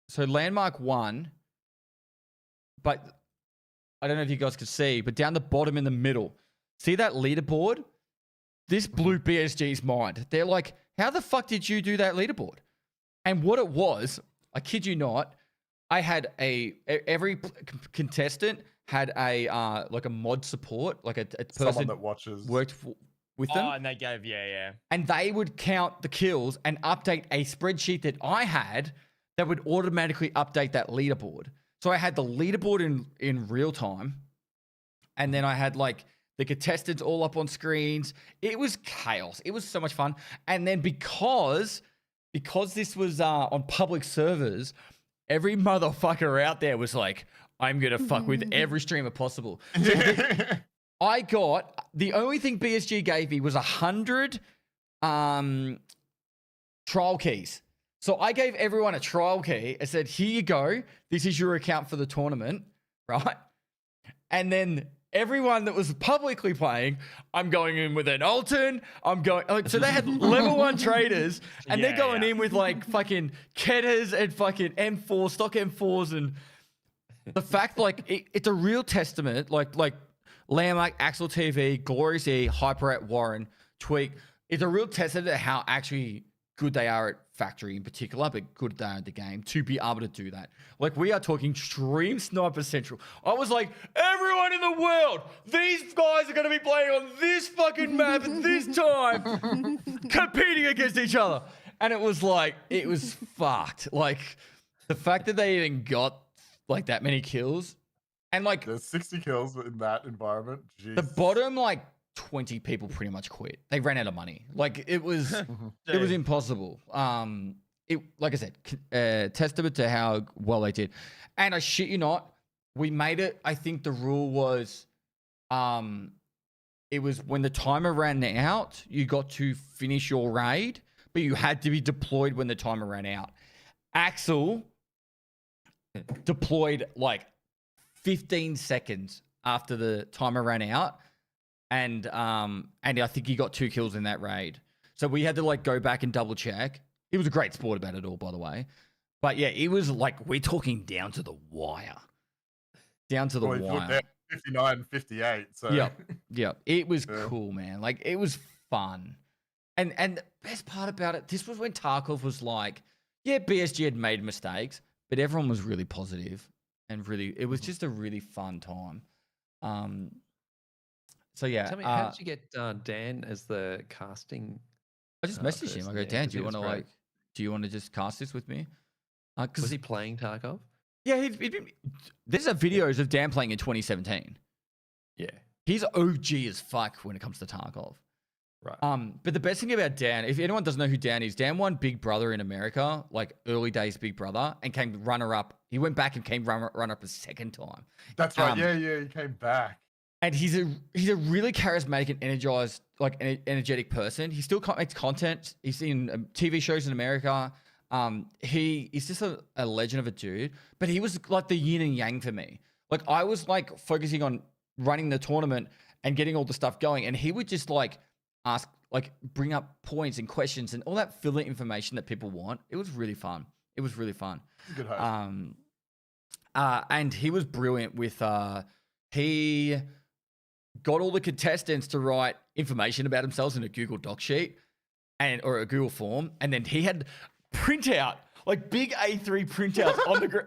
Speaker 1: So landmark 1, but I don't know if you guys could see, but down the bottom in the middle, see that leaderboard? This blew BSG's mind. They're like, how the fuck did you do that leaderboard? And what it was, I kid you not, I had every contestant had a like a mod support, like a person
Speaker 2: Someone that watches.
Speaker 1: worked for, with them.
Speaker 5: Oh, and they gave, yeah.
Speaker 1: And they would count the kills and update a spreadsheet that I had that would automatically update that leaderboard. So I had the leaderboard in real time, and then I had like the contestants all up on screens. It was chaos. It was so much fun. And then because this was on public servers, every motherfucker out there was like, I'm gonna fuck with every streamer possible. So I got, the only thing BSG gave me was 100 trial keys. So I gave everyone a trial key. I said, here you go. This is your account for the tournament, right? And then everyone that was publicly playing, I'm going in with an Alton. I'm going, like, so they had level 1 traders, and they're going in with like fucking Ketters and fucking M4, stock M4s. And the fact, like, it's a real testament, like Lamach, Axel TV, Glorious E, Hyper Warren, Tweak. It's a real testament to how actually good they are at Factory in particular, but good they are at the game to be able to do that. Like, we are talking Stream Sniper Central. I was like, everyone in the world, these guys are going to be playing on this fucking map at this time, competing against each other. And it was like, it was fucked. Like, the fact that they even got like that many kills, and like
Speaker 2: There's 60 kills in that environment. Jeez.
Speaker 1: the bottom like 20 people pretty much quit. They ran out of money. Like, it was it was impossible. It, like I said, testament to how well they did. And I shit you not, we made it. I think the rule was it was when the timer ran out, you got to finish your raid, but you had to be deployed when the timer ran out. Axel deployed like 15 seconds after the timer ran out, and I think he got 2 kills in that raid. So we had to like go back and double check. He was a great sport about it all, by the way. But yeah, it was like, we're talking down to the wire. Down to the wire.
Speaker 2: 59, 58. So
Speaker 1: Yeah. It was cool, man. Like, it was fun. And the best part about it, this was when Tarkov was like, yeah, BSG had made mistakes, but everyone was really positive and really, it was just a really fun time. So yeah.
Speaker 3: Tell me, how did you get Dan as the casting?
Speaker 1: I just messaged him. I go, Dan, do you want to just cast this with me?
Speaker 3: Was he playing Tarkov?
Speaker 1: Yeah, there's videos of Dan playing in 2017.
Speaker 3: Yeah.
Speaker 1: He's OG as fuck when it comes to Tarkov.
Speaker 3: Right.
Speaker 1: But the best thing about Dan, if anyone doesn't know who Dan is, Dan won Big Brother in America, like early days Big Brother, and came runner-up. He went back and came runner-up a second time.
Speaker 2: That's right. Yeah, he came back.
Speaker 1: And he's a really charismatic and energized, like an energetic person. He still makes content. He's in TV shows in America. He's just a legend of a dude. But he was like the yin and yang for me. Like, I was like focusing on running the tournament and getting all the stuff going, and he would just like ask, like, bring up points and questions and all that filler information that people want. It was really fun. He's a good host. And he was brilliant with he got all the contestants to write information about themselves in a Google Doc sheet or a Google form, and then he had printout, like big A3 printouts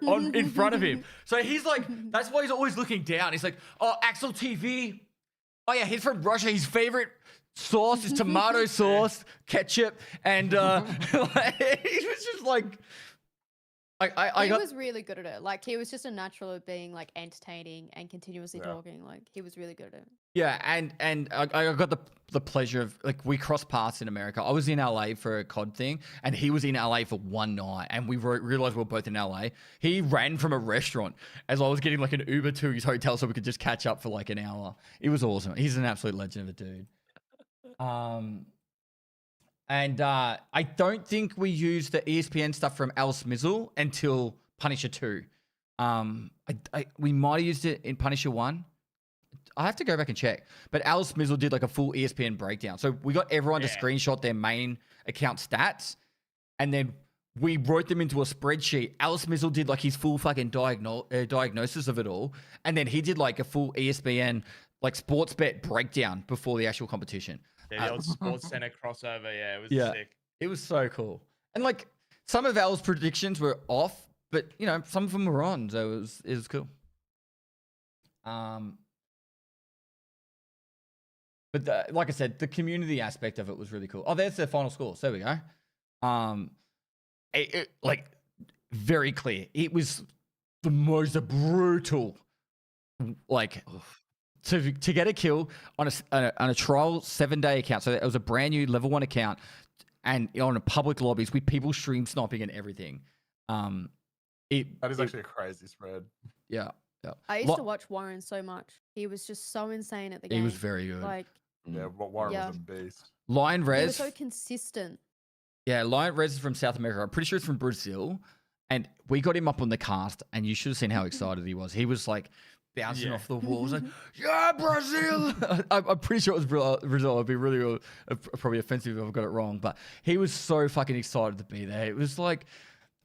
Speaker 1: on in front of him. So he's like, that's why he's always looking down. He's like, oh, Axel TV. Oh yeah, he's from Russia. His favorite sauce is tomato sauce, ketchup, and he was just like,
Speaker 4: he was really good at it. Like, he was just a natural at being like entertaining and continuously talking. Like, he was really good at it.
Speaker 1: Yeah, and I got the pleasure of, like, we crossed paths in America. I was in LA for a COD thing, and he was in LA for one night, and we realized we were both in LA. He ran from a restaurant as I was getting like an Uber to his hotel so we could just catch up for like an hour. It was awesome. He's an absolute legend of a dude. And I don't think we used the ESPN stuff from Al Smizzle until Punisher 2. We might have used it in Punisher 1. I have to go back and check. But Al Smizzle did like a full ESPN breakdown. So we got everyone to screenshot their main account stats, and then we wrote them into a spreadsheet. Al Smizzle did like his full fucking diagnosis of it all, and then he did like a full ESPN like sports bet breakdown before the actual competition.
Speaker 5: Yeah, the old Sports Center crossover. Yeah, it was sick.
Speaker 1: It was so cool. And like, some of Al's predictions were off, but you know, some of them were on, so it was cool. But But like I said, the community aspect of it was really cool. Oh, there's the final scores. There we go. Like very clear. It was the most brutal, like to get a kill on a trial 7-day account. So it was a brand new level 1 account, and on a public lobbies with people stream sniping and everything.
Speaker 2: That is actually a crazy spread.
Speaker 1: Yeah.
Speaker 4: I used to watch Warren so much. He was just so insane at the game.
Speaker 1: He was very good.
Speaker 4: Like,
Speaker 2: Yeah, Warren was a beast.
Speaker 1: Lion
Speaker 4: he was
Speaker 1: Rez.
Speaker 4: so consistent.
Speaker 1: Yeah, Lion Rez is from South America. I'm pretty sure it's from Brazil. And we got him up on the cast, and you should have seen how excited he was. He was like bouncing off the walls, like, yeah, Brazil. I'm pretty sure it was Brazil. It'd be really probably offensive if I've got it wrong, but he was so fucking excited to be there. It was like,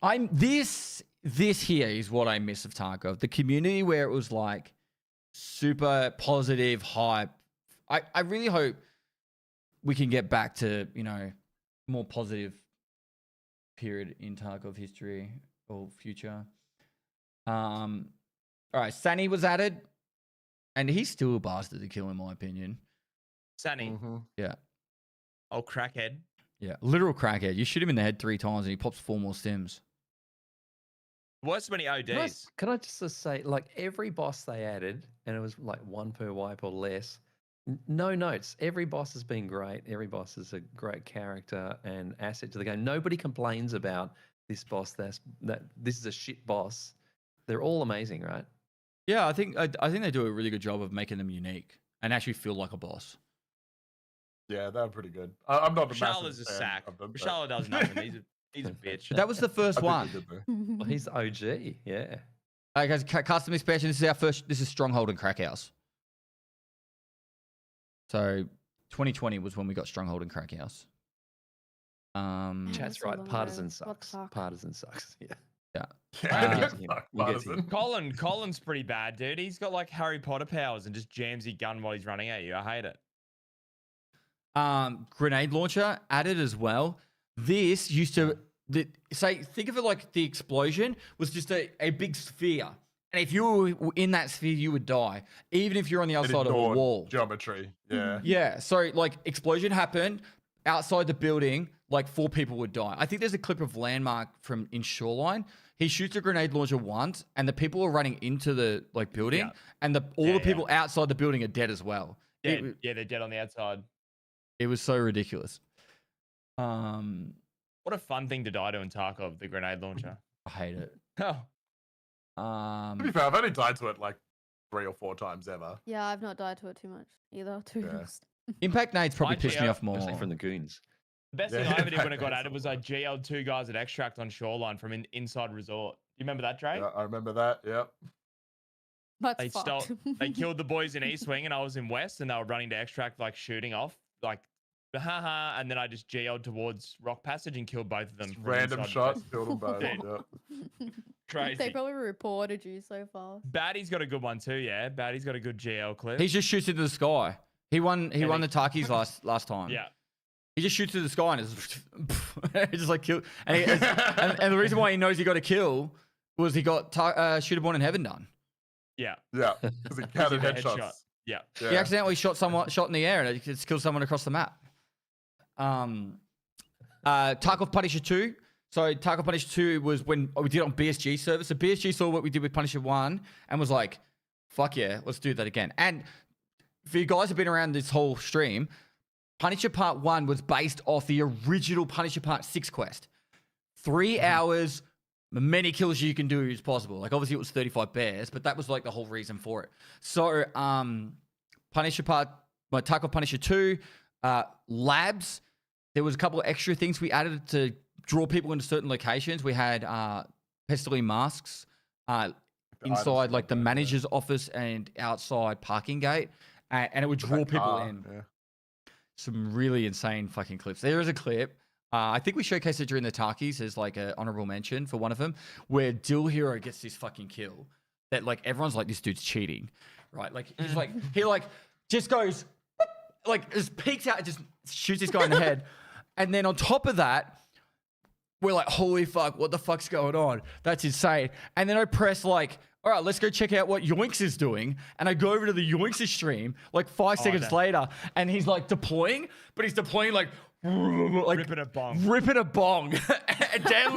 Speaker 1: this here is what I miss of Tarkov. The community where it was like super positive hype. I really hope we can get back to, more positive period in Tarkov history or future. All right, Sani was added, and he's still a bastard to kill in my opinion.
Speaker 5: Sani.
Speaker 1: Yeah.
Speaker 5: Oh, crackhead.
Speaker 1: Yeah, literal crackhead. You shoot him in the head 3 times and he pops 4 more stims.
Speaker 5: Worse when he ODs.
Speaker 3: Can I just say, like, every boss they added, and it was like 1 per wipe or less, no notes. Every boss has been great. Every boss is a great character and asset to the game. Nobody complains about this boss. That this is a shit boss. They're all amazing, right?
Speaker 1: Yeah, I think they do a really good job of making them unique and actually feel like a boss.
Speaker 2: Yeah, they're pretty good. I'm not a
Speaker 5: Rashal
Speaker 2: massive
Speaker 5: is a
Speaker 2: fan
Speaker 5: sack.
Speaker 2: of them,
Speaker 5: Rashal does nothing. He's a bitch.
Speaker 1: That was the first one.
Speaker 3: Well, he's OG, yeah.
Speaker 1: All right, guys, custom expansion. This is our first. This is Stronghold and Crack House. So 2020 was when we got Stronghold and Crack House.
Speaker 3: Chat's
Speaker 4: so
Speaker 3: right.
Speaker 4: long
Speaker 3: Partisan
Speaker 4: ago. What the
Speaker 3: sucks.
Speaker 4: fuck?
Speaker 3: Partisan sucks. Yeah.
Speaker 2: Yeah,
Speaker 3: We'll get to him.
Speaker 5: Colin's pretty bad, dude. He's got like Harry Potter powers and just jams his gun while he's running at you. I hate it.
Speaker 1: Grenade launcher added as well. This used to think of it like the explosion was just a big sphere. And if you were in that sphere, you would die, even if you're on the other side of a wall.
Speaker 2: Geometry, yeah.
Speaker 1: Yeah, so like explosion happened outside the building, like 4 people would die. I think there's a clip of Landmark in Shoreline. He shoots a grenade launcher once, and the people are running into the building, and all the people outside the building are dead as well.
Speaker 5: Dead. They're dead on the outside.
Speaker 1: It was so ridiculous.
Speaker 5: What a fun thing to die to in Tarkov, the grenade launcher.
Speaker 1: I hate it.
Speaker 5: Oh.
Speaker 2: To be fair, I've only died to it like 3 or 4 times ever.
Speaker 4: Yeah, I've not died to it too much either, to be honest.
Speaker 1: Impact nades probably
Speaker 5: Actually,
Speaker 1: pissed me off more.
Speaker 3: Especially from the goons.
Speaker 5: The best thing I ever did when it got added was I GL'd 2 guys at Extract on Shoreline from inside resort. Do you remember that, Drake?
Speaker 2: Yeah, I remember that. Yep.
Speaker 4: That's fucked.
Speaker 5: They killed the boys in East Wing, and I was in West, and they were running to Extract, like shooting off, like, haha, and then I just GL'd towards Rock Passage and killed both of them.
Speaker 2: Just random shots, killed them both. Yep.
Speaker 5: Crazy.
Speaker 4: They probably reported you so fast.
Speaker 5: Baddie's got a good one too, yeah. Baddie's got a good GL clip.
Speaker 1: He just shoots into the sky. He won the Tarkies last time.
Speaker 5: Yeah.
Speaker 1: He just shoots to the sky and it's just like kill. And the reason why he knows he got a kill was he got Shooter Born in Heaven done.
Speaker 5: Yeah.
Speaker 2: Yeah. Because he counted headshots.
Speaker 5: Headshot. Yeah.
Speaker 1: He accidentally shot in the air and it just killed someone across the map. Tarkov Punisher 2. So Tarkov Punisher 2 was when we did it on BSG server. So BSG saw what we did with Punisher 1 and was like, fuck yeah, let's do that again. And for you guys who've been around this whole stream, Punisher Part 1 was based off the original Punisher Part 6 quest. 3 hours, many kills you can do is possible. Like, obviously, it was 35 bears, but that was, like, the whole reason for it. So, Tarkov Punisher 2, labs, there was a couple of extra things we added to draw people into certain locations. We had Pestily masks inside, like, the manager's office and outside parking gate, and it would draw people in.
Speaker 2: Yeah.
Speaker 1: Some really insane fucking clips. There is a clip. I think we showcased it during the Tarkies as like an honorable mention for one of them, where Dill Hero gets this fucking kill that like everyone's like, this dude's cheating, right? Like he's like he like just goes like just peeks out and just shoots this guy in the head, and then on top of that, we're like, holy fuck, what the fuck's going on? That's insane. And then I press like all right, let's go check out what Yoinks is doing. And I go over to the Yoinks stream like 5 seconds later, and he's like deploying, but he's deploying like
Speaker 5: Ripping a bong.
Speaker 1: Ripping a bong. And Dan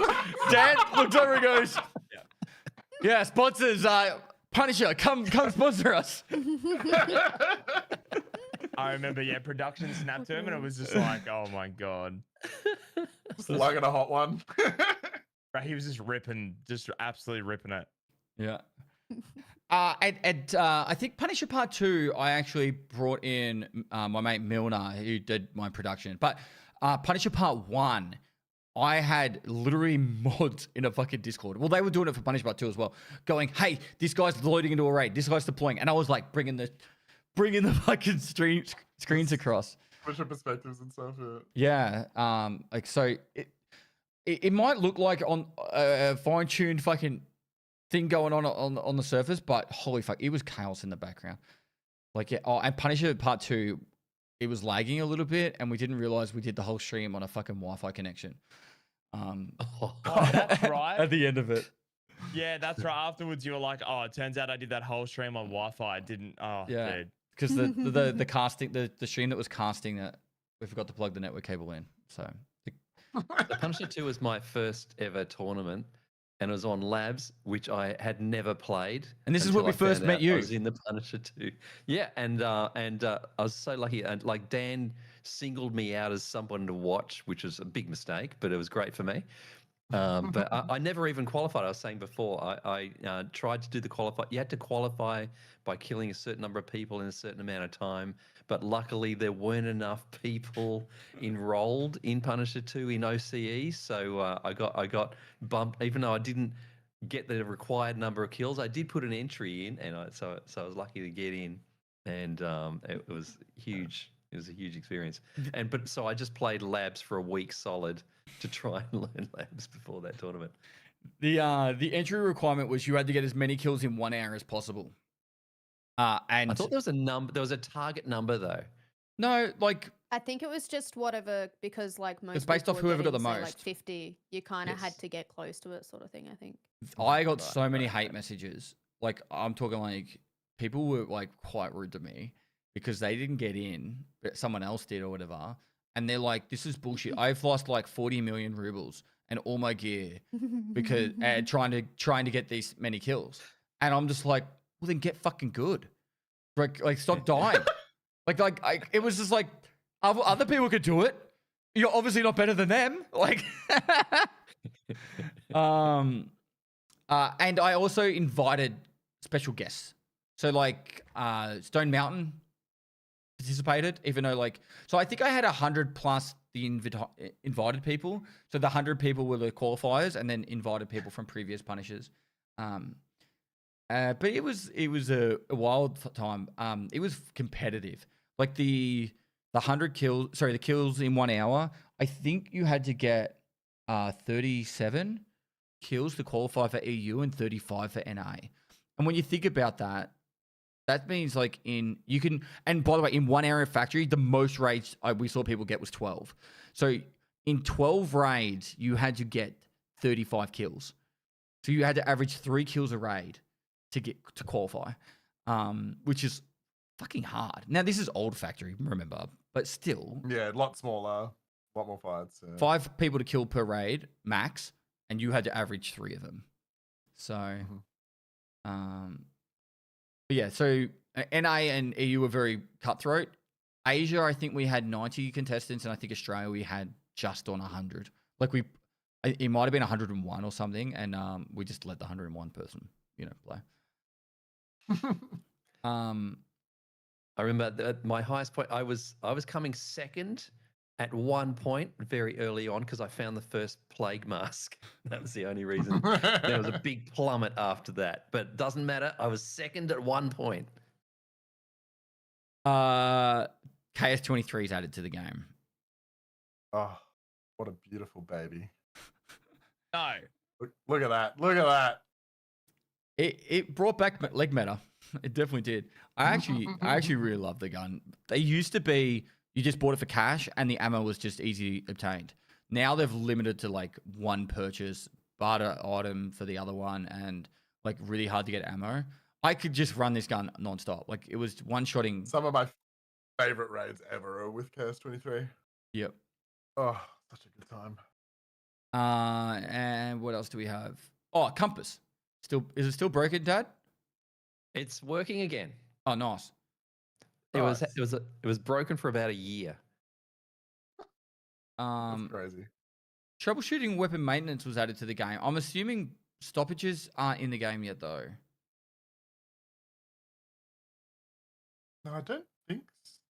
Speaker 1: looks over and goes, yeah, sponsors, Punisher, come sponsor us.
Speaker 5: I remember, production snapped to him, and it was just like, oh my god.
Speaker 2: Just lugging a hot one.
Speaker 5: Right, he was just absolutely ripping it.
Speaker 1: Yeah. I think Punisher Part 2, I actually brought in my mate Milner, who did my production. But Punisher Part 1, I had literally mods in a fucking Discord. Well, they were doing it for Punisher Part 2 as well, going, hey, this guy's loading into a raid, this guy's deploying. And I was like bringing the fucking screens across.
Speaker 2: Punisher perspectives and stuff.
Speaker 1: Yeah. Like, so it might look like on a fine-tuned fucking thing going on the surface, but holy fuck, it was chaos in the background. Like, yeah. Oh, and Punisher Part 2, it was lagging a little bit, and we didn't realize we did the whole stream on a fucking Wi-Fi connection.
Speaker 5: That's right.
Speaker 1: At the end of it.
Speaker 5: Yeah, that's right. Afterwards, you were like, "Oh, it turns out I did that whole stream on Wi-Fi. I didn't." Oh,
Speaker 1: yeah,
Speaker 5: dude.
Speaker 1: because the casting, the stream that was casting that we forgot to plug the network cable in. So
Speaker 3: The Punisher 2 was my first ever tournament, and it was on Labs, which I had never played.
Speaker 1: And this is where we first met you.
Speaker 3: I was in the Punisher 2. Yeah, and I was so lucky. And like Dan singled me out as someone to watch, which was a big mistake, but it was great for me. But I never even qualified. I was saying before, I tried to do the qualify. You had to qualify by killing a certain number of people in a certain amount of time. But luckily, there weren't enough people enrolled in Punisher 2 in OCE, so I got bumped. Even though I didn't get the required number of kills, I did put an entry in, and so I was lucky to get in, and it was huge. It was a huge experience. So I just played Labs for a week solid to try and learn Labs before that tournament.
Speaker 1: The entry requirement was you had to get as many kills in 1 hour as possible. And
Speaker 3: I thought there was a number. There was a target number though.
Speaker 1: No, like
Speaker 4: I think it was just whatever, because like most
Speaker 1: it's based
Speaker 4: people
Speaker 1: off
Speaker 4: were
Speaker 1: whoever got the
Speaker 4: getting, say,
Speaker 1: most.
Speaker 4: like 50. You kind of had
Speaker 3: Yes.
Speaker 4: to get close to it, sort of thing. I think.
Speaker 1: I got so many hate messages. Like I'm talking like people were like quite rude to me because they didn't get in, but someone else did or whatever. And they're like, "This is bullshit. I've lost like 40 million rubles and all my gear because trying to get these many kills." And I'm just like, "Well, then get fucking good. Like stop dying." It was just like other people could do it. You're obviously not better than them. Like, and I also invited special guests. So like Stone Mountain participated, even though like, so I think I had 100 plus the invited people. So the 100 people were the qualifiers, and then invited people from previous Punishers. But it was a wild time. It was competitive. Like the 100 kills, sorry, the kills in 1 hour. I think you had to get 37 kills to qualify for EU and 35 for NA. And when you think about that, that means like and by the way, in 1 hour of factory, the most raids we saw people get was 12. So in 12 raids, you had to get 35 kills. So you had to average 3 kills a raid to qualify, which is fucking hard. Now this is old factory, remember, but still,
Speaker 2: Yeah, a lot smaller, a lot more fights.
Speaker 1: 5 people to kill per raid max, and you had to average 3 of them. So, but yeah, so NA and EU were very cutthroat. Asia, I think we had 90 contestants, and I think Australia we had just on 100. Like it might have been 101 or something, and we just let the 101 person, play.
Speaker 3: I remember my highest point. I was coming second at one point very early on because I found the first plague mask. That was the only reason. There was a big plummet after that, but it doesn't matter. I was second at one point.
Speaker 1: KS23 is added to the game.
Speaker 2: Oh, what a beautiful baby!
Speaker 5: No.
Speaker 2: Look at that! Look at that!
Speaker 1: It brought back leg meta. It definitely did. I actually really love the gun. They used to be you just bought it for cash and the ammo was just easy obtained. Now they've limited to like one purchase, barter item for the other one, and like really hard to get ammo. I could just run this gun nonstop. Like it was one-shotting.
Speaker 2: Some of my favorite raids ever are with Chaos 23.
Speaker 1: Yep.
Speaker 2: Oh, such a good time.
Speaker 1: And what else do we have? Oh, compass. Is it still broken, Dad?
Speaker 3: It's working again.
Speaker 1: Oh, nice.
Speaker 3: It was broken for about a year.
Speaker 2: That's crazy.
Speaker 1: Troubleshooting weapon maintenance was added to the game. I'm assuming stoppages aren't in the game yet, though.
Speaker 2: No, I don't think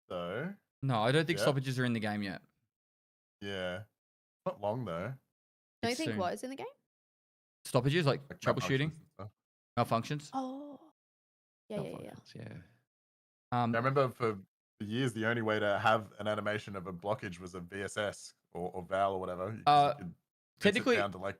Speaker 2: so.
Speaker 1: No, I don't think
Speaker 2: Yeah.
Speaker 1: stoppages are in the game yet.
Speaker 2: Yeah. Not long though.
Speaker 4: Don't you
Speaker 1: It's
Speaker 4: think
Speaker 1: soon.
Speaker 4: what is in the game?
Speaker 1: Stoppages, like
Speaker 2: Like
Speaker 1: troubleshooting,
Speaker 2: malfunctions and stuff.
Speaker 1: malfunctions.
Speaker 4: Oh. Yeah.
Speaker 3: Malfunctions, yeah.
Speaker 2: I remember for years the only way to have an animation of a blockage was a VSS or Val or whatever. You could fix it
Speaker 1: Technically,
Speaker 2: down to like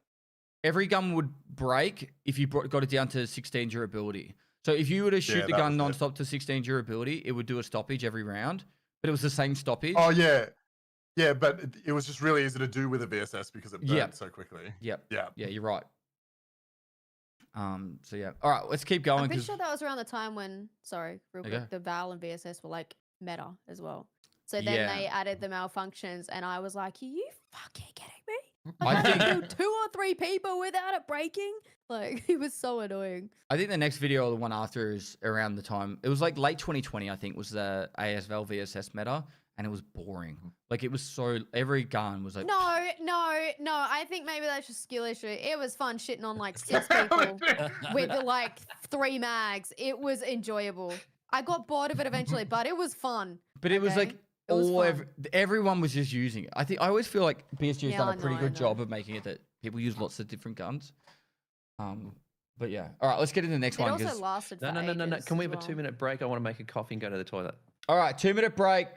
Speaker 1: every gun would break if you got it down to 16 durability. So if you were to shoot the
Speaker 2: that
Speaker 1: gun
Speaker 2: was it.
Speaker 1: non-stop to 16 durability, it would do a stoppage every round, but it was the same stoppage.
Speaker 2: Oh yeah. Yeah, but it was just really easy to do with a VSS because it burned
Speaker 1: Yep.
Speaker 2: so quickly.
Speaker 1: Yep.
Speaker 2: Yeah.
Speaker 1: Yeah, you're right. So yeah. All right, let's keep going.
Speaker 4: I'm pretty
Speaker 1: 'cause-
Speaker 4: sure that was around the time when, sorry, real quick,
Speaker 1: Okay.
Speaker 4: the Val and VSS were like meta as well. So then
Speaker 1: Yeah.
Speaker 4: they added the malfunctions, and I was like, "Are you fucking kidding me?
Speaker 1: I
Speaker 4: Like, I
Speaker 1: think-
Speaker 4: killed 2 or 3 people without it breaking." Like, it was so annoying.
Speaker 1: I think the next video or the one after is around the time. It was like late 2020, I think, was the ASVAL VSS meta, and it was boring. Like it was so every gun was like
Speaker 4: No. I think maybe that's just skill issue. It was fun shitting on like 6 people with like 3 mags. It was enjoyable. I got bored of it eventually, but it was fun.
Speaker 1: But it was like
Speaker 4: okay? It was
Speaker 1: all
Speaker 4: fun.
Speaker 1: everyone was just using it. I always feel like PSG has
Speaker 4: Yeah,
Speaker 1: done
Speaker 4: I
Speaker 1: a pretty
Speaker 4: know,
Speaker 1: good
Speaker 4: I
Speaker 1: job
Speaker 4: know.
Speaker 1: of making it that people use lots of different guns. But yeah. All right, let's get into the next
Speaker 4: It
Speaker 1: one.
Speaker 4: also
Speaker 1: 'cause-
Speaker 4: lasted for
Speaker 3: No.
Speaker 4: ages
Speaker 3: Can we
Speaker 4: as
Speaker 3: have a
Speaker 4: well.
Speaker 3: 2-minute break? I want to make a coffee and go to the toilet.
Speaker 1: All right, 2-minute break,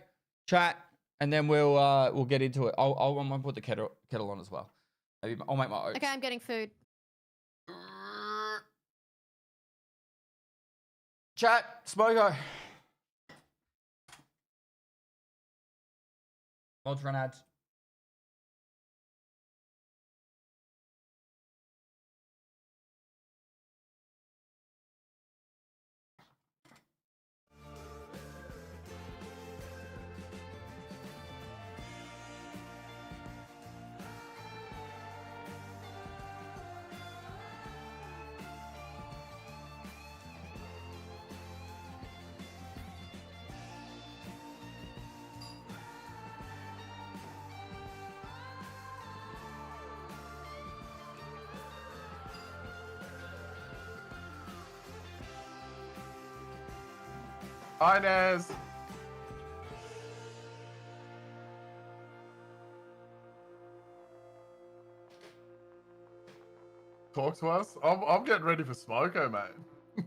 Speaker 1: chat, and then we'll get into it. I might put the kettle on as well. Maybe I'll make my oats.
Speaker 4: Okay, I'm getting food.
Speaker 1: Chat, Smoko. Mods run ads.
Speaker 2: Hi, Naz. Talk to us. I'm getting ready for Smoko, mate.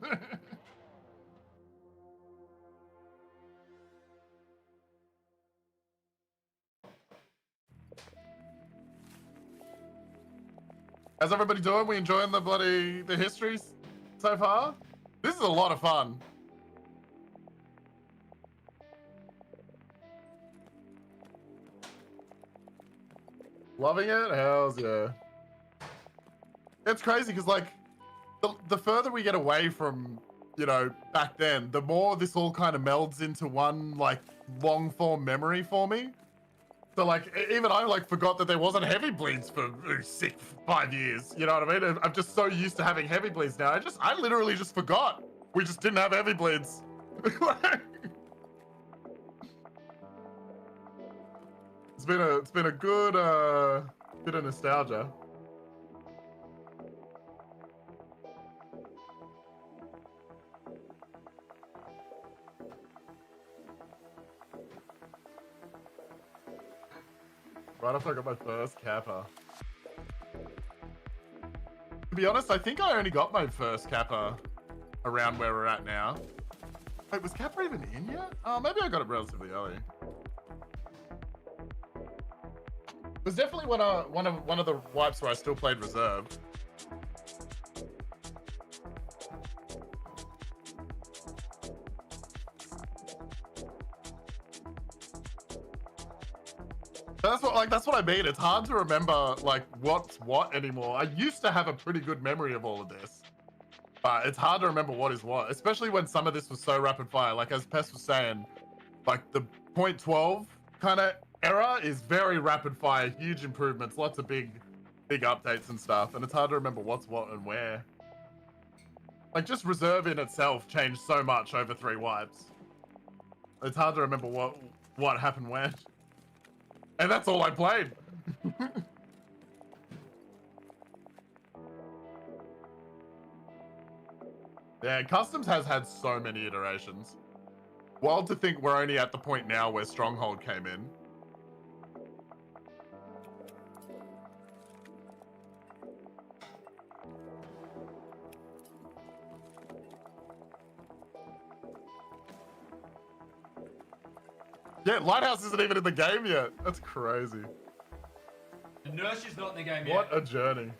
Speaker 2: How's everybody doing? We enjoying the histories so far? This is a lot of fun. Loving it? Hells yeah. It's crazy because like the further we get away from, you know, back then, the more this all kind of melds into one like long form memory for me. So like even I like forgot that there wasn't heavy bleeds for 5 years. You know what I mean? I'm just so used to having heavy bleeds now. I literally just forgot. We just didn't have heavy bleeds. It's been a good bit of nostalgia. Right after I got my first kappa. To be honest, I think I only got my first kappa around where we're at now. Wait, was kappa even in yet? Oh, maybe I got it relatively early. It was definitely one of the wipes where I still played reserve. But that's what I mean. It's hard to remember like what's what anymore. I used to have a pretty good memory of all of this. but it's hard to remember what is what, especially when some of this was so rapid fire. Like as Pest was saying, like the .12 kind of era is very rapid fire, huge improvements, lots of big updates and stuff, and it's hard to remember what's what and where. Like just Reserve in itself changed so much over 3 wipes. It's hard to remember what happened when. And that's all I played. Yeah, Customs has had so many iterations. Wild to think we're only at the point now where Stronghold came in. Yeah, Lighthouse isn't even in the game yet. That's crazy.
Speaker 1: Inertia's not in the game
Speaker 2: What a journey.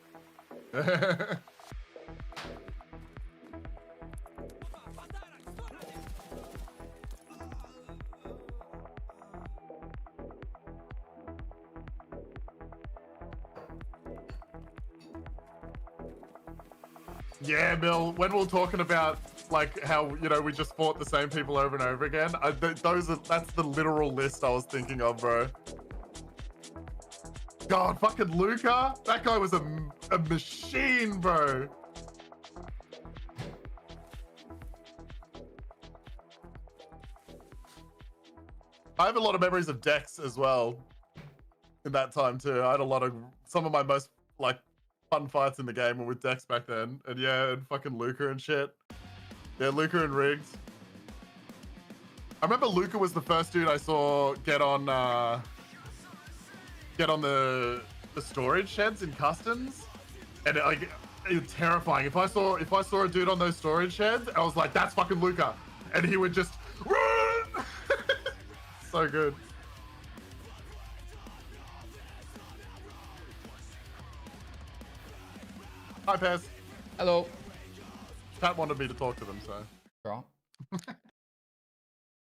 Speaker 2: Yeah, Bill, when we were talking about like how, you know, we just fought the same people over and over again, that's the literal list I was thinking of, bro. God, fucking Luca, that guy was a machine, bro. I have a lot of memories of Dex as well in that time too. I had some of my most like fun fights in the game were with Dex back then. And yeah, and fucking Luca and shit. Yeah, Luca and Riggs. I remember Luca was the first dude I saw get on the storage sheds in Customs. And it was terrifying. If I saw a dude on those storage sheds, I was like, that's fucking Luca. And he would just run. So good. Hi, Pez.
Speaker 1: Hello.
Speaker 2: Pat wanted me to talk to them, so.
Speaker 1: Right.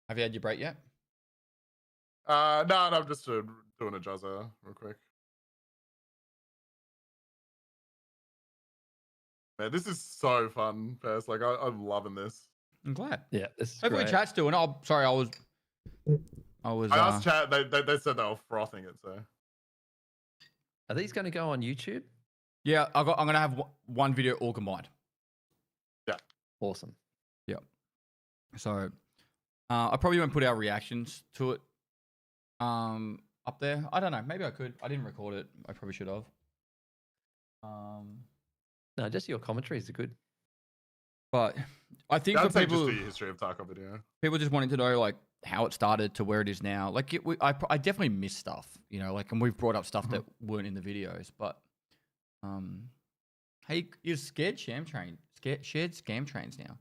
Speaker 1: Have you had your break yet?
Speaker 2: No, I'm just doing a jazza real quick. Man, this is so fun, Pez. Like, I'm loving this.
Speaker 1: I'm glad.
Speaker 3: Yeah, this is
Speaker 1: Hopefully
Speaker 3: great.
Speaker 1: chat's doing. I
Speaker 2: asked chat. They said they were frothing it. So.
Speaker 3: Are these going to go on YouTube?
Speaker 1: Yeah, I'm gonna have one video all combined.
Speaker 2: Yeah.
Speaker 3: Awesome.
Speaker 1: Yeah. So, I probably won't put our reactions to it up there. I don't know. Maybe I could. I didn't record it. I probably should have.
Speaker 3: No, just your commentaries are good.
Speaker 1: But I think
Speaker 2: I'd
Speaker 1: for
Speaker 2: say
Speaker 1: people,
Speaker 2: just do your history of Tarkov video.
Speaker 1: people just wanting to know like how it started to where it is now. Like I definitely miss stuff, you know. Like, and we've brought up stuff that weren't in the videos, but hey, you're shared scam trains now.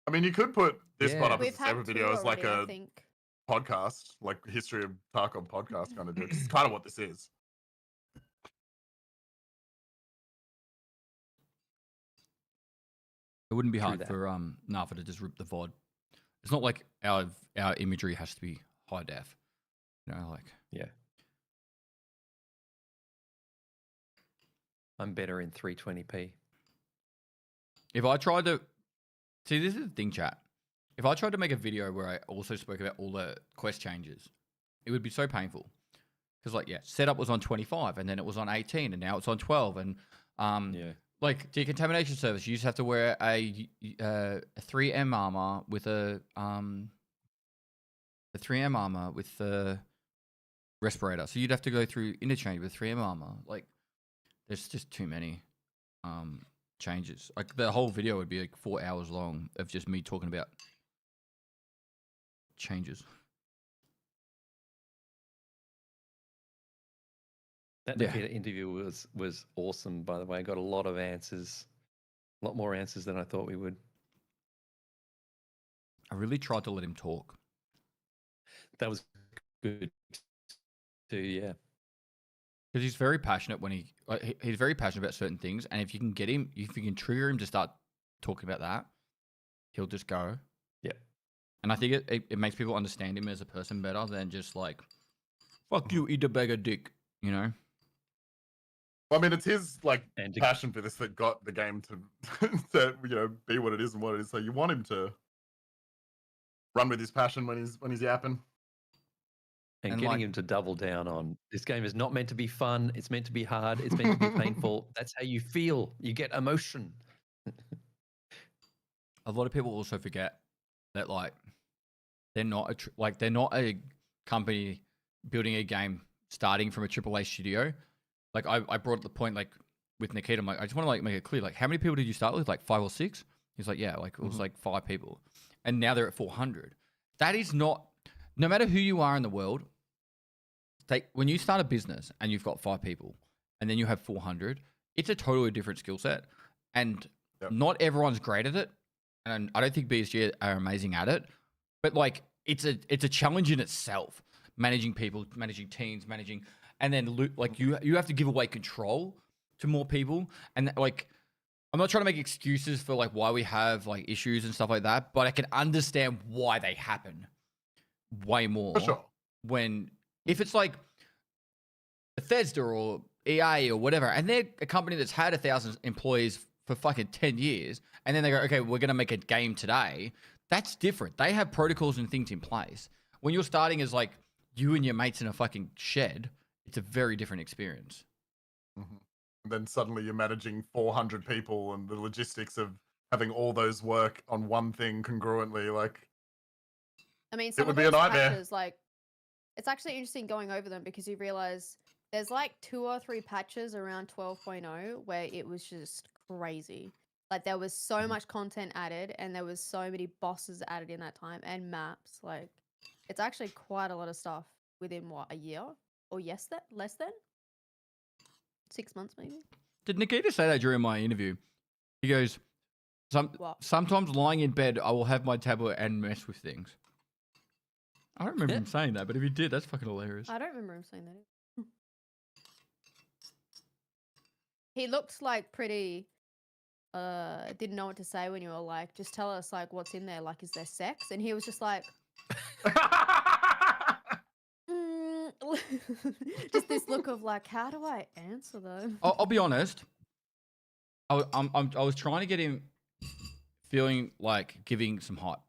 Speaker 2: I mean, you could put this
Speaker 3: Yeah.
Speaker 2: part up as
Speaker 4: We've
Speaker 2: a
Speaker 4: had
Speaker 2: separate
Speaker 4: two
Speaker 2: video as like
Speaker 4: already, I
Speaker 2: a
Speaker 4: think.
Speaker 2: podcast, like history of Tarkov podcast kind of do. 'Cause it's kind of what this is.
Speaker 1: It wouldn't be
Speaker 3: True
Speaker 1: hard
Speaker 3: that.
Speaker 1: for Nafa to just rip the VOD. It's not like our imagery has to be high def. You know, like
Speaker 3: Yeah. I'm better in 320p.
Speaker 1: if I tried to see, this is the thing, chat. If I tried to make a video where I also spoke about all the quest changes, it would be so painful. Because like, yeah, setup was on 25 and then it was on 18 and now it's on 12 and
Speaker 3: Yeah.
Speaker 1: like decontamination service, you just have to wear a 3M armor with a 3M armor with the respirator. So you'd have to go through interchange with 3M armor. Like, there's just too many changes. Like the whole video would be like 4 hours long of just me talking about changes.
Speaker 3: That
Speaker 1: Yeah.
Speaker 3: Nikita interview was awesome, by the way. I got a lot of answers, a lot more answers than I thought we would.
Speaker 1: I really tried to let him talk.
Speaker 3: That was good too, yeah.
Speaker 1: Because he's very passionate when he's very passionate about certain things, and if you can get him, if you can trigger him to start talking about that, he'll just go.
Speaker 3: Yeah.
Speaker 1: And I think it makes people understand him as a person better than just like, fuck you, eat a bag of dick, you know?
Speaker 2: Well, I mean, it's his like
Speaker 3: And to-
Speaker 2: passion for this that got the game to, to be what it is and what it is. So you want him to run with his passion when he's yapping.
Speaker 3: And
Speaker 1: And,
Speaker 3: getting
Speaker 1: like-
Speaker 3: him to double down on this game is not meant to be fun. It's meant to be hard. It's meant to be painful. That's how you feel. You get emotion.
Speaker 1: A lot of people also forget that like they're not they're not a company building a game starting from a AAA studio. Like I brought up the point like with Nikita, I'm like, I just want to like make it clear, like how many people did you start with? Like 5 or 6? He's like, yeah, like it was like 5 people. And now they're at 400. That is not, no matter who you are in the world, when you start a business and you've got 5 people and then you have 400, it's a totally different skill set. And not everyone's great at it. And I don't think BSG are amazing at it. But like it's a challenge in itself. Managing people, managing teams, and then like you have to give away control to more people. And like I'm not trying to make excuses for like why we have like issues and stuff like that, but I can understand why they happen way more.
Speaker 2: For sure.
Speaker 1: When if it's like Bethesda or EA or whatever, and they're a company that's had 1,000 employees for fucking 10 years, and then they go, okay, we're gonna make a game today. That's different. They have protocols and things in place. When you're starting as like you and your mates in a fucking shed, it's a very different experience.
Speaker 2: Mm-hmm. And then suddenly you're managing 400 people and the logistics of having all those work on one thing congruently. Like,
Speaker 4: I mean,
Speaker 2: it
Speaker 4: some
Speaker 2: would
Speaker 4: of
Speaker 2: be a
Speaker 4: those
Speaker 2: nightmare.
Speaker 4: patches, like, it's actually interesting going over them because you realize there's like 2 or 3 patches around 12.0 where it was just crazy. Like there was so much content added and there was so many bosses added in that time and maps. Like it's actually quite a lot of stuff within what, a year or less than 6 months maybe.
Speaker 1: Did Nikita say that during my interview? He goes,
Speaker 4: What?
Speaker 1: sometimes lying in bed, I will have my tablet and mess with things. I don't remember him saying that, but if he did, that's fucking hilarious.
Speaker 4: I don't remember him saying that either. He looked like pretty didn't know what to say when you were like, just tell us like what's in there, like is there sex? And he was just like just this look of like, how do I answer though?
Speaker 1: I'll be honest. I was trying to get him feeling like giving some hype.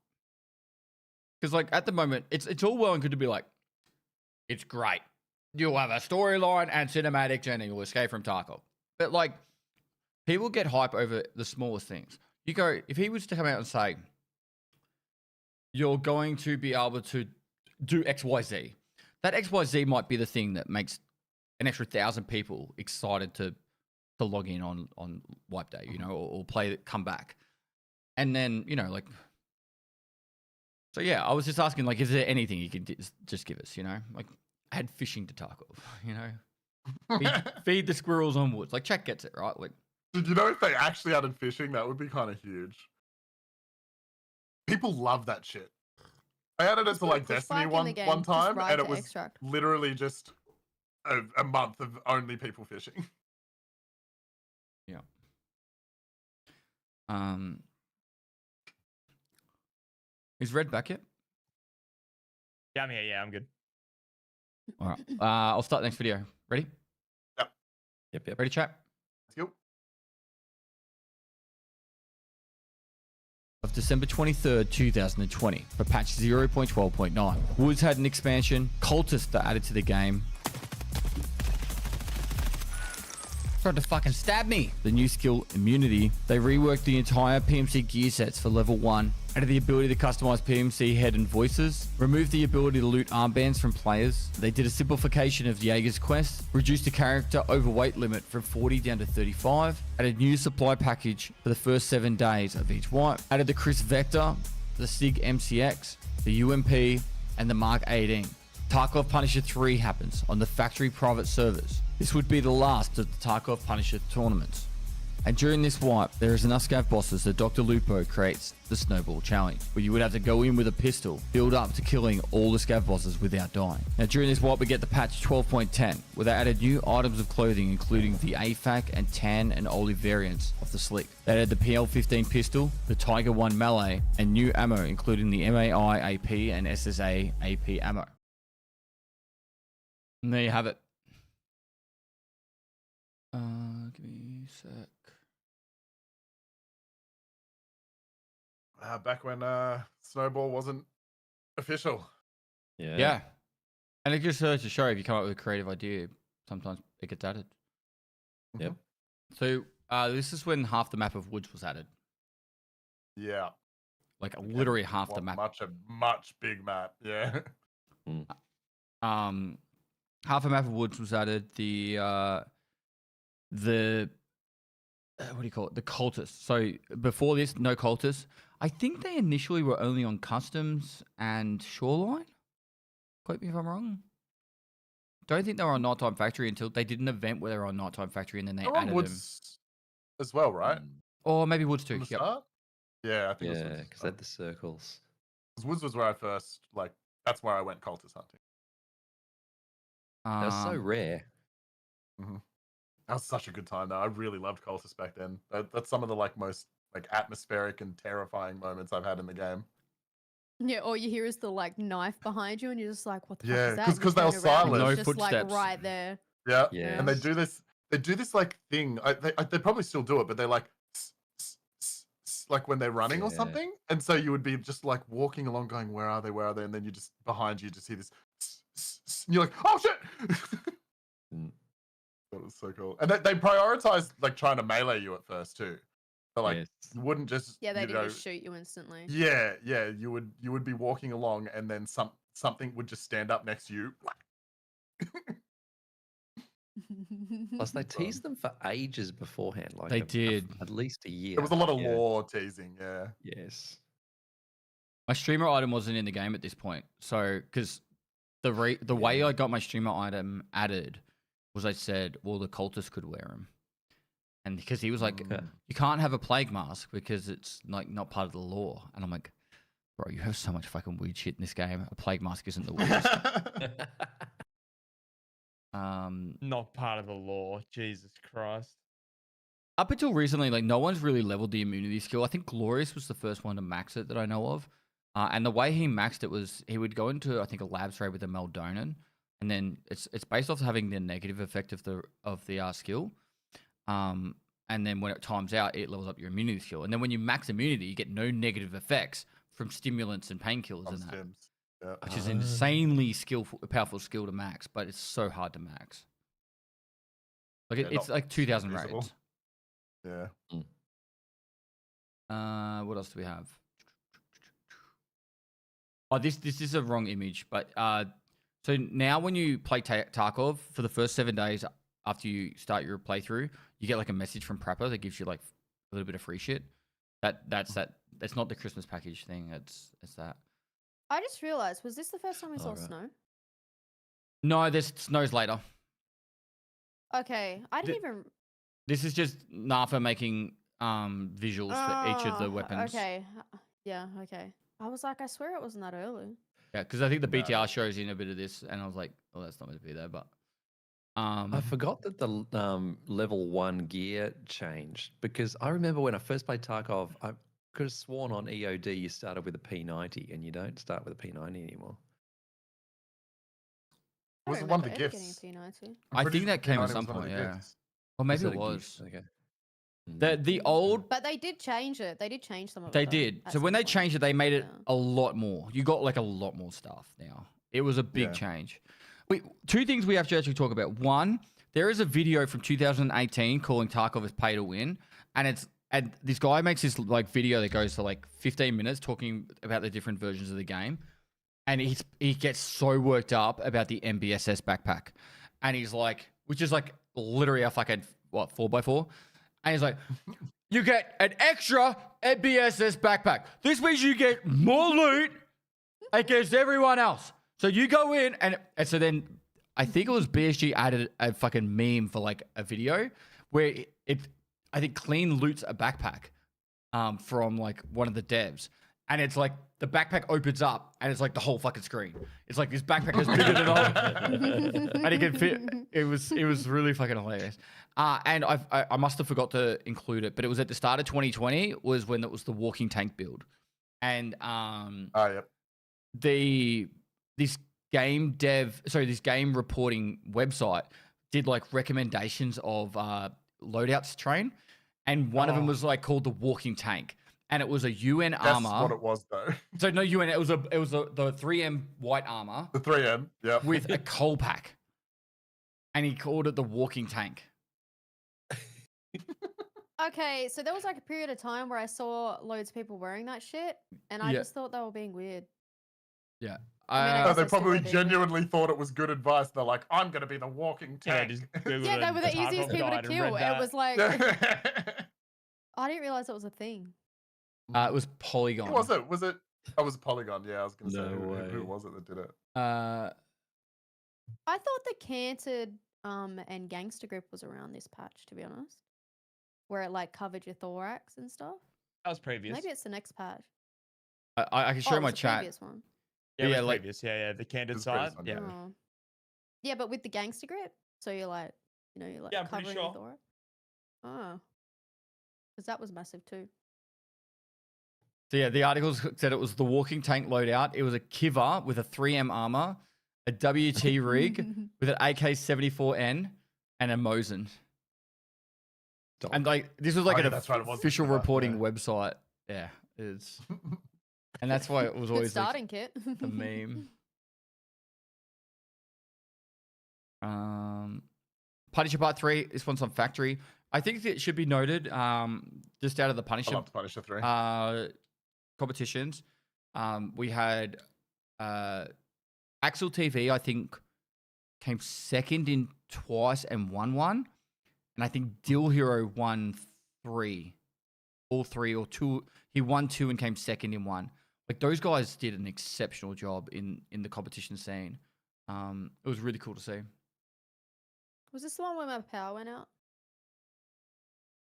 Speaker 1: Because like at the moment, it's all well and good to be like, it's great. You'll have a storyline and cinematics and you'll escape from Tarkov. But like, people get hype over the smallest things. You go, if he was to come out and say, you're going to be able to do XYZ, that XYZ might be the thing that makes an extra 1,000 people excited to log in on Wipe Day, you know, or play, come back. And then, you know, like, so yeah, I was just asking, like, is there anything you can just give us, you know? Like, add fishing to Tarkov, you know? Feed the squirrels on woods. Like, Chat gets it, right? Like,
Speaker 2: Did you know if they actually added fishing, that would be kind of huge. People love that shit. I added it
Speaker 4: Just
Speaker 2: to
Speaker 4: put a
Speaker 2: like
Speaker 4: pushback
Speaker 2: Destiny
Speaker 4: in the
Speaker 2: one
Speaker 4: game,
Speaker 2: one
Speaker 4: just
Speaker 2: time,
Speaker 4: ride
Speaker 2: and it
Speaker 4: to
Speaker 2: was
Speaker 4: extract.
Speaker 2: literally just a month of only people fishing.
Speaker 1: yeah. Is Red back yet?
Speaker 5: Yeah, I'm here. Yeah, I'm good.
Speaker 1: All right. I'll start the next video. Ready?
Speaker 3: Yep.
Speaker 1: Ready, chat?
Speaker 2: Let's go.
Speaker 1: Of December 23rd, 2020 for patch 0.12.9. Woods had an expansion, cultists are added to the game. Tried to fucking stab me. The new skill Immunity, they reworked the entire PMC gear sets for level 1, added the ability to customize PMC head and voices, removed the ability to loot armbands from players. They did a simplification of Jaeger's quest, reduced the character overweight limit from 40 down to 35, added new supply package for the first 7 days of each wipe, added the Chris Vector, the SIG MCX, the UMP, and the Mark 18. Tarkov Punisher 3 happens on the factory private servers. This would be the last of the Tarkov Punisher tournaments. And during this wipe, there is enough scav bosses that Dr. Lupo creates the Snowball Challenge, where you would have to go in with a pistol, build up to killing all the scav bosses without dying. Now during this wipe, we get the patch 12.10, where they added new items of clothing, including the AFAC and tan and olive variants of the Slick. They added the PL-15 pistol, the Tiger 1 melee, and new ammo, including the MAI AP and SSA AP ammo. And there you have it. sec.
Speaker 2: Back when Snowball wasn't official.
Speaker 1: Yeah. And it just serves to show if you come up with a creative idea, sometimes it gets added.
Speaker 3: Yep.
Speaker 1: So this is when half the map of Woods was added.
Speaker 2: Yeah.
Speaker 1: Like literally half the map.
Speaker 2: Much big map. Yeah.
Speaker 1: Half a map of Woods was added. The what do you call it? The cultists. So before this, no cultists. I think they initially were only on customs and Shoreline. Quote me if I'm wrong. Don't think they were on Nighttime Factory until they did an event where they were on Nighttime Factory and then they added
Speaker 2: Woods as well, right?
Speaker 1: Or maybe Woods too.
Speaker 2: From the
Speaker 1: Yep.
Speaker 2: start? Yeah, I think it was
Speaker 3: Yeah,
Speaker 2: Woods.
Speaker 3: because they had the circles.
Speaker 2: 'Cause Woods was where I first that's where I went cultist hunting.
Speaker 3: That was so rare.
Speaker 2: That was such a good time though. I really loved cultists back then. That's some of the most atmospheric and terrifying moments I've had in the game.
Speaker 4: Yeah, all you hear is the knife behind you, and you're just like, "What the fuck
Speaker 2: Yeah,
Speaker 4: is that?" And you
Speaker 2: 'cause they were
Speaker 4: turn around and
Speaker 2: silent.
Speaker 4: it's
Speaker 1: No
Speaker 4: just
Speaker 1: footsteps.
Speaker 4: right there.
Speaker 2: Yeah.
Speaker 3: Yeah.
Speaker 2: And they do this thing. They probably still do it, but they're like when they're running or
Speaker 3: Yeah.
Speaker 2: something. And so you would be just walking along going, where are they? Where are they? And then you just behind you just hear this and you're like, oh shit. That was so cool. And they prioritized
Speaker 4: Mm-hmm.
Speaker 2: trying to melee you at first too. So
Speaker 3: Yes.
Speaker 2: you wouldn't just
Speaker 4: Yeah, they
Speaker 2: you
Speaker 4: didn't
Speaker 2: know,
Speaker 4: just shoot you instantly.
Speaker 2: yeah, you would be walking along and then something would just stand up next to you.
Speaker 3: Plus, they teased them for ages beforehand.
Speaker 1: They did.
Speaker 3: At least a year.
Speaker 2: There was a lot of
Speaker 3: Yeah.
Speaker 2: lore teasing, yeah.
Speaker 3: Yes.
Speaker 1: My streamer item wasn't in the game at this point. So, because the way I got my streamer item added was I said, well, the cultist could wear them. And because he was like, you can't have a plague mask because it's not part of the lore. And I'm like, bro, you have so much fucking weird shit in this game. A plague mask isn't the weirdest.
Speaker 5: Not part of the law. Jesus Christ.
Speaker 1: Up until recently, no one's really leveled the immunity skill. I think Glorious was the first one to max it that I know of. And the way he maxed it was he would go into, I think, a lab spray with a Meldonin. And then it's based off having the negative effect of the skill. And then when it times out, it levels up your immunity skill. And then when you max immunity, you get no negative effects from stimulants and painkillers and that.
Speaker 2: Yeah.
Speaker 1: Which is an insanely powerful skill to max, but it's so hard to max. It's like 2,000
Speaker 2: feasible.
Speaker 1: raids.
Speaker 2: Yeah.
Speaker 1: What else do we have? Oh, this is a wrong image, but so now when you play Tarkov for the first 7 days after you start your playthrough, you get a message from Prepper that gives you a little bit of free shit. That's not the Christmas package thing. It's that.
Speaker 4: I just realized, was this the first time we saw snow?
Speaker 1: No, there's snows later.
Speaker 4: Okay, I didn't even.
Speaker 1: This is just Nafa making visuals for each of the weapons.
Speaker 4: Okay, yeah, okay. I was like, I swear it wasn't that early.
Speaker 1: Yeah, because I think the BTR shows in a bit of this, and I was like, oh, that's not meant to be there, but.
Speaker 3: I forgot that the level 1 gear changed because I remember when I first played Tarkov, I could have sworn on EOD you started with a P90 and you don't start with a P90 anymore.
Speaker 2: Was it one of the gifts?
Speaker 1: I think that came at some point, yeah. Or maybe it was.
Speaker 3: Okay.
Speaker 1: The old.
Speaker 4: But they did change it. They did change some of it.
Speaker 1: They did.
Speaker 4: at
Speaker 1: So when
Speaker 4: some
Speaker 1: they
Speaker 4: point.
Speaker 1: changed it, they made it a lot more. You got a lot more stuff now. It was a big
Speaker 2: Yeah.
Speaker 1: change. Two things we have to actually talk about. One, there is a video from 2018 calling Tarkov as pay to win, and this guy makes this video that goes to 15 minutes talking about the different versions of the game, and he gets so worked up about the MBSS backpack, and he's which is literally a fucking 4x4, and he's like, you get an extra MBSS backpack. This means you get more loot against everyone else. So you go in and so then I think it was BSG added a fucking meme for a video where I think clean loots a backpack from one of the devs, and it's the backpack opens up and it's the whole fucking screen. It's this backpack is bigger than all, and it can fit. It was really fucking hilarious. And I must have forgot to include it, but it was at the start of 2020 was when it was the walking tank build, and
Speaker 2: Yep.
Speaker 1: this game reporting website did recommendations of loadouts train, and one of them was like called the walking tank, and it was a UN
Speaker 2: That's
Speaker 1: armor.
Speaker 2: what it was though.
Speaker 1: So no UN, it was the 3M white armor
Speaker 2: The 3M, yeah.
Speaker 1: with a coal pack, and he called it the walking tank.
Speaker 4: Okay, so there was like a period of time where I saw loads of people wearing that shit, and I
Speaker 1: Yeah.
Speaker 4: just thought they were being weird.
Speaker 1: Yeah.
Speaker 4: I mean, I
Speaker 2: No,
Speaker 4: guess
Speaker 2: they
Speaker 4: I still
Speaker 2: probably
Speaker 4: would be, but-
Speaker 2: genuinely thought it was good advice. They're like, I'm gonna be the walking
Speaker 5: Yeah,
Speaker 2: tank.
Speaker 5: just Google
Speaker 4: Yeah,
Speaker 5: it,
Speaker 4: they were the
Speaker 5: Tarkov
Speaker 4: easiest people to
Speaker 5: guide and
Speaker 4: kill.
Speaker 5: read
Speaker 4: It
Speaker 5: that.
Speaker 4: was like,
Speaker 2: it
Speaker 4: I didn't realize it was a thing.
Speaker 1: It was Polygon.
Speaker 2: was it? Was it? Oh, it was Polygon. Yeah, I was gonna say
Speaker 3: No
Speaker 2: who
Speaker 3: way.
Speaker 2: was it that did it?
Speaker 4: I thought the Canted and Gangster Grip was around this patch, to be honest, where it like covered your thorax and stuff.
Speaker 5: That was previous.
Speaker 4: Maybe it's the next patch.
Speaker 1: I can show
Speaker 4: it
Speaker 1: my
Speaker 4: was the
Speaker 1: chat.
Speaker 4: previous one.
Speaker 5: Yeah,
Speaker 1: Yeah,
Speaker 5: yeah,
Speaker 1: like-
Speaker 5: previous. Yeah, the candid
Speaker 2: It's previous
Speaker 5: side.
Speaker 2: one,
Speaker 5: Yeah.
Speaker 4: Oh. Yeah, but with the Gangster Grip, so you're like, you're like
Speaker 5: Yeah, I'm pretty
Speaker 4: covering your
Speaker 5: sure.
Speaker 4: thorax. Oh, because that was massive too.
Speaker 1: So yeah, the articles said it was the walking tank loadout. It was a Kiva with a 3M armor, a WT rig with an AK-74N, and a Mosin. And like this was like
Speaker 2: Oh,
Speaker 1: an
Speaker 2: yeah, that's right, it was
Speaker 1: official
Speaker 2: Kiva,
Speaker 1: reporting
Speaker 2: yeah.
Speaker 1: website. Yeah, it's and that's why it was
Speaker 4: Good
Speaker 1: always like,
Speaker 4: starting kit.
Speaker 1: the meme. Punisher Part 3. This one's on Factory. I think it should be noted. Just out of the
Speaker 2: I
Speaker 1: Punisher
Speaker 2: love Punisher 3.
Speaker 1: competitions, we had Axel TV. I think came second in twice and won one, and I think Dill Hero won all three or two. He won two and came second in one. Like those guys did an exceptional job in the competition scene. It was really cool to see.
Speaker 4: Was this the one where my power went out?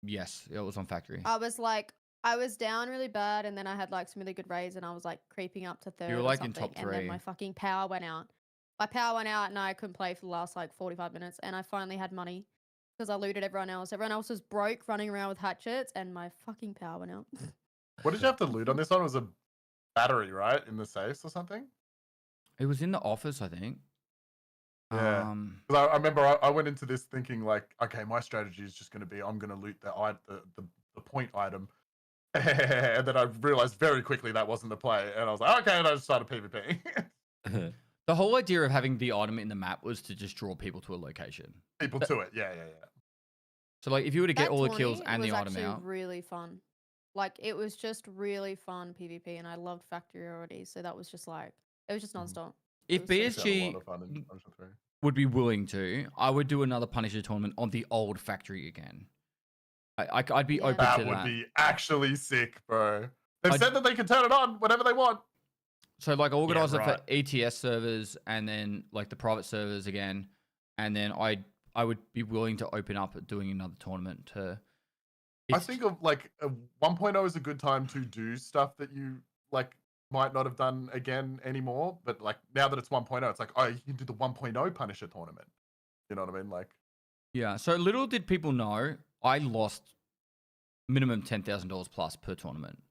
Speaker 1: Yes, it was on Factory.
Speaker 4: I was down really bad, and then I had like some really good raids, and I was like creeping up to third.
Speaker 1: were,
Speaker 4: or
Speaker 1: like, in
Speaker 4: something,
Speaker 1: top
Speaker 4: and then
Speaker 1: three.
Speaker 4: my fucking power went out. My power went out, and I couldn't play for the last like 45 minutes. And I finally had money because I looted everyone else. Everyone else was broke, running around with hatchets, and my fucking power went out.
Speaker 2: What did you have to loot on this one? It was a battery, right? In the safes or something?
Speaker 1: It was in the office, I think.
Speaker 2: Yeah. 'Cause I remember I went into this thinking like, okay, my strategy is just going to be I'm going to loot the point item. And then I realized very quickly that wasn't the play. And I was like, okay, and I just started PvPing.
Speaker 1: The whole idea of having the item in the map was to just draw people to a location.
Speaker 2: People to it. Yeah.
Speaker 1: So like if you were to get
Speaker 4: That
Speaker 1: all the kills
Speaker 4: tourney
Speaker 1: and the
Speaker 4: was
Speaker 1: item
Speaker 4: actually
Speaker 1: out,
Speaker 4: really fun. Like it was just really fun PvP, and I loved Factory already. So that was just like it was just nonstop.
Speaker 1: if
Speaker 2: It's had a
Speaker 1: BSG
Speaker 2: lot of fun in Punisher 3.
Speaker 1: would be willing to, I would do another Punisher tournament on the old Factory again. I'd be
Speaker 4: Yeah.
Speaker 1: open
Speaker 2: That
Speaker 1: to
Speaker 2: would
Speaker 1: that.
Speaker 2: be actually sick, bro. They've
Speaker 1: I'd-
Speaker 2: said that they can turn it on whenever they want.
Speaker 1: So like organize it
Speaker 2: right.
Speaker 1: for ETS servers and then like the private servers again, and then I would be willing to open up at doing another tournament to.
Speaker 2: I
Speaker 1: it's-
Speaker 2: think of like 1.0 is a good time to do stuff that you like might not have done again anymore. But like now that it's 1.0, it's like, oh, you can do the 1.0 Punisher tournament. You know what I mean? Like,
Speaker 1: Yeah. So little did people know, I lost minimum $10,000 plus per tournament,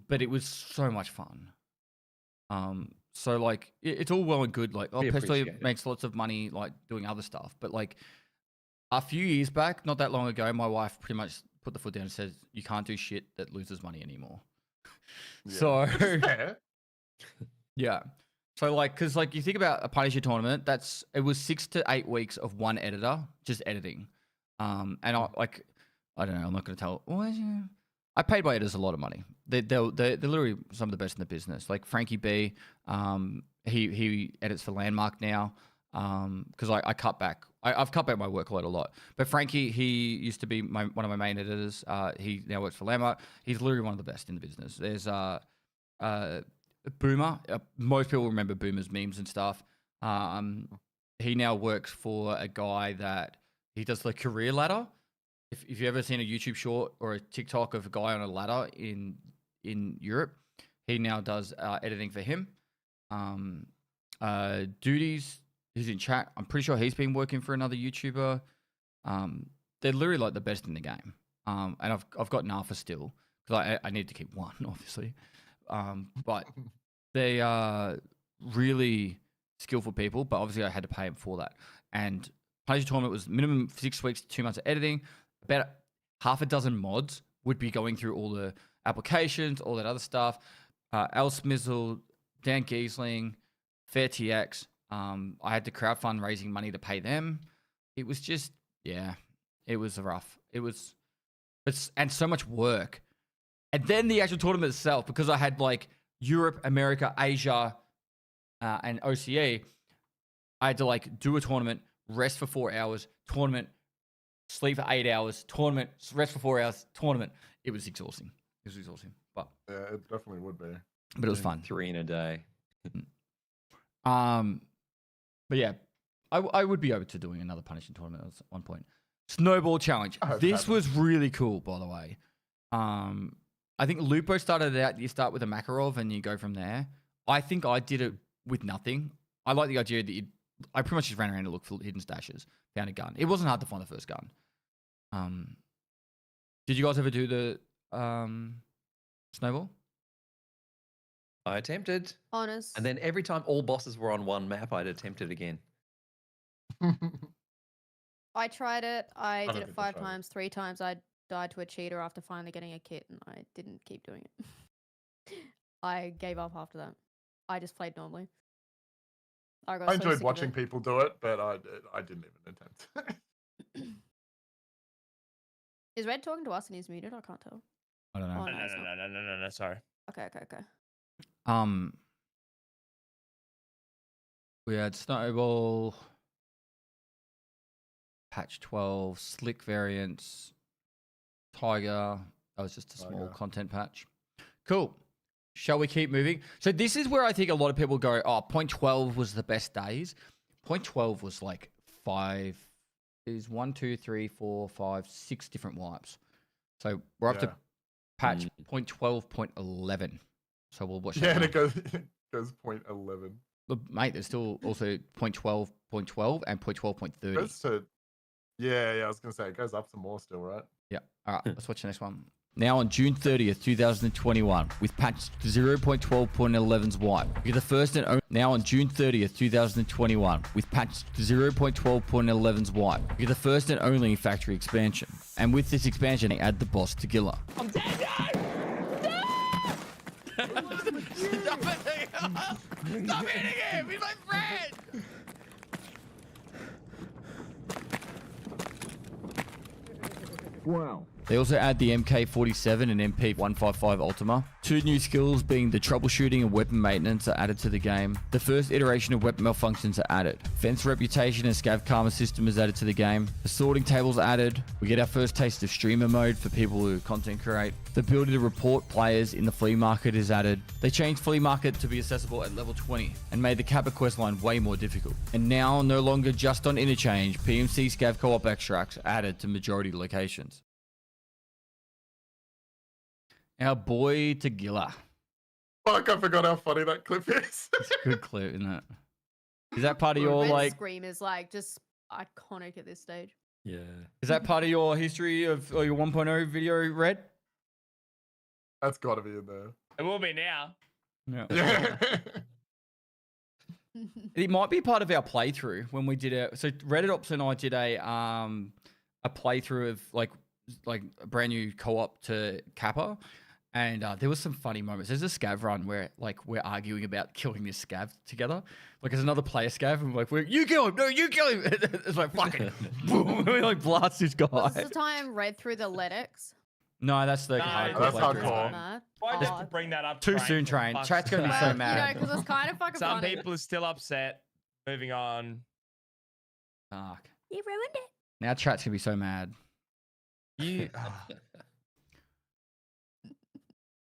Speaker 1: but it was so much fun. So like it's all well and good. Like, oh,
Speaker 3: We
Speaker 1: Pestily
Speaker 3: appreciate it.
Speaker 1: makes lots of money like doing other stuff, but like a few years back, not that long ago, my wife pretty much put the foot down and said, "You can't do shit that loses money anymore."
Speaker 2: yeah.
Speaker 1: So
Speaker 2: Which is fair.
Speaker 1: yeah. So like, cause like you think about a Punisher tournament, it was 6 to 8 weeks of one editor just editing. And I don't know, I'm not going to tell. I paid my editors a lot of money. They're literally some of the best in the business. Like Frankie B, he edits for Landmark now. Because I cut back. I've cut back my workload a lot. But Frankie, he used to be one of my main editors. He now works for Landmark. He's literally one of the best in the business. There's Boomer. Most people remember Boomer's memes and stuff. He now works for a guy that he does the career ladder. If you've ever seen a YouTube short or a TikTok of a guy on a ladder in Europe, he now does editing for him. Duties, he's in chat. I'm pretty sure he's been working for another YouTuber. They're literally like the best in the game. And I've got Nafa still because I need to keep one, obviously. But they are really skillful people. But obviously, I had to pay them for that. And Punisher tournament was minimum 6 weeks, 2 months of editing. About half a dozen mods would be going through all the applications, all that other stuff. Al Smizzle, Dan Giesling, Fair TX. I had to crowdfund raising money to pay them. It was just, yeah, it was rough. And so much work. And then the actual tournament itself, because I had like Europe, America, Asia, and OCE, I had to like do a tournament, rest for 4 hours, tournament, sleep for 8 hours, tournament, rest for 4 hours, tournament. It was exhausting. But
Speaker 2: Yeah, it definitely would be.
Speaker 1: it was fun.
Speaker 3: 3 in a day.
Speaker 1: But yeah, I would be open to doing another punishing tournament at one point. Snowball challenge. This was really cool, by the way. I think Lupo started it out. You start with a Makarov and you go from there. I think I did it with nothing. I like the idea that I pretty much just ran around to look for hidden stashes, found a gun. It wasn't hard to find the first gun. Did you guys ever do the snowball?
Speaker 3: I attempted.
Speaker 4: Honest.
Speaker 3: And then every time all bosses were on one map, I'd attempt it again.
Speaker 4: I tried it. I
Speaker 2: Other
Speaker 4: did it
Speaker 2: people
Speaker 4: 5
Speaker 2: tried it.
Speaker 4: times. 3 times I died to a cheater after finally getting a kit, and I didn't keep doing it. I gave up after that. I just played normally. I got
Speaker 2: I
Speaker 4: so
Speaker 2: enjoyed
Speaker 4: sick of
Speaker 2: watching
Speaker 4: it.
Speaker 2: people do it, but I didn't even attempt.
Speaker 4: Is Red talking to us and he's muted? I can't tell.
Speaker 1: I don't know.
Speaker 4: Oh,
Speaker 5: No,
Speaker 4: no, it's not.
Speaker 5: no. Sorry.
Speaker 4: Okay.
Speaker 1: We had Snowball, Patch 12, Slick variants, Tiger. That was just a small
Speaker 2: Tiger.
Speaker 1: content patch. Cool. Shall we keep moving? So this is where I think a lot of people go, oh, point 12 was the best days. Point 12 was like 6 different wipes. So we're up to
Speaker 2: Yeah.
Speaker 1: patch point 12, point 11. So we'll watch
Speaker 2: Yeah,
Speaker 1: that.
Speaker 2: and
Speaker 1: now.
Speaker 2: it goes 0.11.
Speaker 1: But mate, there's still also point 12, point 12, and point 12, point 30.
Speaker 2: Goes to, yeah, I was gonna say it goes up some more still, right?
Speaker 1: Yeah. All right, let's watch the next one. Now on June 30th, 2021, with patch 0.12.11's wipe. You're the first and only. Now on June 30th, 2021, with patch 0.12.11's wipe. You're the first and only factory expansion. And with this expansion, they add the boss to Gilla.
Speaker 5: I'm dead, Stop hitting him! He's my friend!
Speaker 9: Wow.
Speaker 1: They also add the MK47 and MP155 Ultima. 2 new skills being the troubleshooting and weapon maintenance are added to the game. The first iteration of weapon malfunctions are added. Fence reputation and scav karma system is added to the game. The sorting tables added. We get our first taste of streamer mode for people who content create. The ability to report players in the flea market is added. They changed flea market to be accessible at level 20 and made the Kappa quest line way more difficult. And now, no longer just on interchange, PMC scav co-op extracts are added to majority locations. Our boy Tagilla.
Speaker 2: Fuck, I forgot how funny that clip is.
Speaker 1: It's a good clip, isn't it? Is that part of your
Speaker 4: Red's
Speaker 1: like?
Speaker 4: scream is like just iconic at this stage.
Speaker 3: Yeah.
Speaker 1: Is that part of your history of or your 1.0 video, Red?
Speaker 2: That's got to be in there.
Speaker 5: It will be now.
Speaker 1: Yeah.
Speaker 2: Yeah.
Speaker 1: It might be part of our playthrough when we did it. So Reddit Ops and I did a playthrough of like a brand new co-op to Kappa. And there was some funny moments. There's a scav run where like we're arguing about killing this scav together. Like there's another player scav and we're like, you kill him, no, you kill him. It's like fucking boom. We like blast this guy.
Speaker 4: Was this the time Red through the Letics?
Speaker 1: No, that's the
Speaker 5: No,
Speaker 1: hardcore
Speaker 2: that's
Speaker 1: playthrough.
Speaker 2: hardcore.
Speaker 4: Mad.
Speaker 5: Why
Speaker 4: Oh,
Speaker 5: just bring that up?
Speaker 1: Too
Speaker 5: Train,
Speaker 1: soon,
Speaker 5: for
Speaker 1: Train.
Speaker 5: fuck's
Speaker 1: Chat's gonna be
Speaker 5: sake?
Speaker 1: so
Speaker 4: well,
Speaker 1: mad.
Speaker 4: because it's kind of fucking
Speaker 5: Some
Speaker 4: funny.
Speaker 5: people are still upset. Moving on.
Speaker 1: Fuck.
Speaker 4: You ruined it.
Speaker 1: Now chat's gonna be so mad.
Speaker 5: You.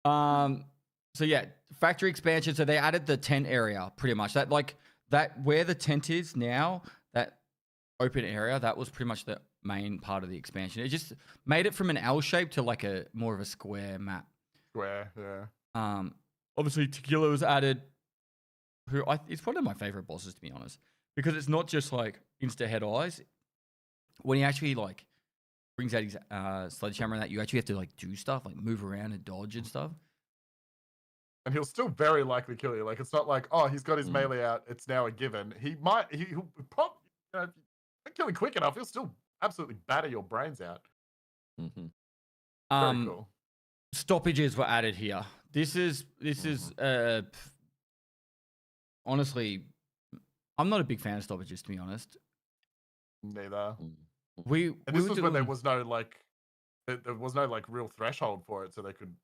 Speaker 1: So yeah, factory expansion. So they added the tent area pretty much. That like that where the tent is now, that open area, that was pretty much the main part of the expansion. It just made it from an L shape to like a more of a square map.
Speaker 2: Square, yeah.
Speaker 1: Obviously Tequila was added. It's one of my favorite bosses to be honest, because it's not just like insta head eyes. When he actually like brings out his sledgehammer and that, you actually have to like do stuff, like move around and dodge and stuff.
Speaker 2: And he'll still very likely kill you. Like it's not like, oh, he's got his melee out. It's now a given. He'll probably, if you think kill it quick enough, he'll still absolutely batter your brains out.
Speaker 3: Mhm.
Speaker 2: Very cool.
Speaker 1: Stoppages were added here. This is honestly, I'm not a big fan of stoppages, to be honest.
Speaker 2: Neither.
Speaker 1: We
Speaker 2: And
Speaker 1: we
Speaker 2: this
Speaker 1: were
Speaker 2: was when there
Speaker 1: doing-
Speaker 2: was no like, there was no like real threshold for it, so they could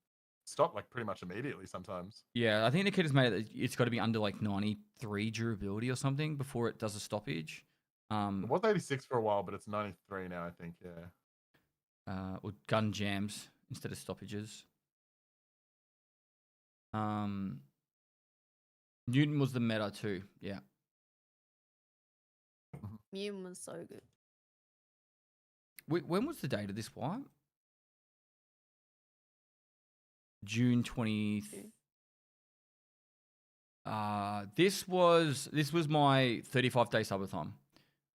Speaker 2: stop like pretty much immediately sometimes.
Speaker 1: Yeah, I think the kid has made it. It's got to be under like 93 durability or something before it does a stoppage.
Speaker 2: It was 86 for a while, but it's 93 now, I think. Yeah.
Speaker 1: Or gun jams instead of stoppages. Newton was the meta too. Yeah.
Speaker 4: Mutant was so good.
Speaker 1: When was the date of this wipe? June 20th. This was my 35-day subathon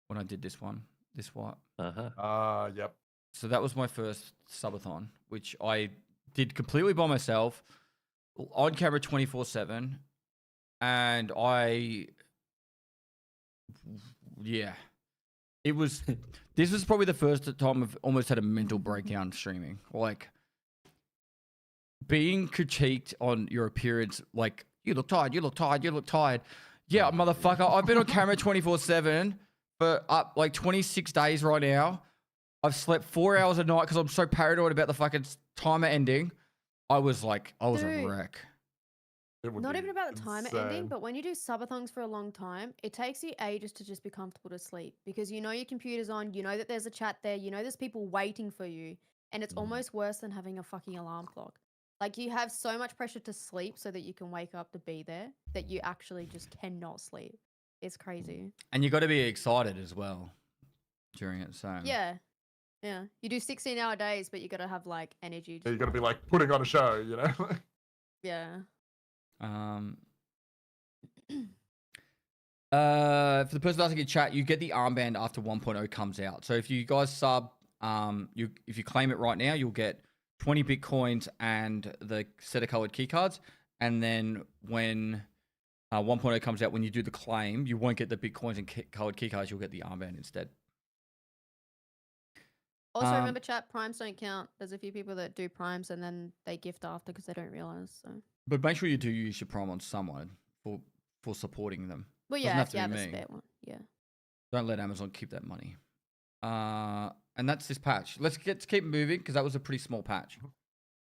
Speaker 1: when I did this one. This wipe.
Speaker 2: Yep.
Speaker 1: So that was my first subathon, which I did completely by myself, on camera 24/7, and it was. This was probably the first time I've almost had a mental breakdown streaming. Like being critiqued on your appearance, like you look tired, you look tired, you look tired. Yeah, motherfucker, I've been on camera 24/7 for like 26 days right now. I've slept 4 hours a night because I'm so paranoid about the fucking timer ending. I was a
Speaker 4: Dude.
Speaker 1: wreck.
Speaker 2: It would
Speaker 4: Not
Speaker 2: be
Speaker 4: even about the timer ending,
Speaker 2: insane.
Speaker 4: but when you do subathons for a long time, it takes you ages to just be comfortable to sleep because you know your computer's on, you know that there's a chat there, you know there's people waiting for you, and it's almost worse than having a fucking alarm clock. Like you have so much pressure to sleep so that you can wake up to be there that you actually just cannot sleep. It's crazy.
Speaker 1: And you got to be excited as well during it. So
Speaker 4: Yeah. Yeah. You do 16-hour days, but you got to have like energy.
Speaker 2: Yeah, you got to be like putting on a show, you know?
Speaker 4: Yeah.
Speaker 1: For the person asking in chat, you get the armband after 1.0 comes out. So if you guys sub, if you claim it right now, you'll get 20 Bitcoins and the set of colored keycards. And then when 1.0 comes out, when you do the claim, you won't get the Bitcoins and colored keycards. You'll get the armband instead.
Speaker 4: Also, remember, chat, primes don't count. There's a few people that do primes and then they gift after because they don't realize. So.
Speaker 1: But make sure you do use your prime on someone for supporting them.
Speaker 4: Well,
Speaker 1: Doesn't
Speaker 4: yeah,
Speaker 1: have
Speaker 4: if
Speaker 1: to
Speaker 4: you
Speaker 1: be
Speaker 4: have a
Speaker 1: me.
Speaker 4: spare one. Yeah.
Speaker 1: Don't let Amazon keep that money. And that's this patch. Let's keep moving because that was a pretty small patch.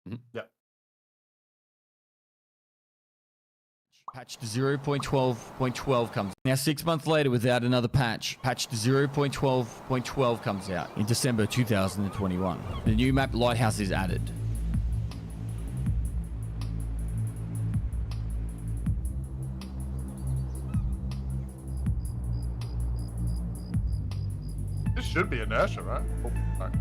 Speaker 2: Yep.
Speaker 1: Patch 0.12.12 comes. Now 6 months later, without another patch, patch 0.12.12 comes out in December 2021. The new map Lighthouse is added.
Speaker 2: This should be Inertia, right? Oh, sorry.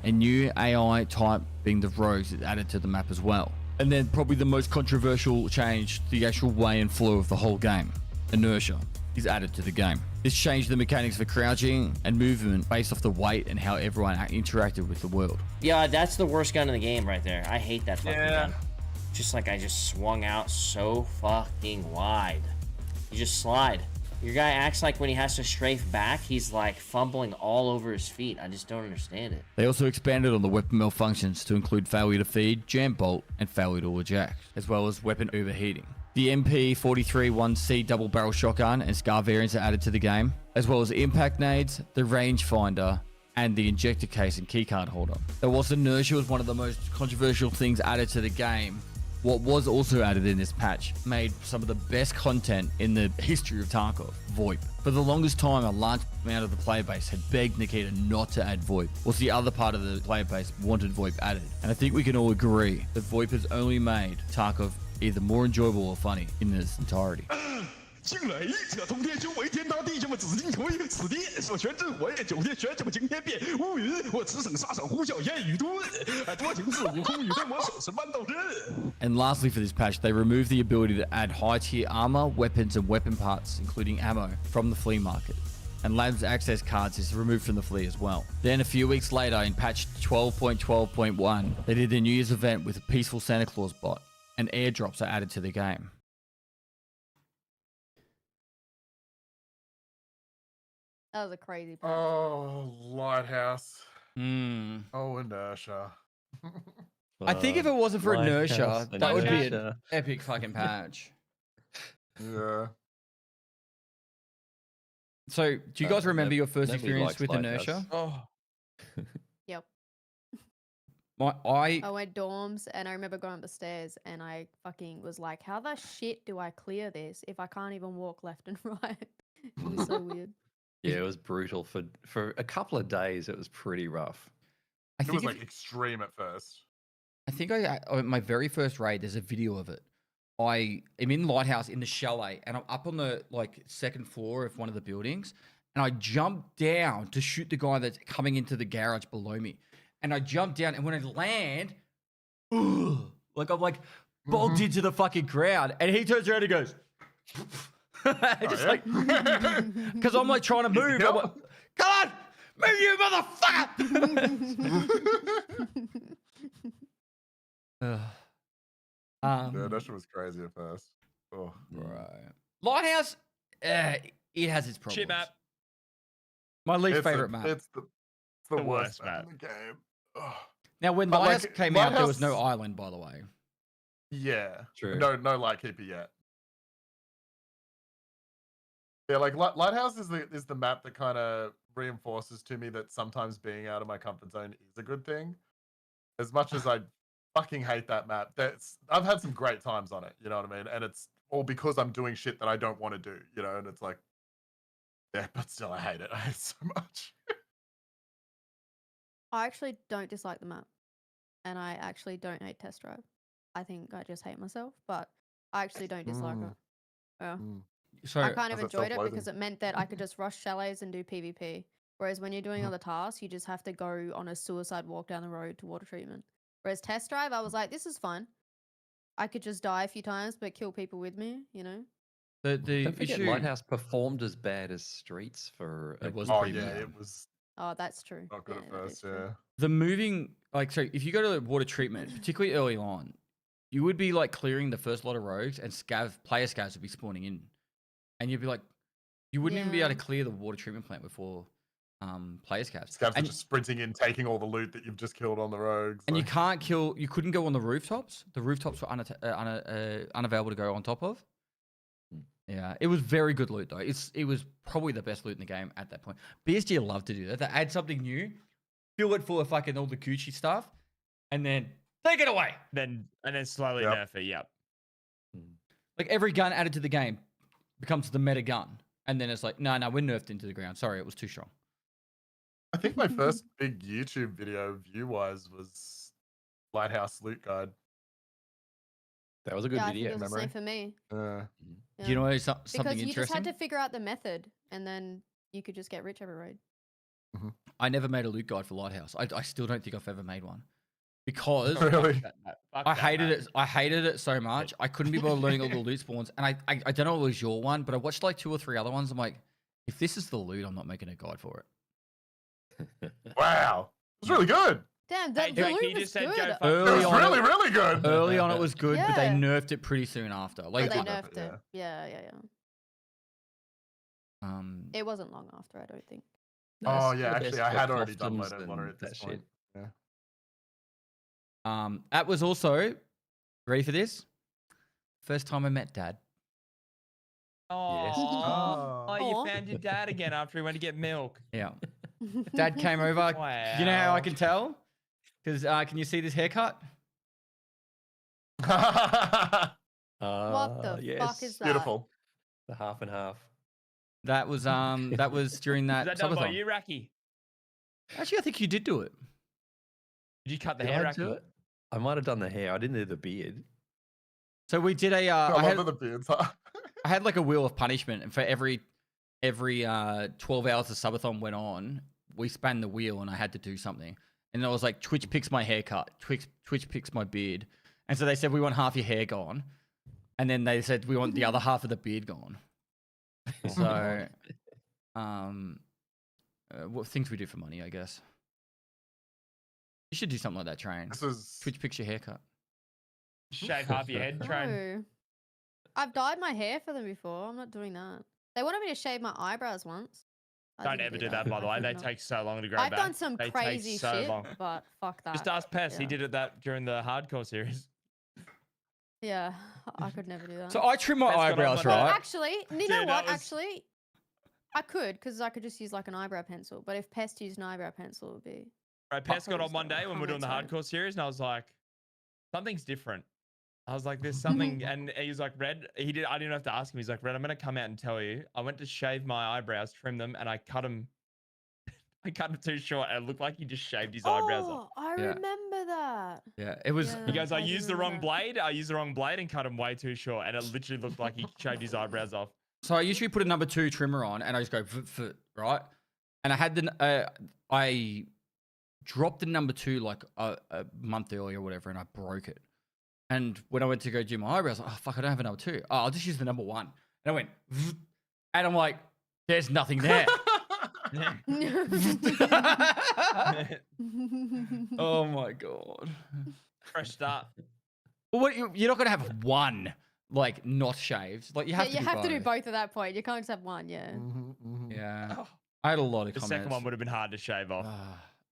Speaker 1: A new AI type, being the rogues, is added to the map as well. And then probably the most controversial change, the actual way and flow of the whole game, Inertia, is added to the game. This changed the mechanics for crouching and movement based off the weight and how everyone interacted with the world.
Speaker 10: Yeah, that's the worst gun in the game right there. I hate that fucking gun. Just like I just swung out so fucking wide. You just slide. Your guy acts like when he has to strafe back, he's like fumbling all over his feet. I just don't understand it.
Speaker 1: They also expanded on the weapon malfunctions to include failure to feed, jam bolt, and failure to eject, as well as weapon overheating. The MP-43-1C double barrel shotgun and SCAR variants are added to the game, as well as impact nades, the rangefinder, and the injector case and keycard holder. Though whilst Inertia was one of the most controversial things added to the game, what was also added in this patch made some of the best content in the history of Tarkov, VoIP. For the longest time, a large amount of the player base had begged Nikita not to add VoIP, whilst the other part of the player base wanted VoIP added. And I think we can all agree that VoIP has only made Tarkov either more enjoyable or funny in its entirety.
Speaker 11: 惊雷，这通天修为，天塌地陷我紫金锤，此地所悬之火，九天玄什么惊天变，乌云我此省杀手呼啸烟雨遁，多情自悟空与对魔手是豌豆刃。
Speaker 1: And lastly for this patch, they removed the ability to add high tier armor, weapons, and weapon parts, including ammo, from the flea market. And Labs access cards is removed from the flea as well. Then a few weeks later, in patch 12.12.1, they did a New Year's event with a peaceful Santa Claus bot, and airdrops are added to the game.
Speaker 4: That was a crazy patch.
Speaker 2: Oh, Lighthouse.
Speaker 1: Hmm.
Speaker 2: Oh, Inertia.
Speaker 1: I think if it wasn't for Inertia,
Speaker 3: Lighthouse,
Speaker 1: that would be an
Speaker 3: Inertia.
Speaker 1: epic fucking patch.
Speaker 2: Yeah.
Speaker 1: So, do you guys remember your first
Speaker 3: nobody
Speaker 1: experience
Speaker 3: likes
Speaker 1: with
Speaker 3: Lighthouse.
Speaker 1: Inertia?
Speaker 2: Oh.
Speaker 4: Yep.
Speaker 1: I
Speaker 4: I went dorms and I remember going up the stairs and I fucking was like, how the shit do I clear this if I can't even walk left and right? It was so weird.
Speaker 3: Yeah, it was brutal for a couple of days. It was pretty rough.
Speaker 2: It was like extreme at first.
Speaker 1: I think my very first raid, there's a video of it. I am in Lighthouse in the chalet and I'm up on the like second floor of one of the buildings and I jump down to shoot the guy that's coming into the garage below me. And I jump down and when I land, like I'm like bogged into the fucking crowd and he turns around and goes, just like, because I'm like trying to move. I'm like, come on, move you motherfucker!
Speaker 2: Yeah, that shit was crazy at first. Oh,
Speaker 1: right. Lighthouse, it has its problems.
Speaker 5: Shit map.
Speaker 1: My least favorite map.
Speaker 2: It's the
Speaker 5: worst
Speaker 2: worst
Speaker 5: map.
Speaker 2: in the game. Ugh.
Speaker 1: Now, when
Speaker 2: But,
Speaker 1: Lighthouse
Speaker 2: like,
Speaker 1: came out, there was no
Speaker 2: Lighthouse-
Speaker 1: island, by the way.
Speaker 2: Yeah.
Speaker 3: True.
Speaker 2: No Lightkeeper yet. Yeah, like Lighthouse is the map that kind of reinforces to me that sometimes being out of my comfort zone is a good thing. As much as I fucking hate that map, I've had some great times on it, you know what I mean? And it's all because I'm doing shit that I don't want to do, you know? And it's like, yeah, but still I hate it. I hate it so much.
Speaker 4: I actually don't dislike the map. And I actually don't hate Test Drive. I think I just hate myself, but I actually don't dislike it. Yeah.
Speaker 1: So
Speaker 4: I kind of
Speaker 2: How's that
Speaker 4: enjoyed it
Speaker 2: self-loathing?
Speaker 4: because it meant that I could just rush chalets and do PvP. Whereas when you're doing other tasks, you just have to go on a suicide walk down the road to water treatment. Whereas Test Drive, I was like, this is fun. I could just die a few times, but kill people with me, you know?
Speaker 1: the
Speaker 3: Don't forget,
Speaker 1: issue,
Speaker 3: Lighthouse performed as bad as Streets for.
Speaker 1: It was
Speaker 2: Oh
Speaker 1: pretty
Speaker 2: yeah,
Speaker 1: bad.
Speaker 2: it was
Speaker 4: Oh, that's true.
Speaker 2: not good
Speaker 4: Yeah,
Speaker 2: at
Speaker 4: that is
Speaker 2: first,
Speaker 4: true.
Speaker 2: yeah.
Speaker 1: the moving, like, so if you go to the water treatment, particularly early on, you would be like clearing the first lot of rogues and player scavs would be spawning in. And you'd be like, you wouldn't even be able to
Speaker 4: Yeah.
Speaker 1: clear the water treatment plant before player scavs.
Speaker 2: Scavs are
Speaker 1: And,
Speaker 2: just sprinting in, taking all the loot that you've just killed on the rogues.
Speaker 1: and you
Speaker 2: like-
Speaker 1: you couldn't go on the rooftops. The rooftops were unavailable to go on top of. Yeah, it was very good loot though. It was probably the best loot in the game at that point. BSG love to do that. They add something new, fill it full of fucking all the Gucci stuff, and then take it away.
Speaker 5: And then slowly
Speaker 2: Yep.
Speaker 5: nerf it. Yep.
Speaker 1: Like every gun added to the game becomes the meta gun, and then it's like, no, we're nerfed into the ground. Sorry, it was too strong.
Speaker 2: I think my first big YouTube video view-wise was Lighthouse Loot Guide.
Speaker 3: That was a good
Speaker 4: Yeah, I think
Speaker 3: video.
Speaker 4: it was the same
Speaker 2: memory.
Speaker 4: for me.
Speaker 2: Uh,
Speaker 4: Yeah.
Speaker 1: Do you know something
Speaker 4: because you just
Speaker 1: interesting?
Speaker 4: had to figure out the method, and then you could just get rich every raid.
Speaker 2: Mhm.
Speaker 1: I never made a loot guide for Lighthouse. I still don't think I've ever made one because
Speaker 2: Really?
Speaker 1: I hated it. I hated it so much. I couldn't be bothered learning all the loot spawns. And I don't know if it was your one, but I watched like 2 or 3 other ones. I'm like, if this is the loot, I'm not making a guide for it.
Speaker 2: Wow. It's really good.
Speaker 4: Damn,
Speaker 5: Hey,
Speaker 4: the
Speaker 5: Drake,
Speaker 4: loot
Speaker 5: you
Speaker 4: was
Speaker 5: just said
Speaker 4: good.
Speaker 5: go fuck
Speaker 2: It
Speaker 1: Early
Speaker 2: was
Speaker 1: on,
Speaker 2: really, really good.
Speaker 1: early on it was good, but they
Speaker 4: Yeah.
Speaker 1: nerfed it pretty soon after.
Speaker 4: Oh,
Speaker 1: Like,
Speaker 4: they
Speaker 2: Yeah.
Speaker 4: nerfed it. Yeah. It wasn't long after, I don't think.
Speaker 2: Oh,
Speaker 3: Nice.
Speaker 2: yeah.
Speaker 3: The
Speaker 2: Actually,
Speaker 3: best
Speaker 2: I had
Speaker 3: for
Speaker 2: already done
Speaker 3: customs
Speaker 2: loadout
Speaker 3: and
Speaker 2: lottery at
Speaker 3: that
Speaker 2: this
Speaker 3: shit.
Speaker 2: point. Yeah.
Speaker 1: that was also ready for this. First time I met Dad.
Speaker 5: Oh,
Speaker 2: Oh.
Speaker 5: you
Speaker 4: Aw.
Speaker 5: found your dad again after he went to get milk.
Speaker 1: Yeah, Dad came over. You know how I
Speaker 5: Wow.
Speaker 1: can tell? Because can you see this haircut?
Speaker 4: What the
Speaker 3: Ah, yes.
Speaker 4: fuck is that?
Speaker 2: Beautiful.
Speaker 3: The half and half.
Speaker 1: That was during
Speaker 5: Is
Speaker 1: that
Speaker 5: that done by
Speaker 1: subathon.
Speaker 5: you, Racky?
Speaker 1: Actually, I think you did do it.
Speaker 5: Did you cut the
Speaker 3: Did
Speaker 5: hair,
Speaker 3: I do
Speaker 5: Racky?
Speaker 3: it? I might have done the hair. I didn't do the beard.
Speaker 1: So we did a.
Speaker 2: I
Speaker 1: I
Speaker 2: love
Speaker 1: had
Speaker 2: that the beards are.
Speaker 1: I had like a wheel of punishment, and for every 12 hours the subathon went on, we spun the wheel, and I had to do something. And I was like, Twitch picks my haircut, Twitch picks my beard, and so they said we want half your hair gone, and then they said we want the other half of the beard gone. So, what things we do for money, I guess. You should do something like that, Train.
Speaker 2: This is
Speaker 1: Twitch picks your haircut.
Speaker 5: Shave half your head, Train.
Speaker 4: No. I've dyed my hair for them before. I'm not doing that. They wanted me to shave my eyebrows once. I
Speaker 5: Don't
Speaker 4: didn't
Speaker 5: ever do that, by the
Speaker 4: I
Speaker 5: way.
Speaker 4: could
Speaker 5: They
Speaker 4: not.
Speaker 5: take so long to grow
Speaker 4: I've
Speaker 5: back.
Speaker 4: done some
Speaker 5: They
Speaker 4: crazy
Speaker 5: take so
Speaker 4: shit,
Speaker 5: long.
Speaker 4: but fuck that.
Speaker 5: Just ask Pest. He
Speaker 4: Yeah.
Speaker 5: did that during the hardcore series.
Speaker 4: Yeah, I could never do that.
Speaker 1: So I trim my
Speaker 5: That's got on
Speaker 1: eyebrows,
Speaker 5: my-
Speaker 1: right?
Speaker 4: Actually, you
Speaker 5: Dude,
Speaker 4: know
Speaker 5: that
Speaker 4: what?
Speaker 5: was-
Speaker 4: Actually, I could, because I could just use like an eyebrow pencil. But if Pest used an eyebrow pencil, it would be.
Speaker 5: Right, Pest got
Speaker 4: probably
Speaker 5: on one
Speaker 4: still
Speaker 5: day when we we're doing the
Speaker 4: comments,
Speaker 5: hardcore series, and I was like, something's different. I was like, there's something, and he was like, Red. I didn't have to ask him. He's like, Red, I'm gonna come out and tell you. I went to shave my eyebrows, trim them, and I cut them. I cut them too short, and it looked like he just shaved his eyebrows off.
Speaker 4: Oh, I
Speaker 1: Yeah.
Speaker 4: remember that.
Speaker 1: Yeah, it was.
Speaker 4: Yeah.
Speaker 5: He goes, I
Speaker 4: I do
Speaker 5: used the
Speaker 4: remember
Speaker 5: wrong
Speaker 4: that.
Speaker 5: blade. I used the wrong blade and cut him way too short, and it literally looked like he shaved his eyebrows off.
Speaker 1: So I usually put a number 2 trimmer on, and I just go right, and I had the I dropped the number 2 like a month earlier or whatever, and I broke it. And when I went to go do my eyebrows, I was like, oh fuck, I don't have a number 2. Oh, I'll just use the number 1. And I went, and I'm like, there's nothing there. Oh my god.
Speaker 5: Fresh start.
Speaker 1: Well, what you're not gonna have one like not shaved. Like you have
Speaker 4: Yeah,
Speaker 1: to.
Speaker 4: you have to do both at that point. You can't just have one. Yeah.
Speaker 1: Yeah, I had a lot of
Speaker 5: The
Speaker 1: comments.
Speaker 5: second one would have been hard to shave off.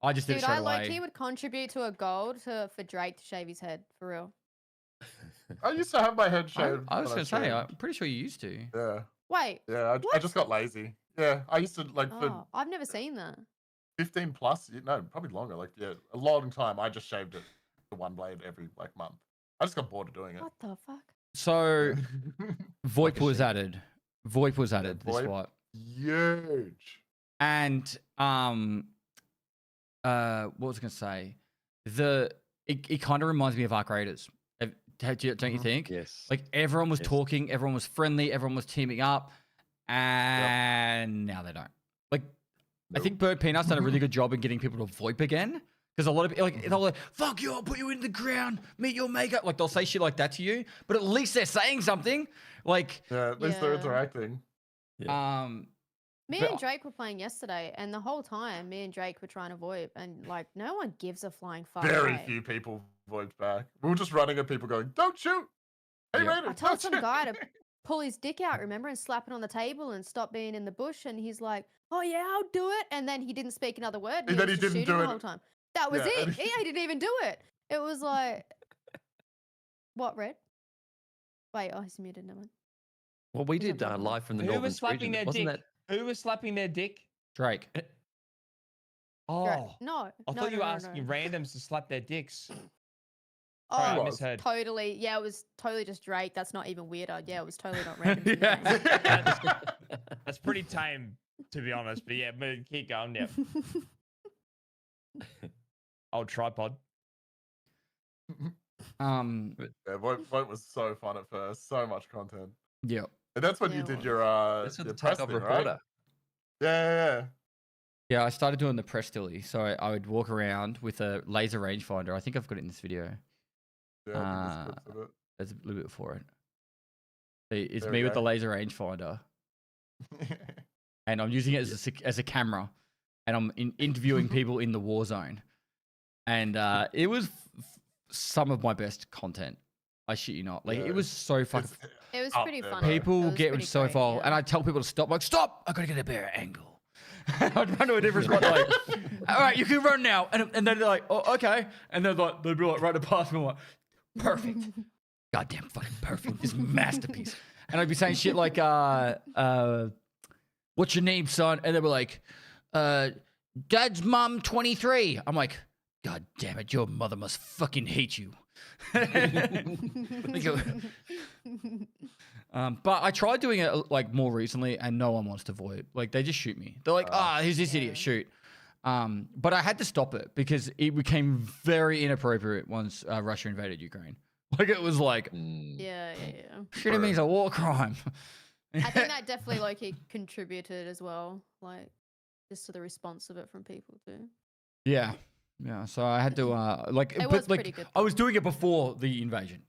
Speaker 1: I just did it
Speaker 4: Dude,
Speaker 1: straight
Speaker 4: I like
Speaker 1: away.
Speaker 4: he would contribute to a goal for Drake to shave his head for real.
Speaker 2: I used to have my head shaved.
Speaker 1: I was
Speaker 2: when
Speaker 1: gonna say,
Speaker 2: streamed.
Speaker 1: I'm pretty sure you used to.
Speaker 2: Yeah.
Speaker 4: Wait,
Speaker 2: Yeah, I
Speaker 4: What?
Speaker 2: just got lazy. Yeah, I used to like for
Speaker 4: oh, I've never seen that.
Speaker 2: 15 plus, no, probably longer. Like, yeah, a long time. I just shaved it to one blade every like month. I just got bored of doing it.
Speaker 4: What the fuck?
Speaker 1: So VoIP
Speaker 3: a
Speaker 1: was
Speaker 3: sheep.
Speaker 1: added. VoIP was added this
Speaker 2: VoIP.
Speaker 1: wipe.
Speaker 2: Huge.
Speaker 1: And what was I gonna say? It kind of reminds me of Arc Raiders. Don't you think?
Speaker 3: Yes.
Speaker 1: Like everyone was
Speaker 3: Yes.
Speaker 1: talking, everyone was friendly, everyone was teaming up, and now they don't. Like I think Bird Peanut's done a really good job in getting people to VoIP again. Because a lot of people, like, they'll like, fuck you, I'll put you in the ground, meet your makeup. Like, they'll say shit like that to you, but at least they're saying something. Like,
Speaker 2: Yeah, at least they're
Speaker 4: Yeah.
Speaker 2: interacting.
Speaker 4: Me
Speaker 1: But-
Speaker 4: and Drake were playing yesterday, and the whole time, me and Drake were trying to VoIP, and like, no one gives a flying fuck.
Speaker 2: Very
Speaker 4: right?
Speaker 2: few people voiced back. We were just running at people going, don't shoot. Hey,
Speaker 1: Yeah.
Speaker 2: Raider,
Speaker 4: I told
Speaker 2: don't
Speaker 4: some
Speaker 2: shoot."
Speaker 4: guy to pull his dick out, remember, and slap it on the table and stop being in the bush, and he's like, oh yeah, I'll do it, and then he didn't speak another word.
Speaker 2: And then
Speaker 4: was
Speaker 2: he
Speaker 4: just
Speaker 2: didn't
Speaker 4: shooting
Speaker 2: do
Speaker 4: the
Speaker 2: it.
Speaker 4: whole time. That was
Speaker 2: Yeah,
Speaker 4: it.
Speaker 2: and
Speaker 4: He didn't even do it. It was like, what, Red? Wait, oh, he's muted. Never mind.
Speaker 3: Well, we
Speaker 4: Is that
Speaker 3: did
Speaker 4: problem?
Speaker 3: live from the
Speaker 5: Who
Speaker 3: Northern
Speaker 5: was slapping
Speaker 3: region.
Speaker 5: their
Speaker 3: Wasn't
Speaker 5: dick? Who was slapping their dick?
Speaker 1: Drake.
Speaker 5: Oh,
Speaker 4: No.
Speaker 5: I
Speaker 4: no,
Speaker 5: thought you
Speaker 4: no,
Speaker 5: were
Speaker 4: no,
Speaker 5: asking
Speaker 4: no.
Speaker 5: randoms to slap their dicks.
Speaker 4: Oh,
Speaker 5: Sorry, I
Speaker 2: was.
Speaker 5: misheard.
Speaker 4: totally. Yeah, it was totally just Drake. That's not even weirder. Yeah, it was totally not random.
Speaker 1: Yeah.
Speaker 5: That's pretty tame, to be honest. But yeah, but keep going. Yeah, old tripod.
Speaker 2: Yeah, Vote was so fun at first. So much content.
Speaker 1: Yeah.
Speaker 2: And that's when
Speaker 4: Yeah,
Speaker 2: you
Speaker 4: it
Speaker 2: did
Speaker 4: was.
Speaker 2: your
Speaker 3: That's what
Speaker 2: your
Speaker 3: the Tarkov
Speaker 2: Pestily, right?
Speaker 3: reporter.
Speaker 2: Yeah.
Speaker 1: Yeah, I started doing the Pestily. So I would walk around with a laser rangefinder. I think I've got it in this video.
Speaker 2: Yeah, I think there's clips of it.
Speaker 1: There's a little bit for it. It's
Speaker 2: There
Speaker 1: me
Speaker 2: we
Speaker 1: with the
Speaker 2: go.
Speaker 1: laser rangefinder, and I'm using it as a camera, and I'm interviewing people in the war zone, and it was some of my best content. I shit you not. Like it was so fucking.
Speaker 4: It was
Speaker 2: Up
Speaker 4: pretty
Speaker 2: there,
Speaker 4: fun.
Speaker 2: bro.
Speaker 1: People get
Speaker 4: pretty
Speaker 1: so
Speaker 4: great,
Speaker 1: far,
Speaker 4: yeah.
Speaker 1: and I tell people to stop. Like, stop! I gotta get a better angle. I'd run to a different spot. Like, all right, you can run now. And then they're like, oh, okay. And they'd be like, right past me. I'm like, perfect. Goddamn fucking perfect. This masterpiece. And I'd be saying shit like, what's your name, son? And they'd be like, Dad's mom 23. I'm like, God damn it, your mother must fucking hate you. But I tried doing it like more recently, and no one wants to VoIP. Like they just shoot me. They're like, who's this idiot? Shoot. But I had to stop it because it became very inappropriate once Russia invaded Ukraine. Like it was like,
Speaker 4: Yeah.
Speaker 1: shooting me is a war crime.
Speaker 4: I think that definitely like it contributed as well, like just to the response of it from people too.
Speaker 1: Yeah. So I had to like,
Speaker 4: It
Speaker 1: but
Speaker 4: was
Speaker 1: like
Speaker 4: pretty good,
Speaker 1: I was doing it before the invasion,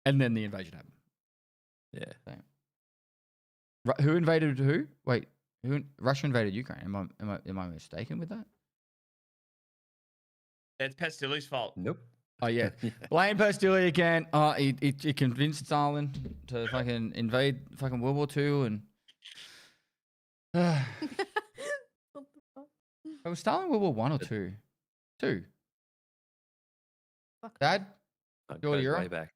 Speaker 1: and then the invasion happened.
Speaker 3: Yeah.
Speaker 1: Who invaded who? Wait, Russia invaded Ukraine? Am I mistaken with that?
Speaker 5: It's Pestily's fault.
Speaker 3: Nope.
Speaker 1: Oh yeah, blame Pestily again. He convinced Stalin to fucking invade fucking World War II, and was Stalin World War One or two? Two.
Speaker 4: Fuck.
Speaker 1: Dad,
Speaker 3: It
Speaker 1: Your
Speaker 3: goes
Speaker 1: era?
Speaker 3: way back.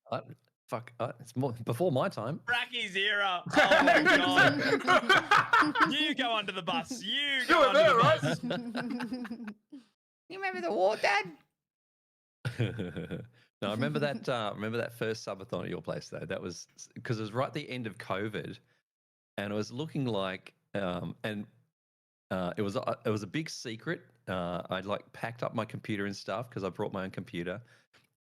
Speaker 3: It's more before my time.
Speaker 5: Bracky's era. Oh my god. You go under the bus. You go under the bus.
Speaker 1: you remember the war, Dad?
Speaker 3: No, I remember that. Remember that first subathon at your place though. That was because it was right at the end of COVID, and it was looking like, it was a big secret. I'd like packed up my computer and stuff because I brought my own computer,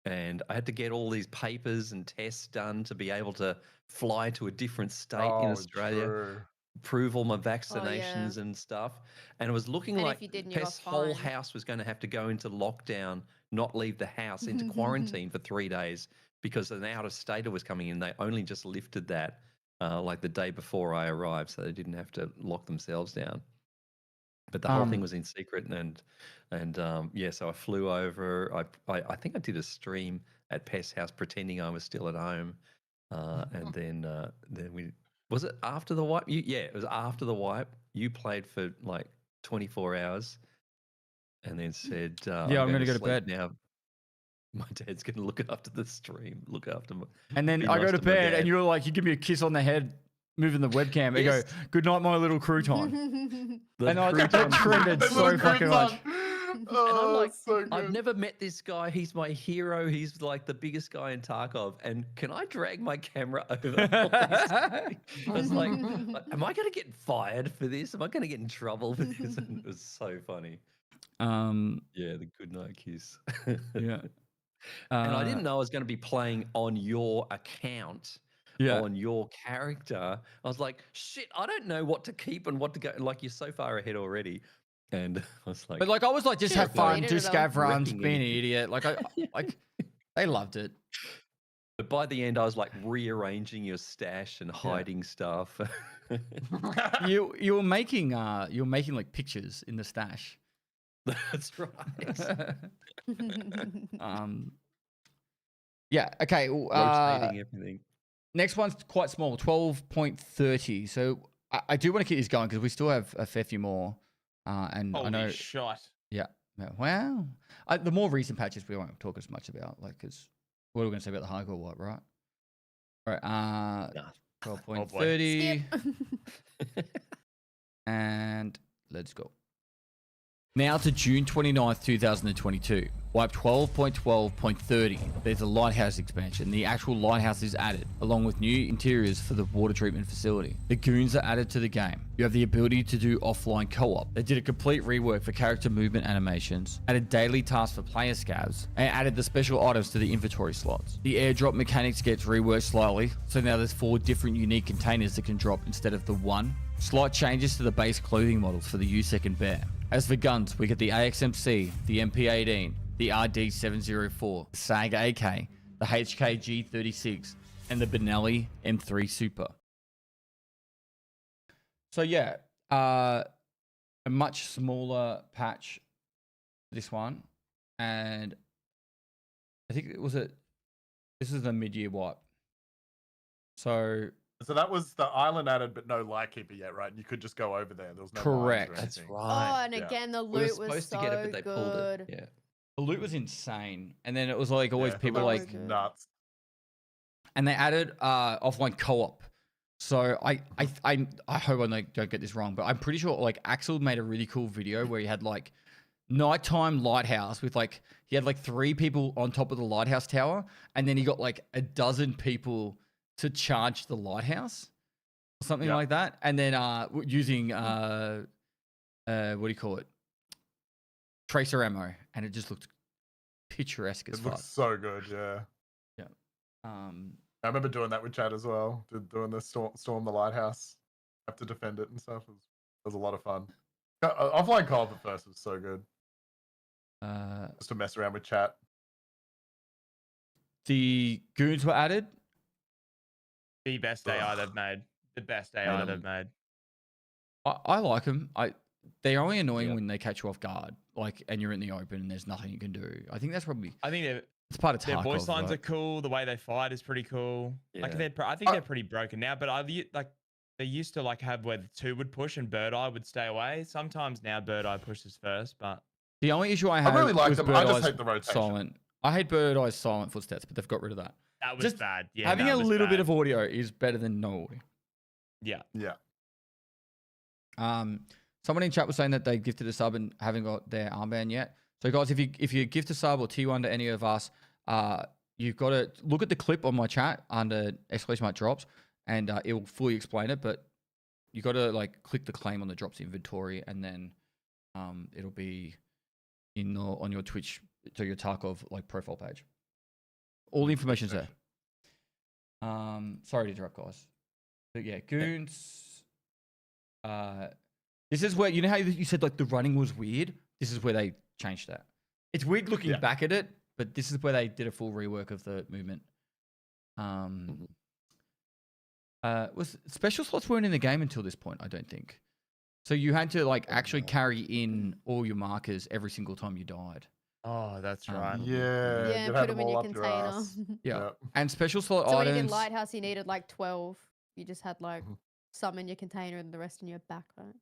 Speaker 3: and I had to get all these papers and tests done to be able to fly to a different state in Australia.
Speaker 2: True.
Speaker 3: Prove all my vaccinations and stuff, and it was looking
Speaker 4: And if
Speaker 3: like
Speaker 4: you didn't, you got
Speaker 3: Pest's whole
Speaker 4: fined.
Speaker 3: house was going to have to go into lockdown, not leave the house, into quarantine for 3 days because an out-of-stater was coming in. They only just lifted that like the day before I arrived, so they didn't have to lock themselves down. But the whole thing was in secret, and yeah, so I flew over. I think I did a stream at Pest's house pretending I was still at home, and then we. Was it after the wipe? Yeah, it was after the wipe. You played for like 24 hours and then said,
Speaker 1: I'm going to go to
Speaker 3: sleep
Speaker 1: bed.
Speaker 3: now. My dad's going to look after the stream, look after my...
Speaker 1: And then
Speaker 3: be
Speaker 1: I go
Speaker 3: nice
Speaker 1: to
Speaker 3: my
Speaker 1: bed,
Speaker 3: dad.
Speaker 1: and you're like, you give me a kiss on the head, moving the webcam, and
Speaker 3: Yes.
Speaker 1: go, good night, my little crouton.
Speaker 3: The
Speaker 1: And I
Speaker 3: crouton.
Speaker 1: trended so
Speaker 2: Little
Speaker 1: fucking much.
Speaker 2: crouton.
Speaker 3: And I'm
Speaker 2: Oh,
Speaker 3: like,
Speaker 2: so good.
Speaker 3: I've never met this guy. He's my hero. He's like the biggest guy in Tarkov. And can I drag my camera over? I was like, am I going to get fired for this? Am I going to get in trouble for this? And it was so funny. Yeah, the goodnight kiss.
Speaker 1: Yeah.
Speaker 3: And I didn't know I was going to be playing on your account.
Speaker 1: Yeah.
Speaker 3: On your character. I was like, shit, I don't know what to keep and what to go. Like, you're so far ahead already. And I was like,
Speaker 1: But like, I was like, just
Speaker 4: Should've
Speaker 1: have fun,
Speaker 4: deleted
Speaker 1: do
Speaker 4: it all.
Speaker 1: scav runs,
Speaker 3: Wrecking
Speaker 1: be an
Speaker 3: anything.
Speaker 1: idiot. Like, they loved it.
Speaker 3: but by the end, I was like rearranging your stash and hiding stuff.
Speaker 1: You were making like pictures in the stash.
Speaker 3: That's right.
Speaker 1: Yeah. Okay.
Speaker 3: Rotating everything.
Speaker 1: Next one's quite small, 12.30. So I do want to keep this going because we still have a fair few more. And I know.
Speaker 5: Holy shot.
Speaker 1: Yeah. Wow. The more recent patches we won't talk as much about, like, because what are we going to say about the hardcore wipe, right? All right.
Speaker 3: Nah.
Speaker 1: 12.30. And let's go. Now to June 29th, 2022. Wipe 12.12.30. There's a lighthouse expansion. The actual lighthouse is added, along with new interiors for the water treatment facility. The goons are added to the game. You have the ability to do offline co-op. They did a complete rework for character movement animations, added daily tasks for player scavs, and added the special items to the inventory slots. The airdrop mechanics gets reworked slightly, so now there's 4 different unique containers that can drop instead of the one. Slight changes to the base clothing models for the USEC and Bear. As for guns, we get the AXMC, the MP18, the RD704, the SAG AK, the HK G36, and the Benelli M3 Super. So yeah, a much smaller patch, this one, and I think it was this is the mid-year wipe. So
Speaker 2: that was the island added, but no light keeper yet, right? You could just go over there. There was no
Speaker 1: correct.
Speaker 2: lines or
Speaker 3: That's
Speaker 2: anything.
Speaker 3: right.
Speaker 4: Oh, and again, the
Speaker 3: We were
Speaker 4: loot was
Speaker 3: supposed
Speaker 4: so
Speaker 3: to get it, but they pulled
Speaker 4: good.
Speaker 3: it. Yeah.
Speaker 1: the loot was insane, and then it was like always
Speaker 2: Yeah,
Speaker 1: people
Speaker 2: that was
Speaker 1: like,
Speaker 2: nuts.
Speaker 1: and they added offline co-op. So I hope I don't get this wrong, but I'm pretty sure like Axel made a really cool video where he had like nighttime lighthouse with like he had like 3 people on top of the lighthouse tower, and then he got like a dozen people to charge the lighthouse or something like that, and then using what do you call it, tracer ammo, and it just looked picturesque as
Speaker 2: It
Speaker 1: fuck.
Speaker 2: looks so good, yeah.
Speaker 1: I
Speaker 2: remember doing that with Chad as well. Doing the storm the lighthouse, have to defend it and stuff. It was a lot of fun. Offline co-op at first was so good. Just to mess around with chat.
Speaker 1: The goons were added.
Speaker 5: The best AI they've made. The best AI they've made.
Speaker 1: I like them. They're only annoying when they catch you off guard, like, and you're in the open and there's nothing you can do. I think that's probably.
Speaker 5: I think
Speaker 1: it's part of
Speaker 5: their
Speaker 1: Tarkov,
Speaker 5: voice lines
Speaker 1: right?
Speaker 5: are cool. The way they fight is pretty cool. Like
Speaker 3: Yeah.
Speaker 5: I think they're pretty broken now. But they used to like have where the 2 would push and Bird Eye would stay away. Sometimes now Bird Eye pushes first, but
Speaker 1: The only issue I have
Speaker 2: really like
Speaker 1: was
Speaker 2: them.
Speaker 1: Bird
Speaker 2: I just
Speaker 1: Eye's
Speaker 2: hate the rotation.
Speaker 1: silent. I hate Bird Eye's silent footsteps, but they've got rid of that.
Speaker 5: that was
Speaker 1: Just
Speaker 5: bad. Yeah,
Speaker 1: having
Speaker 5: that
Speaker 1: a
Speaker 5: was
Speaker 1: little bit
Speaker 5: bad.
Speaker 1: of audio is better than no audio.
Speaker 5: Yeah.
Speaker 1: Someone in chat was saying that they gifted a sub and haven't got their armband yet. So guys, if you gift a sub or T1 to any of us, you've got to look at the clip on my chat under !drops, and it will fully explain it. But you got to like click the claim on the drops inventory, and then it'll be on your Twitch to your Tarkov like profile page. All the information's there. Sorry to interrupt, guys. But yeah, goons. This is where, you know how you said like the running was weird? This is where they changed that. It's weird looking back at it, but this is where they did a full rework of the movement. Was special slots weren't in the game until this point, I don't think. So you had to like actually carry in all your markers every single time you died.
Speaker 5: Oh, that's right.
Speaker 2: Yeah.
Speaker 4: Yeah,
Speaker 2: you'd
Speaker 4: put
Speaker 2: have
Speaker 4: them in
Speaker 2: all
Speaker 4: your
Speaker 2: up
Speaker 4: container.
Speaker 2: ass.
Speaker 1: Yeah. And special slot
Speaker 4: So when you
Speaker 1: items.
Speaker 4: did Lighthouse, you needed like 12. You just had like some in your container and the rest in your backpack.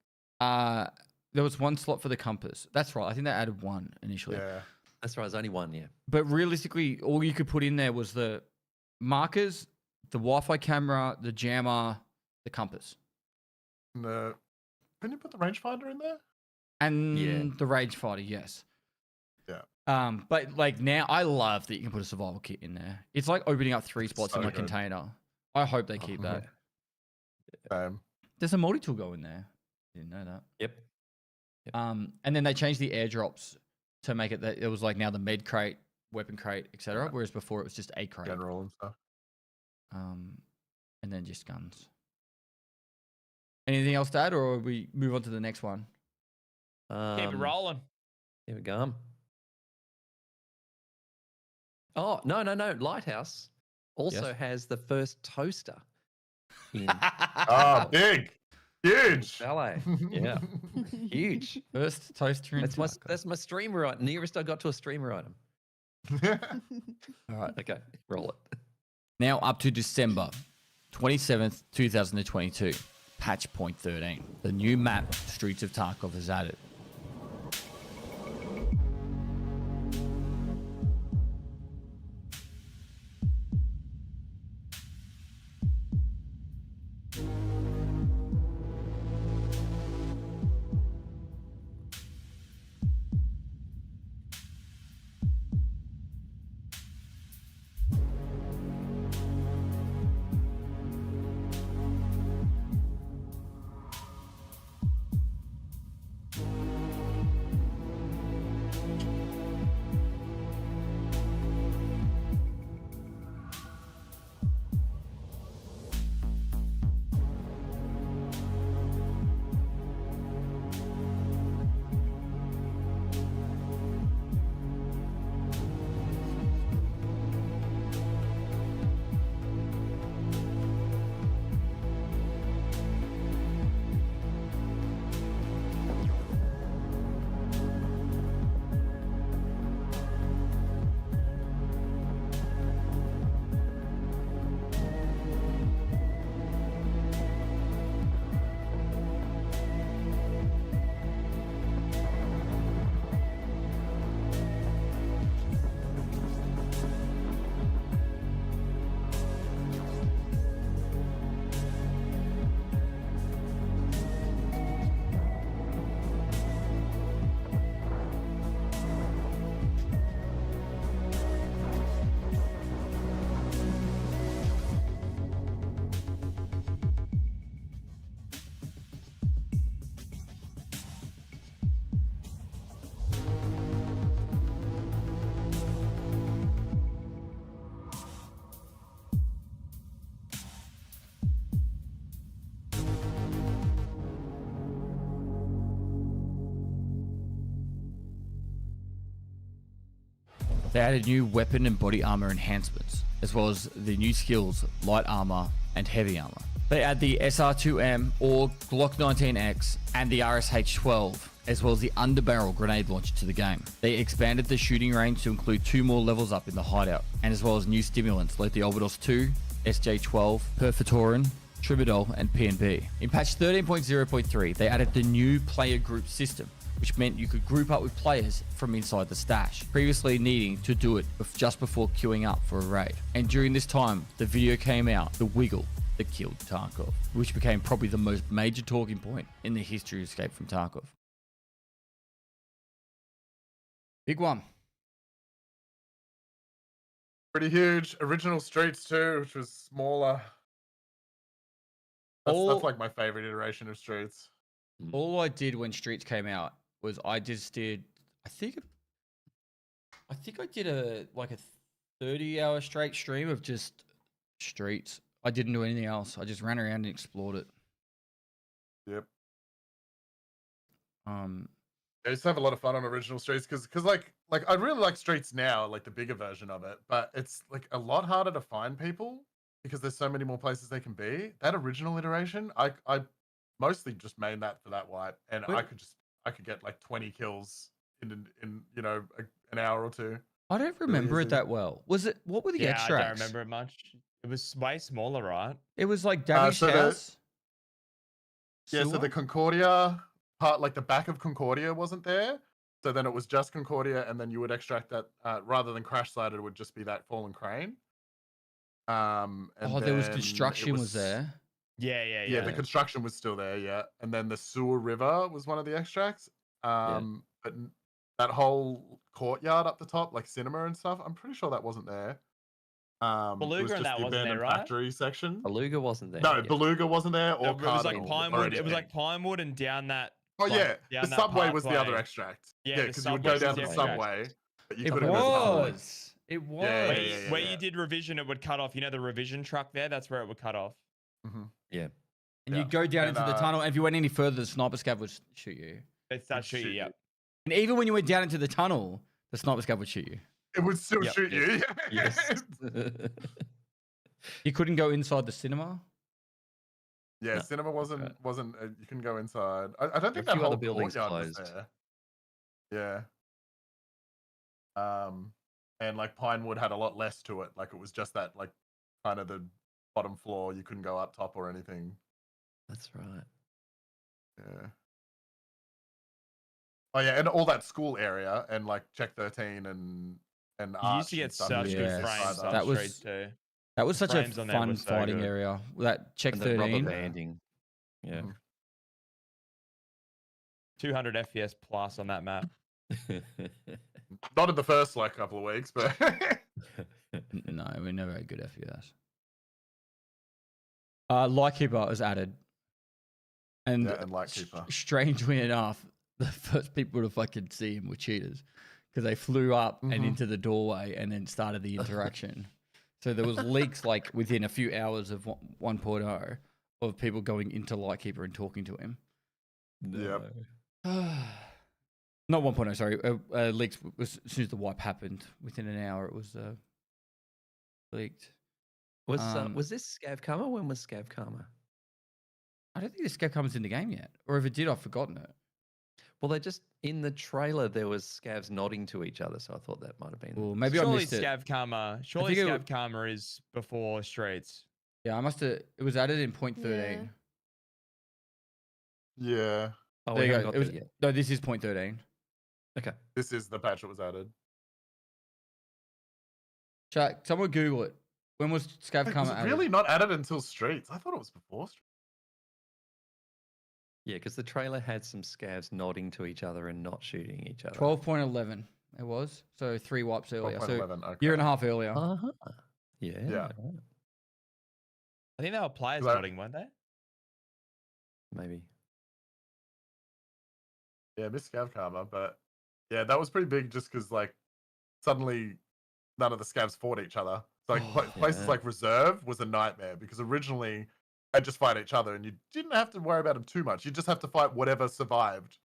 Speaker 1: There was 1 slot for the compass. That's right. I think they added 1 initially.
Speaker 2: Yeah.
Speaker 3: That's right. There's only 1, yeah.
Speaker 1: But realistically, all you could put in there was the markers, the Wi-Fi camera, the jammer, the compass.
Speaker 2: No. Can you put the rangefinder in there?
Speaker 1: And
Speaker 3: Yeah.
Speaker 1: the rangefinder, yes.
Speaker 2: Yeah.
Speaker 1: But like now, I love that you can put a survival kit in there. It's like opening up 3 spots in
Speaker 2: so
Speaker 1: my
Speaker 2: good.
Speaker 1: container. I hope they keep that. There's a multi-tool go in there. Didn't know that.
Speaker 3: Yep.
Speaker 1: And then they changed the airdrops to make it that it was like now the med crate, weapon crate, etc. Whereas before it was just a crate.
Speaker 2: General and stuff.
Speaker 1: And then just guns. Anything else to add, or we move on to the next one?
Speaker 5: Keep it rolling.
Speaker 3: Here we go. Oh, no. Lighthouse also has the first toaster in
Speaker 2: Big. Huge.
Speaker 3: ballet. Yeah. Huge.
Speaker 1: First toaster in
Speaker 3: That's my streamer item. Nearest I got to a streamer item.
Speaker 1: All right.
Speaker 3: Okay, roll it.
Speaker 1: Now up to December 27th, 2022. Patch point 13. The new map, Streets of Tarkov, is added. They added new weapon and body armor enhancements, as well as the new skills, light armor and heavy armor. They add the SR2M or Glock 19X and the RSH-12, as well as the underbarrel grenade launcher to the game. They expanded the shooting range to include 2 more levels up in the hideout, and as well as new stimulants like the Obidos 2, SJ-12, Perfotorin, Tribidol, and PNB. In patch 13.0.3, they added the new player group system, which meant you could group up with players from inside the stash, previously needing to do it just before queuing up for a raid. And during this time, the video came out, The Wiggle That Killed Tarkov, which became probably the most major talking point in the history of Escape from Tarkov. Big one.
Speaker 2: Pretty huge. Original Streets too, which was smaller. That's like my favorite iteration of Streets.
Speaker 1: All I did when Streets came out was I just did, I think I did a 30-hour straight stream of just Streets. I didn't do anything else. I just ran around and explored it.
Speaker 2: Yep. I used to have a lot of fun on Original Streets because like I really like Streets now, like the bigger version of it, but it's like a lot harder to find people because there's so many more places they can be. That original iteration, I mostly just made that for that wipe, and I could get like 20 kills in an hour or two.
Speaker 1: I don't remember it that well. Was it? What were the extracts?
Speaker 5: I don't remember it much. It was way smaller, right?
Speaker 1: It was like Dammy's house.
Speaker 2: So the Concordia part, like the back of Concordia, wasn't there. So then it was just Concordia, and then you would extract that rather than crash site, it would just be that fallen crane. And
Speaker 1: there was construction was there.
Speaker 5: Yeah.
Speaker 2: The construction was still there, yeah. And then the Sewer River was one of the extracts. But that whole courtyard up the top, like cinema and stuff, I'm pretty sure that wasn't there.
Speaker 5: Beluga and that wasn't there, right?
Speaker 2: Factory section.
Speaker 3: Beluga wasn't there.
Speaker 2: No, Beluga wasn't there. Or
Speaker 5: it was like Pinewood. It was like Pinewood and down that.
Speaker 2: Oh yeah, the subway was the other extract. Yeah, because you would go down the subway. But you couldn't go to the subway.
Speaker 1: It was.
Speaker 5: Where you did revision, it would cut off. You know the revision truck there? That's where it would cut off.
Speaker 3: Mm-hmm. Yeah.
Speaker 1: And you go down into the tunnel, and if you went any further, the sniper scav would shoot you.
Speaker 5: They'd start shooting you,
Speaker 1: And even when you went down into the tunnel, the sniper scav would shoot you.
Speaker 2: It would still shoot you.
Speaker 3: Yes.
Speaker 1: You couldn't go inside the cinema.
Speaker 2: Yeah, cinema wasn't. You couldn't go inside. I don't think that whole courtyard was there. Yeah. And like Pinewood had a lot less to it. Like it was just that like kind of the bottom floor. You couldn't go up top or anything.
Speaker 3: That's right.
Speaker 2: Yeah. Oh yeah, and all that school area and like Check 13 and
Speaker 5: you used to get such good frames on Streets too.
Speaker 1: That was such a fun fighting area. That Check 13.
Speaker 3: Rubber banding. Yeah.
Speaker 5: 200 FPS plus on that map.
Speaker 2: Not in the first couple of weeks, but
Speaker 1: no, we never had good FPS. Lightkeeper was added, and
Speaker 2: Lightkeeper.
Speaker 1: Strangely enough, the first people to fucking see him were cheaters because they flew up and into the doorway and then started the interaction. So there was leaks like within a few hours of 1.0 of people going into Lightkeeper and talking to him.
Speaker 2: Yep.
Speaker 1: Not 1.0, sorry. Leaks was as soon as the wipe happened. Within an hour, it was leaked.
Speaker 3: Was this Scav Karma? When was Scav Karma?
Speaker 1: I don't think the Scav Karma's in the game yet. Or if it did, I've forgotten it.
Speaker 3: Well, they just in the trailer there was scavs nodding to each other, so I thought that might have been.
Speaker 1: Well, maybe
Speaker 5: surely
Speaker 1: I missed it.
Speaker 5: Scav Karma. Surely Scav Karma is before Streets.
Speaker 1: Yeah, I must have. It was added in 0.13.
Speaker 2: Yeah.
Speaker 3: Oh,
Speaker 1: there you go. It was, no, this is 0.13.
Speaker 3: Okay.
Speaker 2: This is the patch that was added.
Speaker 1: Chat, someone Google it. When was Scav Karma added?
Speaker 2: Really not added until Streets. I thought it was before Streets.
Speaker 3: Yeah, because the trailer had some scavs nodding to each other and not shooting each other.
Speaker 1: 12.11 it was. So 3 wipes earlier. So
Speaker 2: okay.
Speaker 1: year and a half earlier.
Speaker 3: Yeah.
Speaker 5: I think they were players nodding, weren't they?
Speaker 3: Maybe.
Speaker 2: Yeah, Miss Scav Karma, but yeah, that was pretty big just because like suddenly none of the scavs fought each other. So like places like Reserve was a nightmare because originally they'd just fight each other and you didn't have to worry about them too much. You just have to fight whatever survived.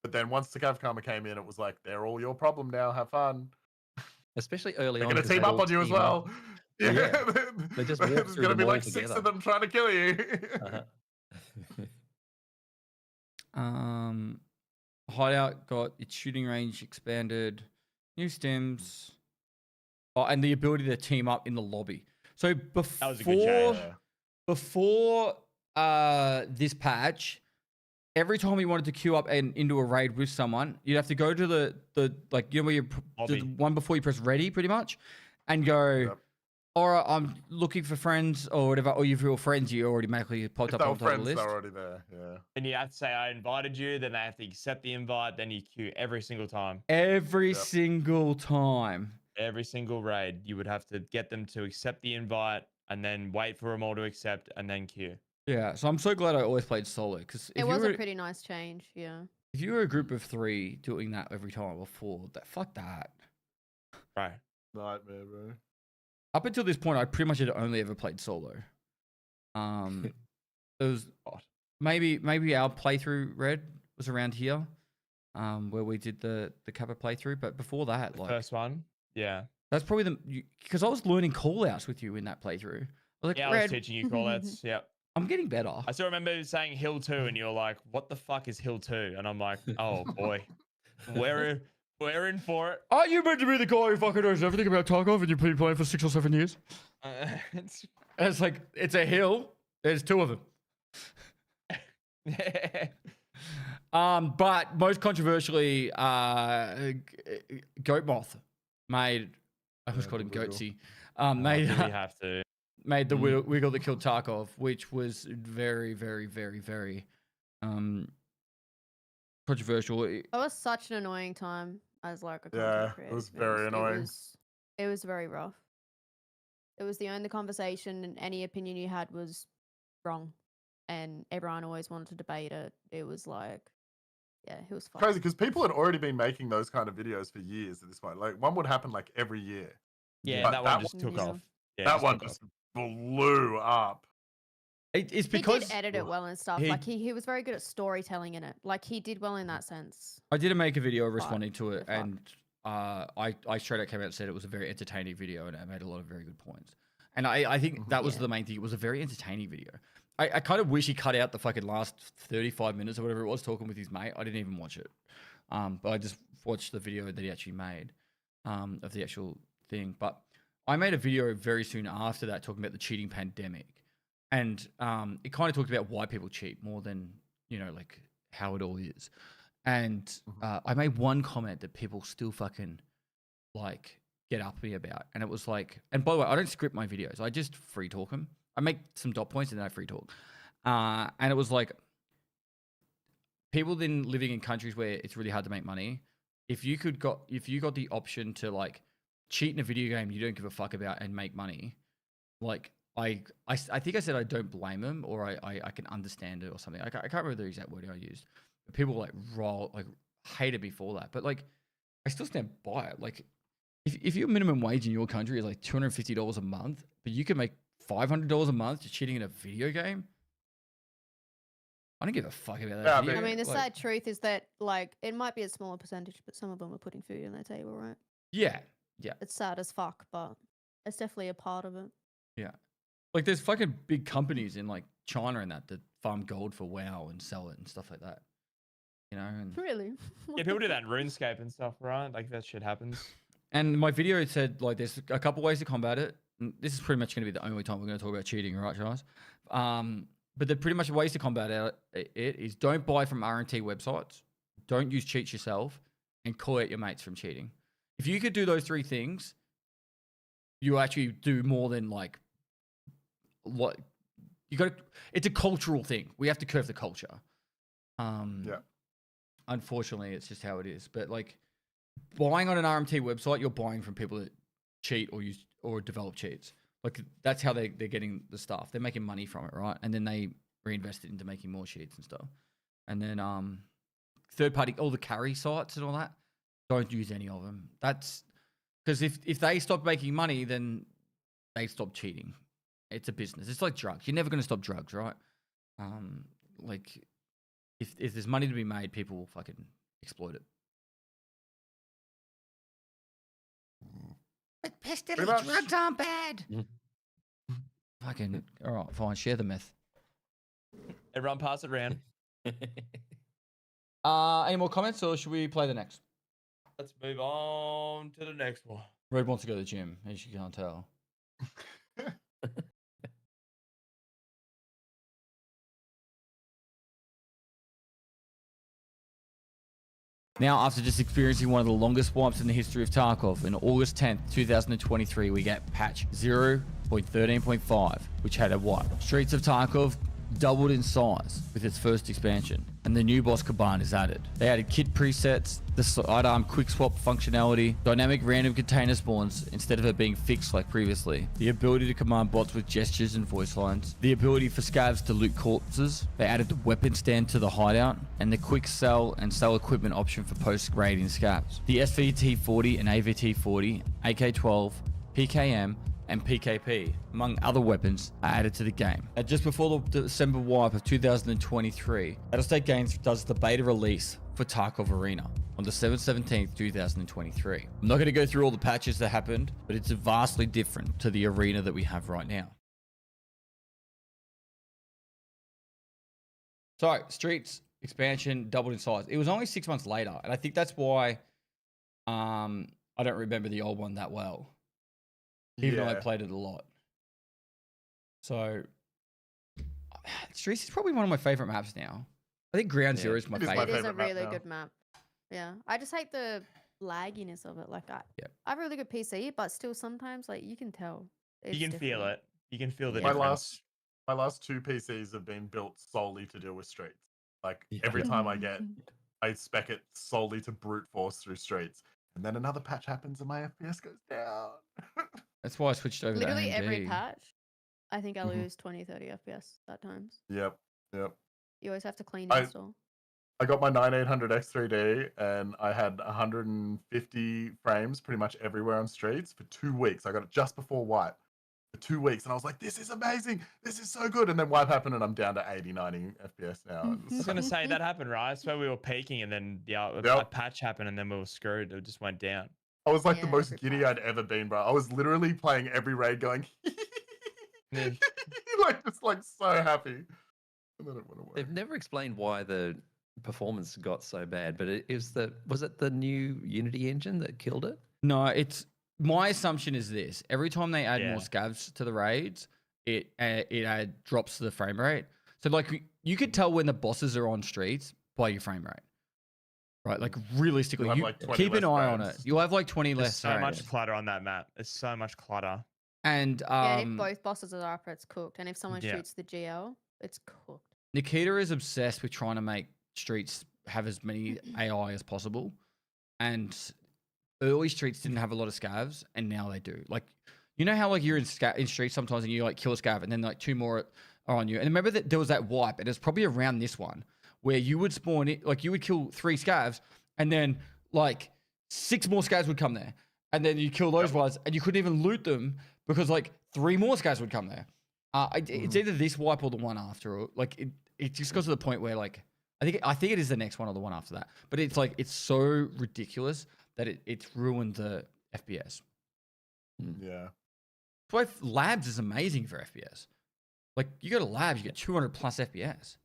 Speaker 2: But then once the Scav Karma came in, it was like, they're all your problem now. Have fun.
Speaker 3: especially early
Speaker 2: They're
Speaker 3: on.
Speaker 2: gonna
Speaker 3: 'cause
Speaker 2: team
Speaker 3: they'd
Speaker 2: up
Speaker 3: all
Speaker 2: on you as
Speaker 3: team up.
Speaker 2: well.
Speaker 3: Yeah. They just walk
Speaker 2: There's
Speaker 3: through
Speaker 2: gonna
Speaker 3: the
Speaker 2: be
Speaker 3: mall
Speaker 2: like 6
Speaker 3: together.
Speaker 2: of them trying to kill you.
Speaker 1: Hideout got its shooting range expanded, new stims, oh, and the ability to team up in the lobby. So
Speaker 5: That was a good change.
Speaker 1: before this patch, every time you wanted to queue up and into a raid with someone, you'd have to go to the like, you know, where you the
Speaker 5: Lobby.
Speaker 1: one before you press ready, pretty much, and go.
Speaker 2: Yep.
Speaker 1: All right, I'm looking for friends or whatever. Or if you're friends, you already magically popped
Speaker 2: If
Speaker 1: up
Speaker 2: they were
Speaker 1: on top of
Speaker 2: friends,
Speaker 1: the
Speaker 2: they're
Speaker 1: list.
Speaker 2: already there. Yeah.
Speaker 5: And you have to say, I invited you, then they have to accept the invite, then you queue every single time.
Speaker 1: Every
Speaker 2: Yep.
Speaker 1: single time.
Speaker 5: Every single raid, you would have to get them to accept the invite and then wait for them all to accept and then queue.
Speaker 1: Yeah, so I'm so glad I always played solo because
Speaker 4: It was a pretty nice change, yeah.
Speaker 1: if you were a group of 3 doing that every time before, that fuck that.
Speaker 5: Right.
Speaker 2: Nightmare, bro.
Speaker 1: Up until this point, I pretty much had only ever played solo. It was maybe our playthrough Red was around here, where we did the Kappa playthrough. But before that,
Speaker 5: The
Speaker 1: like
Speaker 5: first one. Yeah.
Speaker 1: that's probably because I was learning callouts with you in that playthrough. I was like,
Speaker 5: Yeah, I
Speaker 1: Red,
Speaker 5: was teaching you callouts. Yep.
Speaker 1: I'm getting better.
Speaker 5: I still remember saying Hill 2 and you were like, what the fuck is Hill 2? And I'm like, oh boy. We're in for it.
Speaker 1: Are you meant to be the guy who fucking knows everything about Tarkov and you've been playing for 6 or 7 years?
Speaker 5: It's...
Speaker 1: And it's like, it's a hill. There's 2 of them. But most controversially, Goat Moth made, I almost called him Goatsy, made,
Speaker 5: we have to.
Speaker 1: made the wiggle that killed Tarkov, which was very, very, very, very controversial.
Speaker 4: It was such an annoying time as like a
Speaker 2: Yeah,
Speaker 4: content creator.
Speaker 2: it was
Speaker 4: to be
Speaker 2: very
Speaker 4: honest.
Speaker 2: annoying.
Speaker 4: It was very rough. It was the only conversation and any opinion you had was wrong. And everyone always wanted to debate it. It was like, yeah, it was fun.
Speaker 2: Crazy because people had already been making those kind of videos for years at this point. Like one would happen like every year.
Speaker 5: Yeah,
Speaker 2: But
Speaker 5: that one just took off. Yeah,
Speaker 2: that one
Speaker 5: took
Speaker 2: just blew up.
Speaker 1: It's
Speaker 4: He
Speaker 1: because
Speaker 4: did edit it well and stuff. Like he was very good at storytelling in it. Like he did well in that sense.
Speaker 1: I did make a video responding to it,
Speaker 4: the fuck?
Speaker 1: and I straight out came out and said it was a very entertaining video, and it made a lot of very good points. And I think that was
Speaker 4: Yeah.
Speaker 1: the main thing. It was a very entertaining video. I kind of wish he cut out the fucking last 35 minutes or whatever it was talking with his mate. I didn't even watch it. But I just watched the video that he actually made of the actual thing. But I made a video very soon after that talking about the cheating pandemic. And it kind of talked about why people cheat more than, you know, like how it all is. And I made one comment that people still fucking like get uppy about. And it was like, and by the way, I don't script my videos. I just free talk them. I make some dot points and then I free talk. And it was like, people then living in countries where it's really hard to make money, if you got the option to like cheat in a video game you don't give a fuck about and make money, like I think I said I don't blame them, or I can understand it or something. I can't remember the exact word I used. But people like hated me for that. But like I still stand by it. Like if your minimum wage in your country is like $250 a month, but you can make $500 a month just cheating in a video game, I don't give a fuck about that.
Speaker 2: Yeah,
Speaker 1: video.
Speaker 4: I mean, the
Speaker 1: Like,
Speaker 4: sad truth is that like it might be a smaller percentage, but some of them are putting food on their table, right?
Speaker 1: yeah.
Speaker 4: It's sad as fuck, but it's definitely a part of it.
Speaker 1: Yeah. Like there's fucking big companies in like China and that farm gold for WoW and sell it and stuff like that. You know? And,
Speaker 4: Really?
Speaker 5: Yeah, people do that in RuneScape and stuff, right? Like that shit happens.
Speaker 1: and my video said like there's a couple ways to combat it. And this is pretty much going to be the only time we're going to talk about cheating, right, Charles? But the pretty much ways to combat it is don't buy from R&T websites, don't use cheats yourself, and call out your mates from cheating. If you could do those 3 things, you actually do more than like what you got. It's a cultural thing. We have to curve the culture.
Speaker 2: Yeah.
Speaker 1: Unfortunately, it's just how it is. But like buying on an RMT website, you're buying from people that cheat or use or develop cheats. Like that's how they're getting the stuff. They're making money from it, right? And then they reinvest it into making more cheats and stuff. And then third party, all the carry sites and all that, don't use any of them. That's because if they stop making money, then they stop cheating. It's a business. It's like drugs. You're never going to stop drugs, right? Like if there's money to be made, people will fucking exploit it. Like Pestily,
Speaker 2: Pretty much.
Speaker 1: drugs aren't bad.
Speaker 3: Mm.
Speaker 1: Fucking, all right, fine, share the myth.
Speaker 5: Everyone pass it around.
Speaker 1: Any more comments, or should we play the next?
Speaker 5: Let's move on to the next one.
Speaker 1: Red wants to go to the gym, as you can't tell. Now, after just experiencing one of the longest wipes in the history of Tarkov, on August 10th, 2023, we get patch 0.13.5, which had a wipe. Streets of Tarkov doubled in size with its first expansion, and the new boss command is added. They added kit presets, the sidearm quick swap functionality, dynamic random container spawns instead of it being fixed like previously, the ability to command bots with gestures and voice lines, the ability for scavs to loot corpses. They added the weapon stand to the hideout, and the quick sell and sell equipment option for post-grading scavs. The SVT-40 and AVT-40, AK-12, PKM, and PKP, among other weapons, are added to the game. Just before the December wipe of 2023, Battlestate Games does the beta release for Tarkov Arena on December 17th, 2023. I'm not going to go through all the patches that happened, but it's vastly different to the arena that we have right now. So, Streets expansion doubled in size. It was only 6 months later, and I think that's why I don't remember the old one that well. Even though I played it a lot. So, Streets is probably one of my favorite maps now. I think Ground Zero is my favorite.
Speaker 4: It is a really good map. Yeah. I just hate the lagginess of it. Like, I have a really good PC, but still sometimes, like, you can tell.
Speaker 5: You can feel it. You can feel the
Speaker 2: My
Speaker 5: difference.
Speaker 2: last two PCs have been built solely to deal with Streets. Like, every time I spec it solely to brute force through Streets. And then another patch happens and my FPS goes down.
Speaker 1: That's why I switched over
Speaker 4: Literally
Speaker 1: to AMD.
Speaker 4: every patch, I think I lose 20, 30 FPS at times.
Speaker 2: Yep.
Speaker 4: You always have to clean install.
Speaker 2: I got my 9800 X3D and I had 150 frames pretty much everywhere on Streets for 2 weeks. I got it just before wipe for 2 weeks and I was like, this is amazing. This is so good. And then wipe happened and I'm down to 80, 90 FPS now.
Speaker 5: I was going to say that happened, right? I swear we were peaking and then a patch happened and then we were screwed. It just went down.
Speaker 2: I was like the most giddy I'd ever been, bro. I was literally playing every raid going, just so happy. And then it went away.
Speaker 3: They've never explained why the performance got so bad, but was it the new Unity engine that killed it?
Speaker 1: No, my assumption is this: every time they add more scavs to the raids, it drops the frame rate. So like you could tell when the bosses are on Streets by your frame rate. Right, like realistically, you keep an eye on it. You'll have like 20 less.
Speaker 5: So much clutter on that map. There's so much clutter.
Speaker 1: And
Speaker 4: if both bosses are up, it's cooked. And if someone shoots the GL, it's cooked.
Speaker 1: Nikita is obsessed with trying to make Streets have as many AI as possible. And early Streets didn't have a lot of scavs, and now they do. Like, you know how like you're in Streets sometimes and you like kill a scav, and then like 2 more are on you. And remember that there was that wipe, and it's probably around this one, where you would spawn it, like you would kill 3 scavs, and then like 6 more scavs would come there, and then you kill those ones, and you couldn't even loot them because like 3 more scavs would come there. It's either this wipe or the one after. Or, like it just goes to the point where like I think it is the next one or the one after that. But it's like it's so ridiculous that it's ruined the FPS.
Speaker 2: Yeah.
Speaker 1: That's why Labs is amazing for FPS. Like you go to Labs, you get 200 plus FPS.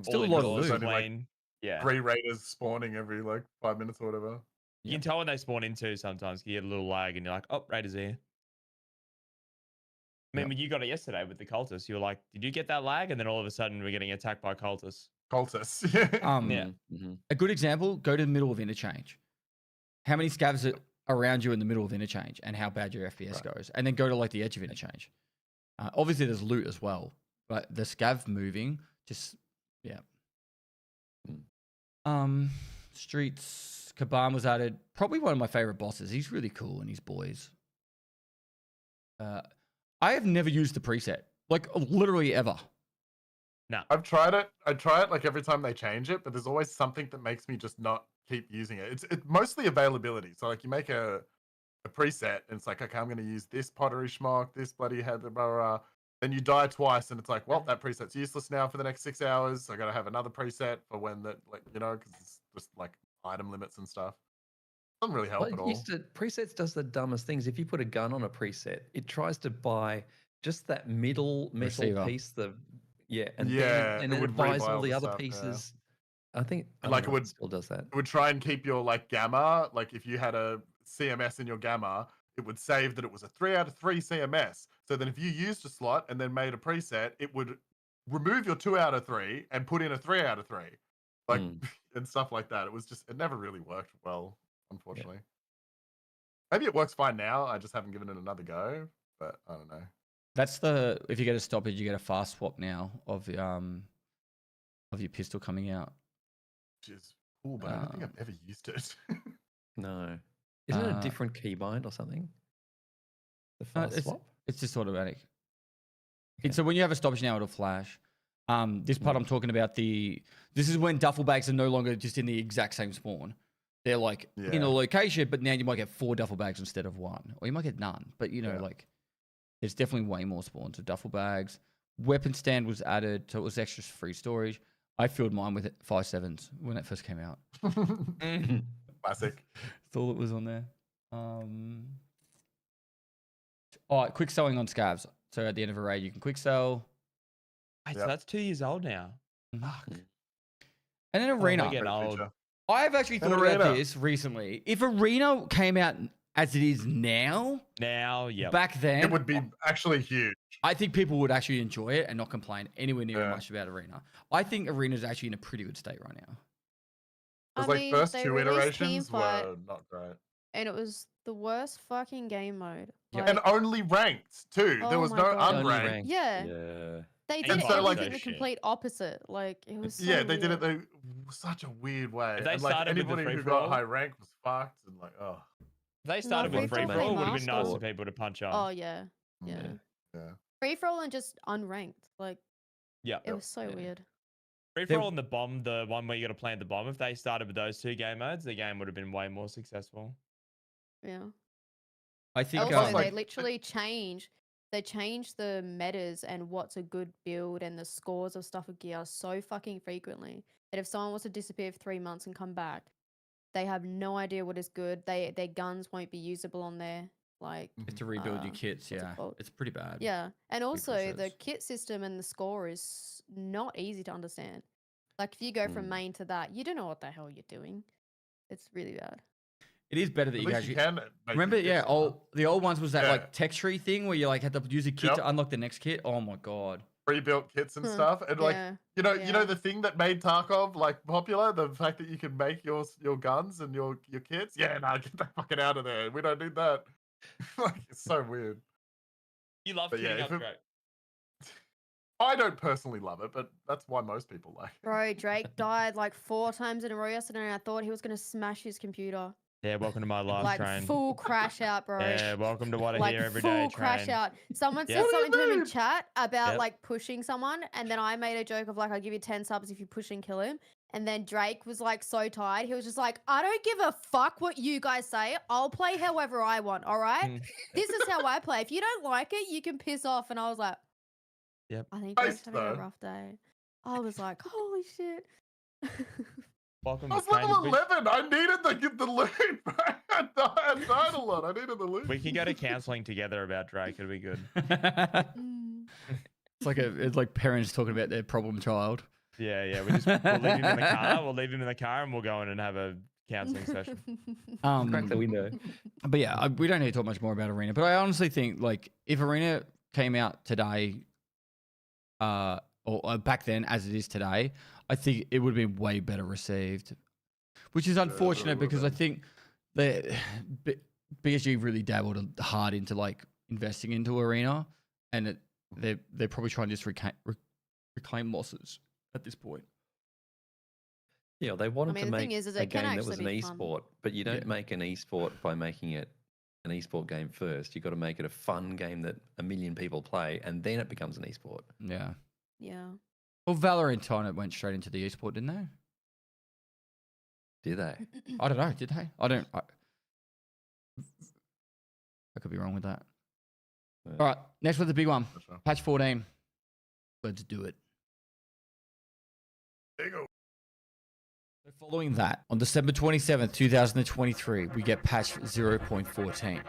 Speaker 1: Still a lot of loot.
Speaker 2: Only, like, 3 raiders spawning every like 5 minutes or whatever.
Speaker 5: You can tell when they spawn in too sometimes. You get a little lag and you're like, oh, raiders here. I mean, when you got it yesterday with the cultists, you were like, did you get that lag? And then all of a sudden we're getting attacked by cultists.
Speaker 1: A good example, go to the middle of interchange. How many scavs are around you in the middle of interchange and how bad your FPS goes? And then go to like the edge of interchange. Obviously there's loot as well, but the scav moving just... Yeah. Streets, Kaban was added. Probably one of my favorite bosses. He's really cool and his boys. I have never used the preset. Like literally ever.
Speaker 5: No.
Speaker 2: I've tried it. I try it like every time they change it, but there's always something that makes me just not keep using it. It's mostly availability. So like you make a preset and it's like, okay, I'm going to use this pottery schmuck, this bloody head, blah, blah, blah. Then you die twice, and it's like, well, that preset's useless now for the next 6 hours. I got to have another preset for when that, like, you know, because it's just like item limits and stuff. Doesn't really help
Speaker 3: Well,
Speaker 2: at
Speaker 3: it
Speaker 2: all.
Speaker 3: used to, presets does the dumbest things. If you put a gun on a preset, it tries to buy just that middle metal
Speaker 1: Receiver.
Speaker 3: piece. And
Speaker 2: Yeah,
Speaker 3: then
Speaker 2: it
Speaker 3: it
Speaker 2: would
Speaker 3: buys
Speaker 2: rebuy
Speaker 3: all
Speaker 2: all
Speaker 3: the
Speaker 2: the
Speaker 3: other
Speaker 2: stuff, yeah.
Speaker 3: pieces. I think I
Speaker 2: Like,
Speaker 3: don't know if it still does that.
Speaker 2: It would try and keep your like gamma. Like if you had a CMS in your gamma, it would save that it was a 3 out of 3 CMS. So then if you used a slot and then made a preset, it would remove your 2 out of 3 and put in a 3 out of 3. Like and stuff like that. It never really worked well, unfortunately. Maybe it works fine now. I just haven't given it another go, but I don't know.
Speaker 1: That's if you get a stoppage, you get a fast swap now of your pistol coming out.
Speaker 2: Which is cool, but I don't think I've ever used it.
Speaker 3: No. Isn't it a different keybind or something? The fast swap?
Speaker 1: It's just automatic. Okay. So when you have a stoppage now, it'll flash. This part I'm talking about, this is when duffel bags are no longer just in the exact same spawn. They're like in a location, but now you might get 4 duffel bags instead of 1. Or you might get none. But you know, like there's definitely way more spawns of duffel bags. Weapon stand was added, so it was extra free storage. I filled mine with 5.7s when it first came out.
Speaker 2: Classic.
Speaker 1: That's all that was on there. All right, quick selling on scavs. So at the end of a raid, you can quick sell.
Speaker 5: Wait, so that's 2 years old now.
Speaker 1: Fuck. And then Arena.
Speaker 5: Getting old.
Speaker 1: I have actually thought about this recently. If Arena came out as it is now, back then,
Speaker 2: it would be actually huge.
Speaker 1: I think people would actually enjoy it and not complain anywhere near much about Arena. I think Arena is actually in a pretty good state right now.
Speaker 2: Because first 2 iterations were not great.
Speaker 4: And it was the worst fucking game mode.
Speaker 2: And only ranked too. There was no unranked.
Speaker 4: Yeah. They did everything the complete opposite. Like it was so
Speaker 2: they did it such a weird way.
Speaker 5: If they
Speaker 2: and like
Speaker 5: started with the
Speaker 2: anybody who
Speaker 5: free-for-all?
Speaker 2: got high rank was fucked and like
Speaker 5: If they started with free for all, would have been nice for people to punch on.
Speaker 4: Oh yeah. Free for all and just unranked. Like it was so weird.
Speaker 5: Free for all and the bomb, the one where you got to plant the bomb. If they started with those 2 game modes, the game would have been way more successful.
Speaker 4: Yeah.
Speaker 1: I think
Speaker 4: also they literally changed the metas and what's a good build and the scores of stuff with gear so fucking frequently that if someone was to disappear for 3 months and come back, they have no idea what is good. Their guns won't be usable on there. Like
Speaker 1: you have to rebuild your kits. It's pretty bad.
Speaker 4: Yeah, and also the kit system and the score is not easy to understand. Like if you go from main to that, you don't know what the hell you're doing. It's really bad.
Speaker 1: It is better that
Speaker 2: At
Speaker 1: you
Speaker 2: least
Speaker 1: actually
Speaker 2: can
Speaker 1: remember. The old ones was that like tech tree thing where you like had to use a kit to unlock the next kit. Oh my god.
Speaker 2: Pre-built kits and stuff, and like you know the thing that made Tarkov like popular, the fact that you can make your guns and your kits. Yeah, no, get that fucking out of there. We don't need that. Like it's so weird.
Speaker 5: You love kitting up, Drake.
Speaker 2: I don't personally love it, but that's why most people like it.
Speaker 4: Bro, Drake died like 4 times in a row yesterday, and I thought he was gonna smash his computer.
Speaker 5: Yeah, welcome to my life,
Speaker 4: like
Speaker 5: train.
Speaker 4: Full crash out, bro.
Speaker 5: Yeah, welcome to what I hear every day,
Speaker 4: full crash
Speaker 5: train.
Speaker 4: out. Someone said something to him in chat about like pushing someone, and then I made a joke of like, I'll give you 10 subs if you push and kill him. And then Drake was like so tired. He was just like, I don't give a fuck what you guys say. I'll play however I want, all right? This is how I play. If you don't like it, you can piss off. And I was like, I think Drake's having a rough day. I was like, holy shit.
Speaker 5: Welcome
Speaker 2: I was level 11. I needed the loot. I died a lot. I needed the loot.
Speaker 5: We can go to counseling together about Drake. It'll be good.
Speaker 1: It's like parents talking about their problem child.
Speaker 5: Yeah. We'll leave him in the car. We'll leave him in the car, and we'll go in and have a counseling session.
Speaker 3: Crack the window.
Speaker 1: But yeah, we don't need to talk much more about Arena. But I honestly think like if Arena came out today, or back then as it is today, I think it would have been way better received, which is unfortunate because I think the BSG really dabbled hard into like investing into Arena, and they're probably trying to just reclaim losses at this point.
Speaker 3: Yeah, they wanted to make a game that was an
Speaker 4: esport,
Speaker 3: esport, but you don't make an esport by making it an esport game first. You've got to make it a fun game that 1 million people play, and then it becomes an esport.
Speaker 1: Yeah.
Speaker 4: Yeah.
Speaker 1: Well, Valorant China went straight into the esport, didn't they?
Speaker 3: Did they?
Speaker 1: I don't know. Did they? I could be wrong with that.
Speaker 3: Yeah.
Speaker 1: All right. Next one's the big one. Patch 14. Let's do it.
Speaker 2: There you go.
Speaker 1: Following that, on December 27th, 2023, we get patch 0.14.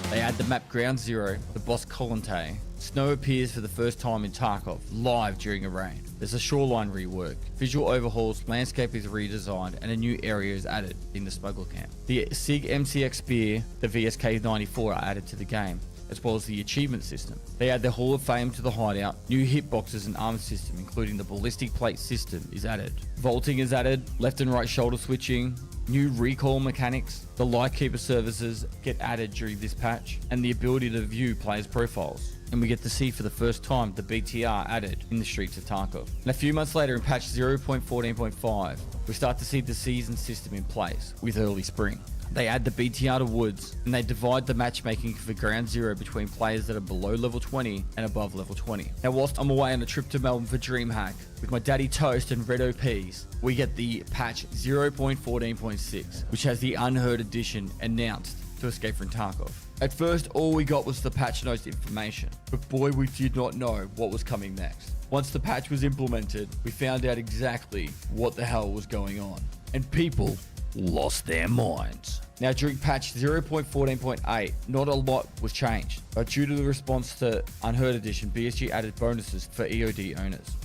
Speaker 1: They add the map Ground Zero, the boss Colante. Snow appears for the first time in Tarkov, live during a raid. There's a shoreline rework, visual overhauls, landscape is redesigned, and a new area is added in the smuggler camp. The SIG MCX Spear, the VSK-94 are added to the game, as well as the achievement system. They add the Hall of Fame to the hideout, new hitboxes and armor system, including the ballistic plate system, is added. Vaulting is added, left and right shoulder switching, new recoil mechanics, the Lightkeeper services get added during this patch, and the ability to view players' profiles. And we get to see for the first time the BTR added in the streets of Tarkov. And a few months later in patch 0.14.5, we start to see the season system in place with early spring. They add the BTR to Woods, and they divide the matchmaking for Ground Zero between players that are below level 20 and above level 20. Now, whilst I'm away on a trip to Melbourne for DreamHack with my daddy Toast and Red OPs, we get the patch 0.14.6, which has the Unheard edition announced to Escape from Tarkov. At first, all we got was the patch notes information, but boy, we did not know what was coming next. Once the patch was implemented, we found out exactly what the hell was going on, and people lost their minds. Now, during patch 0.14.8, not a lot was changed, but due to the response to Unheard Edition, BSG added bonuses for EOD owners.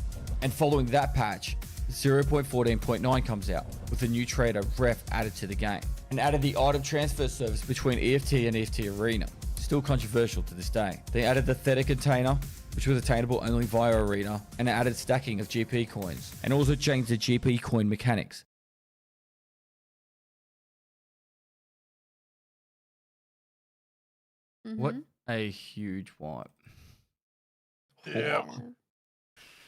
Speaker 1: And following that patch, 0.14.9 comes out, with a new trader, Ref, added to the game, and added the item transfer service between EFT and EFT Arena. Still controversial to this day. They added the Theta container, which was attainable only via Arena, and added stacking of GP coins, and also changed the GP coin mechanics. What a huge wipe.
Speaker 2: Yeah.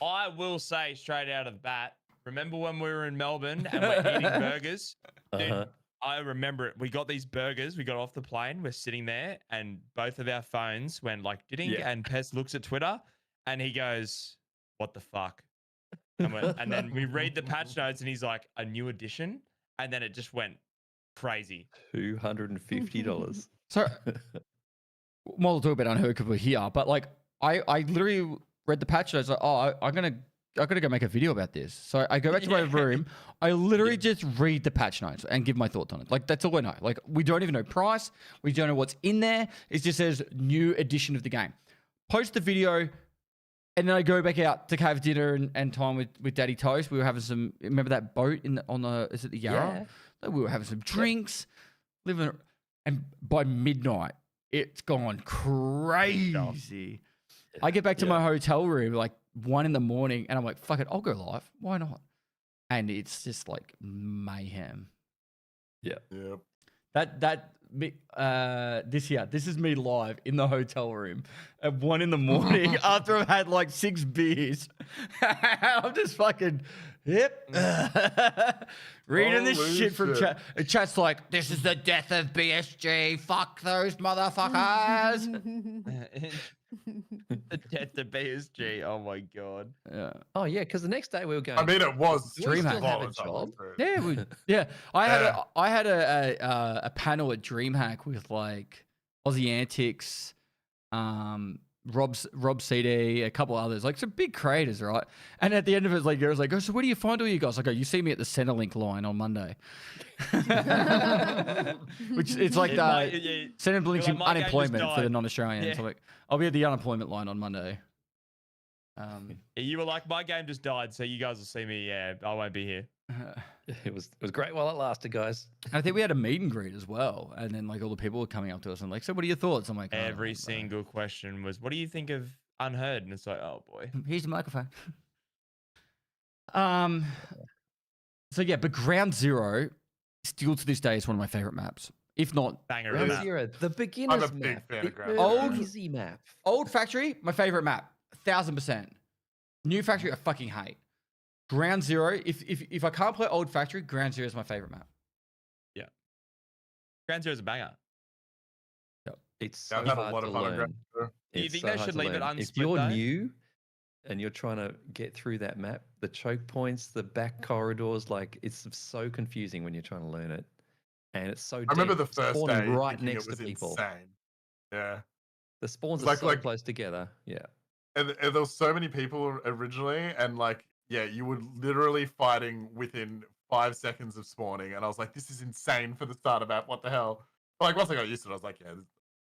Speaker 5: I will say straight out of the bat, remember when we were in Melbourne and we're eating burgers? Dude, I remember it. We got these burgers. We got off the plane. We're sitting there and both of our phones went like, ding, and Pez looks at Twitter and he goes, what the fuck? And then we read the patch notes and he's like, a new edition. And then it just went crazy.
Speaker 3: $250.
Speaker 1: So, well, we'll talk about Unheard because we're here, but like, I literally read the patch notes like, oh, I'm going to gotta go make a video about this. So I go back to my room. I literally just read the patch notes and give my thoughts on it. Like that's all I know. Like we don't even know price. We don't know what's in there. It just says new edition of the game. Post the video, and then I go back out to have dinner and time with Daddy Toast. We were having some. Remember that boat on the is it the Yarra? Yeah. We were having some drinks, living, and by midnight it's gone crazy. I get back to my hotel room like 1 a.m, and I'm like, fuck it, I'll go live. Why not? And it's just like mayhem.
Speaker 3: Yeah.
Speaker 1: This is me live in the hotel room at 1 a.m. after I've had like 6 beers. I'm just fucking reading this shit from chat. And chat's like, this is the death of BSG. Fuck those motherfuckers.
Speaker 5: The death of BSG. Oh my god.
Speaker 1: Yeah.
Speaker 3: Oh yeah, because the next day we were going.
Speaker 2: I mean, it was
Speaker 3: Do we still have a
Speaker 2: volatile.
Speaker 3: job?
Speaker 1: Yeah. I had a panel at DreamHack with like Aussie Antics, Rob CD, a couple others, like some big creators, right? And at the end of it, like I was like, oh, so where do you find all you guys? I go, you see me at the Centrelink line on Monday. Which it's like the Centrelink
Speaker 5: like, my game just
Speaker 1: unemployment for the
Speaker 5: died.
Speaker 1: non-Australians.
Speaker 5: Yeah.
Speaker 1: So like, I'll be at the unemployment line on Monday.
Speaker 5: You were like, my game just died, so you guys will see me. Yeah, I won't be here.
Speaker 3: It was great while it lasted, guys.
Speaker 1: I think we had a meet and greet as well, and then like all the people were coming up to us and like, so what are your thoughts? I'm like, oh,
Speaker 5: Every single question was, what do you think of Unheard? And it's like, oh boy.
Speaker 1: Here's the microphone. So yeah, but Ground Zero still to this day is one of my favorite maps. If not
Speaker 5: Banger
Speaker 3: Ground
Speaker 5: map.
Speaker 3: Zero, the beginner's
Speaker 2: I'm a big
Speaker 3: map,
Speaker 2: fan of Ground
Speaker 1: Zero.
Speaker 3: the easy map.
Speaker 1: Old Factory, my favorite map, 1000%. New Factory, I fucking hate. Ground Zero, if I can't play Old Factory, Ground Zero is my favorite map.
Speaker 5: Yeah. Ground Zero is a banger.
Speaker 3: It's so
Speaker 2: I've had a
Speaker 3: hard
Speaker 2: lot
Speaker 3: to
Speaker 2: of fun on
Speaker 3: learn.
Speaker 2: Ground Zero.
Speaker 5: Do you
Speaker 3: It's
Speaker 5: think
Speaker 3: so
Speaker 5: they
Speaker 3: hard
Speaker 5: should
Speaker 3: to
Speaker 5: leave it
Speaker 3: learn. If
Speaker 5: unsplit,
Speaker 3: you're
Speaker 5: though?
Speaker 3: new and you're trying to get through that map, the choke points, the back corridors, like it's so confusing when you're trying to learn it. And it's so
Speaker 2: I remember the
Speaker 3: deep,
Speaker 2: first
Speaker 3: spawning
Speaker 2: day
Speaker 3: right
Speaker 2: thinking
Speaker 3: next
Speaker 2: it was
Speaker 3: to people.
Speaker 2: insane. Yeah.
Speaker 3: The spawns are
Speaker 2: Like-
Speaker 3: so
Speaker 2: like-
Speaker 3: close together. Yeah.
Speaker 2: And there was so many people originally, and like, yeah, you were literally fighting within 5 seconds of spawning, and I was like, this is insane for the starter map. What the hell? But like once I got used to it, I was like, yeah,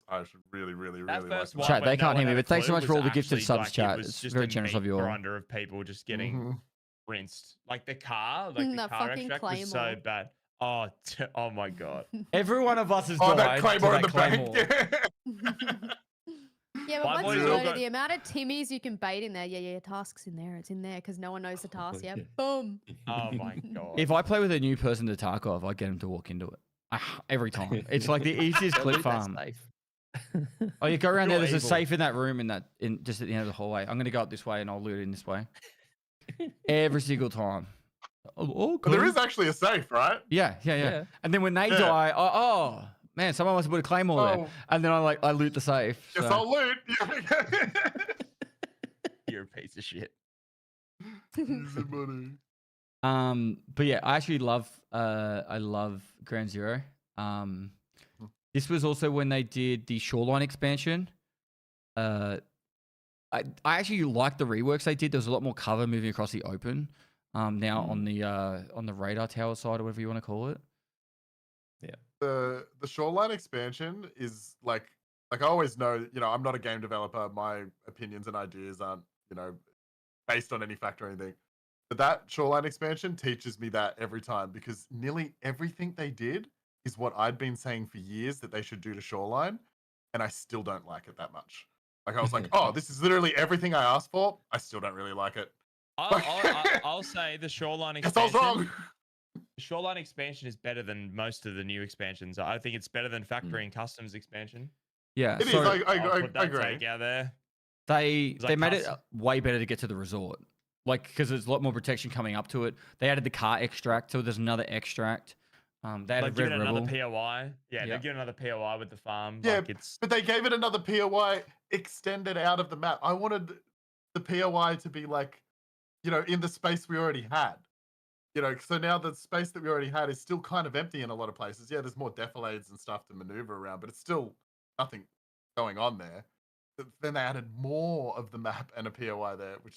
Speaker 2: I should really
Speaker 5: That
Speaker 2: like
Speaker 5: first
Speaker 2: this.
Speaker 5: one
Speaker 1: Chat,
Speaker 5: when
Speaker 1: they
Speaker 5: no
Speaker 1: can't
Speaker 5: one
Speaker 1: hear me,
Speaker 5: had a
Speaker 1: but thanks so
Speaker 5: clue
Speaker 1: much for all the
Speaker 5: was
Speaker 1: gifted
Speaker 5: actually,
Speaker 1: subs,
Speaker 5: like,
Speaker 1: chat.
Speaker 5: It was
Speaker 1: It's
Speaker 5: just
Speaker 1: very
Speaker 5: a
Speaker 1: generous
Speaker 5: meat
Speaker 1: of you all.
Speaker 5: grinder of people just getting
Speaker 2: Mhm.
Speaker 5: rinsed. Like the car, like the
Speaker 4: That
Speaker 5: car
Speaker 4: fucking
Speaker 5: extract was so
Speaker 4: Claymore.
Speaker 5: bad. Oh my god.
Speaker 1: Every one of us has
Speaker 2: Oh,
Speaker 1: died
Speaker 2: that Claymore
Speaker 1: to
Speaker 2: in the
Speaker 1: that
Speaker 2: bank.
Speaker 1: Claymore.
Speaker 4: Yeah, but
Speaker 5: My
Speaker 4: once
Speaker 5: boys
Speaker 4: you
Speaker 5: all
Speaker 4: learn
Speaker 5: got-
Speaker 4: the amount of Timmies you can bait in there, task's in there, it's in there because no one knows the task yet.
Speaker 3: Yeah.
Speaker 4: Boom.
Speaker 5: Oh my god.
Speaker 1: If I play with a new person to Tarkov, I get him to walk into it. Every time. It's like the easiest
Speaker 3: Don't
Speaker 1: clip
Speaker 3: leave that
Speaker 1: farm.
Speaker 3: safe.
Speaker 1: Oh, you go around there.
Speaker 5: You're
Speaker 1: There's a
Speaker 5: evil.
Speaker 1: safe in that room, just at the end of the hallway. I'm gonna go up this way and I'll loot in this way. Every single time. Oh,
Speaker 2: But there
Speaker 1: cool.
Speaker 2: is actually a safe, right?
Speaker 1: Yeah.
Speaker 3: Yeah.
Speaker 1: And then when they
Speaker 2: Yeah.
Speaker 1: die, oh man, someone must have put a claymore there.
Speaker 2: Oh.
Speaker 1: And then I loot the safe.
Speaker 2: Guess
Speaker 1: so-
Speaker 2: I'll loot.
Speaker 5: You're a piece of shit.
Speaker 2: Easy money.
Speaker 1: But yeah, I actually love Ground Zero. This was also when they did the Shoreline expansion. I actually like the reworks they did. There was a lot more cover moving across the open. Now on the radar tower side or whatever you want to call it.
Speaker 2: The Shoreline expansion is like I always know, I'm not a game developer. My opinions and ideas aren't, based on any fact or anything. But that Shoreline expansion teaches me that every time, because nearly everything they did is what I'd been saying for years that they should do to Shoreline, and I still don't like it that much. Like I was like, oh, this is literally everything I asked for. I still don't really like it.
Speaker 5: I'll say the Shoreline
Speaker 2: Guess I was
Speaker 5: expansion.
Speaker 2: wrong.
Speaker 5: The Shoreline expansion is better than most of the new expansions. I think it's better than Factory and Customs expansion.
Speaker 1: Yeah,
Speaker 2: It is.
Speaker 1: so
Speaker 2: I
Speaker 5: I'll put that
Speaker 2: agree.
Speaker 5: take out there.
Speaker 1: they
Speaker 5: like
Speaker 1: made it
Speaker 5: custom.
Speaker 1: way better to get to the resort. Like because there's a lot more protection coming up to it. They added the car extract, so there's another extract. They
Speaker 5: Like
Speaker 1: added
Speaker 5: give it
Speaker 1: Red
Speaker 5: another
Speaker 1: Rebel.
Speaker 5: POI. Yeah,
Speaker 1: Yeah.
Speaker 5: they give it another POI with the farm.
Speaker 2: Yeah,
Speaker 5: Like it's
Speaker 2: But they gave it another POI extended out of the map. I wanted the POI to be like, in the space we already had. So now the space that we already had is still kind of empty in a lot of places. Yeah, there's more defilades and stuff to maneuver around, but it's still nothing going on there. But then they added more of the map and a POI there, which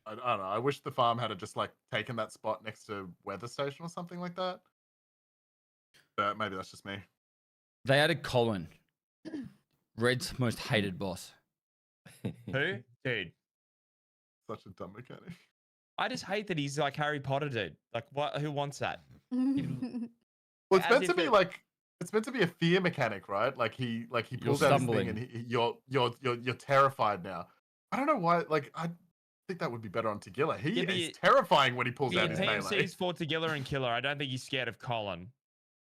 Speaker 2: I don't know. I wish the farm had just like taken that spot next to weather station or something like that. But maybe that's just me.
Speaker 1: They added Colin, Red's most hated boss.
Speaker 5: Who? Dude.
Speaker 2: Such a dumb mechanic.
Speaker 5: I just hate that he's like Harry Potter, dude. Like, what? Who wants that?
Speaker 2: Well, it's
Speaker 5: As
Speaker 2: meant
Speaker 5: if
Speaker 2: to be
Speaker 5: it-
Speaker 2: like it's meant to be a fear mechanic, right? Like he pulls out his thing
Speaker 1: stumbling.
Speaker 2: and you're terrified now. I don't know why. Like I think that would be better on Tagilla. He
Speaker 5: Yeah, but
Speaker 2: is
Speaker 5: you-
Speaker 2: terrifying when he pulls
Speaker 5: Yeah,
Speaker 2: out his melee.
Speaker 5: PMC's for Tagilla and Killer. I don't think he's scared of Colin.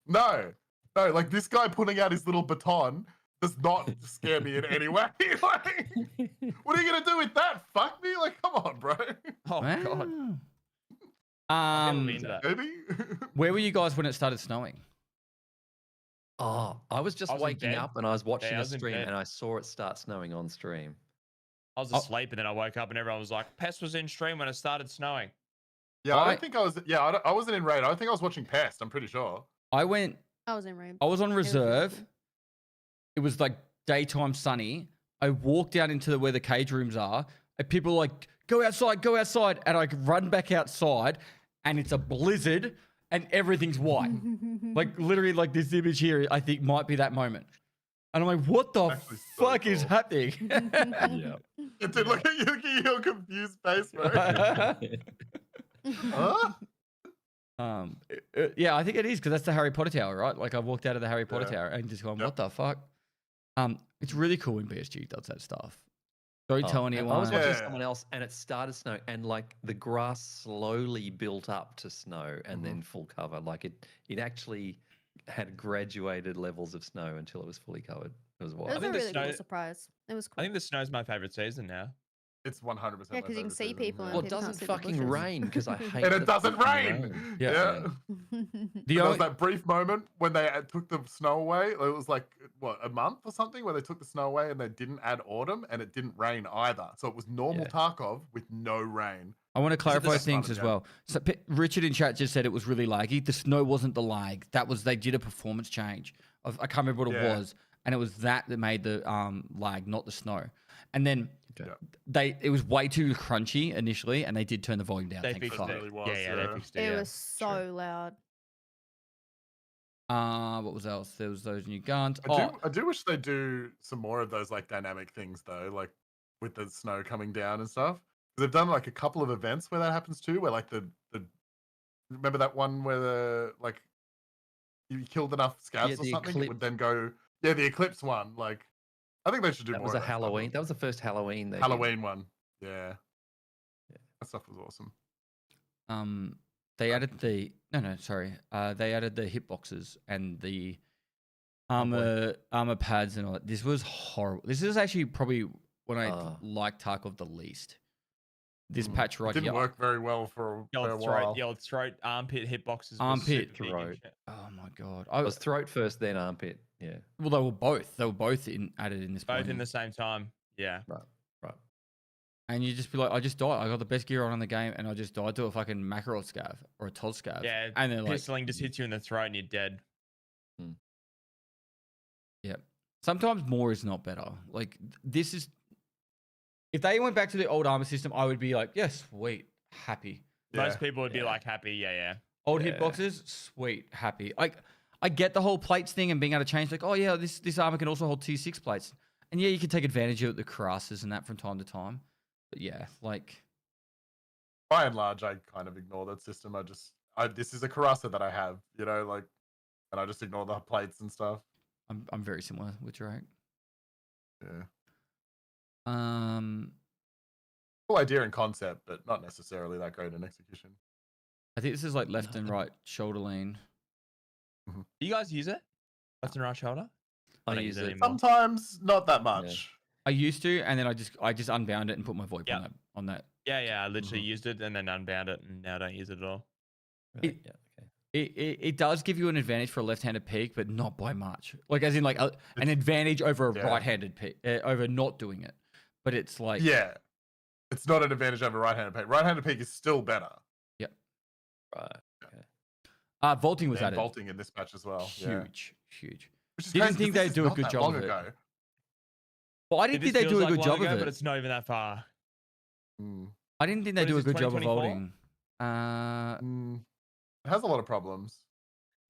Speaker 2: No, like this guy pulling out his little baton does not scare me in any way. Like, what are you gonna do with that? Fuck me? Like, come on, bro.
Speaker 5: Oh god.
Speaker 1: Wow.
Speaker 5: Mean that.
Speaker 2: Maybe.
Speaker 1: Where were you guys when it started snowing?
Speaker 3: Oh, I was just
Speaker 5: I was in
Speaker 3: waking
Speaker 5: bed.
Speaker 3: up and I was watching
Speaker 5: Yeah, I
Speaker 3: a
Speaker 5: was in
Speaker 3: stream
Speaker 5: bed.
Speaker 3: and I saw it start snowing on stream.
Speaker 5: I was asleep and then I woke up and everyone was like, Pest was in stream when it started snowing.
Speaker 2: Yeah, I don't think I was. Yeah, I wasn't in raid. I think I was watching Pest. I'm pretty sure.
Speaker 1: I went.
Speaker 4: I was in rain.
Speaker 1: I was on
Speaker 4: It was
Speaker 1: reserve.
Speaker 4: beautiful.
Speaker 1: It was like daytime sunny. I walked out into where the cage rooms are, and people were like, go outside. And I run back outside, and it's a blizzard, and everything's white. Like, literally, like this image here, I think might be that moment. And I'm like, what the
Speaker 2: Actually so
Speaker 1: fuck is
Speaker 2: cool.
Speaker 1: happening?
Speaker 3: Yeah.
Speaker 2: Dude, look at your confused face, bro. Huh?
Speaker 1: Yeah, I think it is because that's the Harry Potter Tower, right? Like I walked out of the Harry Potter
Speaker 2: Yeah.
Speaker 1: Tower and just gone,
Speaker 2: Yep.
Speaker 1: what the fuck? It's really cool when PSG does that stuff. Don't
Speaker 3: Oh,
Speaker 1: tell
Speaker 3: and
Speaker 1: anyone.
Speaker 3: I was watching
Speaker 2: Yeah.
Speaker 3: someone else and it started snowing and like the grass slowly built up to snow and then full cover. Like it actually had graduated levels of snow until it was fully covered. It was
Speaker 4: It
Speaker 3: wild.
Speaker 4: was a
Speaker 5: think the
Speaker 4: really cool
Speaker 5: snow-
Speaker 4: surprise. It was
Speaker 5: I
Speaker 4: cool.
Speaker 5: think the snow's my favorite season now.
Speaker 2: It's 100%.
Speaker 4: Yeah, 'cause you can see people and
Speaker 3: Well, it
Speaker 4: people can't
Speaker 3: doesn't
Speaker 4: see the
Speaker 3: fucking
Speaker 4: bushes.
Speaker 3: rain because I hate
Speaker 2: And
Speaker 3: the
Speaker 2: it doesn't
Speaker 3: fucking
Speaker 2: rain.
Speaker 1: Yeah.
Speaker 2: Yeah.
Speaker 1: The
Speaker 2: There was
Speaker 1: only,
Speaker 2: that brief moment when they took the snow away. It was like what, a month or something, where they took the snow away and they didn't add autumn and it didn't rain either. So it was normal
Speaker 3: Yeah.
Speaker 2: Tarkov with no rain.
Speaker 1: I want to clarify
Speaker 2: best part
Speaker 1: things
Speaker 2: of
Speaker 1: as
Speaker 2: the game.
Speaker 1: well. So Richard in chat just said it was really laggy. The snow wasn't the lag. That was they did a performance change. I can't remember what it
Speaker 2: Yeah.
Speaker 1: was, and it was that made the lag, not the snow. And then
Speaker 3: Okay.
Speaker 1: it was way too crunchy initially, and they did turn the volume down.
Speaker 5: They
Speaker 1: Thank
Speaker 5: fixed
Speaker 1: fuck.
Speaker 5: it.
Speaker 2: really was,
Speaker 5: Yeah, they
Speaker 2: yeah.
Speaker 5: fixed it.
Speaker 4: It
Speaker 5: yeah.
Speaker 4: was so loud.
Speaker 1: What was else? There was those new guns.
Speaker 2: I do wish they do some more of those like dynamic things though, like with the snow coming down and stuff. 'Cause they've done like a couple of events where that happens too, where like the remember that one where the like you killed enough scavs
Speaker 3: Yeah,
Speaker 2: or
Speaker 3: the
Speaker 2: something, it
Speaker 3: eclipse.
Speaker 2: would then go the eclipse one. Like I think they should do
Speaker 3: That
Speaker 2: more
Speaker 3: was
Speaker 2: of
Speaker 3: a
Speaker 2: that stuff.
Speaker 3: Halloween. That was the first Halloween they did.
Speaker 2: Halloween one. Yeah. That stuff was awesome.
Speaker 1: They added the sorry. They added the hitboxes and the armor pads and all that. This was horrible. This is actually probably when I liked Tarkov the least. This patch right
Speaker 2: Didn't
Speaker 1: here.
Speaker 2: work very well for a while.
Speaker 5: Your throat, armpit hitboxes. was
Speaker 1: Armpit,
Speaker 5: super big and
Speaker 3: throat.
Speaker 5: shit.
Speaker 1: Oh my god.
Speaker 3: It was throat first, then armpit. Yeah.
Speaker 1: Well, they were both. They were both added in this.
Speaker 5: Both in
Speaker 1: bundle.
Speaker 5: the same time. Yeah.
Speaker 3: Right. Right.
Speaker 1: And you just be like, I just died. I got the best gear on in the game, and I just died to a fucking mackerel scav or a Todd scav.
Speaker 5: Yeah.
Speaker 1: And they're like,
Speaker 5: Pistoling just hits you in the throat and you're dead.
Speaker 1: yeah. Sometimes more is not better. Like this is. If they went back to the old armor system, I would be like, yes, sweet, happy.
Speaker 5: Most people would be like happy. Yeah.
Speaker 1: Old
Speaker 3: Yeah.
Speaker 1: hitboxes, sweet, happy. Like I get the whole plates thing and being able to change. Like, oh yeah, this armor can also hold T6 plates, and yeah, you can take advantage of the cuirasses and that from time to time. But yeah, like
Speaker 2: By and large, I kind of ignore that system. This is a Karasa that I have, like, and I just ignore the plates and stuff.
Speaker 1: I'm very similar with Drake.
Speaker 2: Yeah.
Speaker 1: I
Speaker 2: Cool idea and concept, but not necessarily that great in execution.
Speaker 1: think this is like left and right shoulder lean.
Speaker 5: Do you guys use it? Left and right shoulder?
Speaker 3: I
Speaker 5: don't
Speaker 3: use it.
Speaker 5: anymore.
Speaker 2: Sometimes not that much.
Speaker 1: I used to, and then I just unbound it and put my VoIP
Speaker 5: Yeah.
Speaker 1: on that.
Speaker 5: Yeah. I literally used it and then unbound it and now don't use it at all.
Speaker 3: Right, yeah. Okay.
Speaker 1: It does give you an advantage for a left-handed peek, but not by much. Like as in like an advantage over a
Speaker 2: Yeah.
Speaker 1: right-handed peek, over not doing it. But it's like
Speaker 2: Yeah. It's not an advantage over right-handed peak. Right-handed peak is still better.
Speaker 3: Right.
Speaker 1: Vaulting was
Speaker 2: And
Speaker 1: added.
Speaker 2: vaulting in this patch as well. Yeah.
Speaker 1: Huge.
Speaker 2: Which is
Speaker 1: Didn't
Speaker 2: crazy,
Speaker 1: think
Speaker 2: 'cause
Speaker 1: they'd
Speaker 2: this
Speaker 1: do
Speaker 2: is
Speaker 1: a
Speaker 2: not
Speaker 1: good
Speaker 2: that
Speaker 1: job
Speaker 2: long
Speaker 1: of it.
Speaker 2: ago.
Speaker 1: Well, I didn't think they'd do a good job of it.
Speaker 5: But it's not even that far.
Speaker 1: I didn't think they
Speaker 5: What
Speaker 1: do a
Speaker 5: is this,
Speaker 1: good job of
Speaker 5: 2024?
Speaker 1: vaulting.
Speaker 2: It has a lot of problems.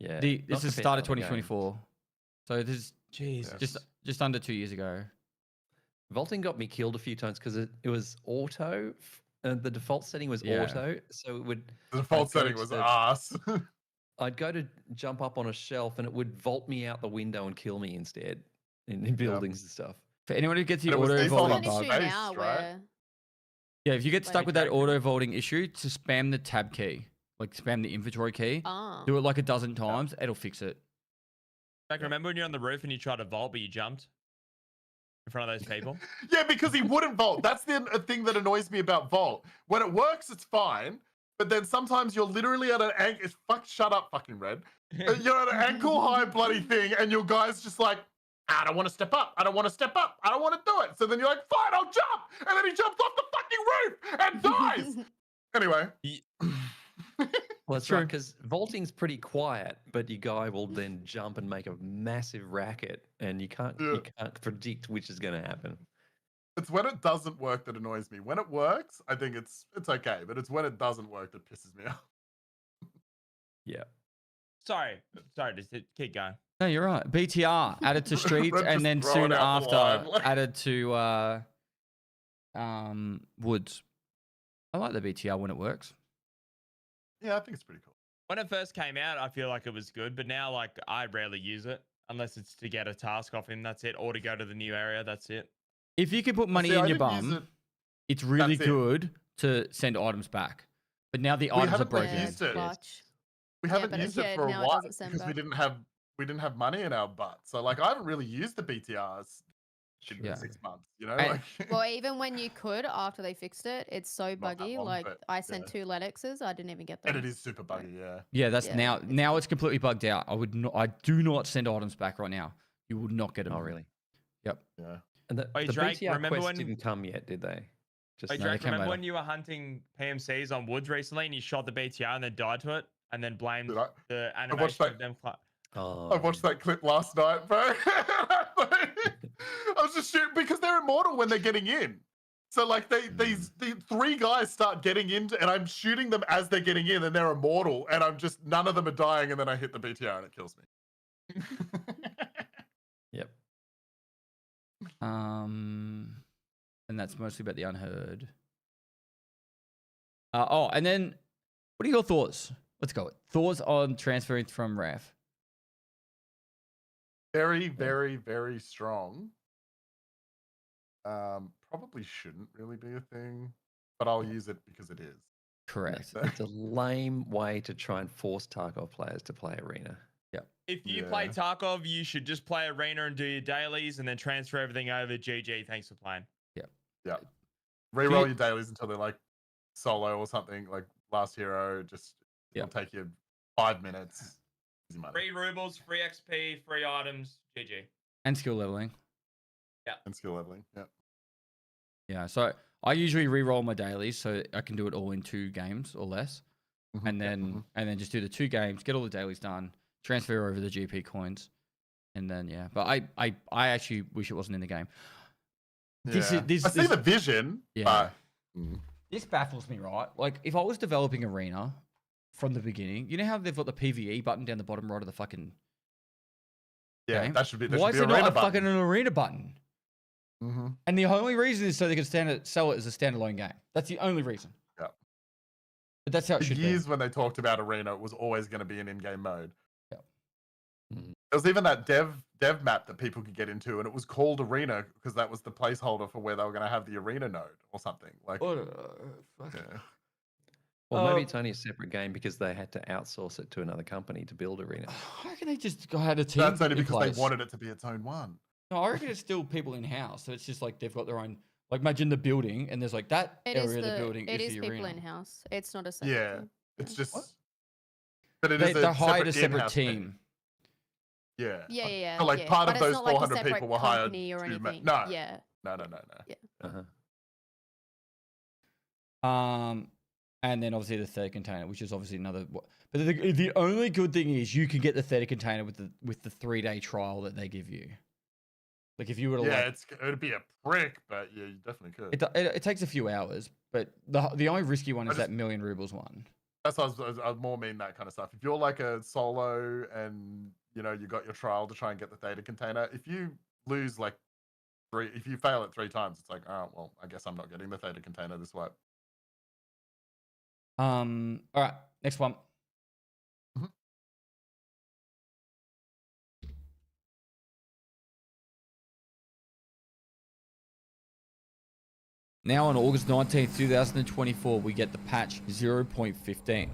Speaker 3: Yeah.
Speaker 1: This
Speaker 3: not
Speaker 1: is the
Speaker 3: compared
Speaker 1: start of
Speaker 3: to other games.
Speaker 1: 2024, so this is
Speaker 5: Jesus.
Speaker 1: just under 2 years ago.
Speaker 3: Vaulting got me killed a few times because it was auto. The default setting was
Speaker 1: Yeah.
Speaker 3: auto, so it would.
Speaker 2: The default
Speaker 3: I'd go
Speaker 2: setting
Speaker 3: to
Speaker 2: was
Speaker 3: the-
Speaker 2: ass.
Speaker 3: I'd go to jump up on a shelf and it would vault me out the window and kill me instead in buildings and stuff.
Speaker 1: For anyone who gets the
Speaker 2: And it was
Speaker 1: auto
Speaker 2: default
Speaker 1: vaulting
Speaker 4: An
Speaker 2: on
Speaker 4: issue
Speaker 1: bug,
Speaker 2: space,
Speaker 4: now
Speaker 2: right?
Speaker 4: where
Speaker 1: yeah, if you get
Speaker 4: Like
Speaker 1: stuck with that
Speaker 5: attractive.
Speaker 1: auto vaulting issue, to spam the tab key, like spam the inventory key.
Speaker 4: ah
Speaker 1: Do it like a dozen times, it'll fix it.
Speaker 5: Like, remember when you're on the roof and you tried to vault, but you jumped in front of those people?
Speaker 2: Yeah, because he wouldn't vault. That's the thing that annoys me about vault. When it works, it's fine. But then sometimes you're literally at an ankle. Shut up, fucking Red. You're at an ankle high bloody thing, and your guy's just like, I don't want to step up. I don't want to step up. I don't want to do it. So then you're like, fine, I'll jump. And then he jumps off the fucking roof and dies. Anyway.
Speaker 3: Well, that's right, because vaulting's pretty quiet, but your guy will then jump and make a massive racket, and you can't predict which is going to happen.
Speaker 2: It's when it doesn't work that annoys me. When it works, I think it's okay. But it's when it doesn't work that pisses me off.
Speaker 3: Yeah.
Speaker 5: Sorry, just keep going.
Speaker 1: No, you're right. BTR added to streets,
Speaker 2: Red
Speaker 1: and
Speaker 2: just
Speaker 1: then
Speaker 2: throwing
Speaker 1: soon
Speaker 2: out the
Speaker 1: after
Speaker 2: line, like-
Speaker 1: added to woods. I like the BTR when it works.
Speaker 2: Yeah, I think it's pretty cool.
Speaker 5: When it first came out, I feel like it was good, but now like I rarely use it unless it's to get a task off him. That's it, or to go to the new area. That's it.
Speaker 1: If you can put money
Speaker 2: See, I
Speaker 1: in your
Speaker 2: didn't use
Speaker 1: bum,
Speaker 2: it-
Speaker 1: it's really
Speaker 2: That's it.
Speaker 1: good to send items back. But now the items are
Speaker 2: haven't, like,
Speaker 1: broken.
Speaker 4: yeah,
Speaker 2: used it.
Speaker 4: clutch.
Speaker 2: We
Speaker 4: Yeah,
Speaker 2: haven't
Speaker 4: but
Speaker 2: used
Speaker 4: yeah,
Speaker 2: it for a
Speaker 4: now it
Speaker 2: while
Speaker 4: doesn't send
Speaker 2: because we
Speaker 4: back.
Speaker 2: didn't have money in our butt. So like I haven't really used the BTRs in
Speaker 1: Yeah.
Speaker 2: 6 months. You know,
Speaker 1: And-
Speaker 2: like
Speaker 4: Well, even when you could after they fixed it, it's so
Speaker 2: that
Speaker 4: buggy.
Speaker 2: long,
Speaker 4: Like
Speaker 2: but
Speaker 4: I sent
Speaker 2: yeah.
Speaker 4: 2 Letexes, I didn't even get them.
Speaker 2: and it is super buggy. Yeah.
Speaker 1: Yeah, that's
Speaker 4: Yeah.
Speaker 1: now it's completely bugged out. I do not send items back right now. You will not get them.
Speaker 3: Oh, really?
Speaker 2: Yeah.
Speaker 3: And the
Speaker 5: Wait,
Speaker 3: the
Speaker 5: Drake,
Speaker 3: BTR
Speaker 5: remember
Speaker 3: quest
Speaker 5: when-
Speaker 3: didn't come yet, did they? Just
Speaker 5: Hey,
Speaker 1: No, they
Speaker 5: Drake,
Speaker 1: came
Speaker 5: remember
Speaker 1: later.
Speaker 5: when you were hunting PMCs on woods recently and you shot the BTR and then died to it and then blamed
Speaker 2: Did I?
Speaker 5: the
Speaker 2: watched
Speaker 5: animation
Speaker 2: that-
Speaker 5: of them?
Speaker 3: Oh,
Speaker 2: I watched that clip last night, bro. I was just shooting because they're immortal when they're getting in. So like these 3 guys start getting into, and I'm shooting them as they're getting in, and they're immortal, and I'm just none of them are dying, and then I hit the BTR and it kills me.
Speaker 3: Yep.
Speaker 1: And that's mostly about the unheard. And then what are your thoughts? Let's go. Thoughts on transferring from RAF?
Speaker 2: Very, very, very strong. Probably shouldn't really be a thing, but I'll use it because it is.
Speaker 1: Correct.
Speaker 3: It's a lame way to try and force Tarkov players to play Arena.
Speaker 5: If you play
Speaker 2: Yeah.
Speaker 5: Tarkov, you should just play Arena and do your dailies and then transfer everything over. GG, thanks for playing.
Speaker 2: Yeah. Reroll your dailies until they're like solo or something, like Last Hero. Just
Speaker 1: Yeah.
Speaker 2: it'll take you 5 minutes. Easy money.
Speaker 5: 3 rubles, free XP, free items. GG.
Speaker 1: And skill leveling.
Speaker 2: And skill leveling. Yeah.
Speaker 1: Yeah. So I usually re-roll my dailies so I can do it all in 2 games or less.
Speaker 2: Mhm,
Speaker 1: And
Speaker 2: yeah,
Speaker 1: then
Speaker 2: mhm.
Speaker 1: and then just do the 2 games, get all the dailies done, transfer over the GP coins. And then but I actually wish it wasn't in the game. This
Speaker 2: Yeah.
Speaker 1: is this
Speaker 2: I see
Speaker 1: this,
Speaker 2: the vision.
Speaker 1: Yeah.
Speaker 2: But,
Speaker 1: this baffles me, right? Like if I was developing Arena from the beginning, you know how they've got the PvE button down the bottom right of the fucking
Speaker 2: yeah,
Speaker 1: game?
Speaker 2: that should be. There
Speaker 1: Why
Speaker 2: should
Speaker 1: is
Speaker 2: be
Speaker 1: there
Speaker 2: arena
Speaker 1: not a
Speaker 2: button.
Speaker 1: fucking an Arena button?
Speaker 2: Mm-hmm.
Speaker 1: And the only reason is so they can sell it as a standalone game. That's the only reason.
Speaker 2: Yeah.
Speaker 1: But that's how it
Speaker 2: For
Speaker 1: should
Speaker 2: years
Speaker 1: be.
Speaker 2: when they talked about Arena, it was always going to be an in-game mode.
Speaker 1: Yeah.
Speaker 3: Mhm.
Speaker 2: There was even that dev map that people could get into, and it was called Arena because that was the placeholder for where they were going to have the Arena node or something. Like, yeah.
Speaker 3: Well, maybe
Speaker 1: Oh.
Speaker 3: it's only a separate game because they had to outsource it to another company to build Arena.
Speaker 1: I reckon they just had a team.
Speaker 2: That's only
Speaker 1: in
Speaker 2: because
Speaker 1: place.
Speaker 2: they wanted it to be its own one.
Speaker 1: No, I reckon it's still people in house. So it's just like they've got their own. Like imagine the building, and there's like that
Speaker 4: It
Speaker 1: area
Speaker 4: is
Speaker 1: of the building
Speaker 4: it
Speaker 1: is
Speaker 4: is
Speaker 1: the
Speaker 4: people
Speaker 1: arena.
Speaker 4: in house. It's not a separate
Speaker 2: Yeah,
Speaker 4: thing.
Speaker 2: it's
Speaker 4: Yeah.
Speaker 2: just. But it
Speaker 1: They,
Speaker 2: is
Speaker 1: they hired a separate
Speaker 2: in-house
Speaker 1: team.
Speaker 2: Yeah.
Speaker 4: Yeah.
Speaker 2: So, like,
Speaker 4: yeah.
Speaker 2: part
Speaker 4: But
Speaker 2: of
Speaker 4: it's
Speaker 2: those
Speaker 4: not like a
Speaker 2: 400 people
Speaker 4: separate
Speaker 2: were hired
Speaker 4: company or
Speaker 2: to ma-
Speaker 4: anything.
Speaker 2: no.
Speaker 4: Yeah.
Speaker 2: No.
Speaker 3: Uh-huh.
Speaker 1: And then obviously the third container, which is obviously another. But the only good thing is you can get the third container with the 3-day trial that they give you. Like if you were to
Speaker 2: Yeah,
Speaker 1: like,
Speaker 2: it'd be a prick, but yeah, you definitely could.
Speaker 1: it takes a few hours, but the only risky one is
Speaker 2: just-
Speaker 1: that million rubles one.
Speaker 2: That's what I was more mean that kind of stuff. If you're like a solo and you know you got your trial to try and get the theta container, if you lose like if you fail it 3 times, it's like, oh well, I guess I'm not getting the theta container this wipe.
Speaker 1: All right, next one. Now on August 19th, 2024, we get the patch 0.15.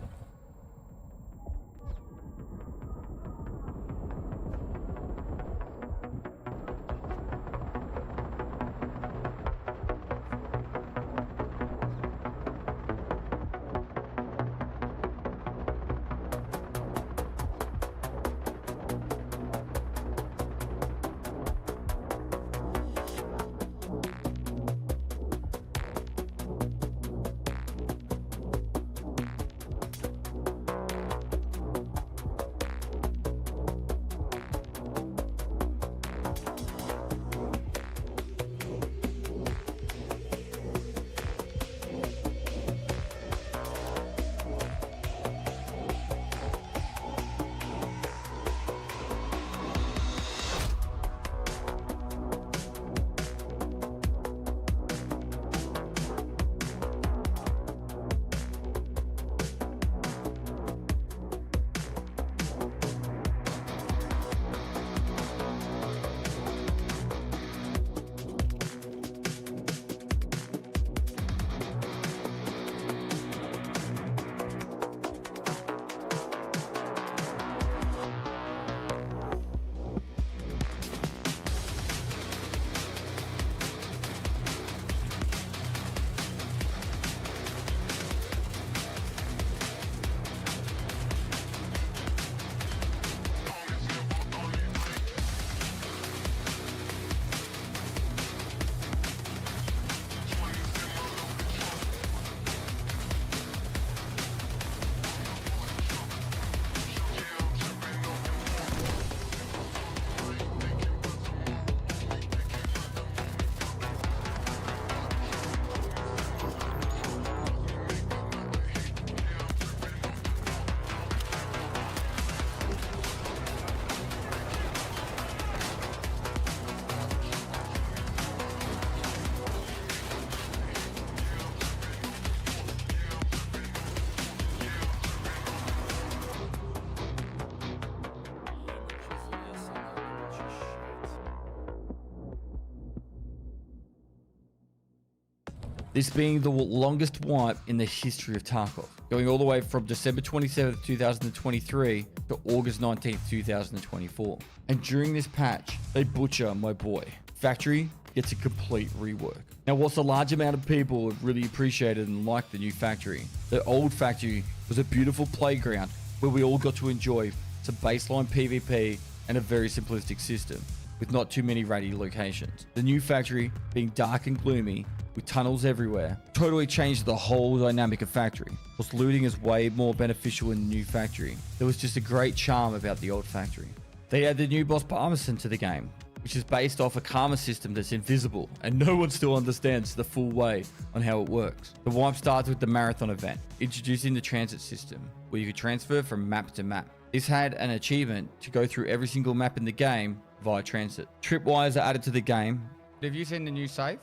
Speaker 1: This being the longest wipe in the history of Tarkov, going all the way from December 27th, 2023 to August 19th, 2024. And during this patch, they butcher my boy. Factory gets a complete rework. Now, whilst a large amount of people have really appreciated and liked the new factory, the old factory was a beautiful playground where we all got to enjoy some baseline PvP and a very simplistic system with not too many ratty locations. The new factory, being dark and gloomy, with tunnels everywhere, totally changed the whole dynamic of factory. Whilst looting is way more beneficial in the new factory, there was just a great charm about the old factory. They added the new boss Parmesan to the game, which is based off a karma system that's invisible, and no one still understands the full way on how it works. The wipe starts with the marathon event, introducing the transit system, where you could transfer from map to map. This had an achievement to go through every single map in the game via transit. Tripwires are added to the game. Have you seen the new save?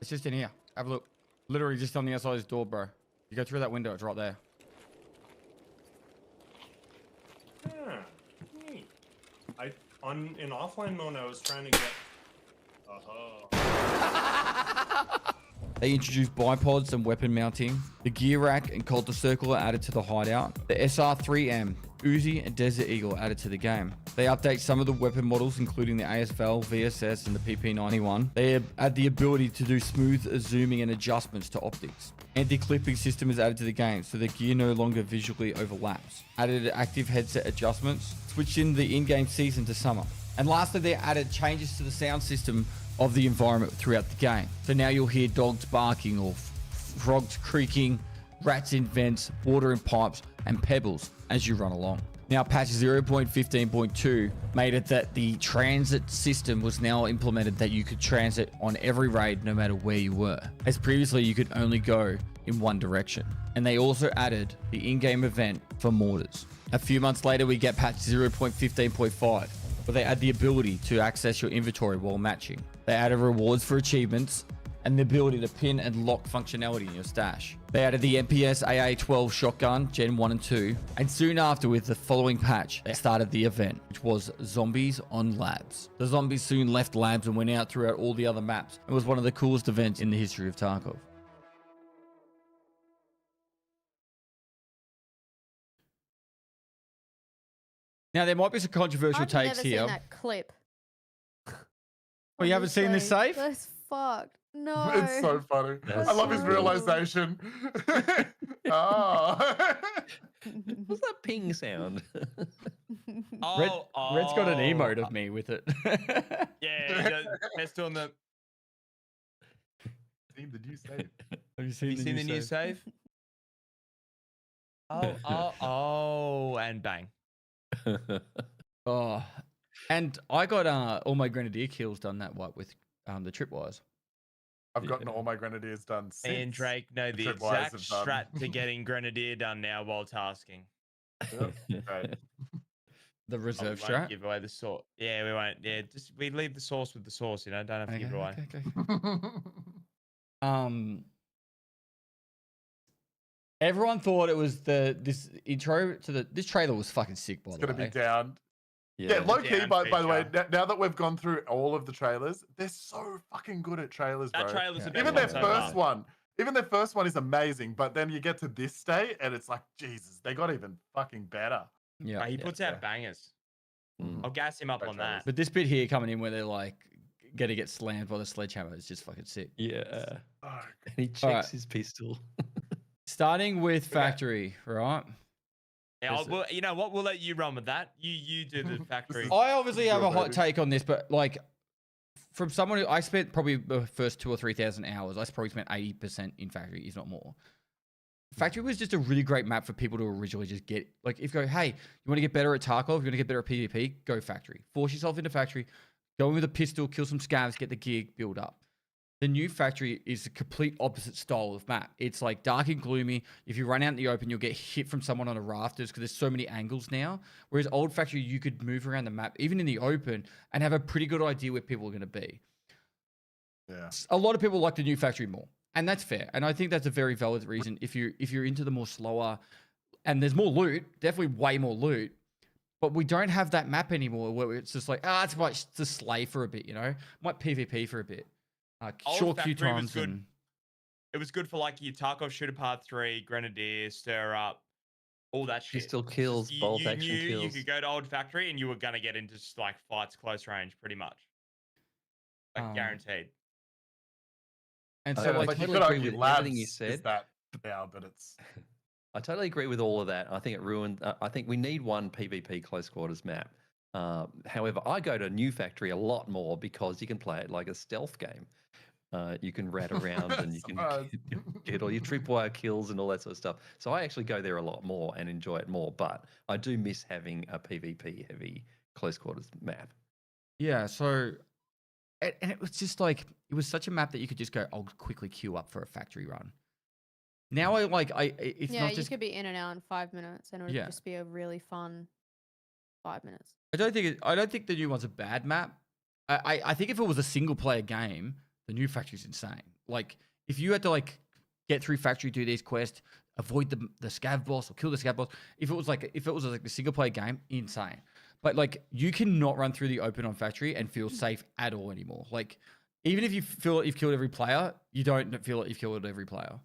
Speaker 1: It's just in here. Have a look. Literally just on the outside of this door, bro. You go through that window, it's right there.
Speaker 12: Yeah, neat. In offline mode, I was trying to get.
Speaker 1: They introduced bipods and weapon mounting. The gear rack and Coulter Circle are added to the hideout. The SR3M, Uzi, and Desert Eagle added to the game. They update some of the weapon models, including the ASFL, VSS, and the PP91. They add the ability to do smooth zooming and adjustments to optics. Anti-clipping system is added to the game, so the gear no longer visually overlaps. Added active headset adjustments. Switched in the in-game season to summer. And lastly, they added changes to the sound system of the environment throughout the game. So now you'll hear dogs barking or frogs creaking, rats in vents, water in pipes, and pebbles as you run along. Now, patch 0.15.2 made it that the transit system was now implemented that you could transit on every raid no matter where you were. As previously, you could only go in one direction. And they also added the in-game event for mortars. A few months later, we get patch 0.15.5, where they add the ability to access your inventory while matching. They added rewards for achievements and the ability to pin and lock functionality in your stash. They added the MPS AA-12 shotgun, Gen 1 and 2, and soon after with the following patch, they started the event, which was Zombies on Labs. The zombies soon left labs and went out throughout all the other maps. It was one of the coolest events in the history of Tarkov. Now, there might be some controversial
Speaker 4: I've
Speaker 1: takes
Speaker 4: never
Speaker 1: here.
Speaker 4: seen that clip.
Speaker 1: Oh, you haven't seen this safe?
Speaker 4: That's fucked. No.
Speaker 2: It's so funny.
Speaker 3: That's
Speaker 2: I love his
Speaker 3: so
Speaker 2: realization. Ah.
Speaker 3: What's that ping sound?
Speaker 1: Red's got an emote of me with it.
Speaker 5: Yeah, Pestily on the.
Speaker 2: Seen the new save.
Speaker 1: Have you
Speaker 5: Have you seen the new save? Oh, and bang.
Speaker 1: Oh, and I got all my grenadier kills done that with the tripwires.
Speaker 2: I've gotten all my grenadiers done since.
Speaker 5: Me and Drake know the
Speaker 2: tripwires
Speaker 5: exact
Speaker 2: have done.
Speaker 5: strat to getting grenadier done now while tasking.
Speaker 2: Yep. Right.
Speaker 1: The reserve
Speaker 5: We won't
Speaker 1: strat.
Speaker 5: give away the source. Yeah, we won't. Yeah, just we leave the source with the source. You know, don't have to give it away.
Speaker 1: Okay. Everyone thought it was this intro to this trailer was fucking sick. By
Speaker 2: It's
Speaker 1: the
Speaker 2: gonna
Speaker 1: way,
Speaker 2: be down. Yeah, low key. By the way, now that we've gone through all of the trailers, they're so fucking good at trailers, bro.
Speaker 5: That trailer's the best
Speaker 2: Even
Speaker 5: one
Speaker 2: their
Speaker 5: so
Speaker 2: first
Speaker 5: far.
Speaker 2: one. Even their first one is amazing, but then you get to this state and it's like, Jesus, they got even fucking better.
Speaker 1: yeah.
Speaker 5: He puts out bangers.
Speaker 3: Mm.
Speaker 5: I'll gas him up
Speaker 2: Great
Speaker 5: on
Speaker 2: trailers.
Speaker 5: that.
Speaker 1: But this bit here coming in where they're like gonna get slammed by the sledgehammer is just fucking sick.
Speaker 3: Yeah.
Speaker 2: Oh,
Speaker 3: And he checks
Speaker 1: Alright.
Speaker 3: his pistol.
Speaker 1: Starting with factory, right?
Speaker 5: Yeah,
Speaker 1: Is it-
Speaker 5: well, you know what? We'll let you run with that. You do the factory.
Speaker 1: I obviously have a
Speaker 2: Sure,
Speaker 1: hot
Speaker 2: baby.
Speaker 1: take on this, but like from someone who I spent probably the first 2,000 or 3,000 hours, I probably spent 80% in factory, if not more. Factory was just a really great map for people to originally just get. Like, if you go, hey, you want to get better at Tarkov, you want to get better at PvP, go factory. Force yourself into factory, go in with a pistol, kill some scavs, get the gig, build up. The new factory is a complete opposite style of map. It's like dark and gloomy. If you run out in the open, you'll get hit from someone on a rafters because there's so many angles now. Whereas old factory, you could move around the map, even in the open, and have a pretty good idea where people are going to be.
Speaker 2: yeah.
Speaker 1: A lot of people like the new factory more, and that's fair. And I think that's a very valid reason. If you're into the more slower, and there's more loot, definitely way more loot. But we don't have that map anymore where it's just like, it's much to slay for a bit, you know, might PvP for a bit.
Speaker 5: Old
Speaker 1: Short queue
Speaker 5: Factory was
Speaker 1: times
Speaker 5: good.
Speaker 1: and
Speaker 5: It was good for like your Tarkov Shooter Part 3, Grenadier, Stir Up, all that shit.
Speaker 3: Pistol
Speaker 5: It's just
Speaker 3: kills, bolt action
Speaker 5: knew You
Speaker 3: kills.
Speaker 5: could go to Old Factory and you were going to get into just like fights close range pretty much. Like guaranteed.
Speaker 1: And
Speaker 3: I
Speaker 1: so
Speaker 3: totally
Speaker 1: like
Speaker 2: you
Speaker 3: agree
Speaker 2: could argue
Speaker 3: with
Speaker 2: labs
Speaker 3: everything you
Speaker 2: is
Speaker 3: said.
Speaker 2: that now, but it's
Speaker 3: I totally agree with all of that. I think it ruined. I think we need one PvP close quarters map. However, I go to New Factory a lot more because you can play it like a stealth game. You can rat around and you can get all your tripwire kills and all that sort of stuff. So I actually go there a lot more and enjoy it more. But I do miss having a PvP heavy close quarters map.
Speaker 1: yeah, so and it was just like it was such a map that you could just go, I'll quickly queue up for a factory run. Now it's
Speaker 4: Yeah,
Speaker 1: not
Speaker 4: you
Speaker 1: just
Speaker 4: could be in and out in 5 minutes, and it would
Speaker 1: Yeah.
Speaker 4: just be a really fun 5 minutes.
Speaker 1: I don't think the new one's a bad map. I think if it was a single player game, the new factory's insane. Like if you had to like get through factory, do these quests, avoid the scav boss or kill the scav boss. If it was like a single player game, insane. But like you cannot run through the open on factory and feel safe at all anymore. Like even if you feel like you've killed every player, you don't feel like you've killed every player.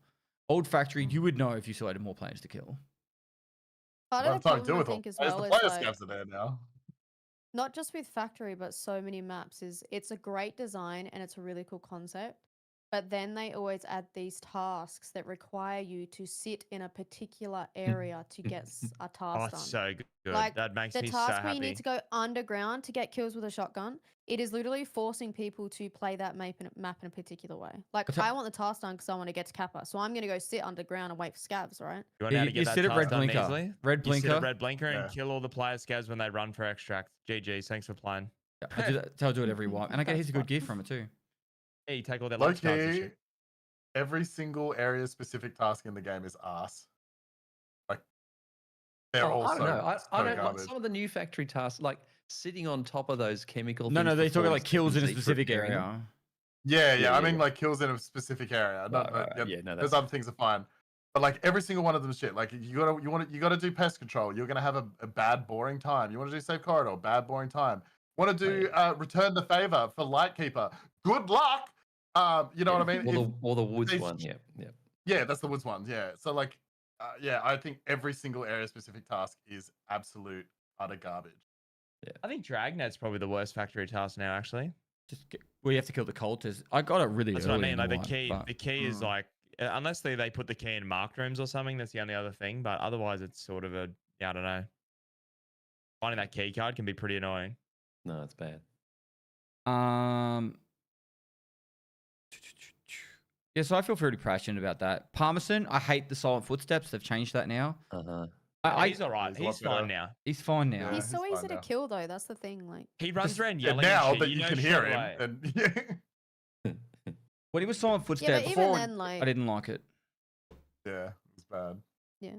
Speaker 1: Old factory, you would know if you still had more players to kill.
Speaker 4: Part
Speaker 2: what
Speaker 4: of the
Speaker 2: I'm trying to do
Speaker 4: problem, I
Speaker 2: with all
Speaker 4: think, as
Speaker 2: the
Speaker 4: well, is
Speaker 2: player
Speaker 4: like,
Speaker 2: scavs are there now.
Speaker 4: not just with factory, but so many maps, is it's a great design and it's a really cool concept. but then they always add these tasks that require you to sit in a particular area to get a
Speaker 5: Oh,
Speaker 4: task
Speaker 5: it's
Speaker 4: done.
Speaker 5: so good.
Speaker 4: Like
Speaker 5: That makes
Speaker 4: the
Speaker 5: me so
Speaker 4: task where you
Speaker 5: happy.
Speaker 4: need to go underground to get kills with a shotgun, it is literally forcing people to play that map in a particular way. Like
Speaker 1: What's that?
Speaker 4: I want the task done because I want to get to Kappa, so I'm gonna go sit underground and wait for scavs, right?
Speaker 5: You want to
Speaker 1: You,
Speaker 5: get
Speaker 1: you
Speaker 5: that
Speaker 1: sit at
Speaker 5: task
Speaker 1: red
Speaker 5: done
Speaker 1: blinker.
Speaker 5: easily?
Speaker 1: Red
Speaker 5: You sit
Speaker 1: blinker.
Speaker 5: at red blinker
Speaker 2: Yeah.
Speaker 5: and kill all the player scavs when they run for extract. GG's, thanks for playing.
Speaker 1: I'll do it every while, and I get heaps of good
Speaker 4: That's
Speaker 1: gear from it too.
Speaker 5: Yeah, you take all their
Speaker 2: Low
Speaker 5: lunch cards and
Speaker 2: key,
Speaker 5: shit.
Speaker 2: every single area specific task in the game is ass. Like they're all
Speaker 3: I don't
Speaker 2: so,
Speaker 3: know. I
Speaker 2: so
Speaker 3: don't like
Speaker 2: garbage.
Speaker 3: some of the new factory tasks, like sitting on top of those chemical.
Speaker 1: No,
Speaker 3: things
Speaker 1: no,
Speaker 3: for
Speaker 1: they talk
Speaker 3: 40
Speaker 1: like kills in a
Speaker 3: seconds each
Speaker 1: specific
Speaker 3: repairing them.
Speaker 1: area.
Speaker 2: Yeah,
Speaker 3: Yeah,
Speaker 2: I
Speaker 3: yeah,
Speaker 2: mean
Speaker 3: yeah.
Speaker 2: like kills in a specific area. Not,
Speaker 3: Right. Yeah, no,
Speaker 2: those
Speaker 3: that's
Speaker 2: other things are fine. But like every single one of them, shit. Like you gotta do pest control. You're gonna have a bad boring time. You want to do safe corridor, bad boring time. Want to do return the favor for Lightkeeper. Good luck. You know what I mean?
Speaker 3: Or the woods
Speaker 2: they-
Speaker 3: one. Yeah.
Speaker 2: Yeah, that's the woods one. Yeah. So like, yeah, I think every single area specific task is absolute utter garbage.
Speaker 5: I think Dragnet's probably the worst factory task now, actually.
Speaker 1: Well, you have to kill the cultists. I got it really
Speaker 5: That's
Speaker 1: early.
Speaker 5: what I mean.
Speaker 1: in
Speaker 5: Like the
Speaker 1: wipe,
Speaker 5: key,
Speaker 1: but-
Speaker 5: the key is like, unless they put the key in marked rooms or something, that's the only other thing. But otherwise, it's sort of a, I don't know. Finding that key card can be pretty annoying.
Speaker 3: No, it's bad.
Speaker 1: Yeah, so I feel pretty passionate about that. Parmesan, I hate the silent footsteps. They've changed that now.
Speaker 5: He's all right. He's fine now.
Speaker 1: He's fine now.
Speaker 4: He's so easy to kill though. That's the thing. Like
Speaker 5: He runs around
Speaker 2: Yeah,
Speaker 5: yelling.
Speaker 2: now
Speaker 5: and shit,
Speaker 2: that you
Speaker 5: know
Speaker 2: can
Speaker 5: straight
Speaker 2: hear him,
Speaker 5: away.
Speaker 2: and
Speaker 1: When he was silent
Speaker 4: yeah,
Speaker 1: footsteps,
Speaker 4: but even then,
Speaker 1: I
Speaker 4: like
Speaker 1: didn't like it.
Speaker 2: yeah, it's bad.
Speaker 4: yeah.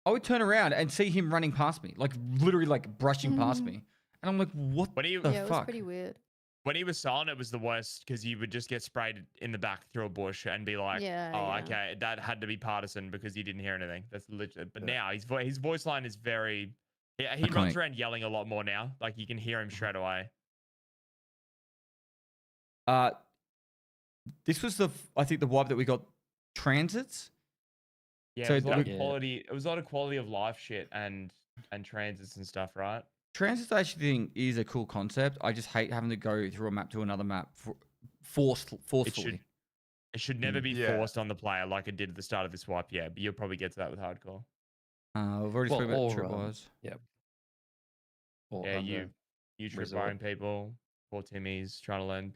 Speaker 1: I would turn around and see him running past me, like literally like brushing past me. And I'm like, what
Speaker 5: When he,
Speaker 1: the
Speaker 4: Yeah, it was
Speaker 1: fuck?
Speaker 4: pretty weird.
Speaker 5: when he was silent, it was the worst because you would just get sprayed in the back through a bush and be like,
Speaker 4: Yeah,
Speaker 5: "Oh,
Speaker 4: yeah.
Speaker 5: okay, that had to be partisan because you didn't hear anything." That's legit. But now his voice line is very. Yeah, he runs
Speaker 1: Iconic.
Speaker 5: around yelling a lot more now. Like you can hear him straight away.
Speaker 1: This was I think the wipe that we got transits.
Speaker 5: Yeah,
Speaker 1: So
Speaker 5: it was a lot of
Speaker 1: the-
Speaker 5: quality. It was a lot of quality of life shit and transits and stuff, right?
Speaker 1: Transits, I actually think, is a cool concept. I just hate having to go through a map to another map forcefully.
Speaker 5: It should never be
Speaker 2: Yeah.
Speaker 5: forced on the player like it did at the start of this wipe. Yeah, but you'll probably get to that with hardcore.
Speaker 1: We've already
Speaker 3: Well,
Speaker 1: spoken about
Speaker 3: or,
Speaker 1: tripwires.
Speaker 3: Yep. Or
Speaker 5: Yeah,
Speaker 3: under
Speaker 5: you
Speaker 3: resort.
Speaker 5: tripwiring people, poor Timmy's trying to learn.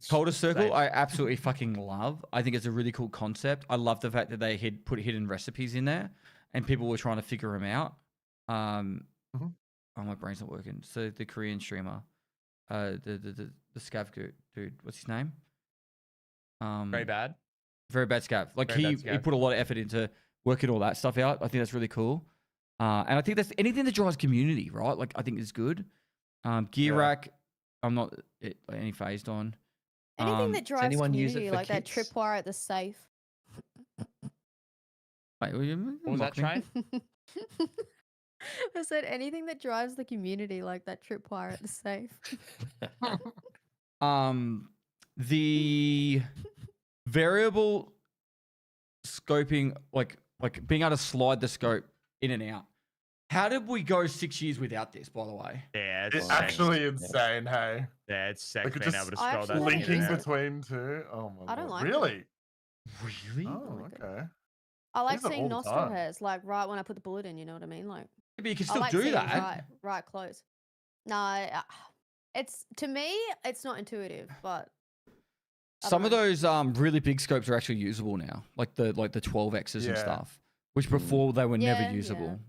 Speaker 1: Coldest Circle,
Speaker 5: Save.
Speaker 1: I absolutely fucking love. I think it's a really cool concept. I love the fact that they had put hidden recipes in there, and people were trying to figure them out. Oh, my brain's not working. So the Korean streamer, the scav dude, what's his name?
Speaker 5: Very bad.
Speaker 1: Very bad scav. Like
Speaker 5: Very
Speaker 1: he
Speaker 5: bad scav.
Speaker 1: put a lot of effort into working all that stuff out. I think that's really cool. And I think that's anything that drives community, right? Like I think is good. Gear
Speaker 2: Yeah.
Speaker 1: rack, I'm not any phased on.
Speaker 4: Anything that drives
Speaker 3: anyone use it
Speaker 4: community,
Speaker 3: for
Speaker 4: like that
Speaker 3: kicks?
Speaker 4: tripwire at the safe.
Speaker 1: Wait,
Speaker 5: What was that, Train?
Speaker 4: I said anything that drives the community, like that tripwire at the safe.
Speaker 1: The variable scoping, like being able to slide the scope in and out. How did we go 6 years without this, by the way?
Speaker 5: Yeah,
Speaker 2: It's
Speaker 5: sick.
Speaker 2: actually insane, hey.
Speaker 5: Yeah, it's sick
Speaker 2: Like, it
Speaker 5: being
Speaker 2: just
Speaker 5: able to
Speaker 4: I
Speaker 5: scroll
Speaker 4: actually
Speaker 5: that.
Speaker 4: like
Speaker 5: shit
Speaker 2: Linking
Speaker 4: use
Speaker 5: out.
Speaker 4: it.
Speaker 2: between two. Oh my
Speaker 4: I don't
Speaker 2: god.
Speaker 4: like it.
Speaker 2: Really?
Speaker 1: Really?
Speaker 2: Oh,
Speaker 4: like it.
Speaker 2: okay.
Speaker 4: I like
Speaker 2: use it
Speaker 4: seeing
Speaker 2: all the
Speaker 4: nostril
Speaker 2: time.
Speaker 4: hairs, like right when I put the bullet in. You know what I mean? Like
Speaker 1: But you can
Speaker 4: I
Speaker 1: still
Speaker 4: like
Speaker 1: do
Speaker 4: seeing
Speaker 1: that.
Speaker 4: right close. No, it's to me, it's not intuitive, but I
Speaker 1: Some
Speaker 4: don't
Speaker 1: of
Speaker 4: know.
Speaker 1: those really big scopes are actually usable now, like the 12Xs and
Speaker 2: Yeah.
Speaker 1: stuff, which before they were
Speaker 4: Yeah,
Speaker 1: never usable.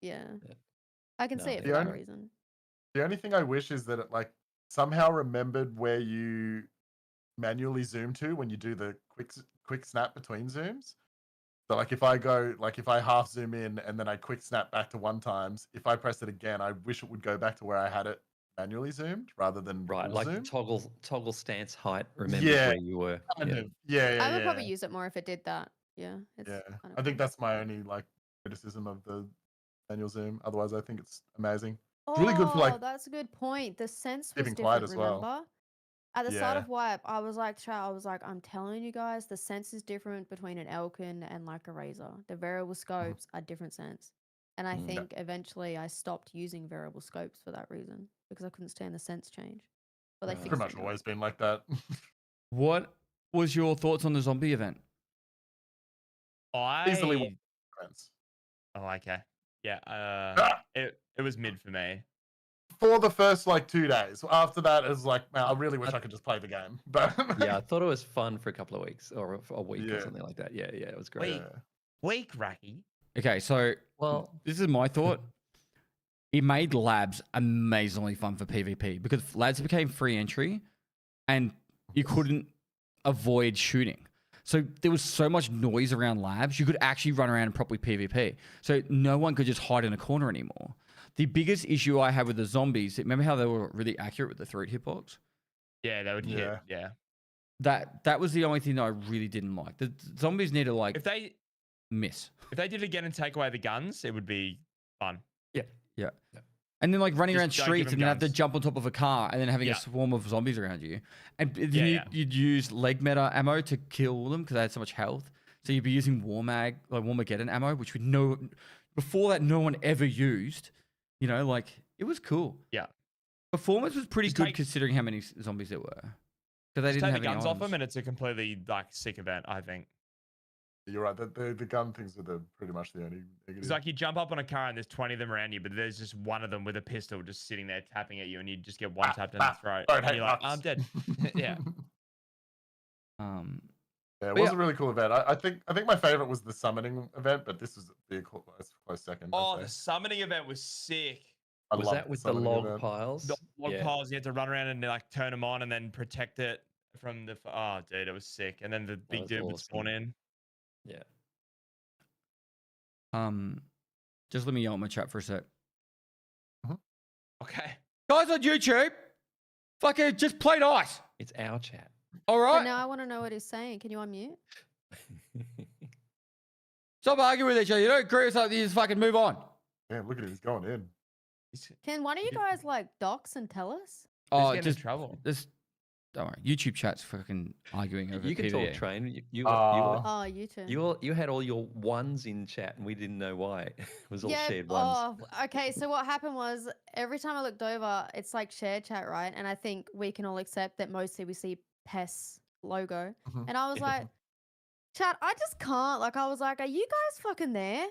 Speaker 4: Yeah,
Speaker 3: Yeah.
Speaker 4: I can
Speaker 3: No,
Speaker 4: see
Speaker 3: I
Speaker 4: it
Speaker 3: get
Speaker 4: for
Speaker 2: it.
Speaker 4: that
Speaker 2: Yeah.
Speaker 4: reason.
Speaker 2: The only thing I wish is that it like somehow remembered where you manually zoom to when you do the quick snap between zooms. So like if I half zoom in and then I quick snap back to 1x, if I press it again, I wish it would go back to where I had it manually zoomed rather than
Speaker 3: Right,
Speaker 2: full
Speaker 3: like
Speaker 2: zoom.
Speaker 3: toggle stance height. Remember
Speaker 2: Yeah,
Speaker 3: where you were.
Speaker 2: Kind
Speaker 3: Yeah.
Speaker 2: of. Yeah,
Speaker 4: I would probably
Speaker 2: yeah.
Speaker 4: use it more if it did that. Yeah, it's
Speaker 2: Yeah.
Speaker 4: kind of
Speaker 2: I think
Speaker 4: fun.
Speaker 2: that's my only like criticism of the manual zoom. Otherwise, I think it's amazing. It's really good for like
Speaker 4: that's a good point. The sense was
Speaker 2: keeping quiet
Speaker 4: different,
Speaker 2: as well.
Speaker 4: remember? At the start
Speaker 2: Yeah.
Speaker 4: of Wipe, I was like, I'm telling you guys, the sense is different between an Elkin and like a Razor. The variable scopes are different sense. And I
Speaker 3: Mm.
Speaker 4: think eventually I stopped using variable scopes for that reason because I couldn't stand the sense change. But they
Speaker 3: Right.
Speaker 4: fixed
Speaker 2: Pretty much
Speaker 4: it now.
Speaker 2: always been like that.
Speaker 1: What was your thoughts on the zombie event?
Speaker 2: Easily
Speaker 5: I.
Speaker 2: one friends.
Speaker 5: Oh, okay. Yeah.
Speaker 2: Ah!
Speaker 5: It was mid for me.
Speaker 2: For the first like 2 days. After that, it's like, man, I really wish I could just play the game. But
Speaker 3: Yeah, I thought it was fun for a couple of weeks or a week or
Speaker 2: Yeah.
Speaker 3: something like that. Yeah, it was great.
Speaker 5: Weak, Racky.
Speaker 1: Okay, so
Speaker 3: Well,
Speaker 1: this is my thought. It made labs amazingly fun for PvP because labs became free entry and you couldn't avoid shooting. So there was so much noise around labs, you could actually run around and properly PvP. So no one could just hide in a corner anymore. The biggest issue I had with the zombies, remember how they were really accurate with the throat hitbox?
Speaker 5: Yeah, they would hit. Yeah.
Speaker 1: That was the only thing that I really didn't like. The zombies need to like
Speaker 5: If they
Speaker 1: miss.
Speaker 5: did it again and take away the guns, it would be fun.
Speaker 1: Yeah. And then like running
Speaker 5: Just
Speaker 1: around
Speaker 5: don't give
Speaker 1: streets
Speaker 5: them
Speaker 1: and then have to
Speaker 5: guns.
Speaker 1: jump on top of a car and then having
Speaker 5: Yeah.
Speaker 1: a swarm of zombies around you. And then
Speaker 5: Yeah,
Speaker 1: you'd use leg meta ammo to kill them because they had so much health. So you'd be using Warmageddon ammo, which before that no one ever used. You know, like it was cool.
Speaker 5: Yeah.
Speaker 1: Performance was pretty
Speaker 5: Just
Speaker 1: good
Speaker 5: take-
Speaker 1: considering how many zombies there were. Because they
Speaker 5: Just
Speaker 1: didn't
Speaker 5: take the
Speaker 1: have any
Speaker 5: guns off
Speaker 1: items.
Speaker 5: them, and it's a completely like sick event. I think.
Speaker 2: You're right. The gun things are pretty much the only negative.
Speaker 5: It's like you jump up on a car and there's 20 of them around you, but there's just one of them with a pistol just sitting there tapping at you, and you just get one tapped in the throat.
Speaker 2: Don't
Speaker 5: And
Speaker 2: hate
Speaker 5: you're like,
Speaker 2: us.
Speaker 5: I'm dead. Yeah.
Speaker 2: Yeah, it
Speaker 1: But
Speaker 2: was
Speaker 1: yeah.
Speaker 2: a really cool event. I think my favorite was the summoning event, but this was the close second.
Speaker 5: Oh,
Speaker 2: I'd
Speaker 5: the
Speaker 2: say.
Speaker 5: summoning event was sick.
Speaker 2: I
Speaker 3: was
Speaker 2: loved
Speaker 3: that with the
Speaker 2: summoning
Speaker 3: log
Speaker 2: event.
Speaker 3: piles?
Speaker 5: The log
Speaker 3: Yeah.
Speaker 5: piles, you had to run around and like turn them on and then protect it from the. Oh, dude, it was sick. And then the big
Speaker 3: was
Speaker 5: dude would spawn
Speaker 3: awesome.
Speaker 5: in.
Speaker 3: Yeah.
Speaker 1: Just let me yell at my chat for a sec.
Speaker 5: Okay.
Speaker 1: Guys on YouTube, fucking just play nice.
Speaker 3: It's our chat.
Speaker 1: All
Speaker 4: But
Speaker 1: right?
Speaker 4: now I want to know what he's saying. Can you unmute?
Speaker 1: Stop arguing with each other. You don't agree with something, you just fucking move on.
Speaker 2: Damn, look at him. He's going in.
Speaker 4: Can one of you guys like dox and tell us?
Speaker 1: Oh,
Speaker 5: getting in trouble.
Speaker 1: Just don't worry. YouTube chat's fucking arguing over
Speaker 3: You can
Speaker 1: PvE.
Speaker 3: talk train.
Speaker 4: Oh, you two.
Speaker 3: You had all your ones in chat and we didn't know why. It was all shared ones.
Speaker 4: Oh, okay. So what happened was every time I looked over, it's like shared chat, right? And I think we can all accept that mostly we see Pest's logo.
Speaker 2: Mhm.
Speaker 4: And I was like, chat, I just can't. Like, I was like, are you guys fucking there?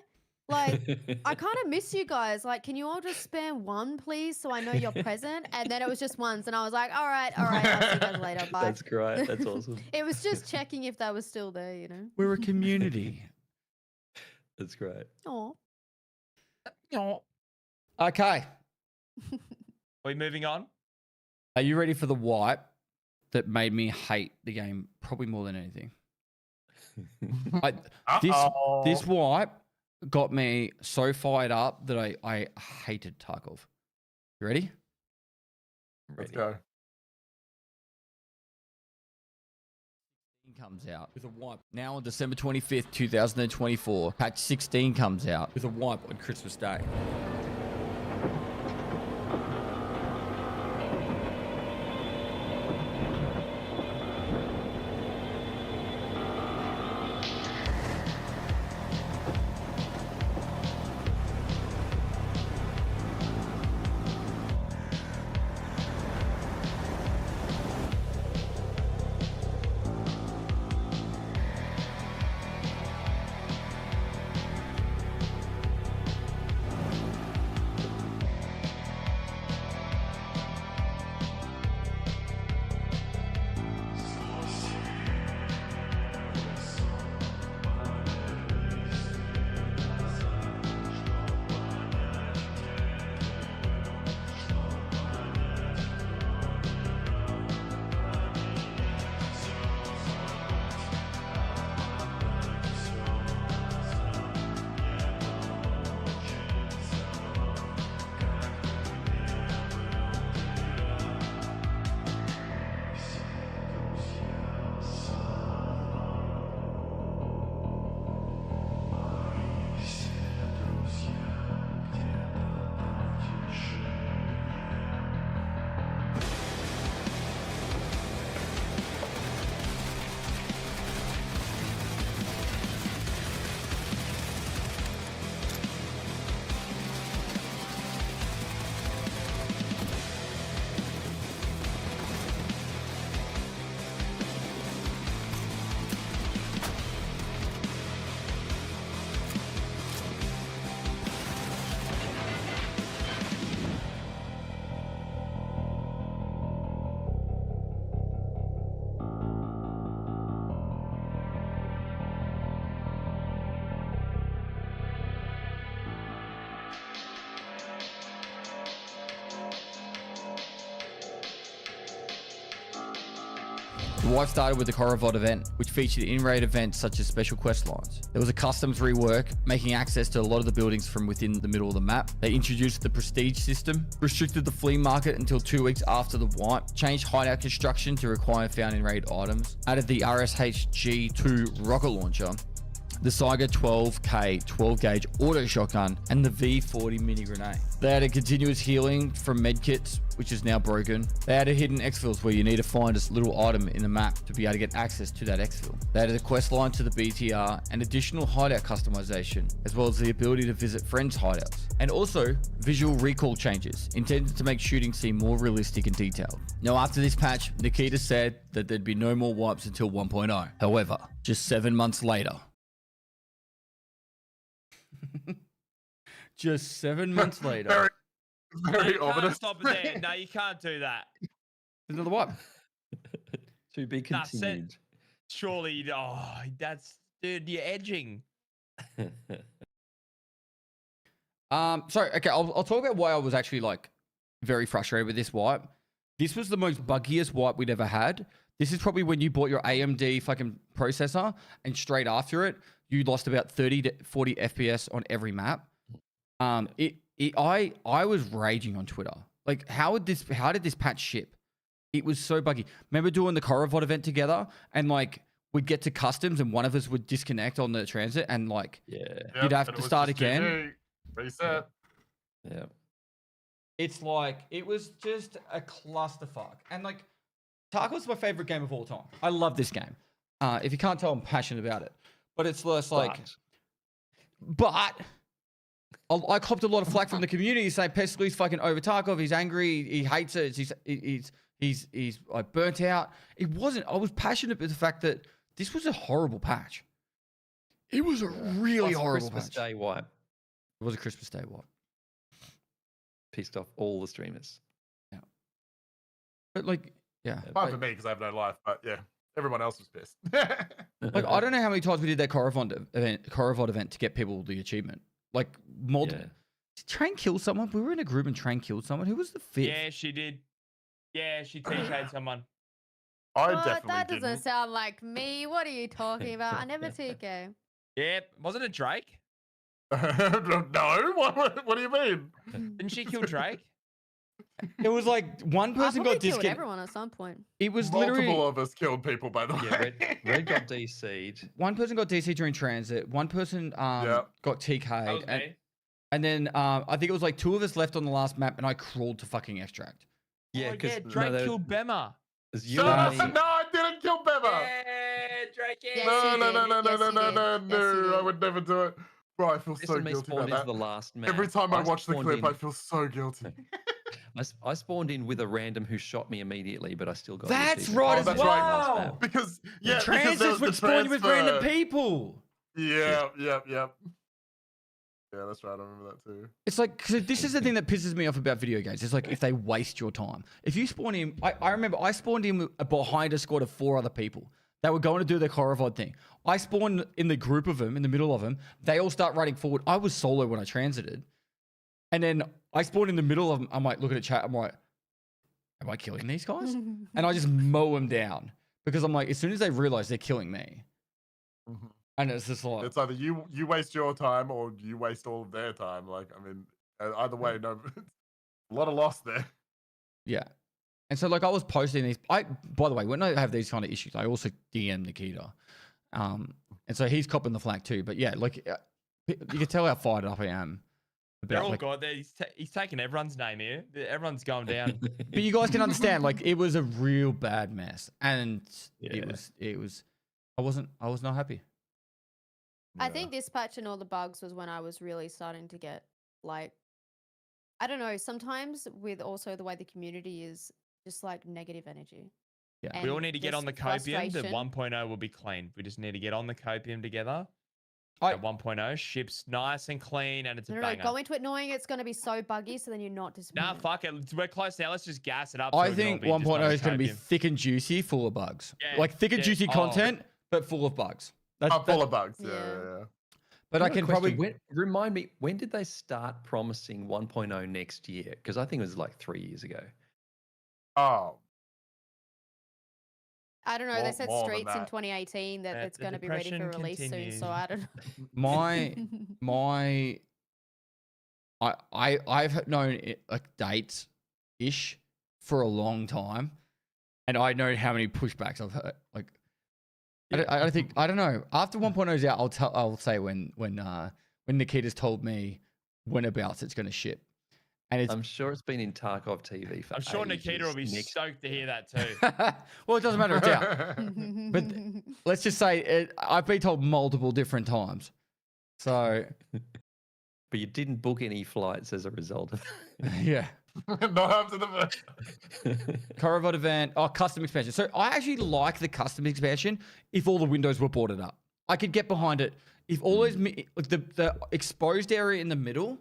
Speaker 4: Like, I kind of miss you guys. Like, can you all just spam one, please, so I know you're present? And then it was just ones. And I was like, all right, I'll see you guys later. Bye.
Speaker 3: That's great. That's awesome.
Speaker 4: It was just checking if that was still there, you know?
Speaker 1: We're a community.
Speaker 3: That's great.
Speaker 4: Oh.
Speaker 1: Okay.
Speaker 5: Are we moving on?
Speaker 1: Are you ready for the wipe that made me hate the game probably more than anything? This wipe got me so fired up that I hated Tarkov. You ready?
Speaker 2: Let's go.
Speaker 1: Comes out with a wipe now on December 25th, 2024. Patch 16 comes out with a wipe on Christmas Day. The wipe started with the Korovod event, which featured in-raid events such as special quest lines. There was a customs rework, making access to a lot of the buildings from within the middle of the map. They introduced the prestige system, restricted the flea market until 2 weeks after the wipe, changed hideout construction to require found in-raid items, added the RSHG-2 rocket launcher, the Saiga 12K 12-gauge auto shotgun, and the V40 mini grenade. They added continuous healing from medkits, which is now broken. They added hidden exfils where you need to find a little item in the map to be able to get access to that exfil. They added a quest line to the BTR and additional hideout customization, as well as the ability to visit friends' hideouts. And also visual recall changes intended to make shooting seem more realistic and detailed. Now, after this patch, Nikita said that there'd be no more wipes until 1.0. However, just 7 months later, just 7 months later.
Speaker 2: Very
Speaker 5: You can't
Speaker 2: ominous.
Speaker 5: stop it there. No, you can't do that.
Speaker 1: Another wipe.
Speaker 3: To be
Speaker 5: Nah,
Speaker 3: continued.
Speaker 5: Surely, dude, you're edging.
Speaker 1: Sorry, okay, I'll talk about why I was actually like very frustrated with this wipe. This was the most buggiest wipe we'd ever had. This is probably when you bought your AMD fucking processor, and straight after it, you lost about 30 to 40 FPS on every map. I was raging on Twitter. Like, how did this patch ship? It was so buggy. Remember doing the Korovod event together, and like we'd get to customs and one of us would disconnect on the transit, and like you'd have to start again.
Speaker 2: Reset.
Speaker 3: Yeah.
Speaker 1: It's like, it was just a clusterfuck. And like, Tarkov's my favorite game of all time. I love this game. If you can't tell, I'm passionate about it. But it's less like, but I copped a lot of flack from the community saying Pestily's fucking over Tarkov. He's angry. He hates it. He's like burnt out. It wasn't. I was passionate about the fact that this was a horrible patch. It was a really horrible
Speaker 3: Christmas
Speaker 1: patch.
Speaker 3: Day wipe.
Speaker 1: It was a Christmas Day wipe.
Speaker 3: Pissed off all the streamers.
Speaker 1: Yeah. But like, yeah.
Speaker 2: Fine for me because I have no life, but yeah, everyone else was pissed.
Speaker 1: Like, I don't know how many times we did that Korovod event to get people the achievement. Like, multiple. Did Train kill someone? We were in a group and Train killed someone. Who was the fifth?
Speaker 5: Yeah, she did. Yeah, she TK'd someone.
Speaker 2: I
Speaker 4: What?
Speaker 2: definitely
Speaker 4: That doesn't
Speaker 2: didn't.
Speaker 4: sound like me. What are you talking about? I never TK.
Speaker 5: Yeah, wasn't it Drake?
Speaker 2: No, what do you mean?
Speaker 5: Didn't she kill Drake?
Speaker 1: It was like one
Speaker 4: I
Speaker 1: person
Speaker 4: probably
Speaker 1: got
Speaker 4: killed
Speaker 1: disconnected.
Speaker 4: everyone at some point.
Speaker 1: It was
Speaker 2: Multiple
Speaker 1: literally
Speaker 2: of us killed people, by the way.
Speaker 3: Yeah, Red got DC'd.
Speaker 1: one person got DC during transit. One person got
Speaker 5: That
Speaker 1: TK'd.
Speaker 5: was me.
Speaker 1: And then I think it was like 2 of us left on the last map, and I crawled to fucking extract.
Speaker 3: Yeah,
Speaker 5: Oh,
Speaker 3: because
Speaker 5: Drake killed Bema.
Speaker 3: you
Speaker 2: No,
Speaker 3: and me.
Speaker 2: I didn't kill Beba.
Speaker 5: Yeah, Drake.
Speaker 4: Yes,
Speaker 2: No,
Speaker 4: you
Speaker 2: no,
Speaker 4: did.
Speaker 2: no, no, no,
Speaker 4: Yes,
Speaker 2: no,
Speaker 4: you
Speaker 2: no,
Speaker 4: did.
Speaker 2: no,
Speaker 4: Yes, you
Speaker 2: no. I
Speaker 4: did.
Speaker 2: would never do it. Bro, I feel
Speaker 3: Chris
Speaker 2: so
Speaker 3: and me
Speaker 2: guilty
Speaker 3: spawned
Speaker 2: about
Speaker 3: into
Speaker 2: that.
Speaker 3: the last man.
Speaker 2: Every time I watch the
Speaker 3: spawned
Speaker 2: clip,
Speaker 3: in-
Speaker 2: I feel so guilty.
Speaker 3: I spawned in with a random who shot me immediately, but I still got. the
Speaker 1: That's
Speaker 3: achievement.
Speaker 1: right
Speaker 2: Oh,
Speaker 1: as
Speaker 2: that's
Speaker 1: well.
Speaker 2: right.
Speaker 3: Map.
Speaker 2: Because
Speaker 1: The
Speaker 2: yeah, because there
Speaker 1: transits
Speaker 2: was
Speaker 1: would
Speaker 2: the
Speaker 1: spawn you with random
Speaker 2: transfer.
Speaker 1: people.
Speaker 2: Yeah. Yeah, that's right. I remember that too.
Speaker 1: It's like, 'cause this is the thing that pisses me off about video games. It's like if they waste your time. If you spawn in, I remember I spawned in behind a squad of 4 other people that were going to do their Korovod thing. I spawned in the group of them, in the middle of them. They all start running forward. I was solo when I transited. And then I spawned in the middle of them. I'm like, looking at chat. I'm like, am I killing these guys? And I just mow them down because I'm like, as soon as they realize they're killing me.
Speaker 2: Mhm.
Speaker 1: And it's just like,
Speaker 2: It's either you waste your time or you waste all of their time. Like, I mean, either way, no, a lot of loss there.
Speaker 1: yeah. And so like I was posting these. By the way, when I have these kind of issues, I also DM Nikita. And so he's copping the flack too. But yeah, like you can tell how fired up I am.
Speaker 5: They're
Speaker 1: About,
Speaker 5: all
Speaker 1: like,
Speaker 5: God. He's taking everyone's name here. Everyone's going down.
Speaker 1: but you guys can understand, like it was a real bad mess. And
Speaker 3: Yeah.
Speaker 1: it was I was not happy.
Speaker 4: I think this patch and all the bugs was when I was really starting to get like, I don't know, sometimes with also the way the community is just like negative energy.
Speaker 1: Yeah.
Speaker 5: We all
Speaker 4: And
Speaker 5: need to get
Speaker 4: this
Speaker 5: on the copium. The
Speaker 4: frustration-
Speaker 5: 1.0 will be clean. We just need to get on the copium together.
Speaker 1: I-
Speaker 5: At 1.0, ship's nice and clean, and it's a
Speaker 4: No,
Speaker 5: banger.
Speaker 4: go into it knowing it's going to be so buggy, so then you're not disappointed.
Speaker 5: Nah, fuck it. We're close now. Let's just gas it up. so
Speaker 1: I
Speaker 5: we can all
Speaker 1: think
Speaker 5: be just
Speaker 1: 1.0
Speaker 5: on
Speaker 1: is going to be
Speaker 5: copium.
Speaker 1: thick and juicy, full of bugs.
Speaker 5: Yeah,
Speaker 1: Like thick and
Speaker 5: yeah.
Speaker 1: juicy
Speaker 5: Oh.
Speaker 1: content, but full of bugs. That's
Speaker 2: Full of bugs. Yeah,
Speaker 4: Yeah.
Speaker 2: yeah, yeah.
Speaker 1: But I can probably
Speaker 3: remind me, when did they start promising 1.0 next year? Because I think it was like 3 years ago.
Speaker 2: Oh,
Speaker 4: I don't know. They said
Speaker 2: more than
Speaker 4: Streets in
Speaker 2: that.
Speaker 4: 2018 that it's
Speaker 5: The
Speaker 4: going to be ready for
Speaker 5: depression
Speaker 4: release soon. So
Speaker 5: continues.
Speaker 4: I don't know.
Speaker 1: I've known like dates ish for a long time, and I know how many pushbacks I've heard. Like, I don't know. After 1.0's out, I'll say when Nikita's told me whenabouts it's going to ship, and it's.
Speaker 3: I'm sure it's been in Tarkov TV for
Speaker 5: I'm sure Nikita will be
Speaker 3: ages.
Speaker 5: stoked to hear that too.
Speaker 1: Well, it doesn't matter. It's out. But let's just say I've been told multiple different times. So.
Speaker 3: But you didn't book any flights as a result of
Speaker 1: Yeah.
Speaker 2: Not after the first.
Speaker 1: Corovat event. Oh, custom expansion. So I actually like the custom expansion if all the windows were boarded up. I could get behind it if all those the exposed area in the middle.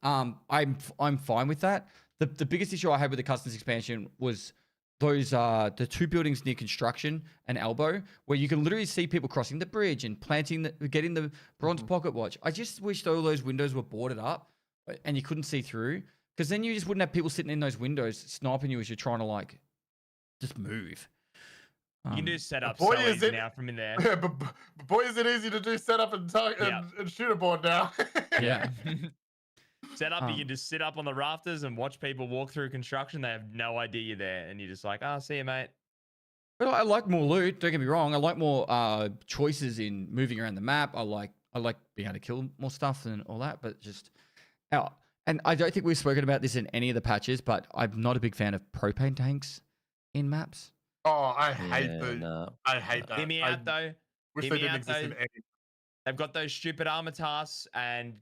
Speaker 1: I'm fine with that. The biggest issue I had with the customs expansion was those the two buildings near construction and Elbow, where you can literally see people crossing the bridge and getting the bronze pocket watch. I just wished all those windows were boarded up and you couldn't see through, because then you just wouldn't have people sitting in those windows sniping you as you're trying to like just move.
Speaker 5: You can do setup
Speaker 2: boy,
Speaker 5: so
Speaker 2: is
Speaker 5: easy
Speaker 2: it-
Speaker 5: now from in there.
Speaker 2: Yeah, but boy, is it easy to do setup and shoot a board now.
Speaker 1: Yeah.
Speaker 5: Set up, you can just sit up on the rafters and watch people walk through construction. They have no idea you're there, and you're just like, "Ah, see you, mate."
Speaker 1: But I like more loot. Don't get me wrong. I like more choices in moving around the map. I like being able to kill more stuff and all that. But just and I don't think we've spoken about this in any of the patches. But I'm not a big fan of propane tanks in maps.
Speaker 2: Oh, I hate I hate that.
Speaker 5: Hear me out though.
Speaker 2: Wish
Speaker 5: Hear
Speaker 2: they
Speaker 5: me
Speaker 2: didn't
Speaker 5: out,
Speaker 2: exist
Speaker 5: though.
Speaker 2: in any.
Speaker 5: They've got those stupid armor tasks, and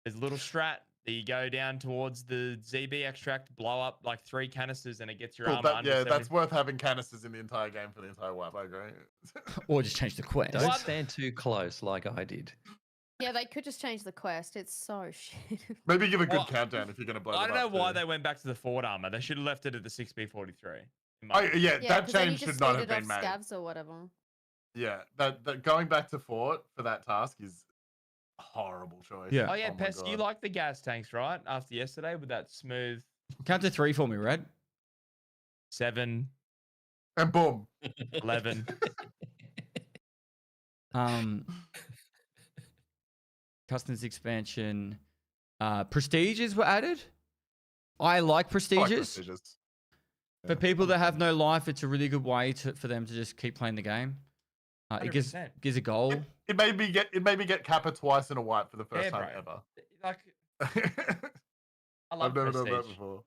Speaker 5: there's a little strat that you go down towards the ZB extract, blow up like 3 canisters, and it gets your
Speaker 2: Cool,
Speaker 5: armor.
Speaker 2: yeah, that's worth having canisters in the entire game for the entire wipe. I agree.
Speaker 1: Or just change the quest.
Speaker 3: Don't stand too close like I did.
Speaker 4: Yeah, they could just change the quest. It's so shit.
Speaker 2: Maybe give a good
Speaker 5: Well,
Speaker 2: countdown if you're going to blow
Speaker 5: I
Speaker 2: them
Speaker 5: don't know
Speaker 2: up
Speaker 5: why
Speaker 2: too.
Speaker 5: they went back to the forward armor. They should have left it at the 6B43.
Speaker 2: Oh, yeah, that
Speaker 4: 'cause then you
Speaker 2: change
Speaker 4: just
Speaker 2: should not
Speaker 4: speed
Speaker 2: have
Speaker 4: it
Speaker 2: been
Speaker 4: off
Speaker 2: made.
Speaker 4: scavs or whatever.
Speaker 2: Yeah, that going back to fort for that task is a horrible choice.
Speaker 1: Yeah.
Speaker 5: Oh yeah,
Speaker 2: my
Speaker 5: Pest, you
Speaker 2: God.
Speaker 5: like the gas tanks, right? After yesterday with that smooth
Speaker 1: Count to 3 for me, Red.
Speaker 5: 7,
Speaker 2: And boom.
Speaker 5: 11.
Speaker 1: Customs expansion. Prestiges were added. I like prestiges. For people that have no life, it's a really good way for them to just keep playing the game. It gives
Speaker 5: 100%.
Speaker 1: a goal.
Speaker 2: It made me get Kappa twice in a wipe for the first
Speaker 5: Yeah,
Speaker 2: time
Speaker 5: bro.
Speaker 2: ever.
Speaker 5: Like, I love
Speaker 2: I've never done that
Speaker 5: Prestige.
Speaker 2: before.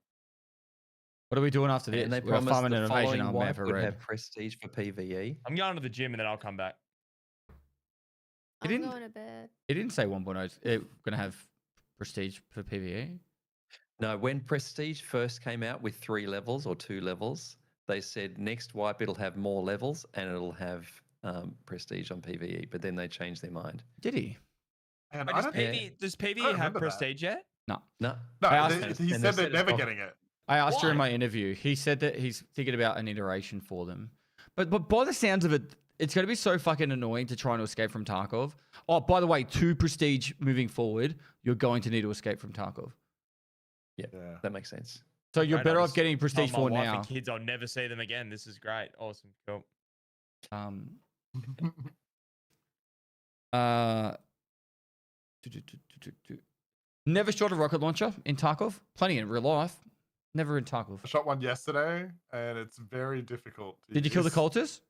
Speaker 1: What are we doing after this?
Speaker 3: And they
Speaker 1: We're
Speaker 3: promised
Speaker 1: farming
Speaker 3: the
Speaker 1: an invasion
Speaker 3: following
Speaker 1: army
Speaker 3: wipe
Speaker 1: for
Speaker 3: would
Speaker 1: Red.
Speaker 3: have prestige for PvE.
Speaker 5: I'm going to the gym and then I'll come back.
Speaker 1: It
Speaker 4: I'm
Speaker 1: didn't-
Speaker 4: going to bed.
Speaker 1: It didn't say 1.0. It's going to have prestige for PvE.
Speaker 3: No, when Prestige first came out with 3 levels or 2 levels, they said next wipe it'll have more levels and it'll have Prestige on PvE. But then they changed their mind.
Speaker 1: Did he?
Speaker 2: And
Speaker 5: Wait,
Speaker 2: I
Speaker 5: does
Speaker 2: don't
Speaker 5: PvE, does PvE have
Speaker 2: remember that.
Speaker 5: prestige yet?
Speaker 1: No.
Speaker 3: No,
Speaker 2: No,
Speaker 1: I asked-
Speaker 2: he
Speaker 3: and
Speaker 2: said
Speaker 3: they
Speaker 2: they're
Speaker 3: said
Speaker 2: never
Speaker 3: it's
Speaker 2: getting it.
Speaker 1: I asked during
Speaker 5: Why?
Speaker 1: my interview. He said that he's thinking about an iteration for them. But by the sounds of it, it's going to be so fucking annoying to try and escape from Tarkov. Oh, by the way, 2 prestige moving forward, you're going to need to escape from Tarkov.
Speaker 3: yeah, that makes sense.
Speaker 1: So you're
Speaker 5: Great,
Speaker 1: better
Speaker 5: I'll
Speaker 1: off
Speaker 5: just
Speaker 1: getting
Speaker 5: tell
Speaker 1: prestige
Speaker 5: my
Speaker 1: 4
Speaker 5: wife
Speaker 1: now.
Speaker 5: and kids, I'll never see them again. This is great. Awesome. Cool.
Speaker 1: Never shot a rocket launcher in Tarkov. Plenty in real life. Never in Tarkov.
Speaker 2: I shot one yesterday, and it's very difficult.
Speaker 1: Did you kill the cultists?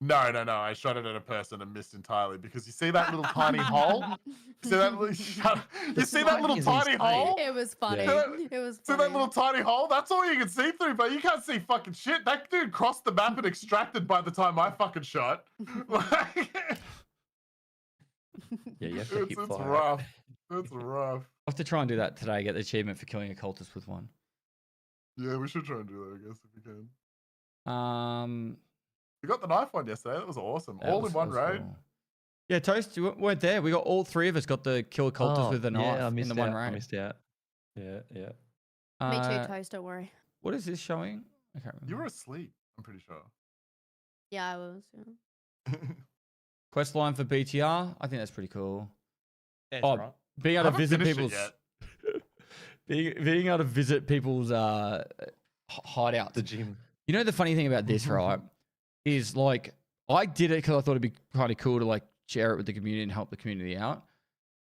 Speaker 2: No. I shot it at a person and missed entirely because you see that little tiny hole. You see that little, you see that little tiny hole?
Speaker 4: It was funny.
Speaker 2: Yeah.
Speaker 4: It was
Speaker 2: See
Speaker 4: funny.
Speaker 2: that little tiny hole? That's all you can see through, but you can't see fucking shit. That dude crossed the map and extracted by the time I fucking shot. Like,
Speaker 3: Yeah, you have to
Speaker 2: it's
Speaker 3: hip fire.
Speaker 2: rough. It's rough.
Speaker 1: I'll have to try and do that today. Get the achievement for killing a cultist with one.
Speaker 2: Yeah, we should try and do that, I guess, if we can. We got the knife one yesterday. That was awesome.
Speaker 1: That
Speaker 2: All
Speaker 1: was-
Speaker 2: in one
Speaker 1: that was
Speaker 2: raid.
Speaker 1: cool. Yeah, Toast, you weren't there. We got all 3 of us got the kill a cultist with the knife
Speaker 3: yeah, I
Speaker 1: in
Speaker 3: missed
Speaker 1: the one
Speaker 3: out. I
Speaker 1: raid.
Speaker 3: missed out. Yeah.
Speaker 4: Me too, Toast. Don't worry.
Speaker 1: What is this showing? I can't remember.
Speaker 2: You were asleep, I'm pretty sure.
Speaker 4: Yeah, I was. Yeah.
Speaker 1: Quest line for BTR. I think that's pretty cool.
Speaker 5: That's
Speaker 1: Oh,
Speaker 5: right.
Speaker 1: being
Speaker 2: I
Speaker 1: able to
Speaker 2: haven't
Speaker 1: visit
Speaker 2: finished
Speaker 1: people's
Speaker 2: it yet.
Speaker 1: being able to visit people's hideouts.
Speaker 3: The gym.
Speaker 1: You know the funny thing about this, right? Is like I did it because I thought it'd be kind of cool to like share it with the community and help the community out.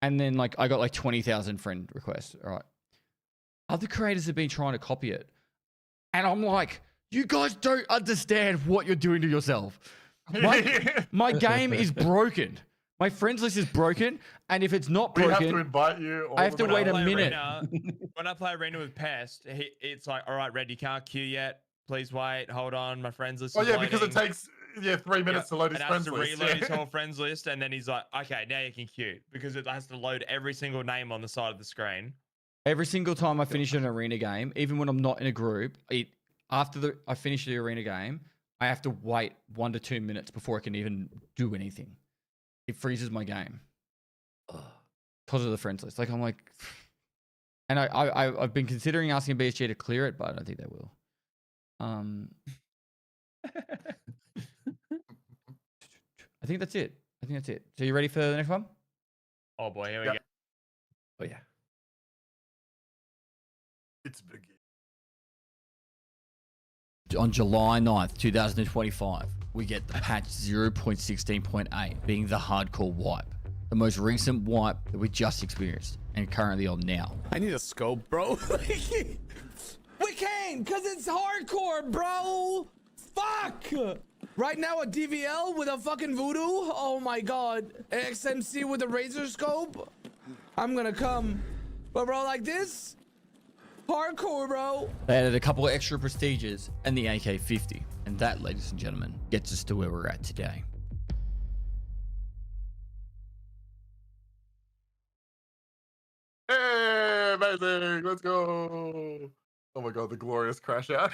Speaker 1: And then like I got like 20,000 friend requests. All right. Other creators have been trying to copy it. And I'm like, you guys don't understand what you're doing to yourself. My game is broken. My friends list is broken. And if it's not
Speaker 2: We
Speaker 1: broken,
Speaker 2: have to invite you.
Speaker 1: I have to wait a
Speaker 5: play
Speaker 1: minute.
Speaker 5: When I play Arena with Pest, it's like, all right, Red, you can't queue yet. Please wait. Hold on. My friends list
Speaker 2: Oh
Speaker 5: is
Speaker 2: yeah, because it
Speaker 5: loading."
Speaker 2: takes 3 minutes to load his
Speaker 5: It has
Speaker 2: friends
Speaker 5: to
Speaker 2: list.
Speaker 5: reload his whole friends list, and then he's like, okay, now you can queue because it has to load every single name on the side of the screen.
Speaker 1: Every single time I finish an arena game, even when I'm not in a group, after I finish the arena game, I have to wait 1 to 2 minutes before I can even do anything. It freezes my game because of the friends list. Like I'm like, and I've been considering asking BSG to clear it, but I don't think they will. I think that's it. So you ready for the next one?
Speaker 5: Oh boy, here we go.
Speaker 3: Oh yeah.
Speaker 2: It's big.
Speaker 1: On July 9th, 2025, we get the patch 0.16.8 being the hardcore wipe. The most recent wipe that we just experienced and currently on now.
Speaker 13: I need a scope, bro. We can't, because it's hardcore, bro. Fuck. Right now, a DVL with a fucking voodoo. Oh my god. XMC with a razor scope. I'm gonna come. But bro, like this? Hardcore, bro.
Speaker 1: They added a couple of extra prestiges and the AK-50. And that, ladies and gentlemen, gets us to where we're at today.
Speaker 2: Hey, amazing. Let's go. Oh my god, the glorious crash out.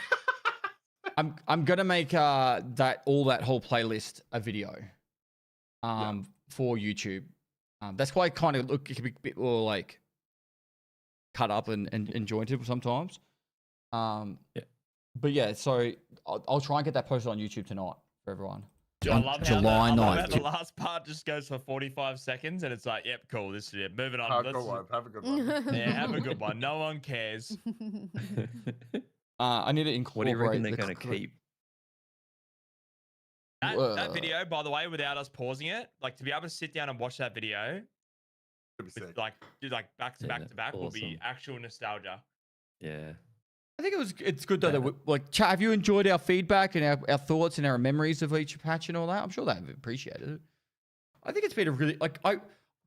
Speaker 1: I'm gonna make that whole playlist a video for YouTube. That's why I kind of look a bit more like cut up and jointed sometimes. But yeah, so I'll try and get that posted on YouTube tonight for everyone.
Speaker 5: I love
Speaker 1: July
Speaker 5: how
Speaker 1: 9th.
Speaker 5: the last part just goes for 45 seconds and it's like, yep, cool, this is it. Moving on.
Speaker 2: Have a good one. Have a good one.
Speaker 5: Yeah, have a good one. No one cares.
Speaker 1: I need to incorporate.
Speaker 3: What do you reckon they're going to keep?
Speaker 5: That video, by the way, without us pausing it, like to be able to sit down and watch that video, with, like back to back will be actual nostalgia.
Speaker 3: Yeah.
Speaker 1: I think it's good though that chat, have you enjoyed our feedback and our thoughts and our memories of each patch and all that? I'm sure they've appreciated it. I think it's been a really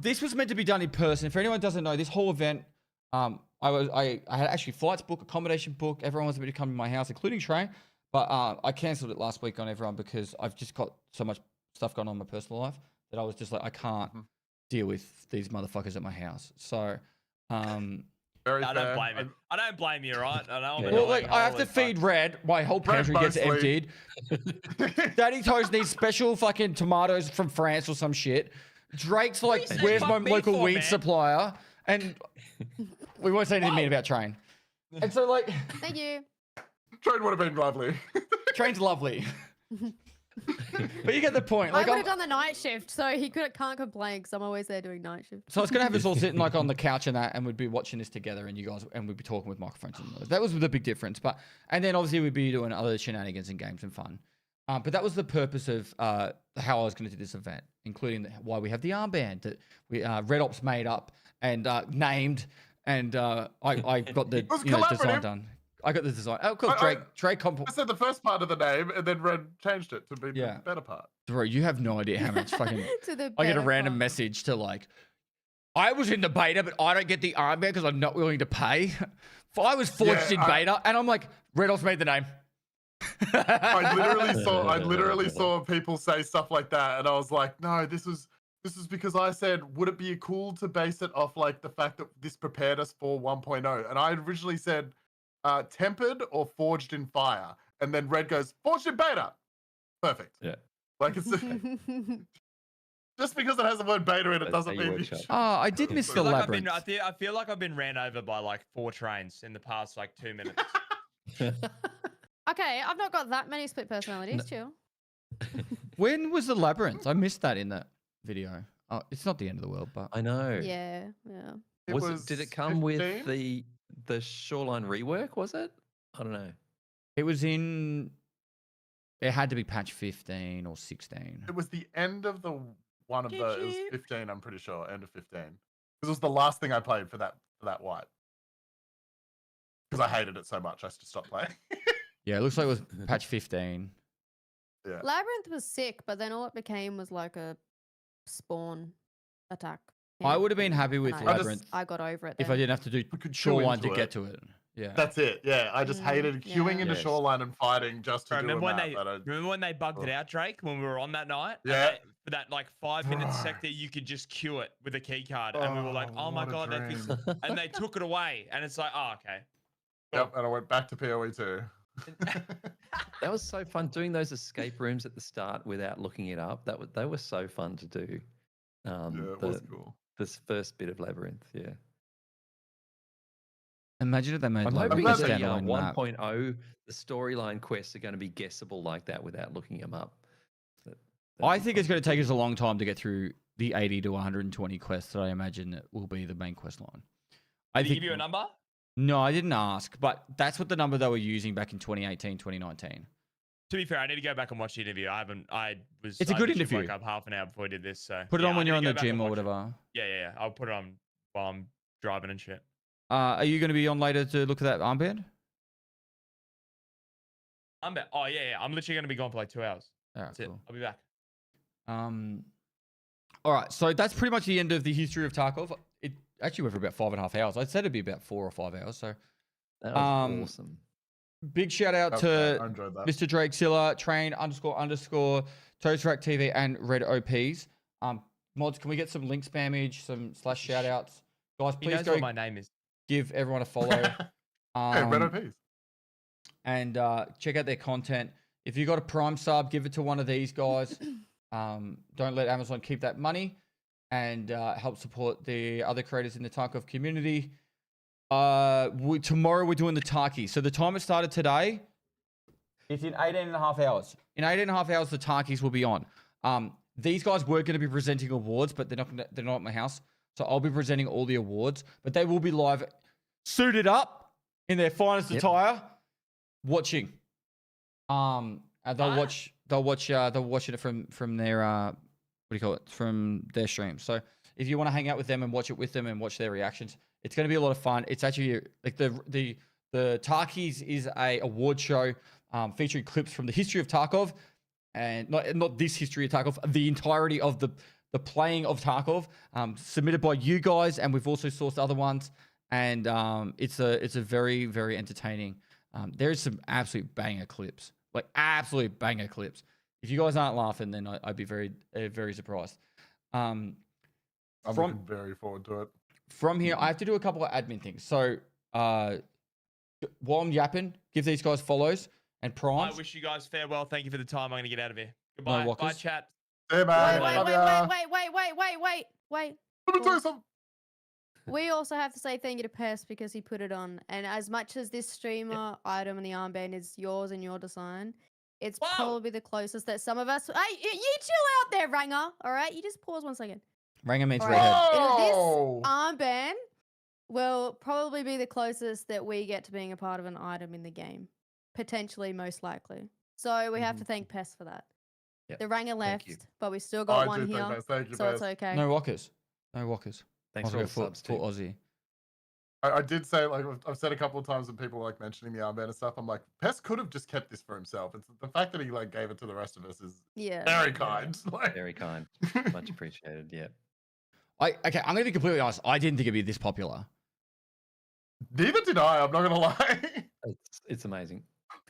Speaker 1: this was meant to be done in person. If anyone doesn't know, this whole event, I had actually flights booked, accommodation booked. Everyone was meant to come to my house, including Trey. But I cancelled it last week on everyone because I've just got so much stuff going on in my personal life that I was just like, I can't deal with these motherfuckers at my house. So,
Speaker 5: I don't blame it. I don't blame you, right? I know.
Speaker 1: Well, like I have to feed Red. My whole pantry gets emptied. Daddy Toast needs special fucking tomatoes from France or some shit. Drake's like, where's my local weed supplier? And we won't say anything mean about Train. And so like,
Speaker 4: thank you.
Speaker 2: Train would have been lovely.
Speaker 1: Train's lovely. But you get the point. Like,
Speaker 4: I would have done the night shift, so he can't complain because I'm always there doing night shift.
Speaker 1: So I was gonna have us all sitting like on the couch and that, and we'd be watching this together, and we'd be talking with microphones and those. That was the big difference. And then obviously we'd be doing other shenanigans and games and fun. But that was the purpose of how I was gonna do this event, including why we have the armband that we Red Ops made up and named, and I got the design done. I got the design. Oh, of course, Drake.
Speaker 2: I said the first part of the name, and then Red changed it to be the better part.
Speaker 1: Bro, you have no idea how much fucking.
Speaker 4: I
Speaker 1: get a random message to like, I was in the beta, but I don't get the armband because I'm not willing to pay. I was forged in beta, and I'm like, Red Ops made the name.
Speaker 2: I literally saw people say stuff like that, and I was like, no, this is because I said, would it be cool to base it off like the fact that this prepared us for 1.0? And I originally said. Tempered or forged in fire, and then Red goes forged in beta. Perfect.
Speaker 3: Yeah.
Speaker 2: Like it's just because it has the word beta in it doesn't mean.
Speaker 1: I did miss the labyrinth.
Speaker 5: I feel like I've been ran over by like 4 trains in the past like 2 minutes.
Speaker 4: Okay, I've not got that many split personalities. Chill.
Speaker 1: When was the labyrinth? I missed that in that video. Oh, it's not the end of the world, but
Speaker 3: I know.
Speaker 4: Yeah.
Speaker 3: Did it come 15? With the Shoreline rework? Was it? I don't know.
Speaker 1: It was in It had to be patch 15 or 16.
Speaker 2: It was the end of the one of the. It was 15. I'm pretty sure end of 15. This was the last thing I played for that wipe. Because I hated it so much, I just stopped playing.
Speaker 1: Yeah, it looks like it was patch 15.
Speaker 2: Yeah.
Speaker 4: Labyrinth was sick, but then all it became was like a spawn attack.
Speaker 1: I would have been happy with Labyrinth
Speaker 4: I got over it.
Speaker 1: if I
Speaker 4: then.
Speaker 1: didn't have to do
Speaker 2: could queue
Speaker 1: Shoreline
Speaker 2: into
Speaker 1: to
Speaker 2: it.
Speaker 1: get to it. Yeah.
Speaker 2: That's it. Yeah, I just hated queuing into
Speaker 1: Yes.
Speaker 2: Shoreline and fighting just to
Speaker 5: Bro,
Speaker 2: do
Speaker 5: remember
Speaker 2: a
Speaker 5: when
Speaker 2: map
Speaker 5: they
Speaker 2: that I-
Speaker 5: remember when they bugged it out, Drake, when we were on that night? And
Speaker 2: Yeah.
Speaker 5: for that like 5-minute sector, you could just queue it with a key card, and we were like, "Oh my
Speaker 2: what a
Speaker 5: god, they fixed it!" And they took it away, and it's like, "Oh, okay."
Speaker 2: Yep, and I went back to PoE 2.
Speaker 3: That was so fun doing those escape rooms at the start without looking it up. They were so fun to do.
Speaker 2: Yeah, it was cool.
Speaker 3: This first bit of Labyrinth, yeah.
Speaker 1: Imagine if they made
Speaker 3: I'm
Speaker 1: like
Speaker 3: hoping
Speaker 1: a
Speaker 3: that the
Speaker 1: standalone map.
Speaker 3: 1.0, the storyline quests are going to be guessable like that without looking them up.
Speaker 1: I think it's going to take us a long time to get through the 80 to 120 quests that I imagine that will be the main quest line.
Speaker 5: Did he give you a number?
Speaker 1: No, I didn't ask, but that's what the number they were using back in 2018, 2019.
Speaker 5: To be fair, I need to go back and watch the interview. I was.
Speaker 1: It's a good
Speaker 5: literally
Speaker 1: interview.
Speaker 5: Woke up half an hour before I did this, so
Speaker 1: Put it
Speaker 5: yeah,
Speaker 1: on
Speaker 5: I
Speaker 1: when
Speaker 5: need
Speaker 1: you're
Speaker 5: to
Speaker 1: in
Speaker 5: go
Speaker 1: the
Speaker 5: back
Speaker 1: gym
Speaker 5: and
Speaker 1: or
Speaker 5: watch it.
Speaker 1: whatever.
Speaker 5: Yeah. I'll put it on while I'm driving and shit.
Speaker 1: Are you going to be on later to look at that armband?
Speaker 5: Oh yeah. I'm literally going to be gone for like 2 hours.
Speaker 1: All right,
Speaker 5: That's it.
Speaker 1: cool.
Speaker 5: I'll be back.
Speaker 1: All right, so that's pretty much the end of the history of Tarkov. It actually went for about 5.5 hours. I said it'd be about 4 or 5 hours. So
Speaker 3: That was awesome.
Speaker 1: big shout out
Speaker 2: I
Speaker 1: to
Speaker 2: enjoyed that.
Speaker 1: Mr. Drake Silla, Train __ Toastrak TV, and Red OPs. Mods, can we get some link spammage, some / shout outs? Guys,
Speaker 5: He
Speaker 1: please
Speaker 5: knows
Speaker 1: go
Speaker 5: what my name is.
Speaker 1: give everyone a follow.
Speaker 2: Hey, Red OPs.
Speaker 1: And check out their content. If you got a Prime sub, give it to one of these guys. Don't let Amazon keep that money, and help support the other creators in the Tarkov community. Tomorrow we're doing the Tarky. So the time it started today, it's in 18.5 hours. In 18.5 hours, the Tarkies will be on. These guys were going to be presenting awards, but they're not at my house. So I'll be presenting all the awards, but they will be live, suited up in their finest attire, watching. And they'll watch it from their what do you call it? From their stream. So if you want to hang out with them and watch it with them and watch their reactions, it's going to be a lot of fun. It's actually like the Tarkies is a award show featuring clips from the history of Tarkov, and not this history of Tarkov, the entirety of the playing of Tarkov, submitted by you guys, and we've also sourced other ones, and it's a very, very entertaining. There's some absolute banger clips, like absolute banger clips. If you guys aren't laughing, then I'd be very, very surprised.
Speaker 2: I'm looking very forward to it.
Speaker 1: From here, I have to do a couple of admin things. So while I'm yapping, give these guys follows and primes.
Speaker 5: I wish you guys farewell. Thank you for the time. I'm going to get out of here. Goodbye.
Speaker 1: No
Speaker 5: Bye,
Speaker 1: walkers.
Speaker 5: chat.
Speaker 2: Hey, man.
Speaker 4: Wait.
Speaker 2: Love
Speaker 4: Wait.
Speaker 2: Let me tell you something.
Speaker 4: We also have to say thank you to Pest because he put it on. And as much as this streamer item and the armband is yours and your design, it's probably the closest that some of us. Hey, you chill out there, Ranger. All right, you just pause 1 second.
Speaker 1: Ranger means
Speaker 4: All
Speaker 1: redhead.
Speaker 2: Oh!
Speaker 4: This armband will probably be the closest that we get to being a part of an item in the game, potentially, most likely. So we have to thank Pest for that.
Speaker 3: Yep.
Speaker 4: The Ranger
Speaker 3: Thank you.
Speaker 4: left, but we still got
Speaker 2: I
Speaker 4: one
Speaker 2: do
Speaker 4: here,
Speaker 2: thank Pest. Thank you,
Speaker 4: so it's
Speaker 2: Pest.
Speaker 4: okay.
Speaker 1: No walkers. No walkers.
Speaker 3: Thanks
Speaker 1: I'll
Speaker 3: for
Speaker 1: go
Speaker 3: all the subs too.
Speaker 1: full Aussie.
Speaker 2: I did say, like, I've said a couple of times when people were, like, mentioning the armband and stuff, I'm like, Pest could have just kept this for himself. It's the fact that he, like, gave it to the rest of us is very kind. Like,
Speaker 3: Very kind. Much appreciated. Yeah.
Speaker 1: Okay, I'm gonna be completely honest. I didn't think it'd be this popular.
Speaker 2: neither did I, I'm not going to lie.
Speaker 3: It's amazing.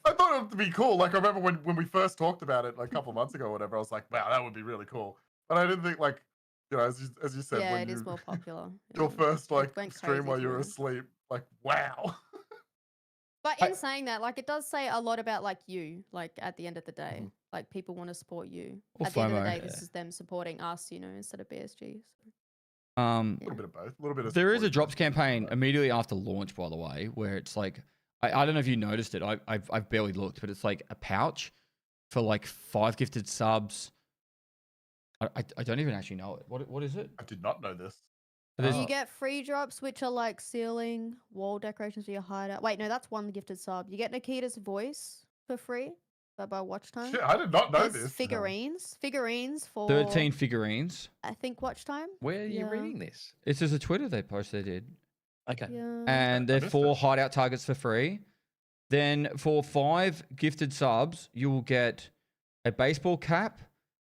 Speaker 2: I thought it would be cool. Like, I remember when we first talked about it, like, a couple of months ago or whatever, I was like, wow, that would be really cool. But I didn't think, like, you know, as you said,
Speaker 4: Yeah,
Speaker 2: when
Speaker 4: it is
Speaker 2: you,
Speaker 4: more popular.
Speaker 2: your first, like,
Speaker 4: went
Speaker 2: stream
Speaker 4: crazy
Speaker 2: while
Speaker 4: for
Speaker 2: you were
Speaker 4: me.
Speaker 2: asleep, like, wow.
Speaker 4: But in saying that, like, it does say a lot about, like, you, like, at the end of the day. Like, people want to support you.
Speaker 1: Or
Speaker 4: At the end of the
Speaker 1: FOMO.
Speaker 4: day, this is them supporting us, you know, instead of BSG. So.
Speaker 2: A little bit of both. A little bit of
Speaker 1: There is a
Speaker 2: support.
Speaker 1: drops campaign immediately after launch, by the way, where it's like, I don't know if you noticed it. I've barely looked, but it's like a pouch for like 5 gifted subs. I don't even actually know it. What is it?
Speaker 2: I did not know this.
Speaker 4: You get free drops, which are like ceiling, wall decorations for your hideout. Wait, no, that's one gifted sub. You get Nikita's voice for free by watch time.
Speaker 2: Shit, I did not know
Speaker 4: There's
Speaker 2: this.
Speaker 4: figurines for
Speaker 1: 13 figurines.
Speaker 4: I think watch time.
Speaker 3: Where are you
Speaker 4: Yeah.
Speaker 3: reading this?
Speaker 1: This is a Twitter they posted. They did.
Speaker 3: Okay.
Speaker 4: Yeah.
Speaker 1: And
Speaker 2: I
Speaker 1: they're
Speaker 2: missed
Speaker 1: 4
Speaker 2: it.
Speaker 1: hideout targets for free. Then for 5 gifted subs, you will get a baseball cap,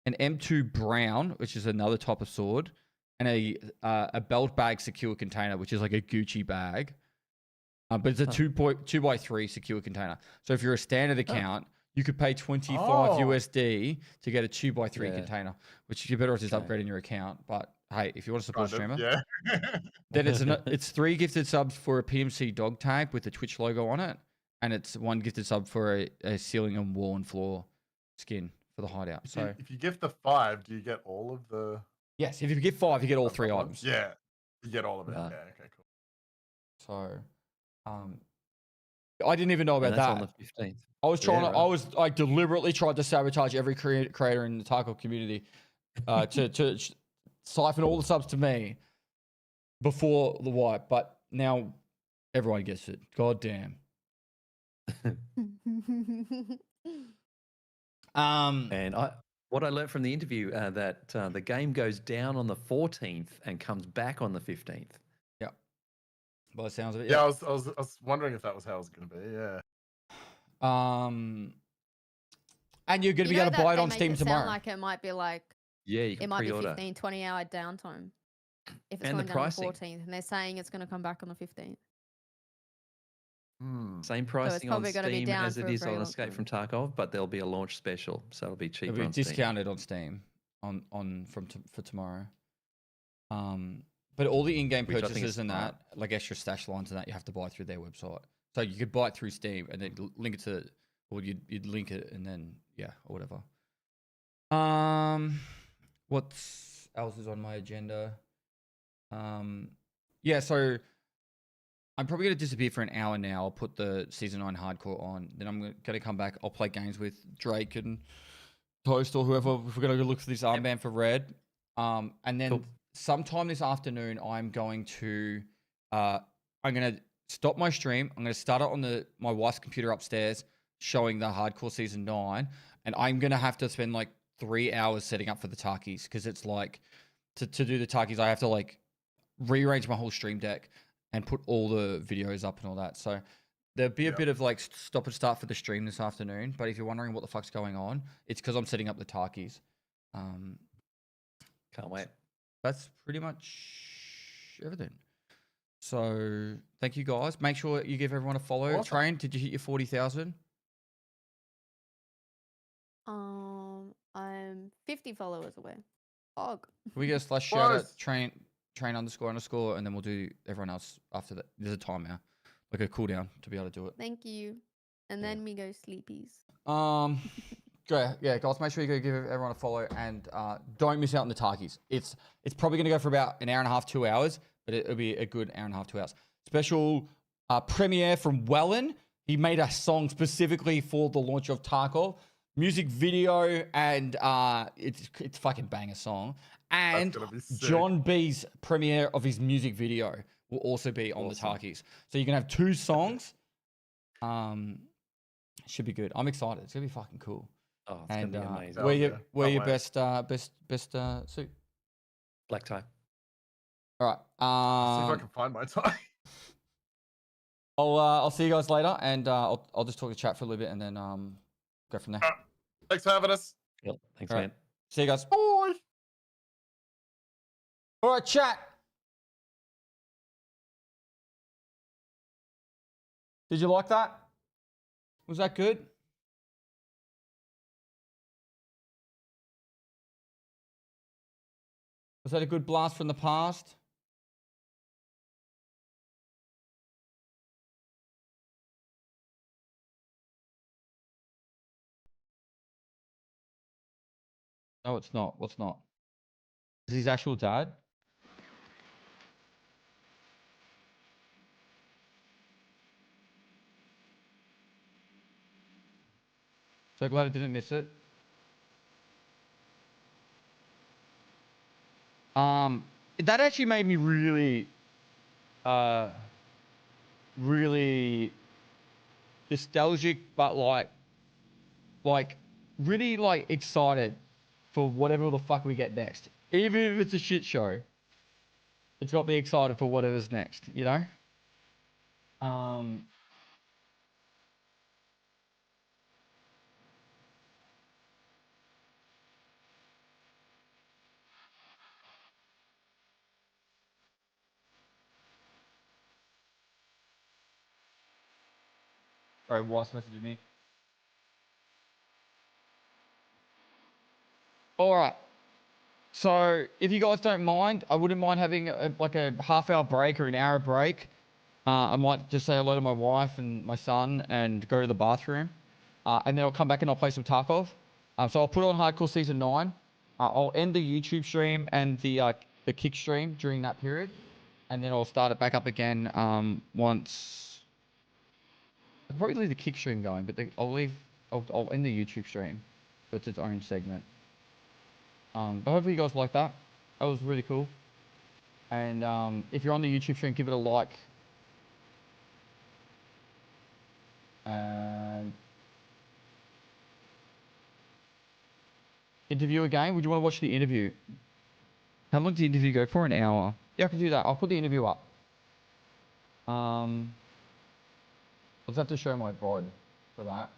Speaker 1: an M2 Brown, which is another type of sword, and a belt bag secure container, which is like a Gucci bag. But it's a 2x3 secure container. So if you're a standard account, you could pay 25 USD to get a 2x3 container, which you better just upgrade in your account. But hey, if you want to support streamer,
Speaker 2: Yeah.
Speaker 1: then it's 3 gifted subs for a PMC dog tag with the Twitch logo on it, and it's 1 gifted sub for a ceiling and wall and floor skin for the hideout. So
Speaker 2: If you give the 5, do you get all of the?
Speaker 1: yes, if you get 5, you get all 3 items.
Speaker 2: Yeah, you get all of it.
Speaker 1: Right.
Speaker 2: Yeah. Okay. Cool.
Speaker 1: So, I didn't even know about
Speaker 3: And that's
Speaker 1: that.
Speaker 3: on the 15th.
Speaker 1: I was trying
Speaker 3: Yeah,
Speaker 1: to.
Speaker 3: right.
Speaker 1: I was like deliberately tried to sabotage every creator in the Tarkov community, to siphon all the subs to me before the wipe. But now everyone gets it. God damn.
Speaker 3: And what I learned from the interview that the game goes down on the 14th and comes back on the 15th.
Speaker 1: Yeah. By the sounds of it.
Speaker 2: Yeah, I was wondering if that was how it was going to be. Yeah.
Speaker 1: And you're gonna be able to buy it on Steam tomorrow.
Speaker 4: Sound like it might be like
Speaker 3: Yeah, you can
Speaker 4: it might be
Speaker 3: pre-order.
Speaker 4: 15, 20 hour downtime if it's
Speaker 3: And
Speaker 4: going
Speaker 3: the
Speaker 4: down
Speaker 3: pricing.
Speaker 4: on the 14th, and they're saying it's going to come back on the 15th.
Speaker 3: Same pricing on
Speaker 4: probably gonna be
Speaker 3: Steam
Speaker 4: down
Speaker 3: as
Speaker 4: for
Speaker 3: it
Speaker 4: a
Speaker 3: is
Speaker 4: very
Speaker 3: on
Speaker 4: long
Speaker 3: Escape
Speaker 4: time.
Speaker 3: from Tarkov, but there'll be a launch special, so it'll be cheaper
Speaker 1: It'll be
Speaker 3: on Steam.
Speaker 1: discounted on Steam for tomorrow. But all the in-game
Speaker 3: Which I think
Speaker 1: purchases
Speaker 3: is
Speaker 1: and
Speaker 3: smart.
Speaker 1: that, like extra stash lines and that, you have to buy through their website. So you could buy it through Steam and then link it to, or you'd link it and then or whatever. What else is on my agenda? So I'm probably gonna disappear for an hour now. I'll put the season 9 hardcore on. Then I'm gonna come back. I'll play games with Drake and Toast or whoever. If we're gonna go look for this armband for Red. And then sometime this afternoon, I'm going to stop my stream. I'm gonna start it on my wife's computer upstairs, showing the hardcore season 9, and I'm gonna have to spend like 3 hours setting up for the Tarkies because it's like to do the Tarkies, I have to like rearrange my whole stream deck and put all the videos up and all that. So there'll be a bit of like stop and start for the stream this afternoon. But if you're wondering what the fuck's going on, it's because I'm setting up the Tarkies.
Speaker 3: Can't wait.
Speaker 1: That's pretty much everything. So thank you guys. Make sure you give everyone a follow.
Speaker 2: Awesome.
Speaker 1: Train, did you hit your 40,000?
Speaker 4: I'm 50 followers away. Can
Speaker 1: we get a / shout out train __ and then we'll do everyone else after that. There's a timer, like a cooldown to be able to do it.
Speaker 4: Thank you. And then we go sleepies.
Speaker 1: Guys, make sure you go give everyone a follow and don't miss out on the Tarkies. It's probably gonna go for about an hour and a half, 2 hours, but it'll be a good hour and a half, 2 hours. Special premiere from Wellen. He made a song specifically for the launch of Tarkov. Music video and it's fucking banger song. And John B's premiere of his music video will also be on the Tarkies. So you can have 2 songs. Should be good. I'm excited. It's gonna be fucking cool.
Speaker 3: Oh, it's gonna be amazing.
Speaker 1: Wear your best suit.
Speaker 3: Black tie.
Speaker 1: All right.
Speaker 2: See if I can find my tie.
Speaker 1: I'll see you guys later, and I'll just talk to chat for a little bit, and then go from there.
Speaker 2: Thanks for having us.
Speaker 3: Yep. Thanks,
Speaker 1: All
Speaker 3: man.
Speaker 1: right. See you guys. Bye. All right, chat. Did you like that? Was that good? Was that a good blast from the past? No, it's not. What's not? Is his actual dad? So glad I didn't miss it. That actually made me really, really nostalgic, but like like really like excited for whatever the fuck we get next. Even if it's a shit show, it's got me excited for whatever's next, you know? Sorry, what's messaging me? Alright. So, if you guys don't mind, I wouldn't mind having like a half-hour break or an hour break. I might just say hello to my wife and my son and go to the bathroom. And then I'll come back and I'll play some Tarkov. So I'll put on Hardcore Season 9. I'll end the YouTube stream and the kick stream during that period. And then I'll start it back up again once... I'll probably leave the kick stream going, but I'll end the YouTube stream. So it's its own segment. But hopefully you guys like that. That was really cool. And if you're on the YouTube stream, give it a like. And interview again? Would you want to watch the interview? How long did the interview go for? An hour. Yeah, I can do that. I'll put the interview up. I'll just have to show my VOD for that.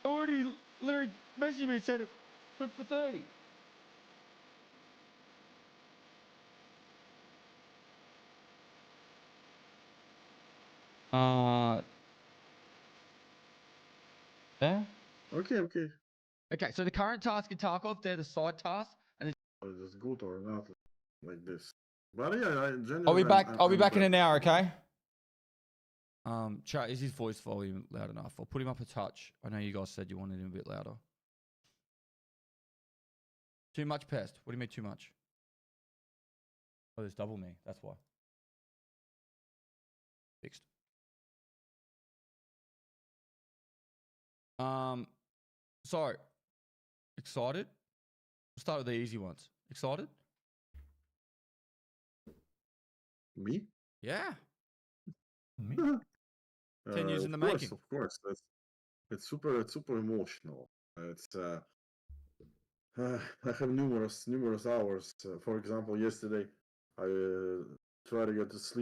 Speaker 1: Already literally messaged me and said it for 30. Yeah?
Speaker 9: Okay.
Speaker 1: Okay, so the current task in Tarkov, they're the side tasks. And
Speaker 9: Is this good or not? Like this. But yeah,
Speaker 1: I'll be back. I'll be back in an hour, okay? Chat, is his voice volume loud enough? I'll put him up a touch. I know you guys said you wanted him a bit louder. Too much, Pest? What do you mean too much? Oh, there's double me. That's why. Fixed. So, excited? We'll start with the easy ones. Excited?
Speaker 9: Me?
Speaker 1: Yeah. Me?
Speaker 9: 10
Speaker 1: years in the making.
Speaker 9: Of course. It's super emotional. It's I have numerous hours. For example, yesterday I tried to get to sleep